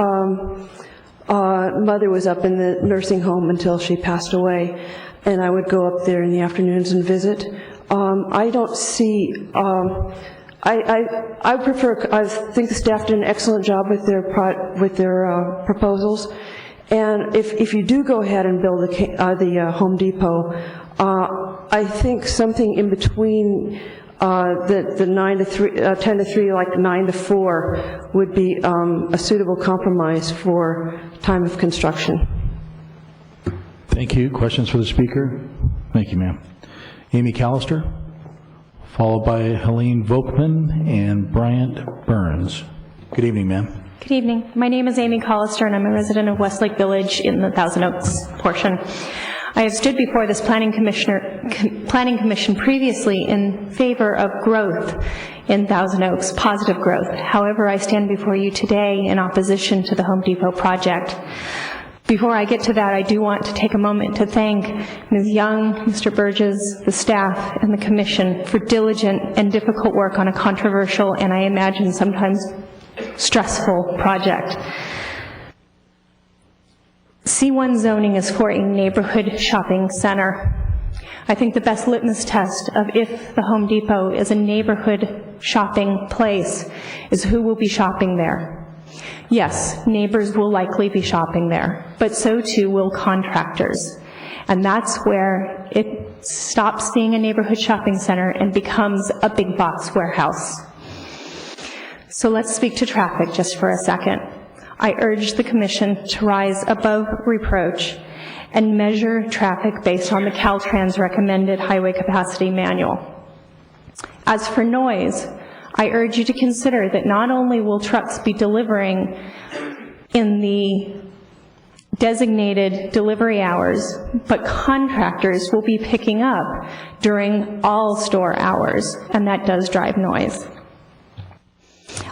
mother was up in the nursing home until she passed away, and I would go up there in the afternoons and visit. I don't see. I prefer. I think the staff did an excellent job with their proposals, and if you do go ahead and build the Home Depot, I think something in between the 9 to 3, 10 to 3, like 9 to 4, would be a suitable compromise for time of construction. Thank you. Questions for the speaker? Thank you, ma'am. Amy Callister, followed by Helene Volkman and Bryant Burns. Good evening, ma'am. Good evening. My name is Amy Callister, and I'm a resident of Westlake Village in the Thousand Oaks portion. I have stood before this Planning Commission previously in favor of growth in Thousand Oaks, positive growth. However, I stand before you today in opposition to the Home Depot project. Before I get to that, I do want to take a moment to thank Ms. Young, Mr. Burgess, the staff, and the Commission for diligent and difficult work on a controversial and I imagine sometimes stressful project. C1 zoning is for a neighborhood shopping center. I think the best litmus test of if the Home Depot is a neighborhood shopping place is who will be shopping there. Yes, neighbors will likely be shopping there, but so too will contractors. And that's where it stops being a neighborhood shopping center and becomes a big box warehouse. So let's speak to traffic just for a second. I urge the Commission to rise above reproach and measure traffic based on the Caltrans recommended highway capacity manual. As for noise, I urge you to consider that not only will trucks be delivering in the designated delivery hours, but contractors will be picking up during all store hours, and that does drive noise.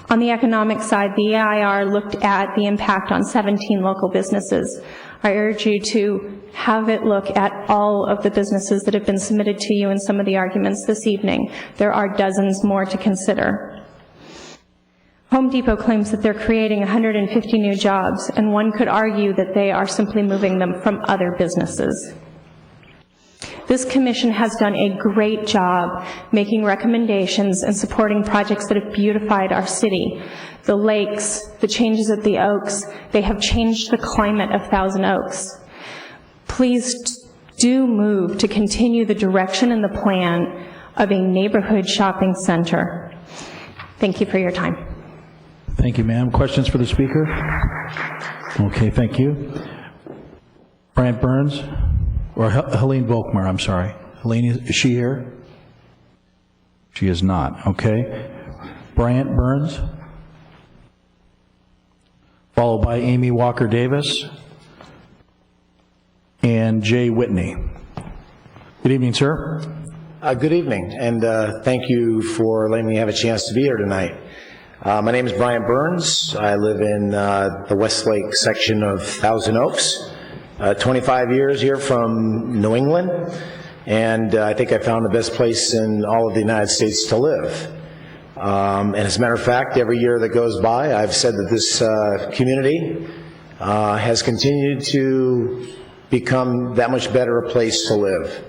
On the economic side, the EIR looked at the impact on 17 local businesses. I urge you to have it look at all of the businesses that have been submitted to you in some of the arguments this evening. There are dozens more to consider. Home Depot claims that they're creating 150 new jobs, and one could argue that they are simply moving them from other businesses. This commission has done a great job making recommendations and supporting projects that have beautified our city. The lakes, the changes at the Oaks, they have changed the climate of Thousand Oaks. Please do move to continue the direction and the plan of a neighborhood shopping center. Thank you for your time. Thank you, ma'am. Questions for the speaker? Okay, thank you. Bryant Burns, or Helene Volkmar, I'm sorry. Helene, is she here? She is not, okay. Bryant Burns, followed by Amy Walker Davis and Jay Whitney. Good evening, sir. Good evening, and thank you for letting me have a chance to be here tonight. My name is Brian Burns. I live in the Westlake section of Thousand Oaks. 25 years here from New England, and I think I found the best place in all of the United States to live. And as a matter of fact, every year that goes by, I've said that this community has continued to become that much better a place to live.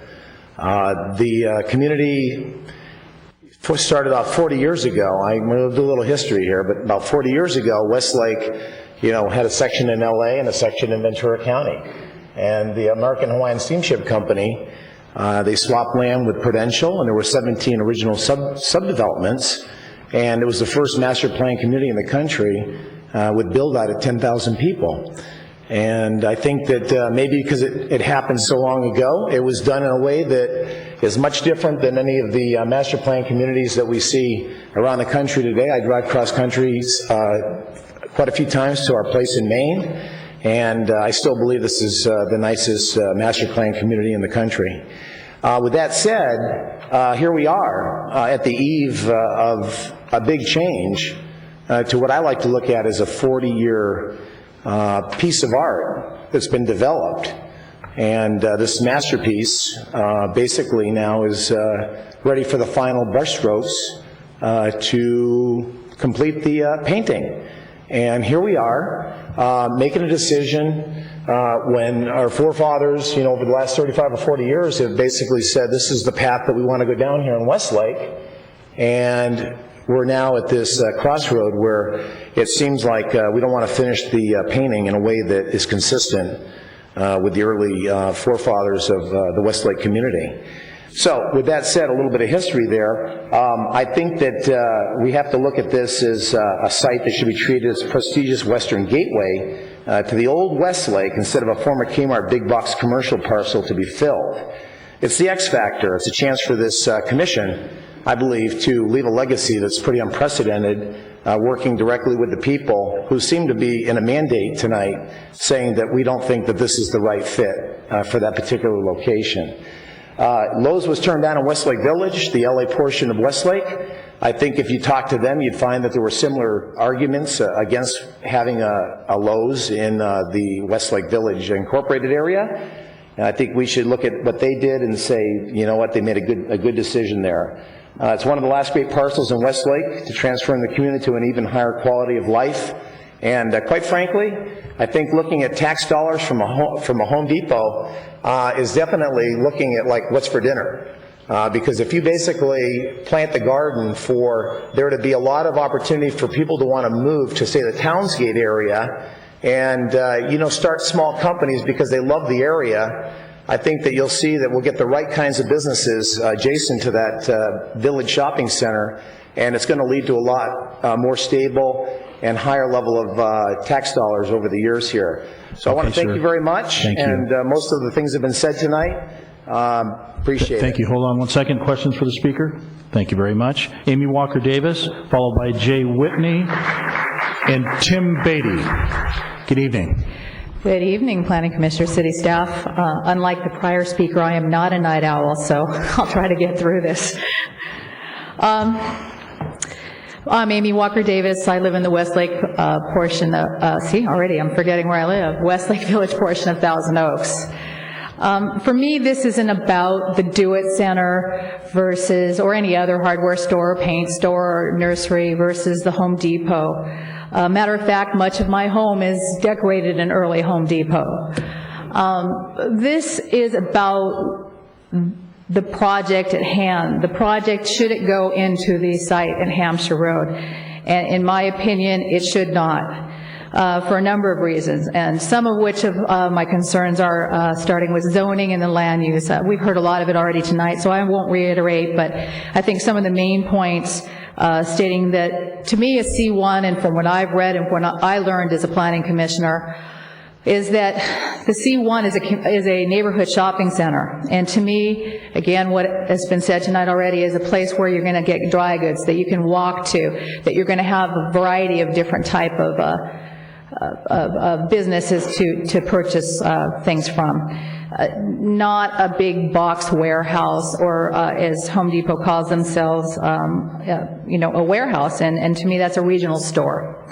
The community started off 40 years ago. I'm going to do a little history here, but about 40 years ago, Westlake, had a section in LA and a section in Ventura County. And the American Hawaiian Steamship Company, they swapped land with Prudential, and there were 17 original subdevelopments. And it was the first master plan community in the country with build-out of 10,000 people. And I think that maybe because it happened so long ago, it was done in a way that is much different than any of the master plan communities that we see around the country today. I drive cross country quite a few times to our place in Maine, and I still believe this is the nicest master plan community in the country. With that said, here we are at the eve of a big change to what I like to look at as a 40-year piece of art that's been developed. And this masterpiece basically now is ready for the final brushstrokes to complete the painting. And here we are making a decision when our forefathers, over the last 35 or 40 years have basically said this is the path that we want to go down here in Westlake. And we're now at this crossroad where it seems like we don't want to finish the painting in a way that is consistent with the early forefathers of the Westlake community. So with that said, a little bit of history there, I think that we have to look at this as a site that should be treated as a prestigious western gateway to the old Westlake instead of a former Kmart big box commercial parcel to be filled. It's the X factor. It's a chance for this commission, I believe, to leave a legacy that's pretty unprecedented, working directly with the people who seem to be in a mandate tonight saying that we don't think that this is the right fit for that particular location. Lowe's was turned down in Westlake Village, the LA portion of Westlake. I think if you talk to them, you'd find that there were similar arguments against having a Lowe's in the Westlake Village incorporated area. And I think we should look at what they did and say, you know what, they made a good decision there. It's one of the last great parcels in Westlake to transform the community to an even higher quality of life. And quite frankly, I think looking at tax dollars from a Home Depot is definitely looking at like what's for dinner. Because if you basically plant the garden for there to be a lot of opportunity for people to want to move to, say, the Townsgate area and, start small companies because they love the area, I think that you'll see that we'll get the right kinds of businesses adjacent to that village shopping center, and it's going to lead to a lot more stable and higher level of tax dollars over the years here. So I want to thank you very much. Thank you. And most of the things have been said tonight. Appreciate it. Thank you. Hold on one second. Questions for the speaker? Thank you very much. Amy Walker Davis, followed by Jay Whitney and Tim Beatty. Good evening. Good evening, Planning Commissioner, City staff. Unlike the prior speaker, I am not a night owl, so I'll try to get through this. I'm Amy Walker Davis. I live in the Westlake portion of, already I'm forgetting where I live, Westlake Village portion of Thousand Oaks. For me, this isn't about the Do-It Center versus, or any other hardware store, paint store, or nursery versus the Home Depot. Matter of fact, much of my home is decorated in early Home Depot. This is about the project at hand. The project, should it go into the site in Hampshire Road? And in my opinion, it should not. For a number of reasons, and some of which of my concerns are starting with zoning and the land use. We've heard a lot of it already tonight, so I won't reiterate, but I think some of the main points stating that, to me, a C1, and from what I've read and what I learned as a planning commissioner, is that the C1 is a neighborhood shopping center. And to me, again, what has been said tonight already is a place where you're going to get dry goods that you can walk to, that you're going to have a variety of different type of businesses to purchase things from. Not a big box warehouse, or as Home Depot calls themselves, a warehouse, and to me that's a regional store.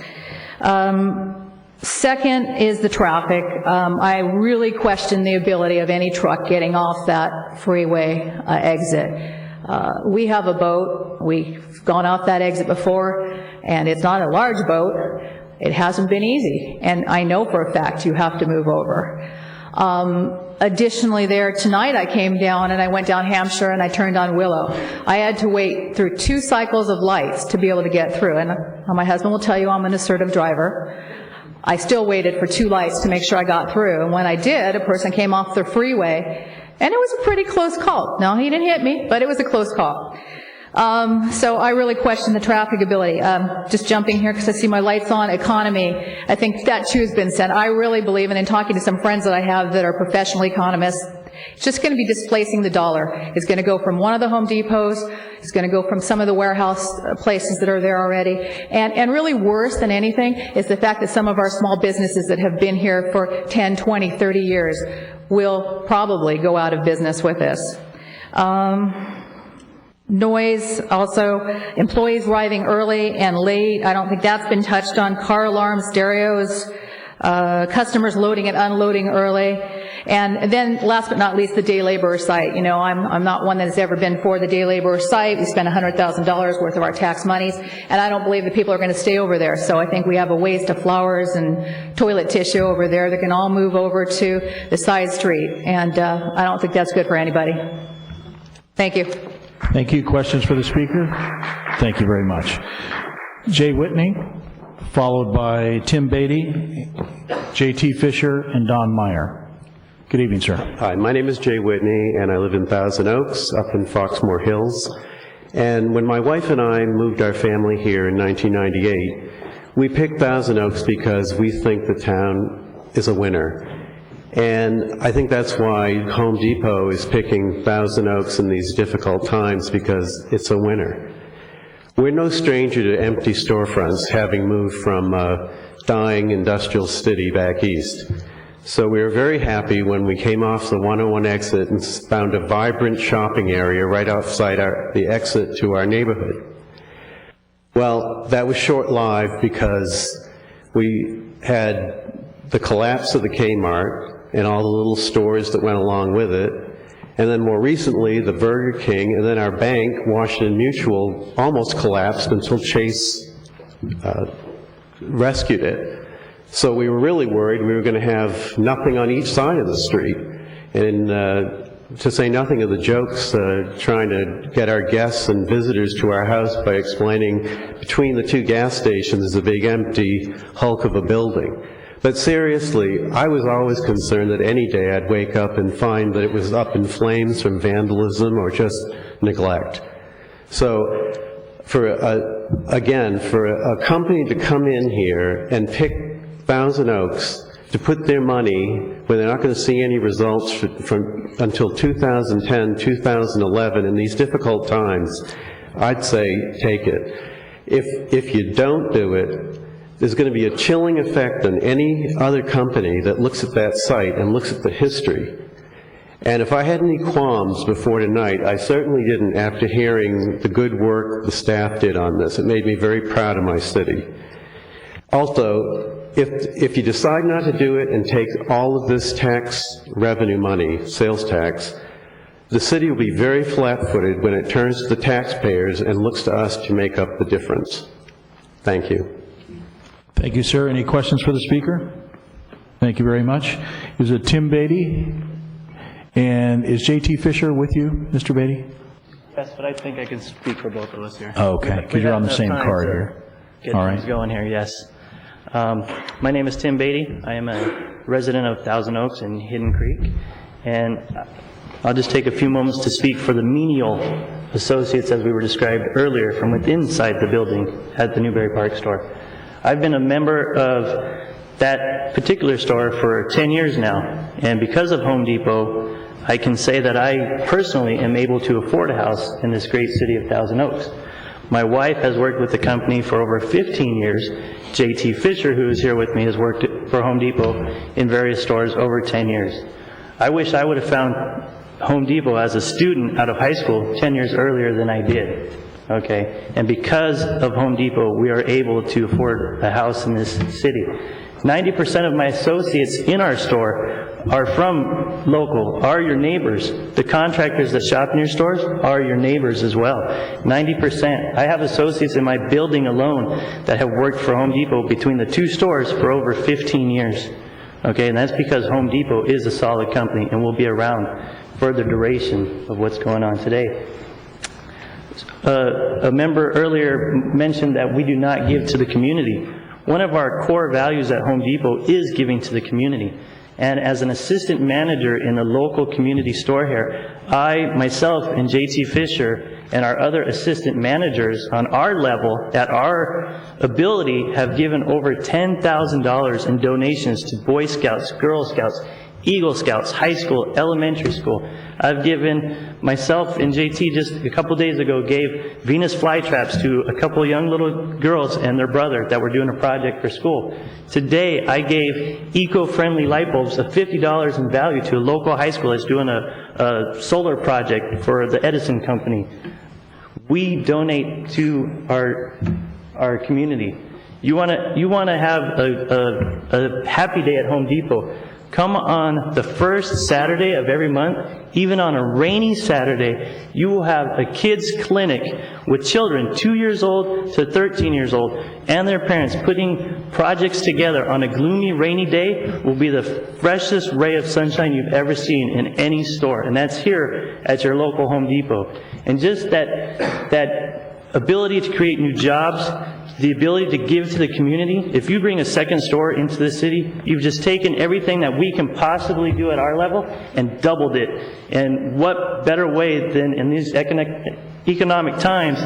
Second is the traffic. I really question the ability of any truck getting off that freeway exit. We have a boat. We've gone off that exit before, and it's not a large boat. It hasn't been easy, and I know for a fact you have to move over. Additionally, there tonight I came down and I went down Hampshire and I turned on Willow. I had to wait through 2 cycles of lights to be able to get through. And my husband will tell you I'm an assertive driver. I still waited for 2 lights to make sure I got through. And when I did, a person came off the freeway, and it was a pretty close call. No, he didn't hit me, but it was a close call. So I really question the traffic ability. Just jumping here because I see my lights on, economy. I think that too has been said. I really believe, and in talking to some friends that I have that are professional economists, it's just going to be displacing the dollar. It's going to go from one of the Home Depots. It's going to go from some of the warehouse places that are there already. And really worse than anything is the fact that some of our small businesses that have been here for 10, 20, 30 years will probably go out of business with this. Noise, also, employees arriving early and late. I don't think that's been touched on. Car alarms, stereos, customers loading and unloading early. And then, last but not least, the day laborer site. You know, I'm not one that has ever been for the day laborer site. We spend $100,000 worth of our tax monies, and I don't believe that people are going to stay over there. So I think we have a waste of flowers and toilet tissue over there that can all move over to the side street. And I don't think that's good for anybody. Thank you. Thank you. Questions for the speaker? Thank you very much. Jay Whitney, followed by Tim Beatty, J.T. Fisher, and Don Meyer. Good evening, sir. Hi, my name is Jay Whitney, and I live in Thousand Oaks, up in Foxmore Hills. And when my wife and I moved our family here in 1998, we picked Thousand Oaks because we think the town is a winner. And I think that's why Home Depot is picking Thousand Oaks in these difficult times, because it's a winner. We're no stranger to empty storefronts, having moved from a dying industrial city back east. So we were very happy when we came off the 101 exit and found a vibrant shopping area right outside the exit to our neighborhood. Well, that was short-lived because we had the collapse of the Kmart and all the little stores that went along with it. And then more recently, the Burger King, and then our bank, Washington Mutual, almost collapsed until Chase rescued it. So we were really worried we were going to have nothing on each side of the street. And to say nothing of the jokes, trying to get our guests and visitors to our house by explaining between the 2 gas stations is a big empty hulk of a building. But seriously, I was always concerned that any day I'd wake up and find that it was up in flames from vandalism or just neglect. So for a company to come in here and pick Thousand Oaks to put their money where they're not going to see any results until 2010, 2011, in these difficult times, I'd say take it. If you don't do it, there's going to be a chilling effect on any other company that looks at that site and looks at the history. And if I had any qualms before tonight, I certainly didn't after hearing the good work the staff did on this. It made me very proud of my city. Also, if you decide not to do it and take all of this tax revenue money, sales tax, the city will be very flat-footed when it turns to the taxpayers and looks to us to make up the difference. Thank you. Thank you, sir. Any questions for the speaker? Thank you very much. Is it Tim Beatty? And is J.T. Fisher with you, Mr. Beatty? Yes, but I think I can speak for both of us here. Oh, okay, because you're on the same card here. Get All things right. going here, yes. My name is Tim Beatty. I am a resident of Thousand Oaks in Hidden Creek. And I'll just take a few moments to speak for the menial associates, as we were described earlier, from within inside the building at the Newbury Park store. I've been a member of that particular store for 10 years now, and because of Home Depot, I can say that I personally am able to afford a house in this great city of Thousand Oaks. My wife has worked with the company for over 15 years. J.T. Fisher, who is here with me, has worked for Home Depot in various stores over 10 years. I wish I would have found Home Depot as a student out of high school 10 years earlier than I did. Okay, and because of Home Depot, we are able to afford a house in this city. 90% of my associates in our store are from local, are your neighbors. The contractors that shop in your stores are your neighbors as well. 90%. I have associates in my building alone that have worked for Home Depot between the 2 stores for over 15 years. Okay, and that's because Home Depot is a solid company and will be around for the duration of what's going on today. A member earlier mentioned that we do not give to the community. One of our core values at Home Depot is giving to the community. And as an assistant manager in the local community store here, I, myself, and J.T. Fisher, and our other assistant managers on our level, at our ability, have given over $10,000 in donations to Boy Scouts, Girl Scouts, Eagle Scouts, high school, elementary school. I've given, myself and JT just a couple days ago gave Venus flytraps to a couple young little girls and their brother that were doing a project for school. Today I gave eco-friendly light bulbs of $50 in value to a local high school that's doing a solar project for the Edison company. We donate to our community. You want to have a happy day at Home Depot. Come on the first Saturday of every month. Even on a rainy Saturday, you will have a kids clinic with children 2 years old to 13 years old and their parents putting projects together on a gloomy, rainy day. Will be the freshest ray of sunshine you've ever seen in any store, and that's here at your local Home Depot. And just that ability to create new jobs, the ability to give to the community. If you bring a second store into the city, you've just taken everything that we can possibly do at our level and doubled it. And what better way than in these economic times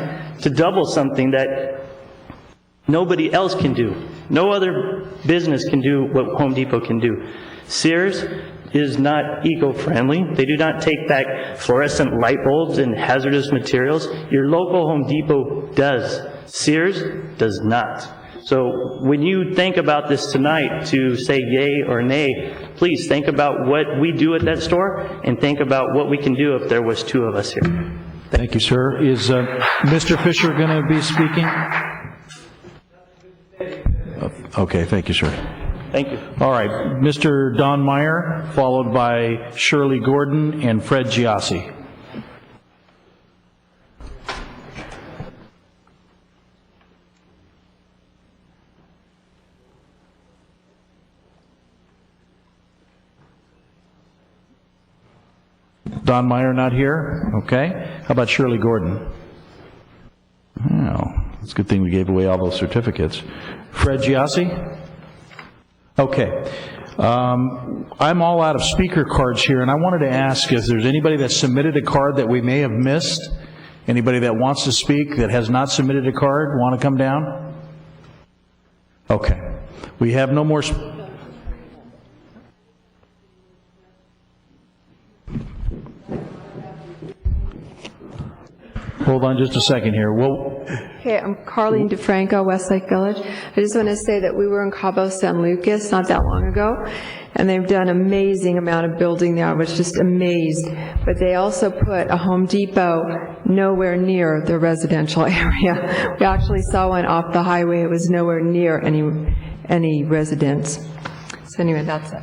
to double something that nobody else can do. No other business can do what Home Depot can do. Sears is not eco-friendly. They do not take back fluorescent light bulbs and hazardous materials. Your local Home Depot does. Sears does not. So when you think about this tonight to say yay or nay, please think about what we do at that store and think about what we can do if there was two of us here. Thank you, sir. Is Mr. Fisher going to be speaking? Okay, thank you, sir. Thank you. All right, Mr. Don Meyer, followed by Shirley Gordon and Fred Giassi. Don Meyer not here? Okay. How about Shirley Gordon? Well, it's a good thing we gave away all those certificates. Fred Giassi? Okay. I'm all out of speaker cards here, and I wanted to ask if there's anybody that submitted a card that we may have missed. Anybody that wants to speak that has not submitted a card, want to come down? Okay. We have no more... Hold on just a second here. Hey, I'm Carlene DeFranco, Westlake Village. I just want to say that we were in Cabo San Lucas not that long ago, and they've done an amazing amount of building there. I was just amazed. But they also put a Home Depot nowhere near the residential area. We actually saw one off the highway. It was nowhere near any residence. So anyway, that's it.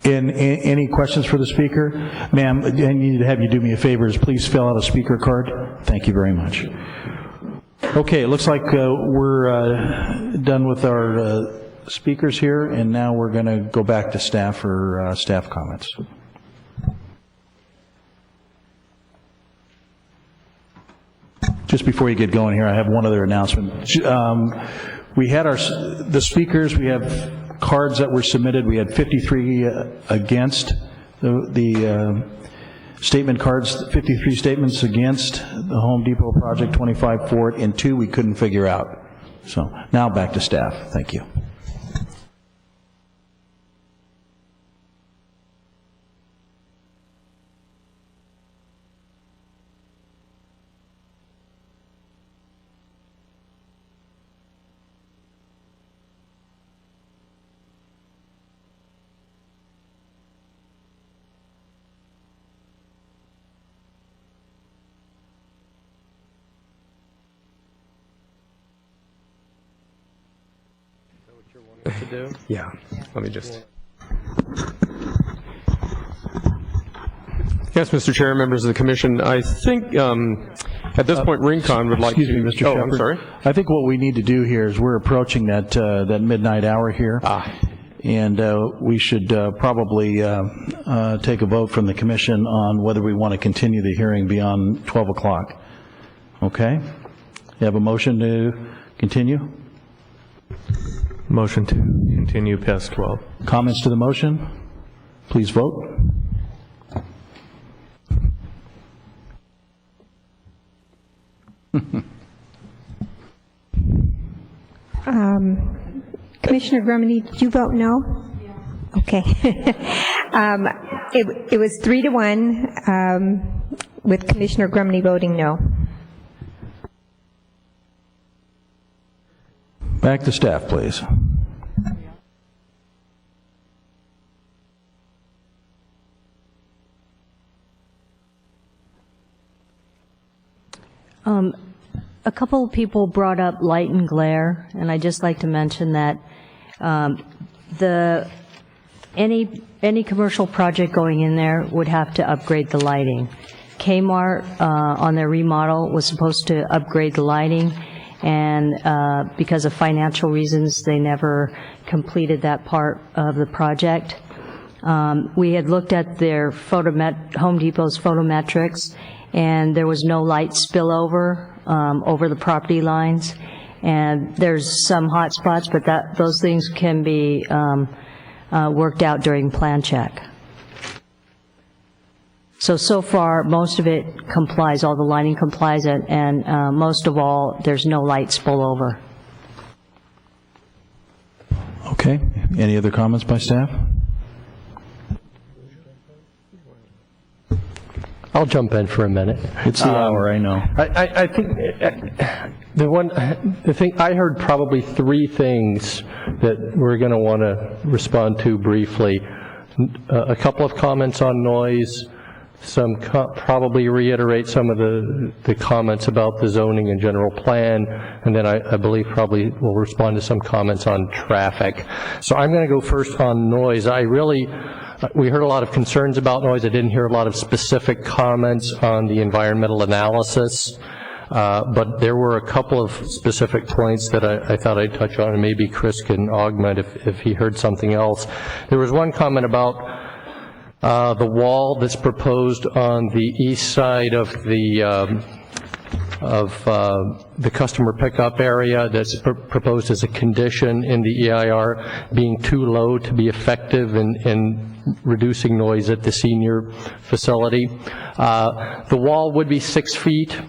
Any questions for the speaker? Ma'am, I need to have you do me a favor. Please fill out a speaker card. Thank you very much. Okay, it looks like we're done with our speakers here, and now we're going to go back to staff for staff comments. Just before you get going here, I have one other announcement. We had the speakers, we have cards that were submitted. We had 53 against the statement cards, 53 statements against the Home Depot project, 25 for it, and 2 we couldn't figure out. So now back to staff. Thank you. To do? Yeah, let me just. Yes, Mr. Chair, members of the Commission, I think at this point Rincon would like to... Excuse me, Mr. Shepherd. I'm sorry. I think what we need to do here is we're approaching that midnight hour here. and we should probably take a vote from the commission on whether we want to continue the hearing beyond 12 o'clock. Okay? You have a motion to continue? Motion to continue past 12. Comments to the motion? Please vote. Commissioner Grumman, did you vote no? Okay. It was 3-1 with Commissioner Grumman voting no. Back to staff, please. A couple of people brought up light and glare, and I'd just like to mention that any commercial project going in there would have to upgrade the lighting. Kmart on their remodel was supposed to upgrade the lighting, and because of financial reasons, they never completed that part of the project. We had looked at their Home Depot's photometrics, and there was no light spillover over the property lines. And there's some hot spots, but those things can be worked out during plan check. So far, most of it complies, all the lighting complies, and most of all, there's no light spillover. Okay. Any other comments by staff? I'll jump in for a minute. It's the hour, I know. I think the thing I heard probably three things that we're going to want to respond to briefly. A couple of comments on noise, probably reiterate some of the comments about the zoning and general plan, and then I believe probably we'll respond to some comments on traffic. So I'm going to go first on noise. We heard a lot of concerns about noise. I didn't hear a lot of specific comments on the environmental analysis, but there were a couple of specific points that I thought I'd touch on, and maybe Chris can augment if he heard something else. There was one comment about the wall that's proposed on the east side of the customer pickup area that's proposed as a condition in the EIR being too low to be effective in reducing noise at the senior facility. The wall would be 6 feet.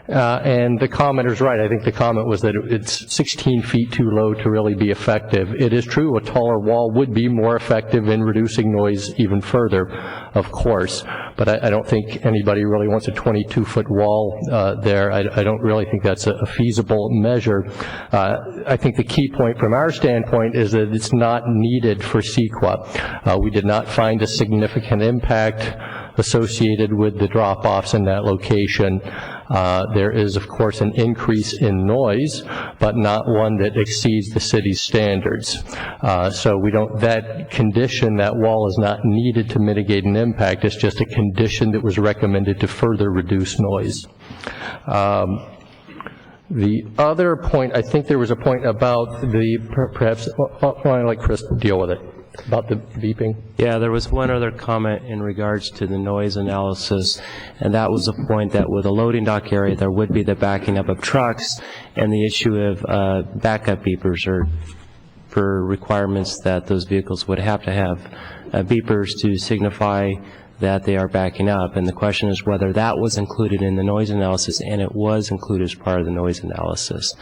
And the commenter's right. I think the comment was that it's 16 feet too low to really be effective. It is true a taller wall would be more effective in reducing noise even further, of course, but I don't think anybody really wants a 22-foot wall there. I don't really think that's a feasible measure. I think the key point from our standpoint is that it's not needed for CEQA. We did not find a significant impact associated with the drop-offs in that location. There is, of course, an increase in noise, but not one that exceeds the city's standards. So that condition, that wall is not needed to mitigate an impact. It's just a condition that was recommended to further reduce noise. The other point, I think there was a point about perhaps, I'll let Chris deal with it. About the beeping? Yeah, there was one other comment in regards to the noise analysis, and that was a point that with a loading dock area, there would be the backing up of trucks and the issue of backup beepers, or for requirements that those vehicles would have to have beepers to signify that they are backing up. And the question is whether that was included in the noise analysis, and it was included as part of the noise analysis.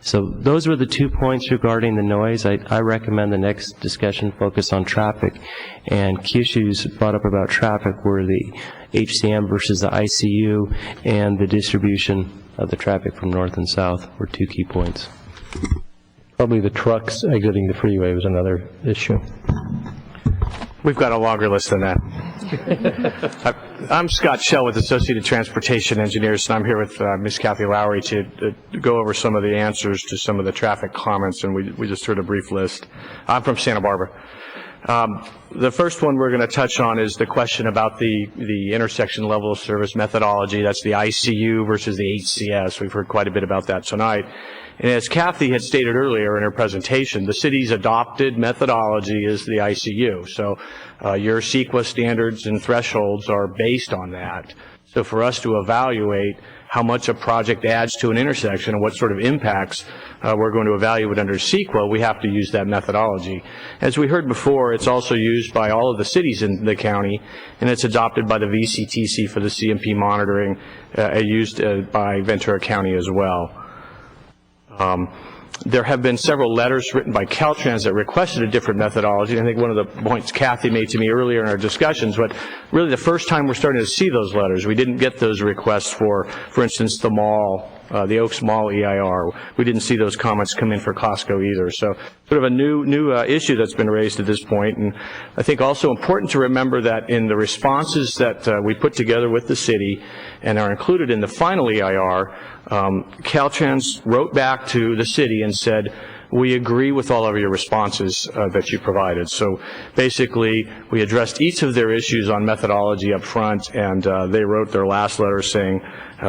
So those were the 2 points regarding the noise. I recommend the next discussion focus on traffic. And key issues brought up about traffic were the HCM versus the ICU and the distribution of the traffic from north and south were 2 key points. Probably the trucks exiting the freeway was another issue. We've got a longer list than that. I'm Scott Shell with Associated Transportation Engineers, and I'm here with Ms. Kathy Lowry to go over some of the answers to some of the traffic comments, and we just heard a brief list. I'm from Santa Barbara. The first one we're going to touch on is the question about the intersection level of service methodology. That's the ICU versus the HCS. We've heard quite a bit about that tonight. And as Kathy had stated earlier in her presentation, the city's adopted methodology is the ICU. So your CEQA standards and thresholds are based on that. So for us to evaluate how much a project adds to an intersection and what sort of impacts we're going to evaluate under CEQA, we have to use that methodology. As we heard before, it's also used by all of the cities in the county, and it's adopted by the VCTC for the CMP monitoring, used by Ventura County as well. There have been several letters written by Caltrans that requested a different methodology. I think one of the points Kathy made to me earlier in our discussions, but really the first time we're starting to see those letters. We didn't get those requests for instance, the mall, the Oaks Mall EIR. We didn't see those comments come in for Costco either. So sort of a new issue that's been raised at this point. And I think also important to remember that in the responses that we put together with the city and are included in the final EIR, Caltrans wrote back to the city and said, we agree with all of your responses that you provided. So basically, we addressed each of their issues on methodology up front, and they wrote their last letter saying,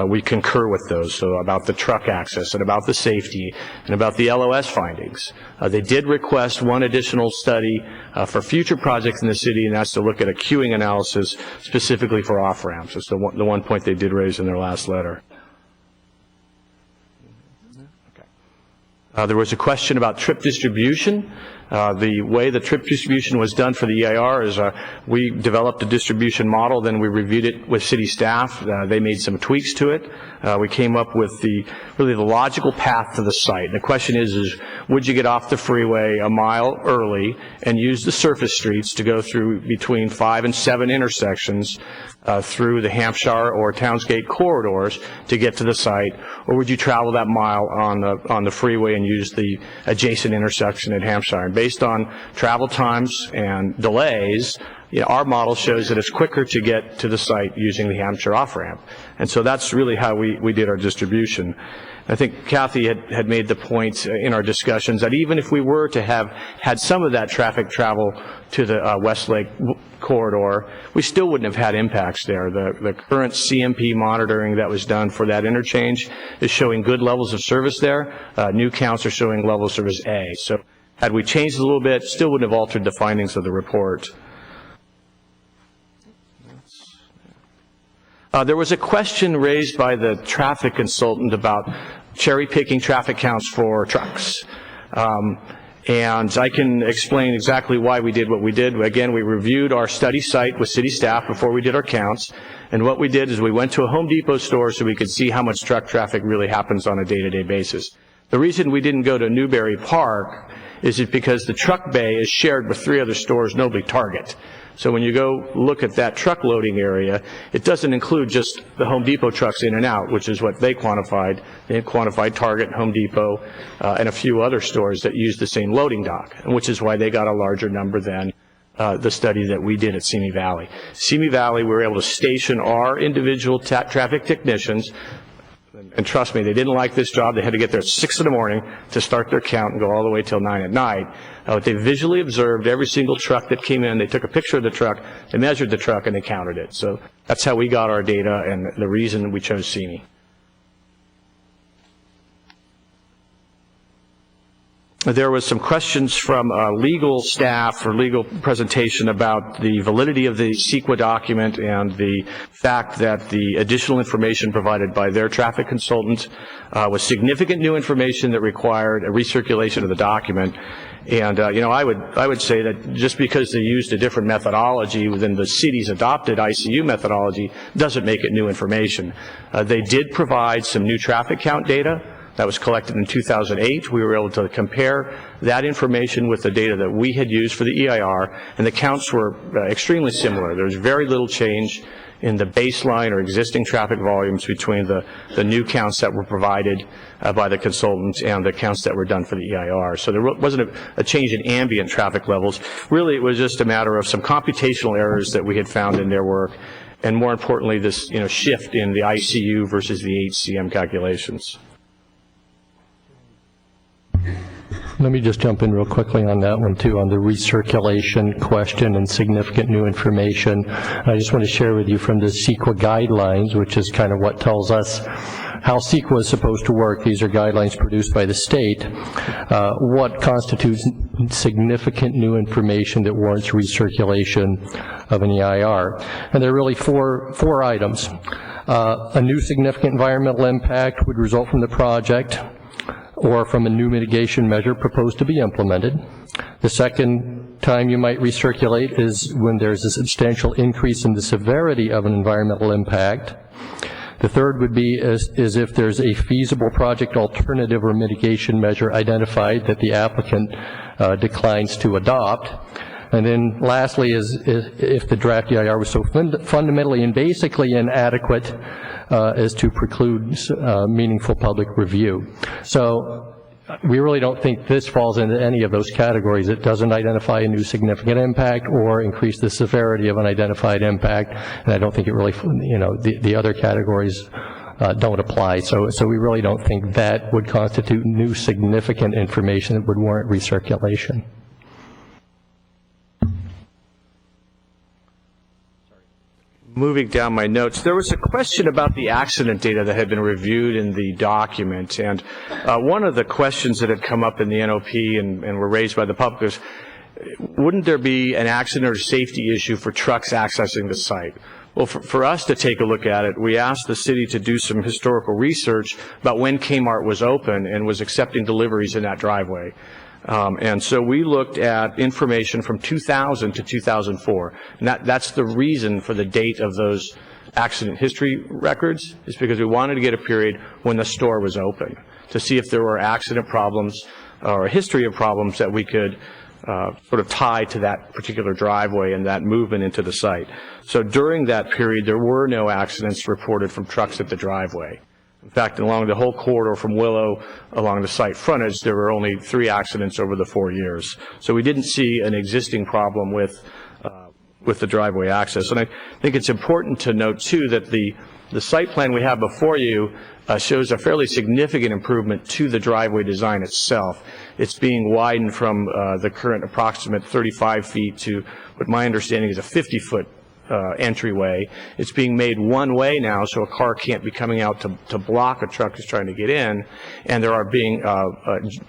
we concur with those, so about the truck access and about the safety and about the LOS findings. They did request one additional study for future projects in the city, and that's to look at a queuing analysis specifically for off-ramps. That's the one point they did raise in their last letter. There was a question about trip distribution. The way the trip distribution was done for the EIR is we developed a distribution model, then we reviewed it with city staff. They made some tweaks to it. We came up with really the logical path to the site. The question is would you get off the freeway a mile early and use the surface streets to go through between 5 and 7 intersections through the Hampshire or Townsgate corridors to get to the site, or would you travel that mile on the freeway and use the adjacent intersection at Hampshire? And based on travel times and delays, our model shows that it's quicker to get to the site using the Hampshire off-ramp. And so that's really how we did our distribution. I think Kathy had made the point in our discussions that even if we were to have had some of that traffic travel to the Westlake corridor, we still wouldn't have had impacts there. The current CMP monitoring that was done for that interchange is showing good levels of service there. New counts are showing level of service A. So had we changed a little bit, still wouldn't have altered the findings of the report. There was a question raised by the traffic consultant about cherry-picking traffic counts for trucks. And I can explain exactly why we did what we did. Again, we reviewed our study site with city staff before we did our counts. And what we did is we went to a Home Depot store so we could see how much truck traffic really happens on a day-to-day basis. The reason we didn't go to Newberry Park is because the truck bay is shared with 3 other stores, notably Target. So when you go look at that truck loading area, it doesn't include just the Home Depot trucks in and out, which is what they quantified. They quantified Target, Home Depot, and a few other stores that use the same loading dock, which is why they got a larger number than the study that we did at Simi Valley. Simi Valley, we were able to station our individual traffic technicians. And trust me, they didn't like this job. They had to get there at 6 in the morning to start their count and go all the way till 9 at night. They visually observed every single truck that came in. They took a picture of the truck, they measured the truck, and they counted it. So that's how we got our data and the reason we chose Simi. There was some questions from legal staff or legal presentation about the validity of the CEQA document and the fact that the additional information provided by their traffic consultant was significant new information that required a recirculation of the document. And I would say that just because they used a different methodology within the city's adopted ICU methodology doesn't make it new information. They did provide some new traffic count data that was collected in 2008. We were able to compare that information with the data that we had used for the EIR, and the counts were extremely similar. There was very little change in the baseline or existing traffic volumes between the new counts that were provided by the consultant and the counts that were done for the EIR. So there wasn't a change in ambient traffic levels. Really, it was just a matter of some computational errors that we had found in their work, and more importantly, this shift in the ICU versus the HCM calculations. Let me just jump in real quickly on that one, too, on the recirculation question and significant new information. I just want to share with you from the CEQA guidelines, which is kind of what tells us how CEQA is supposed to work. These are guidelines produced by the state. What constitutes significant new information that warrants recirculation of an EIR? And there are really four items. A new significant environmental impact would result from the project or from a new mitigation measure proposed to be implemented. The second time you might recirculate is when there's a substantial increase in the severity of an environmental impact. The third would be is if there's a feasible project alternative or mitigation measure identified that the applicant declines to adopt. And then lastly is if the draft EIR was so fundamentally and basically inadequate as to preclude meaningful public review. So we really don't think this falls into any of those categories. It doesn't identify a new significant impact or increase the severity of an identified impact, and I don't think it really, the other categories don't apply. So we really don't think that would constitute new significant information that would warrant recirculation. Moving down my notes, there was a question about the accident data that had been reviewed in the document, and one of the questions that had come up in the NOP and were raised by the public was, wouldn't there be an accident or safety issue for trucks accessing the site? Well, for us to take a look at it, we asked the city to do some historical research about when Kmart was open and was accepting deliveries in that driveway. And so we looked at information from 2000 to 2004. And that's the reason for the date of those accident history records, is because we wanted to get a period when the store was open to see if there were accident problems or a history of problems that we could sort of tie to that particular driveway and that movement into the site. So during that period, there were no accidents reported from trucks at the driveway. In fact, along the whole corridor from Willow along the site frontage, there were only 3 accidents over the 4 years. So we didn't see an existing problem with the driveway access. And I think it's important to note, too, that the site plan we have before you shows a fairly significant improvement to the driveway design itself. It's being widened from the current approximate 35 feet to what my understanding is a 50-foot entryway. It's being made one way now, so a car can't be coming out to block a truck who's trying to get in, and there are being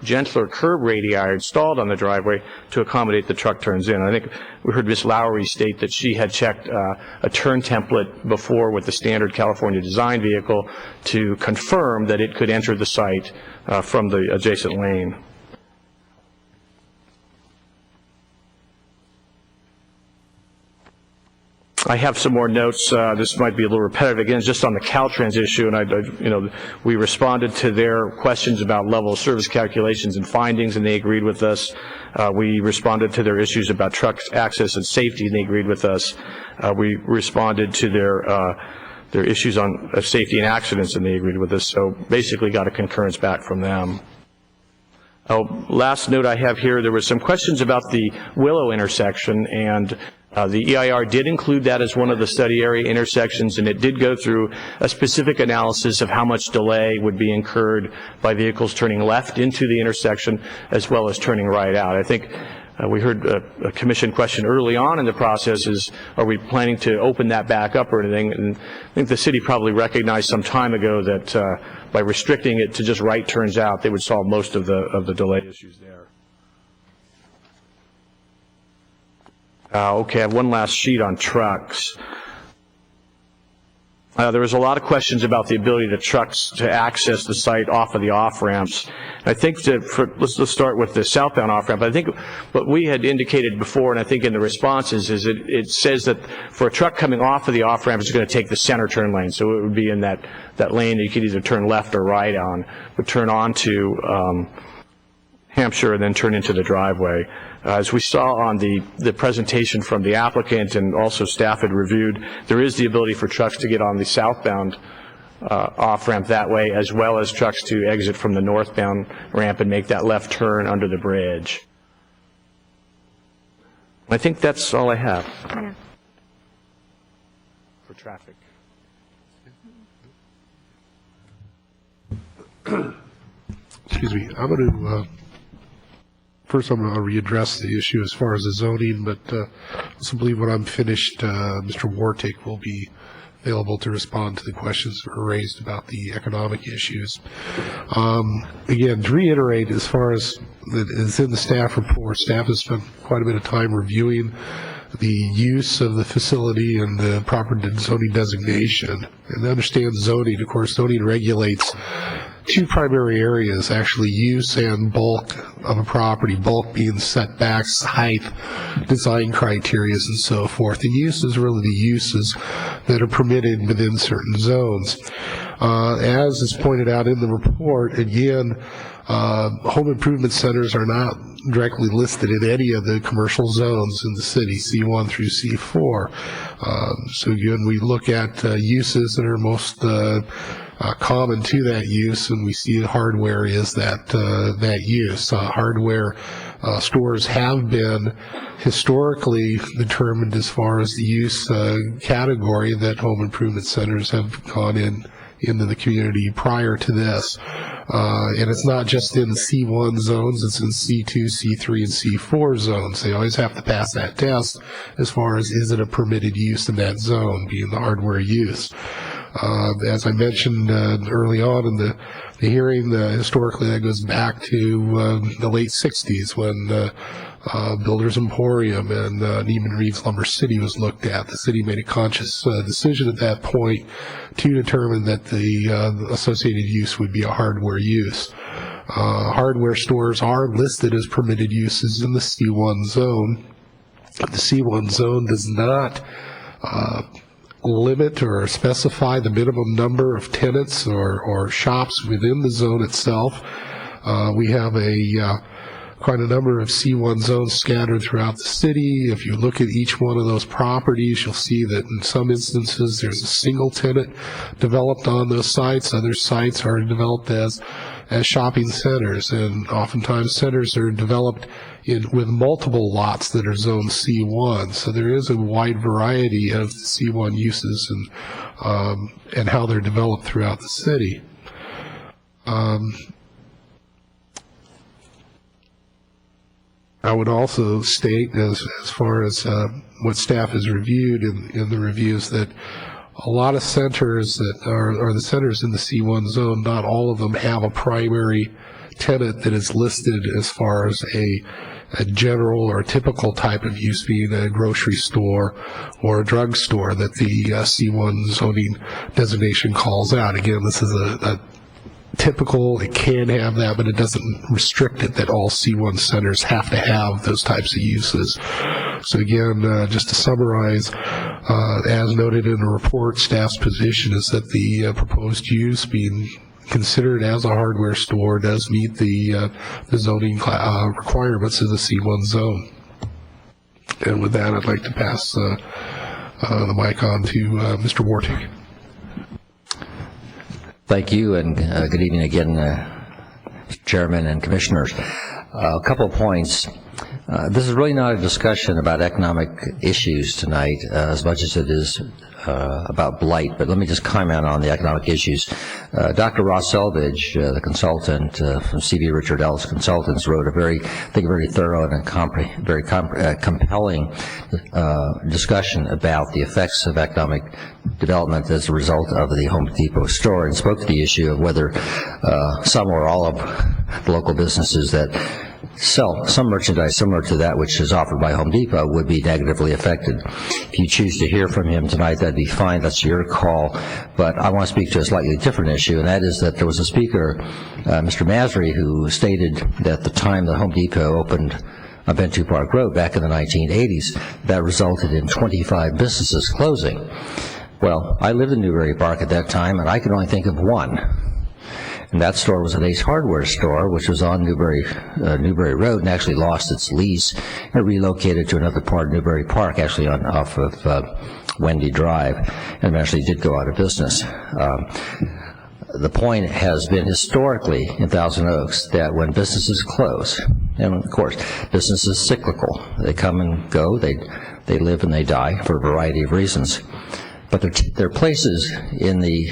gentler curb radii installed on the driveway to accommodate the truck turns in. I think we heard Ms. Lowry state that she had checked a turn template before with the standard California design vehicle to confirm that it could enter the site from the adjacent lane. I have some more notes. This might be a little repetitive again, just on the Caltrans issue, and we responded to their questions about level of service calculations and findings, and they agreed with us. We responded to their issues about truck access and safety, and they agreed with us. We responded to their issues on safety and accidents, and they agreed with us. So basically, got a concurrence back from them. Last note I have here: there were some questions about the Willow intersection, and the EIR did include that as one of the study area intersections, and it did go through a specific analysis of how much delay would be incurred by vehicles turning left into the intersection as well as turning right out. I think we heard a commission question early on in the process is, are we planning to open that back up or anything? And I think the city probably recognized some time ago that by restricting it to just right turns out, they would solve most of the delay issues there. Okay, I have one last sheet on trucks. There was a lot of questions about the ability of trucks to access the site off of the off-ramps. I think let's start with the southbound off-ramp. I think what we had indicated before, and I think in the responses, is it says that for a truck coming off of the off-ramp, it's going to take the center turn lane. So it would be in that lane that you could either turn left or right on, would turn onto Hampshire and then turn into the driveway. As we saw on the presentation from the applicant and also staff had reviewed, there is the ability for trucks to get on the southbound off-ramp that way, as well as trucks to exit from the northbound ramp and make that left turn under the bridge. I think that's all I have for traffic. Excuse me. I'm going to First, I'm going to readdress the issue as far as the zoning, but I also believe when I'm finished, Mr. Wartick will be available to respond to the questions that were raised about the economic issues. Again, to reiterate, as far as that is in the staff report, staff has spent quite a bit of time reviewing the use of the facility and the proper zoning designation. And to understand zoning, of course, zoning regulates two primary areas, actually use and bulk of a property, bulk being setbacks, height, design criteria, and so forth. The use is really the uses that are permitted within certain zones. As is pointed out in the report, again, home improvement centers are not directly listed in any of the commercial zones in the city, C1 through C4. So again, we look at uses that are most common to that use, and we see hardware is that use. Hardware stores have been historically determined as far as the use category that home improvement centers have gone into the community prior to this. And it's not just in the C1 zones, it's in C2, C3, and C4 zones. They always have to pass that test as far as is it a permitted use in that zone, being the hardware use. As I mentioned early on in the hearing, historically that goes back to the late 60s when Builders Emporium and Neiman Reeves Lumber City was looked at. The city made a conscious decision at that point to determine that the associated use would be a hardware use. Hardware stores are listed as permitted uses in the C1 zone. The C1 zone does not limit or specify the minimum number of tenants or shops within the zone itself. We have quite a number of C1 zones scattered throughout the city. If you look at each one of those properties, you'll see that in some instances there's a single tenant developed on those sites. Other sites are developed as shopping centers, and oftentimes centers are developed with multiple lots that are zoned C1. So there is a wide variety of C1 uses and how they're developed throughout the city. I would also state, as far as what staff has reviewed in the reviews, that a lot of centers that are the centers in the C1 zone, not all of them have a primary tenant that is listed as far as a general or a typical type of use, being a grocery store or a drugstore that the C1 zoning designation calls out. Again, this is a typical, it can have that, but it doesn't restrict it that all C1 centers have to have those types of uses. So again, just to summarize, as noted in the report, staff's position is that the proposed use being considered as a hardware store does meet the zoning requirements of the C1 zone. And with that, I'd like to pass the mic on to Mr. Wartick. Thank you, and good evening again, Mr. Chairman and Commissioners. A couple of points. This is really not a discussion about economic issues tonight as much as it is about blight, but let me just comment on the economic issues. Dr. Ross Selvage, the consultant from C.B. Richard Ellis Consultants, wrote a very thorough and very compelling discussion about the effects of economic development as a result of the Home Depot store, and spoke to the issue of whether some or all of the local businesses that sell some merchandise similar to that which is offered by Home Depot would be negatively affected. If you choose to hear from him tonight, that'd be fine. That's your call. But I want to speak to a slightly different issue, and that is that there was a speaker, Mr. Masry, who stated that the time the Home Depot opened on Ventura Park Road back in the 1980s, that resulted in 25 businesses closing. Well, I lived in Newbury Park at that time, and I could only think of one. And that store was an Ace Hardware store, which was on Newbury Road, and actually lost its lease and relocated to another part of Newbury Park, actually off of Wendy Drive, and eventually did go out of business. The point has been historically in Thousand Oaks that when businesses close, and of course, business is cyclical. They come and go, they live and they die for a variety of reasons. But there are places in the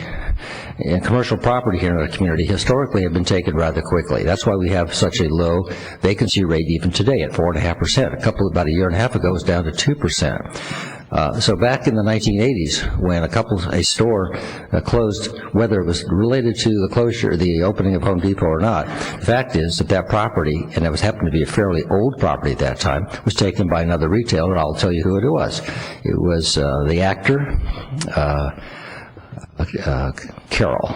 And commercial property here in our community historically have been taken rather quickly. That's why we have such a low vacancy rate even today at 4.5%. About a year and a half ago, it was down to 2%. So back in the 1980s, when a store closed, whether it was related to the closure, the opening of Home Depot or not, the fact is that property, and it happened to be a fairly old property at that time, was taken by another retailer. I'll tell you who it was. It was the actor, Carol.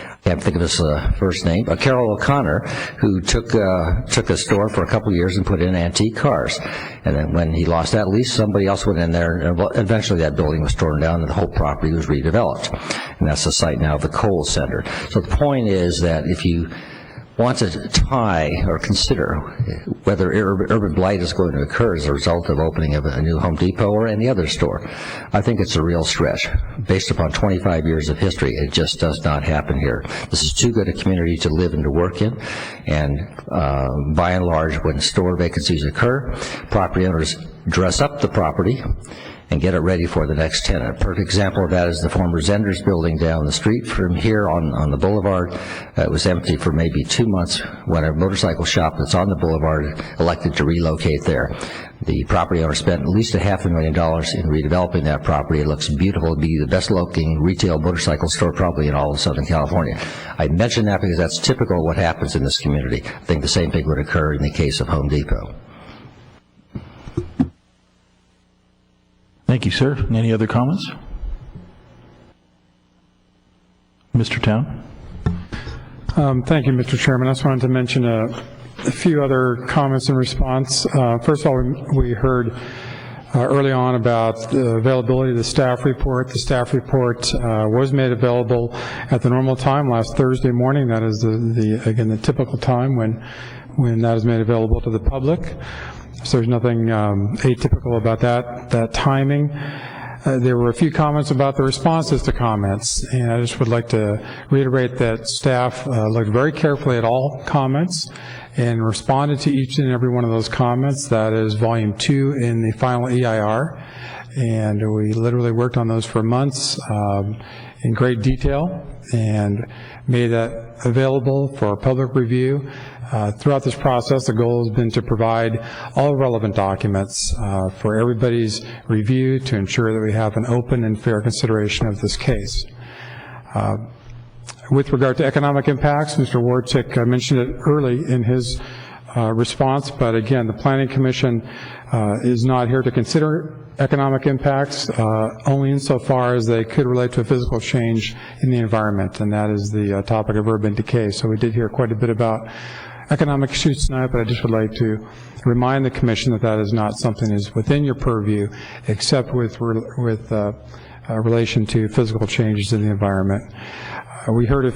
I can't think of his first name, Carol O'Connor, who took a store for a couple of years and put in antique cars. And then when he lost that lease, somebody else went in there, and eventually that building was torn down and the whole property was redeveloped. And that's the site now of the Kohl's Center. So the point is that if you want to tie or consider whether urban blight is going to occur as a result of opening of a new Home Depot or any other store, I think it's a real stretch. Based upon 25 years of history, it just does not happen here. This is too good a community to live and to work in, and by and large, when store vacancies occur, property owners dress up the property and get it ready for the next tenant. A perfect example of that is the former Zenders building down the street from here on the boulevard. It was empty for maybe 2 months when a motorcycle shop that's on the boulevard elected to relocate there. The property owner spent at least $500,000 in redeveloping that property. It looks beautiful. It'd be the best looking retail motorcycle store probably in all of Southern California. I mention that because that's typical of what happens in this community. I think the same thing would occur in the case of Home Depot. Thank you, sir. Any other comments? Mr. Town? Thank you, Mr. Chairman. I just wanted to mention a few other comments in response. First of all, we heard early on about the availability of the staff report. The staff report was made available at the normal time last Thursday morning. That is again the typical time when that is made available to the public. So there's nothing atypical about that timing. There were a few comments about the responses to comments, and I just would like to reiterate that staff looked very carefully at all comments and responded to each and every one of those comments. That is volume 2 in the final EIR, and we literally worked on those for months in great detail and made that available for public review. Throughout this process, the goal has been to provide all relevant documents for everybody's review to ensure that we have an open and fair consideration of this case. With regard to economic impacts, Mr. Wartick mentioned it early in his response, but again, the Planning Commission is not here to consider economic impacts only insofar as they could relate to a physical change in the environment, and that is the topic of urban decay. So we did hear quite a bit about economic issues tonight, but I just would like to remind the Commission that that is not something that is within your purview, except with relation to physical changes in the environment. We heard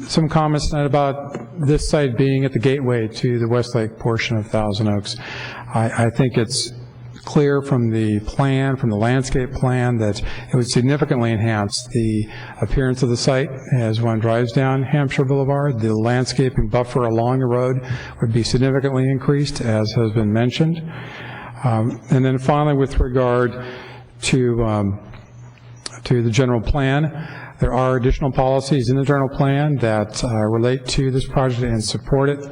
some comments tonight about this site being at the gateway to the Westlake portion of Thousand Oaks. I think it's clear from the plan, from the landscape plan, that it would significantly enhance the appearance of the site as one drives down Hampshire Boulevard. The landscaping buffer along the road would be significantly increased, as has been mentioned. And then finally, with regard to the general plan, there are additional policies in the general plan that relate to this project and support it.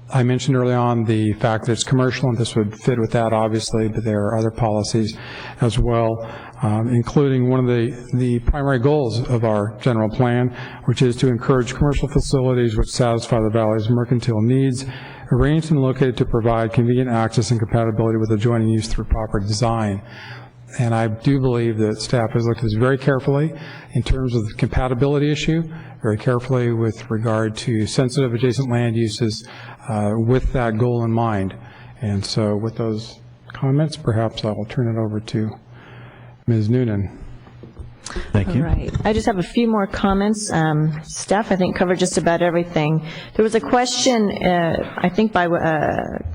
I mentioned early on the fact that it's commercial, and this would fit with that, obviously, but there are other policies as well, including one of the primary goals of our general plan, which is to encourage commercial facilities which satisfy the valley's mercantile needs, arranged and located to provide convenient access and compatibility with adjoining use through proper design. And I do believe that staff has looked at this very carefully in terms of the compatibility issue, very carefully with regard to sensitive adjacent land uses with that goal in mind. And so with those comments, perhaps I will turn it over to Ms. Noonan. Thank you. All right. I just have a few more comments. Staff, I think, covered just about everything. There was a question, I think, by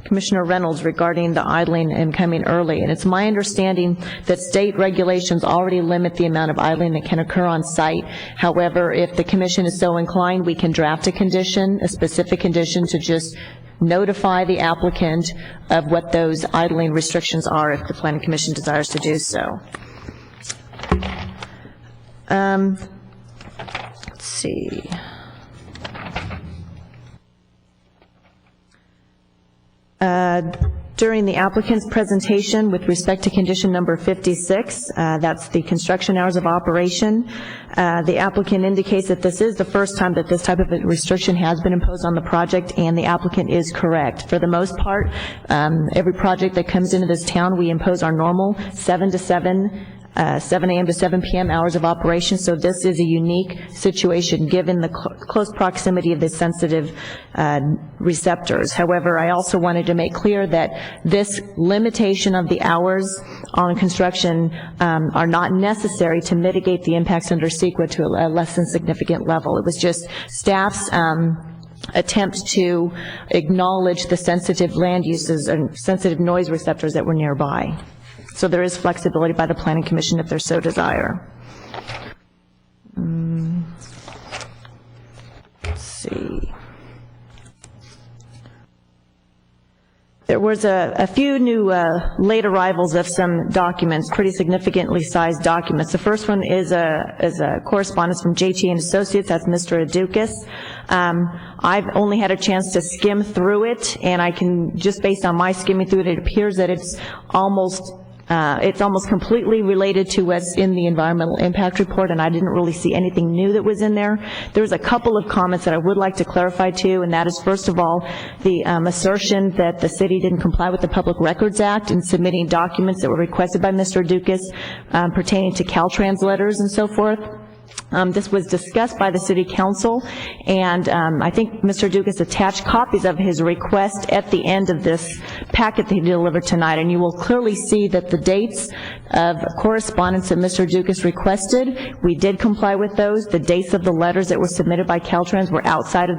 Commissioner Reynolds regarding the idling and coming early. And it's my understanding that state regulations already limit the amount of idling that can occur on site. However, if the commission is so inclined, we can draft a condition, a specific condition, to just notify the applicant of what those idling restrictions are if the Planning Commission desires to do so. see. During the applicant's presentation with respect to condition number 56, that's the construction hours of operation, the applicant indicates that this is the first time that this type of a restriction has been imposed on the project, and the applicant is correct. For the most part, every project that comes into this town, we impose our normal 7 a.m. to 7 p.m. hours of operation, so this is a unique situation given the close proximity of the sensitive receptors. However, I also wanted to make clear that this limitation of the hours on construction are not necessary to mitigate the impacts under CEQA to a less than significant level. It was just staff's attempt to acknowledge the sensitive land uses and sensitive noise receptors that were nearby. So there is flexibility by the Planning Commission if they so desire. Let's see. There was a few new late arrivals of some documents, pretty significantly sized documents. The first one is a correspondence from JT and Associates. That's Mr. Adukas. I've only had a chance to skim through it, and I can, just based on my skimming through it, it appears that it's almost completely related to what's in the environmental impact report, and I didn't really see anything new that was in there. There was a couple of comments that I would like to clarify too, and that is, first of all, the assertion that the city didn't comply with the Public Records Act in submitting documents that were requested by Mr. Dukas pertaining to Caltrans letters and so forth. This was discussed by the City Council, and I think Mr. Dukas attached copies of his request at the end of this packet that he delivered tonight, and you will clearly see that the dates of correspondence that Mr. Dukas requested, we did comply with those. The dates of the letters that were submitted by Caltrans were outside of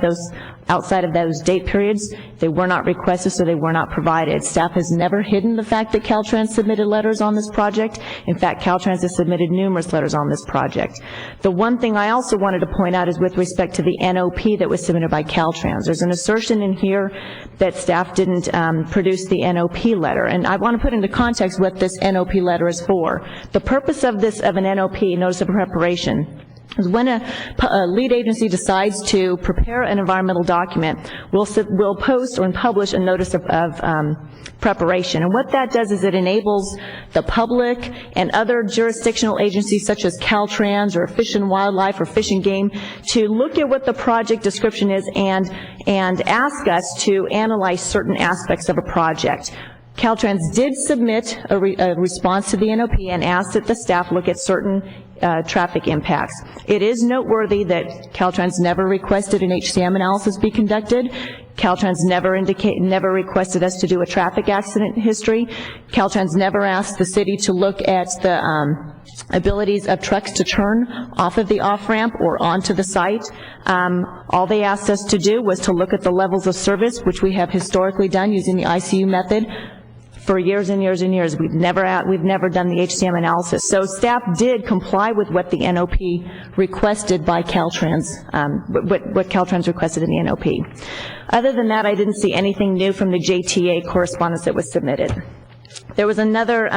those date periods. They were not requested, so they were not provided. Staff has never hidden the fact that Caltrans submitted letters on this project. In fact, Caltrans has submitted numerous letters on this project. The one thing I also wanted to point out is with respect to the NOP that was submitted by Caltrans. There's an assertion in here that staff didn't produce the NOP letter, and I want to put into context what this NOP letter is for. The purpose of an NOP, Notice of Preparation, is when a lead agency decides to prepare an environmental document, we'll post or publish a notice of preparation. And what that does is it enables the public and other jurisdictional agencies such as Caltrans or Fish and Wildlife or Fish and Game to look at what the project description is and ask us to analyze certain aspects of a project. Caltrans did submit a response to the NOP and asked that the staff look at certain traffic impacts. It is noteworthy that Caltrans never requested an HCM analysis be conducted. Caltrans never requested us to do a traffic accident history. Caltrans never asked the city to look at the abilities of trucks to turn off of the off-ramp or onto the site. All they asked us to do was to look at the levels of service, which we have historically done using the ICU method for years and years and years. We've never done the HCM analysis. So staff did comply with what the NOP requested by Caltrans, what Caltrans requested in the NOP. Other than that, I didn't see anything new from the JTA correspondence that was submitted. There was another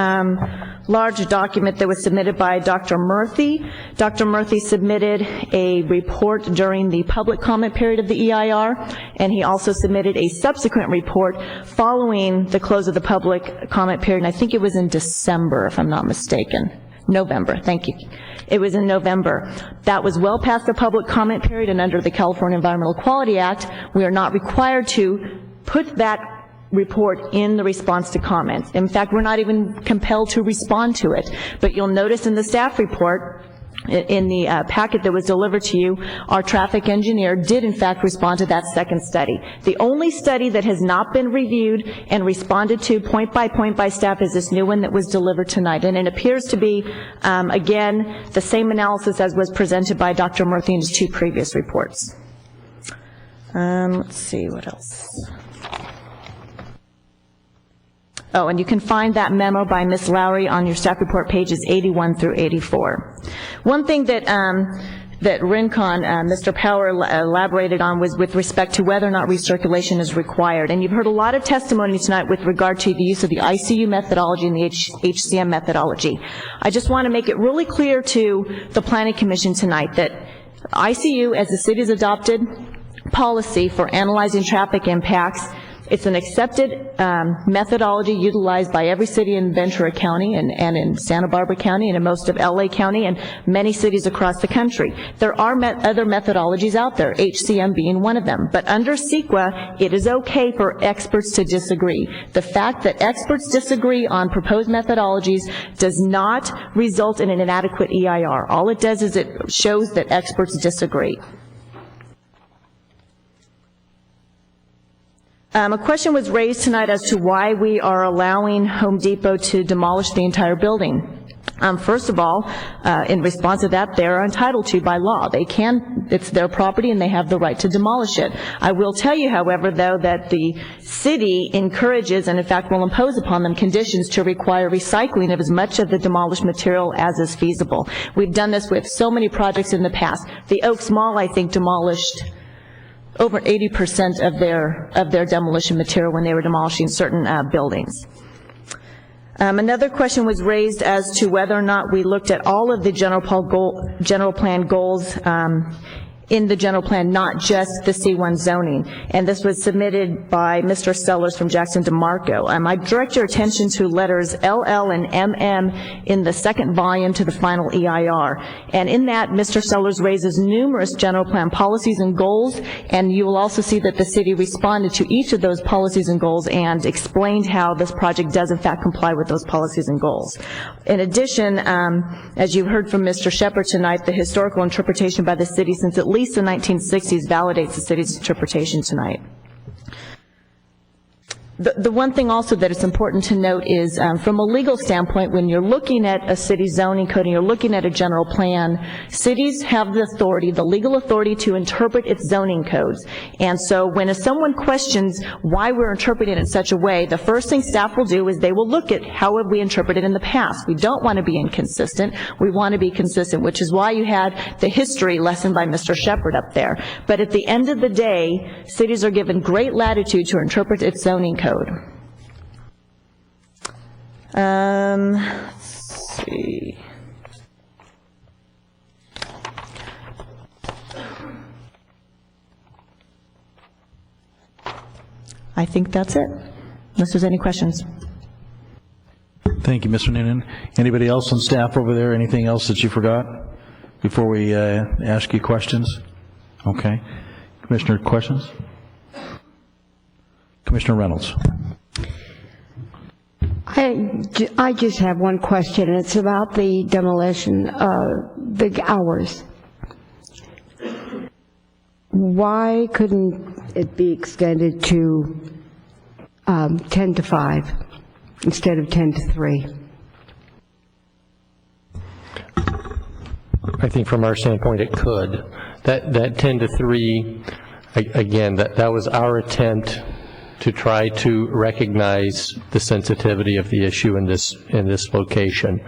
large document that was submitted by Dr. Murthy. Dr. Murthy submitted a report during the public comment period of the EIR, and he also submitted a subsequent report following the close of the public comment period, and I think it was in December, if I'm not mistaken. November, thank you. It was in November. That was well past the public comment period, and under the California Environmental Quality Act, we are not required to put that report in the response to comments. In fact, we're not even compelled to respond to it. But you'll notice in the staff report, in the packet that was delivered to you, our traffic engineer did in fact respond to that second study. The only study that has not been reviewed and responded to point by staff is this new one that was delivered tonight. And it appears to be, again, the same analysis as was presented by Dr. Murthy in his two previous reports. Let's see, what else? Oh, and you can find that memo by Ms. Lowry on your staff report pages 81 through 84. One thing that Rincon, Mr. Power elaborated on was with respect to whether or not recirculation is required. And you've heard a lot of testimony tonight with regard to the use of the ICU methodology and the HCM methodology. I just want to make it really clear to the Planning Commission tonight that ICU, as the city's adopted policy for analyzing traffic impacts, it's an accepted methodology utilized by every city in Ventura County and in Santa Barbara County and in most of LA County and many cities across the country. There are other methodologies out there, HCM being one of them. But under CEQA, it is okay for experts to disagree. The fact that experts disagree on proposed methodologies does not result in an inadequate EIR. All it does is it shows that experts disagree. A question was raised tonight as to why we are allowing Home Depot to demolish the entire building. First of all, in response to that, they're entitled to by law. They can, it's their property and they have the right to demolish it. I will tell you, however, though, that the city encourages and in fact will impose upon them conditions to require recycling of as much of the demolished material as is feasible. We've done this with so many projects in the past. The Oaks Mall, I think, demolished over 80% of their demolition material when they were demolishing certain buildings. Another question was raised as to whether or not we looked at all of the general plan goals in the general plan, not just the C1 zoning. And this was submitted by Mr. Sellers from Jackson DeMarco. I direct your attention to letters LL and MM in the second volume to the final EIR. And in that, Mr. Sellers raises numerous general plan policies and goals, and you will also see that the city responded to each of those policies and goals and explained how this project does in fact comply with those policies and goals. In addition, as you heard from Mr. Shepard tonight, the historical interpretation by the city since at least the 1960s validates the city's interpretation tonight. The one thing also that it's important to note is from a legal standpoint, when you're looking at a city zoning code and you're looking at a general plan, cities have the authority, the legal authority to interpret its zoning codes. And so when someone questions why we're interpreting it in such a way, the first thing staff will do is they will look at how have we interpreted in the past. We don't want to be inconsistent. We want to be consistent, which is why you had the history lesson by Mr. Shepard up there. But at the end of the day, cities are given great latitude to interpret its zoning code. Let's see. I think that's it, unless there's any questions. Thank you, Mr. Noonan. Anybody else on staff over there, anything else that you forgot before we ask you questions? Okay. Commissioner, questions? Commissioner Reynolds. I just have one question, and it's about the demolition, the hours. Why couldn't it be extended to 10 to 5 instead of 10 to 3? I think from our standpoint it could. That 10 to 3, again, that was our attempt to try to recognize the sensitivity of the issue in this location.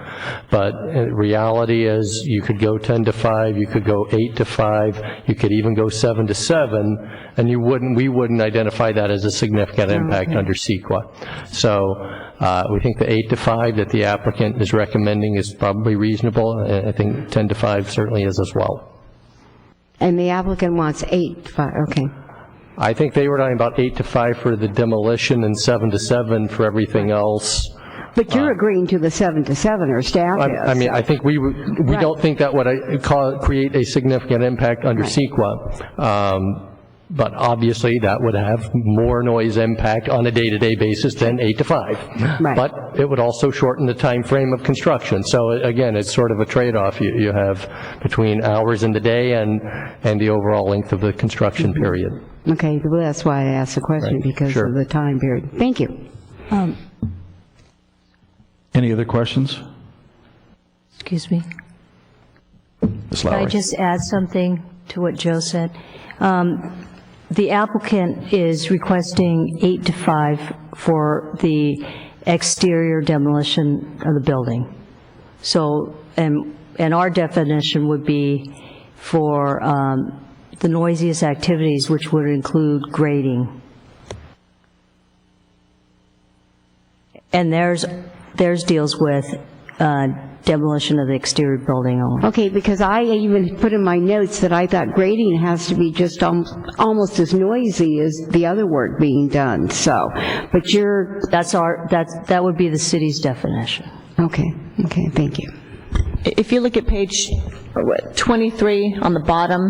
But reality is you could go 10 to 5, you could go 8 to 5, you could even go 7 to 7, and we wouldn't identify that as a significant impact under CEQA. So we think the 8 to 5 that the applicant is recommending is probably reasonable. I think 10 to 5 certainly is as well. And the applicant wants 8 to 5, okay. I think they were talking about 8 to 5 for the demolition and 7 to 7 for everything else. But you're agreeing to the 7 to 7, or staff is. I mean, I think we don't think that would create a significant impact under CEQA. But obviously, that would have more noise impact on a day-to-day basis than 8 to 5. Right. But it would also shorten the time frame of construction. So again, it's sort of a trade-off you have between hours in the day and the overall length of the construction period. Okay, well, that's why I asked the question, because of the time period. Thank you. Any other questions? Excuse me. Ms. Can Lowry. I just add something to what Joe said? The applicant is requesting 8 to 5 for the exterior demolition of the building. So, and our definition would be for the noisiest activities, which would include grading. And theirs deals with demolition of the exterior building only. Okay, because I even put in my notes that I thought grading has to be just almost as noisy as the other work being done, so, but that would be the city's definition. Okay, thank you. If you look at page 23 on the bottom,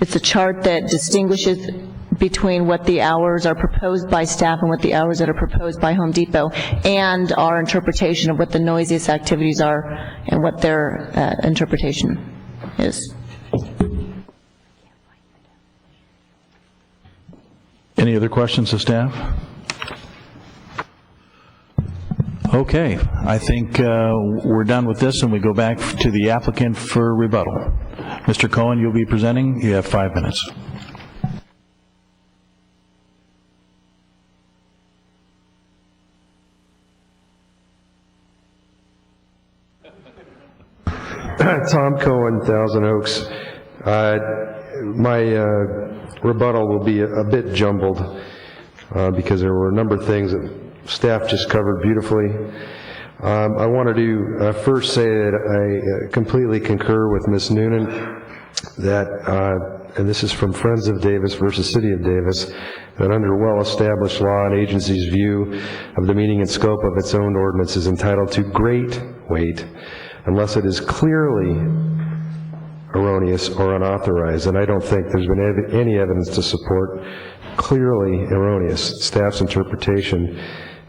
it's a chart that distinguishes between what the hours are proposed by staff and what the hours that are proposed by Home Depot, and our interpretation of what the noisiest activities are and what their interpretation is. Any other questions of staff? Okay, I think we're done with this, and we go back to the applicant for rebuttal. Mr. Cohen, you'll be presenting. You have 5 minutes. Tom Cohen, Thousand Oaks. My rebuttal will be a bit jumbled because there were a number of things that staff just covered beautifully. I wanted to first say that I completely concur with Ms. Noonan that, and this is from Friends of Davis versus City of Davis, that under well-established law, an agency's view of the meaning and scope of its own ordinance is entitled to great weight unless it is clearly erroneous or unauthorized, and I don't think there's been any evidence to support clearly erroneous. Staff's interpretation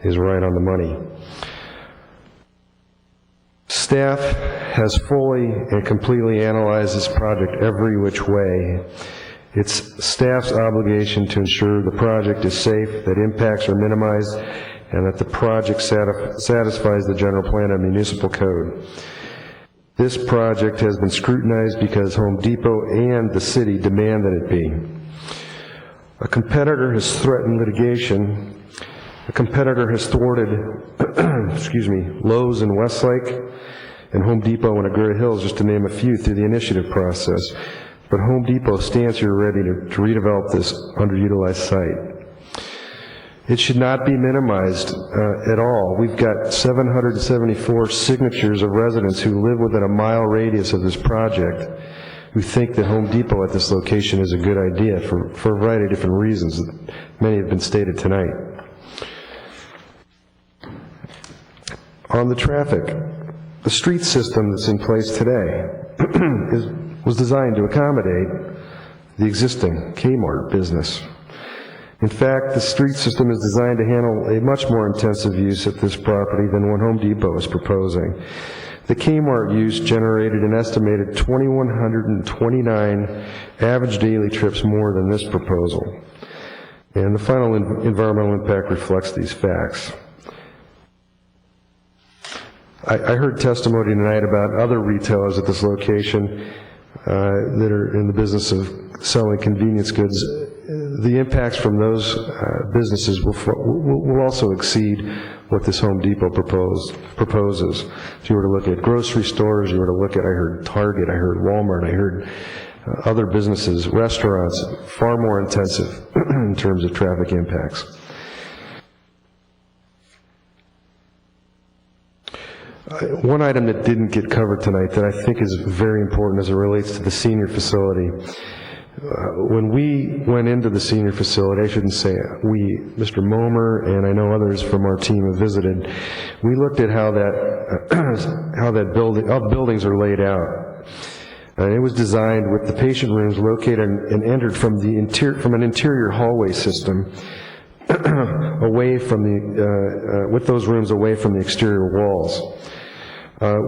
is right on the money. Staff has fully and completely analyzed this project every which way. It's staff's obligation to ensure the project is safe, that impacts are minimized, and that the project satisfies the general plan and municipal code. This project has been scrutinized because Home Depot and the city demand that it be. A competitor has threatened litigation. A competitor has thwarted, Lowe's in Westlake and Home Depot in Agoura Hills, just to name a few, through the initiative process. But Home Depot stands here ready to redevelop this underutilized site. It should not be minimized at all. We've got 774 signatures of residents who live within a mile radius of this project who think that Home Depot at this location is a good idea for a variety of different reasons. Many have been stated tonight. On the traffic, the street system that's in place today was designed to accommodate the existing Kmart business. In fact, the street system is designed to handle a much more intensive use at this property than what Home Depot is proposing. The Kmart use generated an estimated 2,129 average daily trips more than this proposal. And the final environmental impact reflects these facts. I heard testimony tonight about other retailers at this location that are in the business of selling convenience goods. The impacts from those businesses will also exceed what this Home Depot proposes. If you were to look at grocery stores, you were to look at, I heard Target, I heard Walmart, I heard other businesses, restaurants, far more intensive in terms of traffic impacts. One item that didn't get covered tonight that I think is very important as it relates to the senior facility. When we went into the senior facility, I shouldn't say we, Mr. Momer and I know others from our team have visited, we looked at how buildings are laid out. And it was designed with the patient rooms located and entered from an interior hallway system away from with those rooms away from the exterior walls.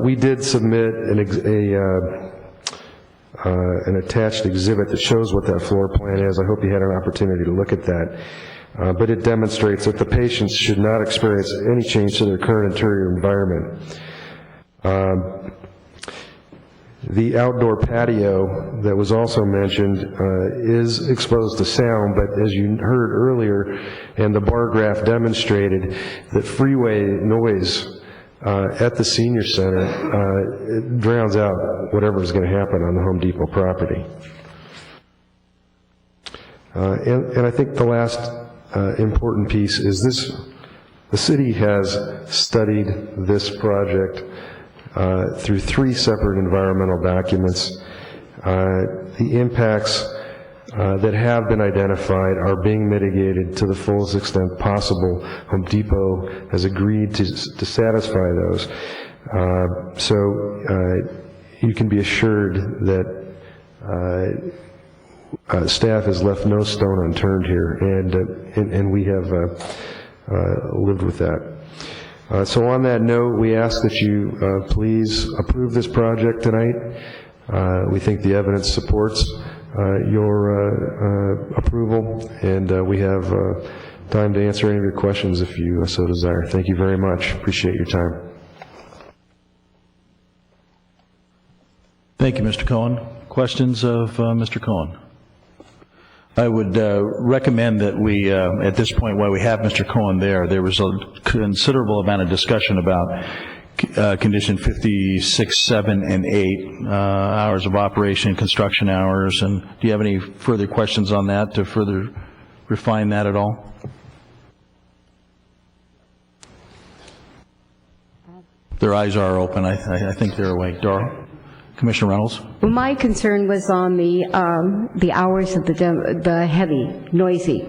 We did submit an attached exhibit that shows what that floor plan is. I hope you had an opportunity to look at that. But it demonstrates that the patients should not experience any change to their current interior environment. The outdoor patio that was also mentioned is exposed to sound, but as you heard earlier, and the bar graph demonstrated, that freeway noise at the senior center it drowns out whatever is going to happen on the Home Depot property. And I think the last important piece is this: the city has studied this project through 3 separate environmental documents. The impacts that have been identified are being mitigated to the fullest extent possible. Home Depot has agreed to satisfy those. So you can be assured that staff has left no stone unturned here, and we have lived with that. So on that note, we ask that you please approve this project tonight. We think the evidence supports your approval, and we have time to answer any of your questions if you so desire. Thank you very much. Appreciate your time. Thank you, Mr. Cohen. Questions of Mr. Cohen? I would recommend that we, at this point, while we have Mr. Cohen there was a considerable amount of discussion about condition 56, 7, and 8, hours of operation, construction hours, and do you have any further questions on that to further refine that at all? Their eyes are open. I think they're awake. Dora? Commissioner Reynolds? Well, my concern was on the hours of the heavy, noisy.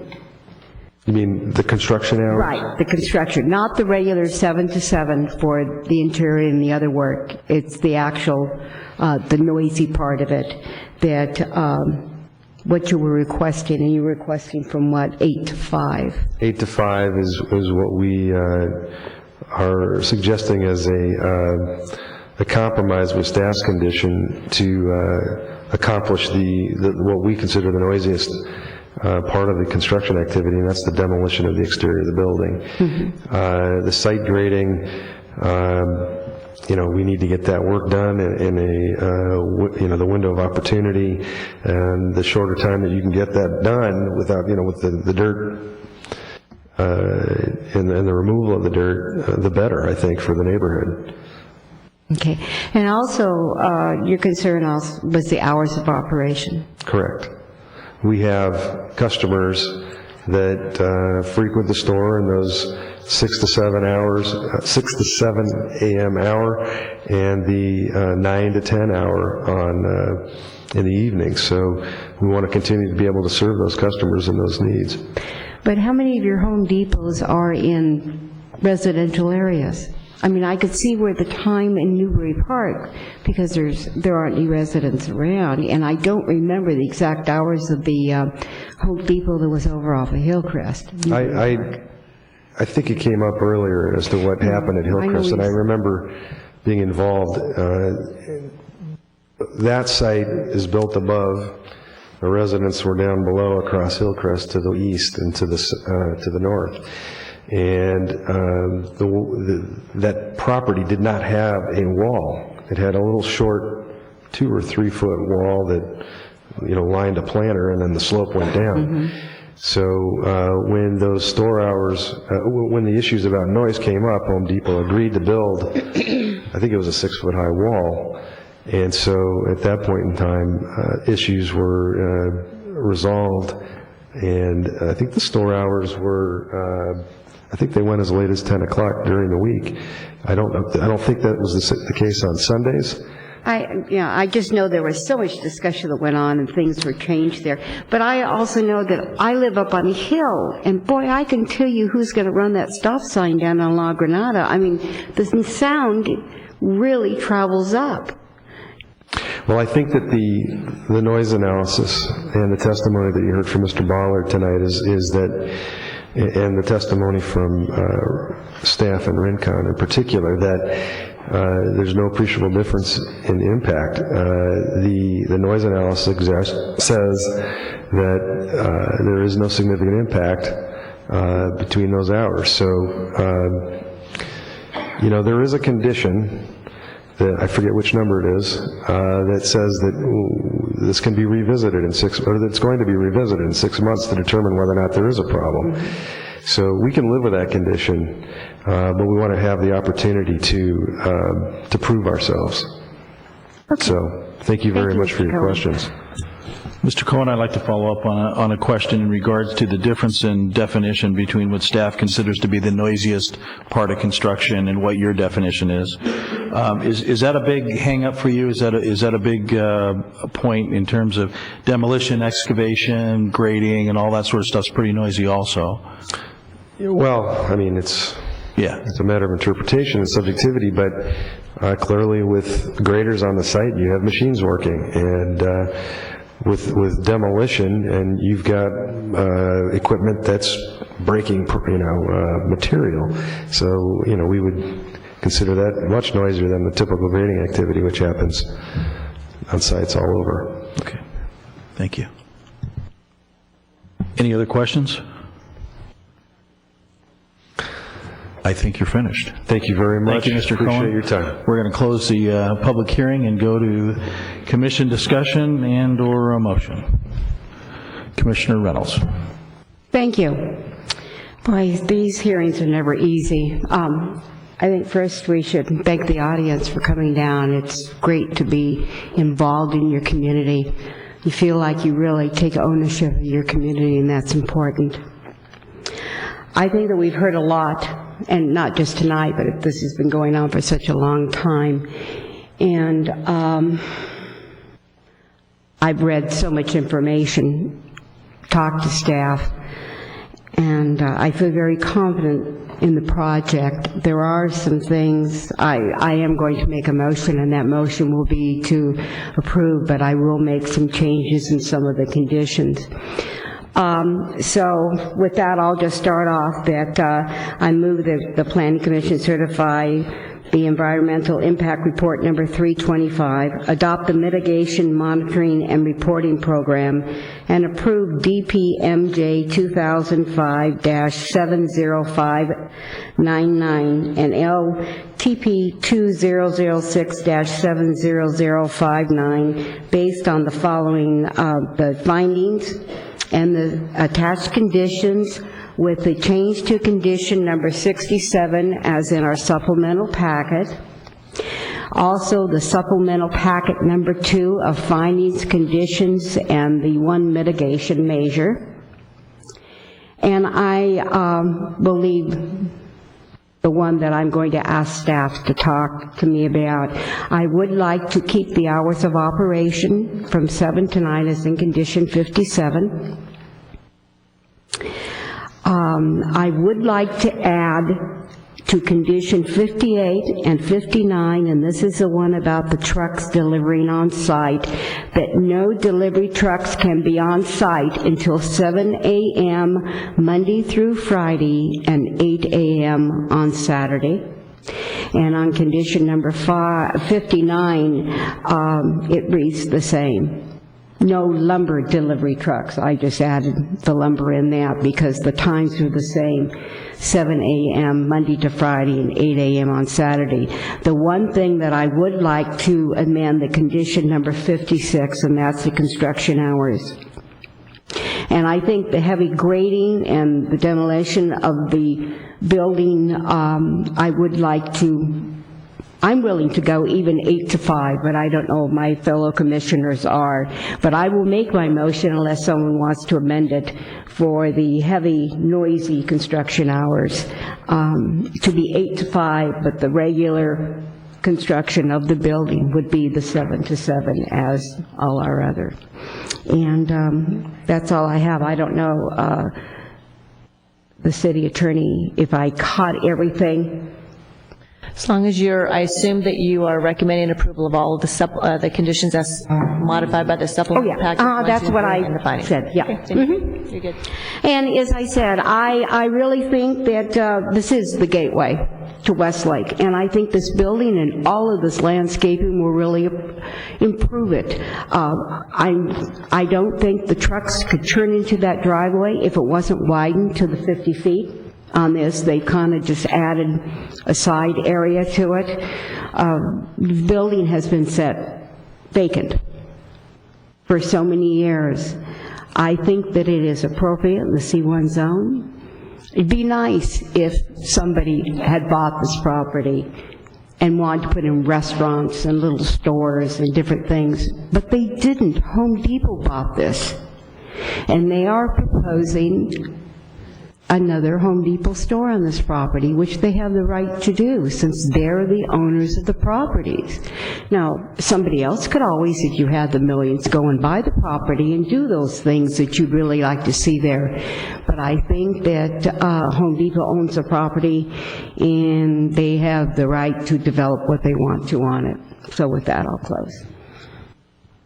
You mean the construction hours? Right, the construction, not the regular 7 to 7 for the interior and the other work. It's the actual, the noisy part of it, that what you were requesting, and you were requesting from what, 8 to 5? 8 to 5 is what we are suggesting as a compromise with staff's condition to accomplish what we consider the noisiest part of the construction activity, and that's the demolition of the exterior of the building. The site grading, we need to get that work done in the window of opportunity, and the shorter time that you can get that done without, with the dirt and the removal of the dirt, the better, I think, for the neighborhood. Okay, and also your concern also was the hours of operation. Correct. We have customers that frequent the store in those 6 to 7 hours, 6 to 7 a.m. hour, and the 9 to 10 hour in the evening. So we want to continue to be able to serve those customers and those needs. But how many of your Home Depots are in residential areas? I mean, I could see where the time in Newbury Park, because there aren't any residents around, and I don't remember the exact hours of the Home Depot that was over off of Hillcrest. I think it came up earlier as to what happened at Hillcrest, and I remember being involved. That site is built above. The residents were down below across Hillcrest to the east and to the north. And that property did not have a wall. It had a little short 2 or 3 foot wall that, lined a planter, and then the slope went down. So when those store hours, when the issues about noise came up, Home Depot agreed to build, I think it was a 6 foot high wall. And so at that point in time, issues were resolved, and I think the store hours were, I think they went as late as 10 o'clock during the week. I don't think that was the case on Sundays. I just know there was so much discussion that went on and things were changed there. But I also know that I live up on a hill, and boy, I can tell you who's going to run that stop sign down on La Granada. I mean, the sound really travels up. Well, I think that the noise analysis and the testimony that you heard from Mr. Ballard tonight is that, and the testimony from staff and Rincon in particular, that there's no appreciable difference in impact. The noise analysis says that there is no significant impact between those hours. So, there is a condition that I forget which number it is, that says that this can be revisited or that it's going to be revisited in 6 months to determine whether or not there is a problem. So we can live with that condition, but we want to have the opportunity to prove ourselves. Okay. So thank you very much for your questions. Mr. Cohen, I'd like to follow up on a question in regards to the difference in definition between what staff considers to be the noisiest part of construction and what your definition is. Is that a big hang-up for you? Is that a big point in terms of demolition, excavation, grading, and all that sort of stuff's pretty noisy also? Well, I mean, it's a matter of interpretation and subjectivity, but clearly with graders on the site, you have machines working, and with demolition, and you've got equipment that's breaking, material. So, we would consider that much noisier than the typical grading activity, which happens on sites all over. Okay, thank you. Any other questions? I think you're finished. Thank you very much. Thank you, Mr. Cohen. Appreciate your time. We're going to close the public hearing and go to commission discussion and/or a motion. Commissioner Reynolds. Thank you. Boy, these hearings are never easy. I think first we should thank the audience for coming down. It's great to be involved in your community. You feel like you really take ownership of your community, and that's important. I think that we've heard a lot, and not just tonight, but this has been going on for such a long time. And I've read so much information, talked to staff, and I feel very confident in the project. There are some things, I am going to make a motion, and that motion will be to approve, but I will make some changes in some of the conditions. So with that, I'll just start off that I move that the Planning Commission certify the Environmental Impact Report number 325, adopt the Mitigation Monitoring and Reporting Program, and approve DPMJ 2005-70599 and LTP 2006-70059 based on the following the findings and the attached conditions, with the change to condition number 67 as in our supplemental packet. Also, the supplemental packet number 2 of findings, conditions, and the one mitigation measure. And I believe the one that I'm going to ask staff to talk to me about. I would like to keep the hours of operation from 7 to 9 as in condition 57. I would like to add to condition 58 and 59, and this is the one about the trucks delivering on site, that no delivery trucks can be on site until 7 a.m. Monday through Friday and 8 a.m. on Saturday. And on condition number 59, it reads the same. No lumber delivery trucks. I just added the lumber in that because the times are the same, 7 a.m. Monday to Friday and 8 a.m. on Saturday. The one thing that I would like to amend, the condition number 56, and that's the construction hours. And I think the heavy grading and the demolition of the building, I would like to, I'm willing to go even 8 to 5, but I don't know if my fellow commissioners are. But I will make my motion unless someone wants to amend it for the heavy, noisy construction hours to be 8 to 5, but the regular construction of the building would be the 7 to 7 as all our other. And that's all I have. I don't know, the city attorney, if I caught everything. As long as you're, I assume that you are recommending approval of all of the conditions as modified by the supplemental package. That's what I said, yeah. Okay, you're good. And as I said, I really think that this is the gateway to Westlake, and I think this building and all of this landscaping will really improve it. I don't think the trucks could turn into that driveway if it wasn't widened to the 50 feet. On this, they kind of just added a side area to it. The building has been set vacant for so many years. I think that it is appropriate in the C1 zone. It'd be nice if somebody had bought this property and wanted to put in restaurants and little stores and different things, but they didn't. Home Depot bought this, and they are proposing another Home Depot store on this property, which they have the right to do, since they're the owners of the properties. Now, somebody else could always, if you had the millions, go and buy the property and do those things that you'd really like to see there. But I think that Home Depot owns the property, and they have the right to develop what they want to on it. So with that, I'll close.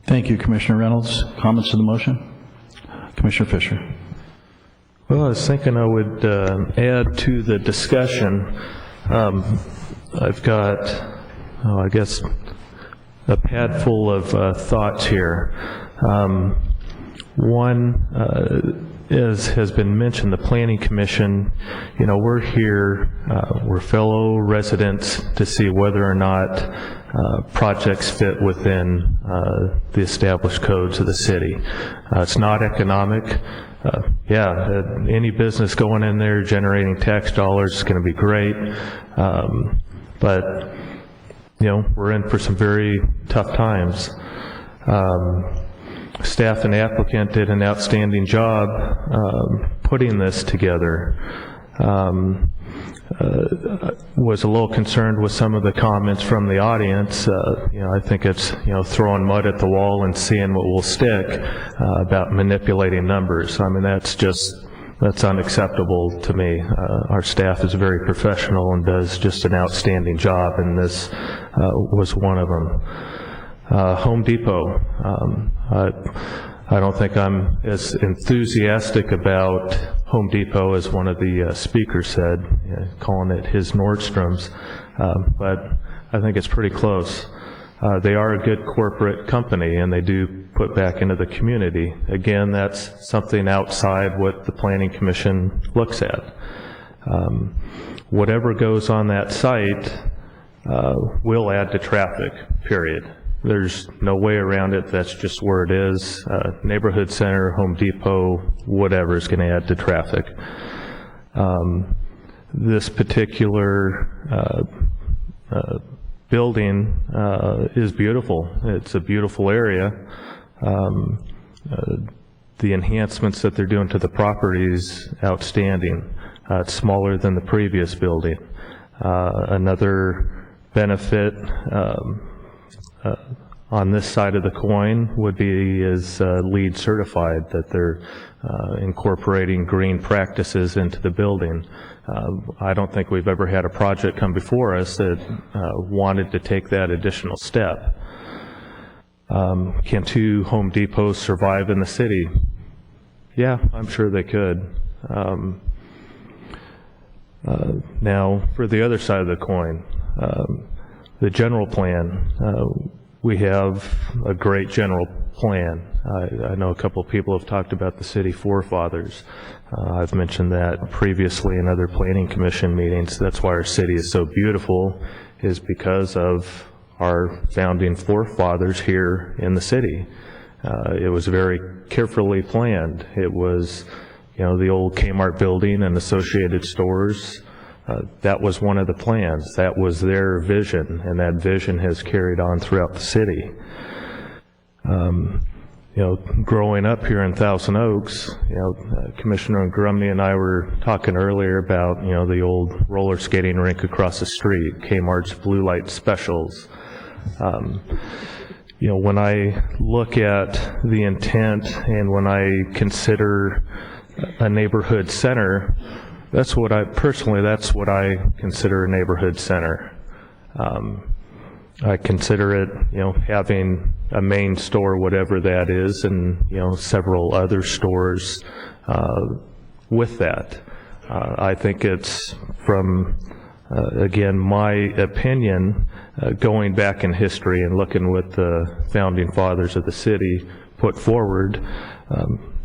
Thank you, Commissioner Reynolds. Comments to the motion? Commissioner Fisher. Well, I was thinking I would add to the discussion. I've got, I guess, a pad full of thoughts here. One, as has been mentioned, the Planning Commission, you know, we're here, we're fellow residents to see whether or not projects fit within the established codes of the city. It's not economic. Any business going in there generating tax dollars is going to be great, but you know, we're in for some very tough times. Staff and applicant did an outstanding job putting this together. Was a little concerned with some of the comments from the audience. You know, I think it's, you know, throwing mud at the wall and seeing what will stick about manipulating numbers. I mean, that's unacceptable to me. Our staff is very professional and does just an outstanding job, and this was one of them. Home Depot. I don't think I'm as enthusiastic about Home Depot as one of the speakers said, calling it his Nordstrom's, but I think it's pretty close. They are a good corporate company, and they do put back into the community. Again, that's something outside what the Planning Commission looks at. Whatever goes on that site will add to traffic, period. There's no way around it. That's just where it is. Neighborhood center, Home Depot, whatever is going to add to traffic. This particular building is beautiful. It's a beautiful area. The enhancements that they're doing to the property is outstanding. It's smaller than the previous building. Another benefit on this side of the coin would be is LEED certified, that they're incorporating green practices into the building. I don't think we've ever had a project come before us that wanted to take that additional step. Can 2 Home Depots survive in the city? Yeah, I'm sure they could. Now, for the other side of the coin, the general plan, we have a great general plan. I know a couple of people have talked about the city forefathers. I've mentioned that previously in other planning commission meetings. That's why our city is so beautiful, is because of our founding forefathers here in the city. It was very carefully planned. It was, you know, the old Kmart building and associated stores. That was one of the plans. That was their vision, and that vision has carried on throughout the city. You know, growing up here in Thousand Oaks, you know, Commissioner Grumney and I were talking earlier about, you know, the old roller skating rink across the street, Kmart's Blue Light Specials. You know, when I look at the intent and when I consider a neighborhood center, that's what I consider a neighborhood center. I consider it, you know, having a main store, whatever that is, and, you know, several other stores with that. I think it's from, again, my opinion, going back in history and looking what the founding fathers of the city put forward,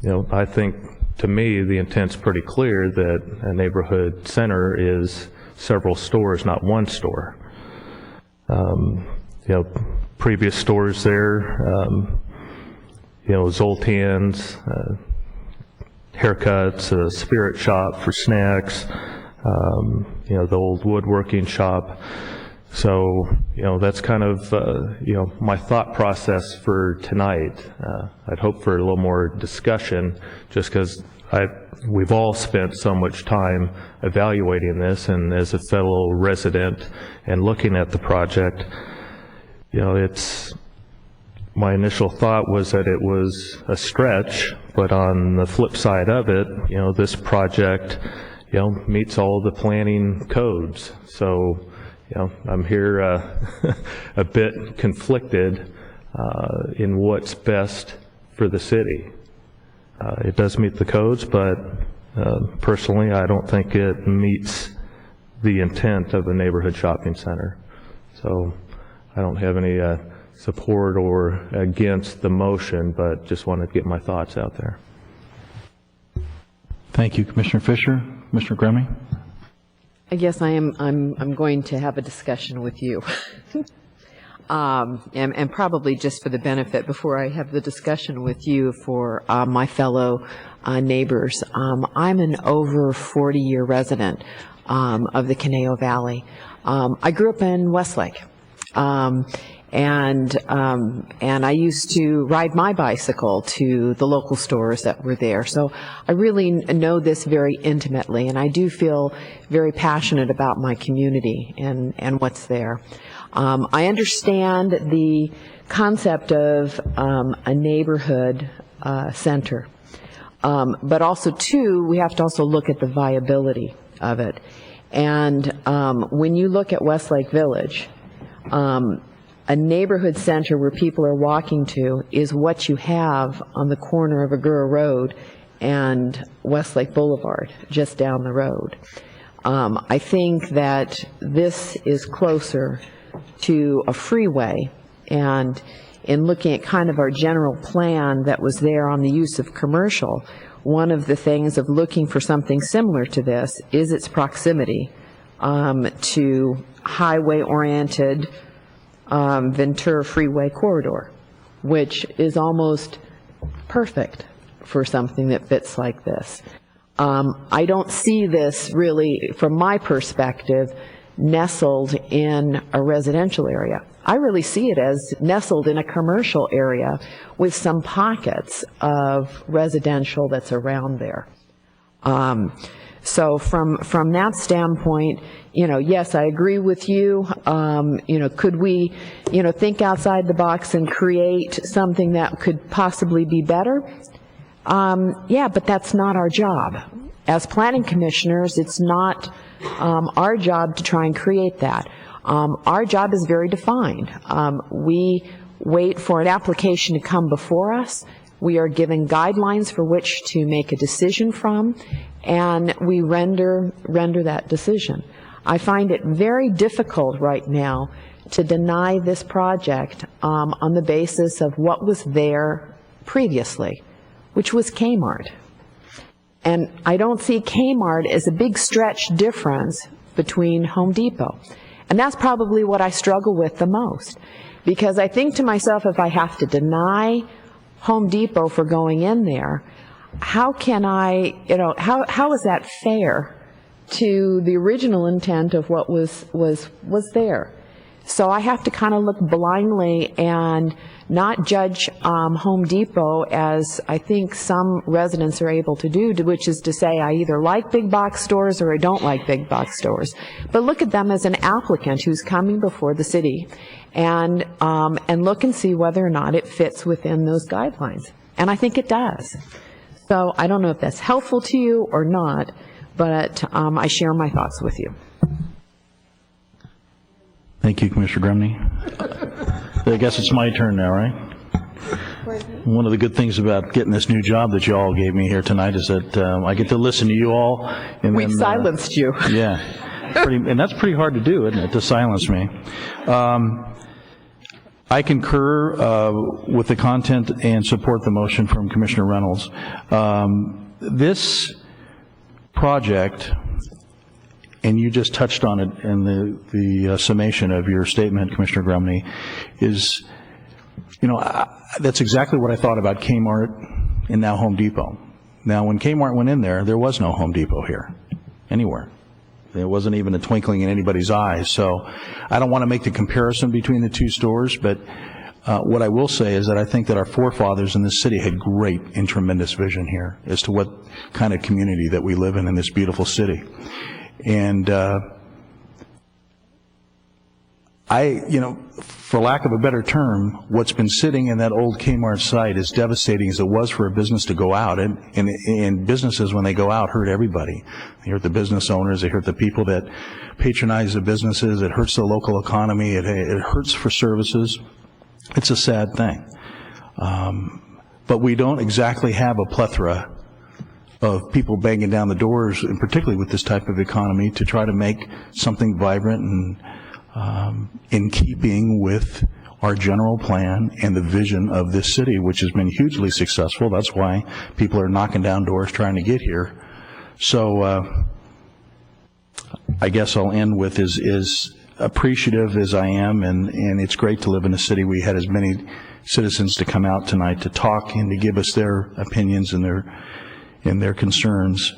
you know, I think, to me, the intent's pretty clear that a neighborhood center is several stores, not one store. You know, previous stores there, you know, Zoltan's, haircuts, a spirit shop for snacks, you know, the old woodworking shop. So, that's kind of, my thought process for tonight. I'd hope for a little more discussion, just because we've all spent so much time evaluating this, and as a fellow resident and looking at the project, my initial thought was that it was a stretch, but on the flip side of it, this project, meets all the planning codes. So, I'm here a bit conflicted in what's best for the city. It does meet the codes, but personally, I don't think it meets the intent of a neighborhood shopping center. So I don't have any support or against the motion, but just wanted to get my thoughts out there. Thank you, Commissioner Fisher. Commissioner Grumney? I guess I'm going to have a discussion with you. And probably just for the benefit, before I have the discussion with you, for my fellow neighbors, I'm an over 40-year resident of the Conejo Valley. I grew up in Westlake, and I used to ride my bicycle to the local stores that were there. So I really know this very intimately, and I do feel very passionate about my community and what's there. I understand the concept of a neighborhood center, but also, too, we have to also look at the viability of it. And when you look at Westlake Village, a neighborhood center where people are walking to is what you have on the corner of Agoura Road and Westlake Boulevard, just down the road. I think that this is closer to a freeway, and in looking at kind of our general plan that was there on the use of commercial, one of the things of looking for something similar to this is its proximity to highway-oriented Ventura Freeway corridor, which is almost perfect for something that fits like this. I don't see this really, from my perspective, nestled in a residential area. I really see it as nestled in a commercial area with some pockets of residential that's around there. So from that standpoint, yes, I agree with you. Could we, think outside the box and create something that could possibly be better? Yeah, but that's not our job. As planning commissioners, it's not our job to try and create that. Our job is very defined. We wait for an application to come before us. We are given guidelines for which to make a decision from, and we render that decision. I find it very difficult right now to deny this project on the basis of what was there previously, which was Kmart. And I don't see Kmart as a big stretch difference between Home Depot. And that's probably what I struggle with the most. Because I think to myself, if I have to deny Home Depot for going in there, how can I, how is that fair to the original intent of what was there? So I have to kind of look blindly and not judge Home Depot as I think some residents are able to do, which is to say I either like big box stores or I don't like big box stores. But look at them as an applicant who's coming before the city and look and see whether or not it fits within those guidelines. And I think it does. So I don't know if that's helpful to you or not, but I share my thoughts with you. Thank you, Commissioner Grumney. I guess it's my turn now, right? One of the good things about getting this new job that you all gave me here tonight is that I get to listen to you all. And We've silenced you. Yeah. And that's pretty hard to do, isn't it, to silence me? I concur with the content and support the motion from Commissioner Reynolds. This project, and you just touched on it in the summation of your statement, Commissioner Grumney, is, that's exactly what I thought about Kmart and now Home Depot. Now, when Kmart went in there was no Home Depot here, anywhere. There wasn't even a twinkling in anybody's eyes. So I don't want to make the comparison between the two stores, but what I will say is that I think that our forefathers in this city had great and tremendous vision here as to what kind of community that we live in this beautiful city. And for lack of a better term, what's been sitting in that old Kmart site, as devastating as it was for a business to go out, and businesses, when they go out, hurt everybody. They hurt the business owners, they hurt the people that patronize the businesses, it hurts the local economy, it hurts for services. It's a sad thing. But we don't exactly have a plethora of people banging down the doors, and particularly with this type of economy, to try to make something vibrant and in keeping with our general plan and the vision of this city, which has been hugely successful. That's why people are knocking down doors trying to get here. So I guess I'll end with is appreciative as I am, and it's great to live in a city. We had as many citizens to come out tonight to talk and to give us their opinions and their concerns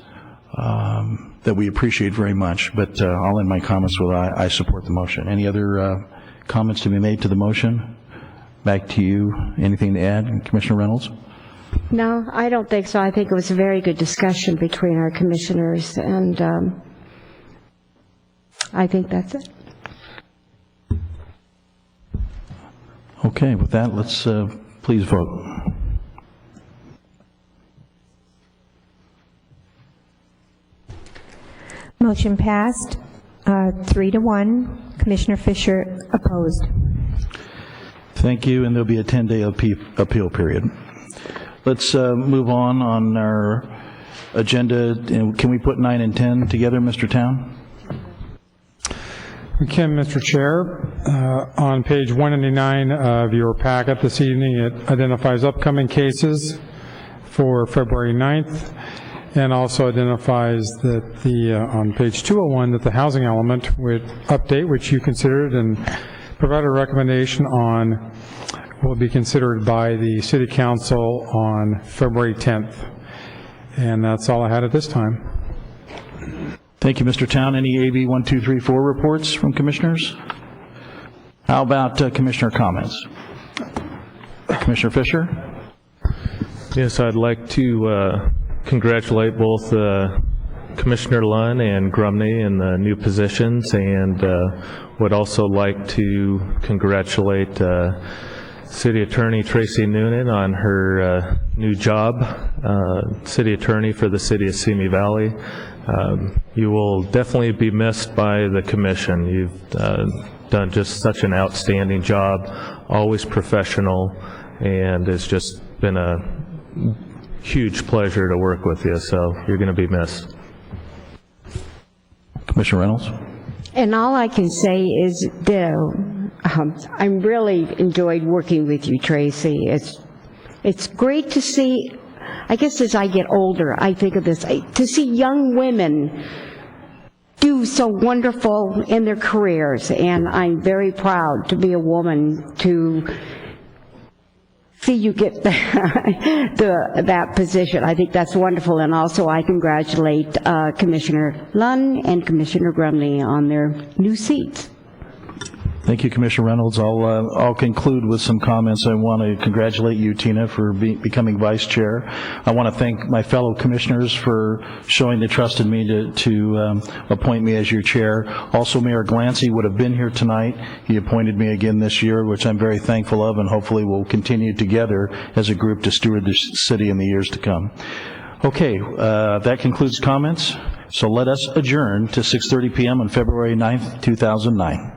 that we appreciate very much. But I'll end my comments with I support the motion. Any other comments to be made to the motion? Back to you. Anything to add, Commissioner Reynolds? No, I don't think so. I think it was a very good discussion between our commissioners, and I think that's it. Okay, with that, let's please vote. Motion passed, 3-1. Commissioner Fisher opposed. Thank you, and there'll be a 10-day appeal period. Let's move on our agenda. Can we put 9 and 10 together, Mr. Town? We can, Mr. Chair. On page 199 of your packet this evening, it identifies upcoming cases for February 9th, and also identifies that on page 201, that the housing element would update, which you considered, and provide a recommendation on will be considered by the City Council on February 10th. And that's all I had at this time. Thank you, Mr. Town. Any AB 1234 reports from commissioners? How about commissioner comments? Commissioner Fisher? Yes, I'd like to congratulate both Commissioner Lunn and Grumney in the new positions, and would also like to congratulate City Attorney Tracy Noonan on her new job, City Attorney for the City of Simi Valley. You will definitely be missed by the Commission. You've done just such an outstanding job, always professional, and it's just been a huge pleasure to work with you, so you're going to be missed. Commissioner Reynolds? And all I can say is ditto. I really enjoyed working with you, Tracy. It's great to see, I guess as I get older, I think of this, to see young women do so wonderful in their careers, and I'm very proud to be a woman to see you get that position. I think that's wonderful, and also I congratulate Commissioner Lunn and Commissioner Grumney on their new seats. Thank you, Commissioner Reynolds. I'll conclude with some comments. I want to congratulate you, Tina, for becoming vice chair. I want to thank my fellow commissioners for showing the trust in me to appoint me as your chair. Also, Mayor Glancy would have been here tonight. He appointed me again this year, which I'm very thankful of, and hopefully we'll continue together as a group to steward the city in the years to come. Okay, that concludes comments. So let us adjourn to 6:30 p.m. on February 9th, 2009.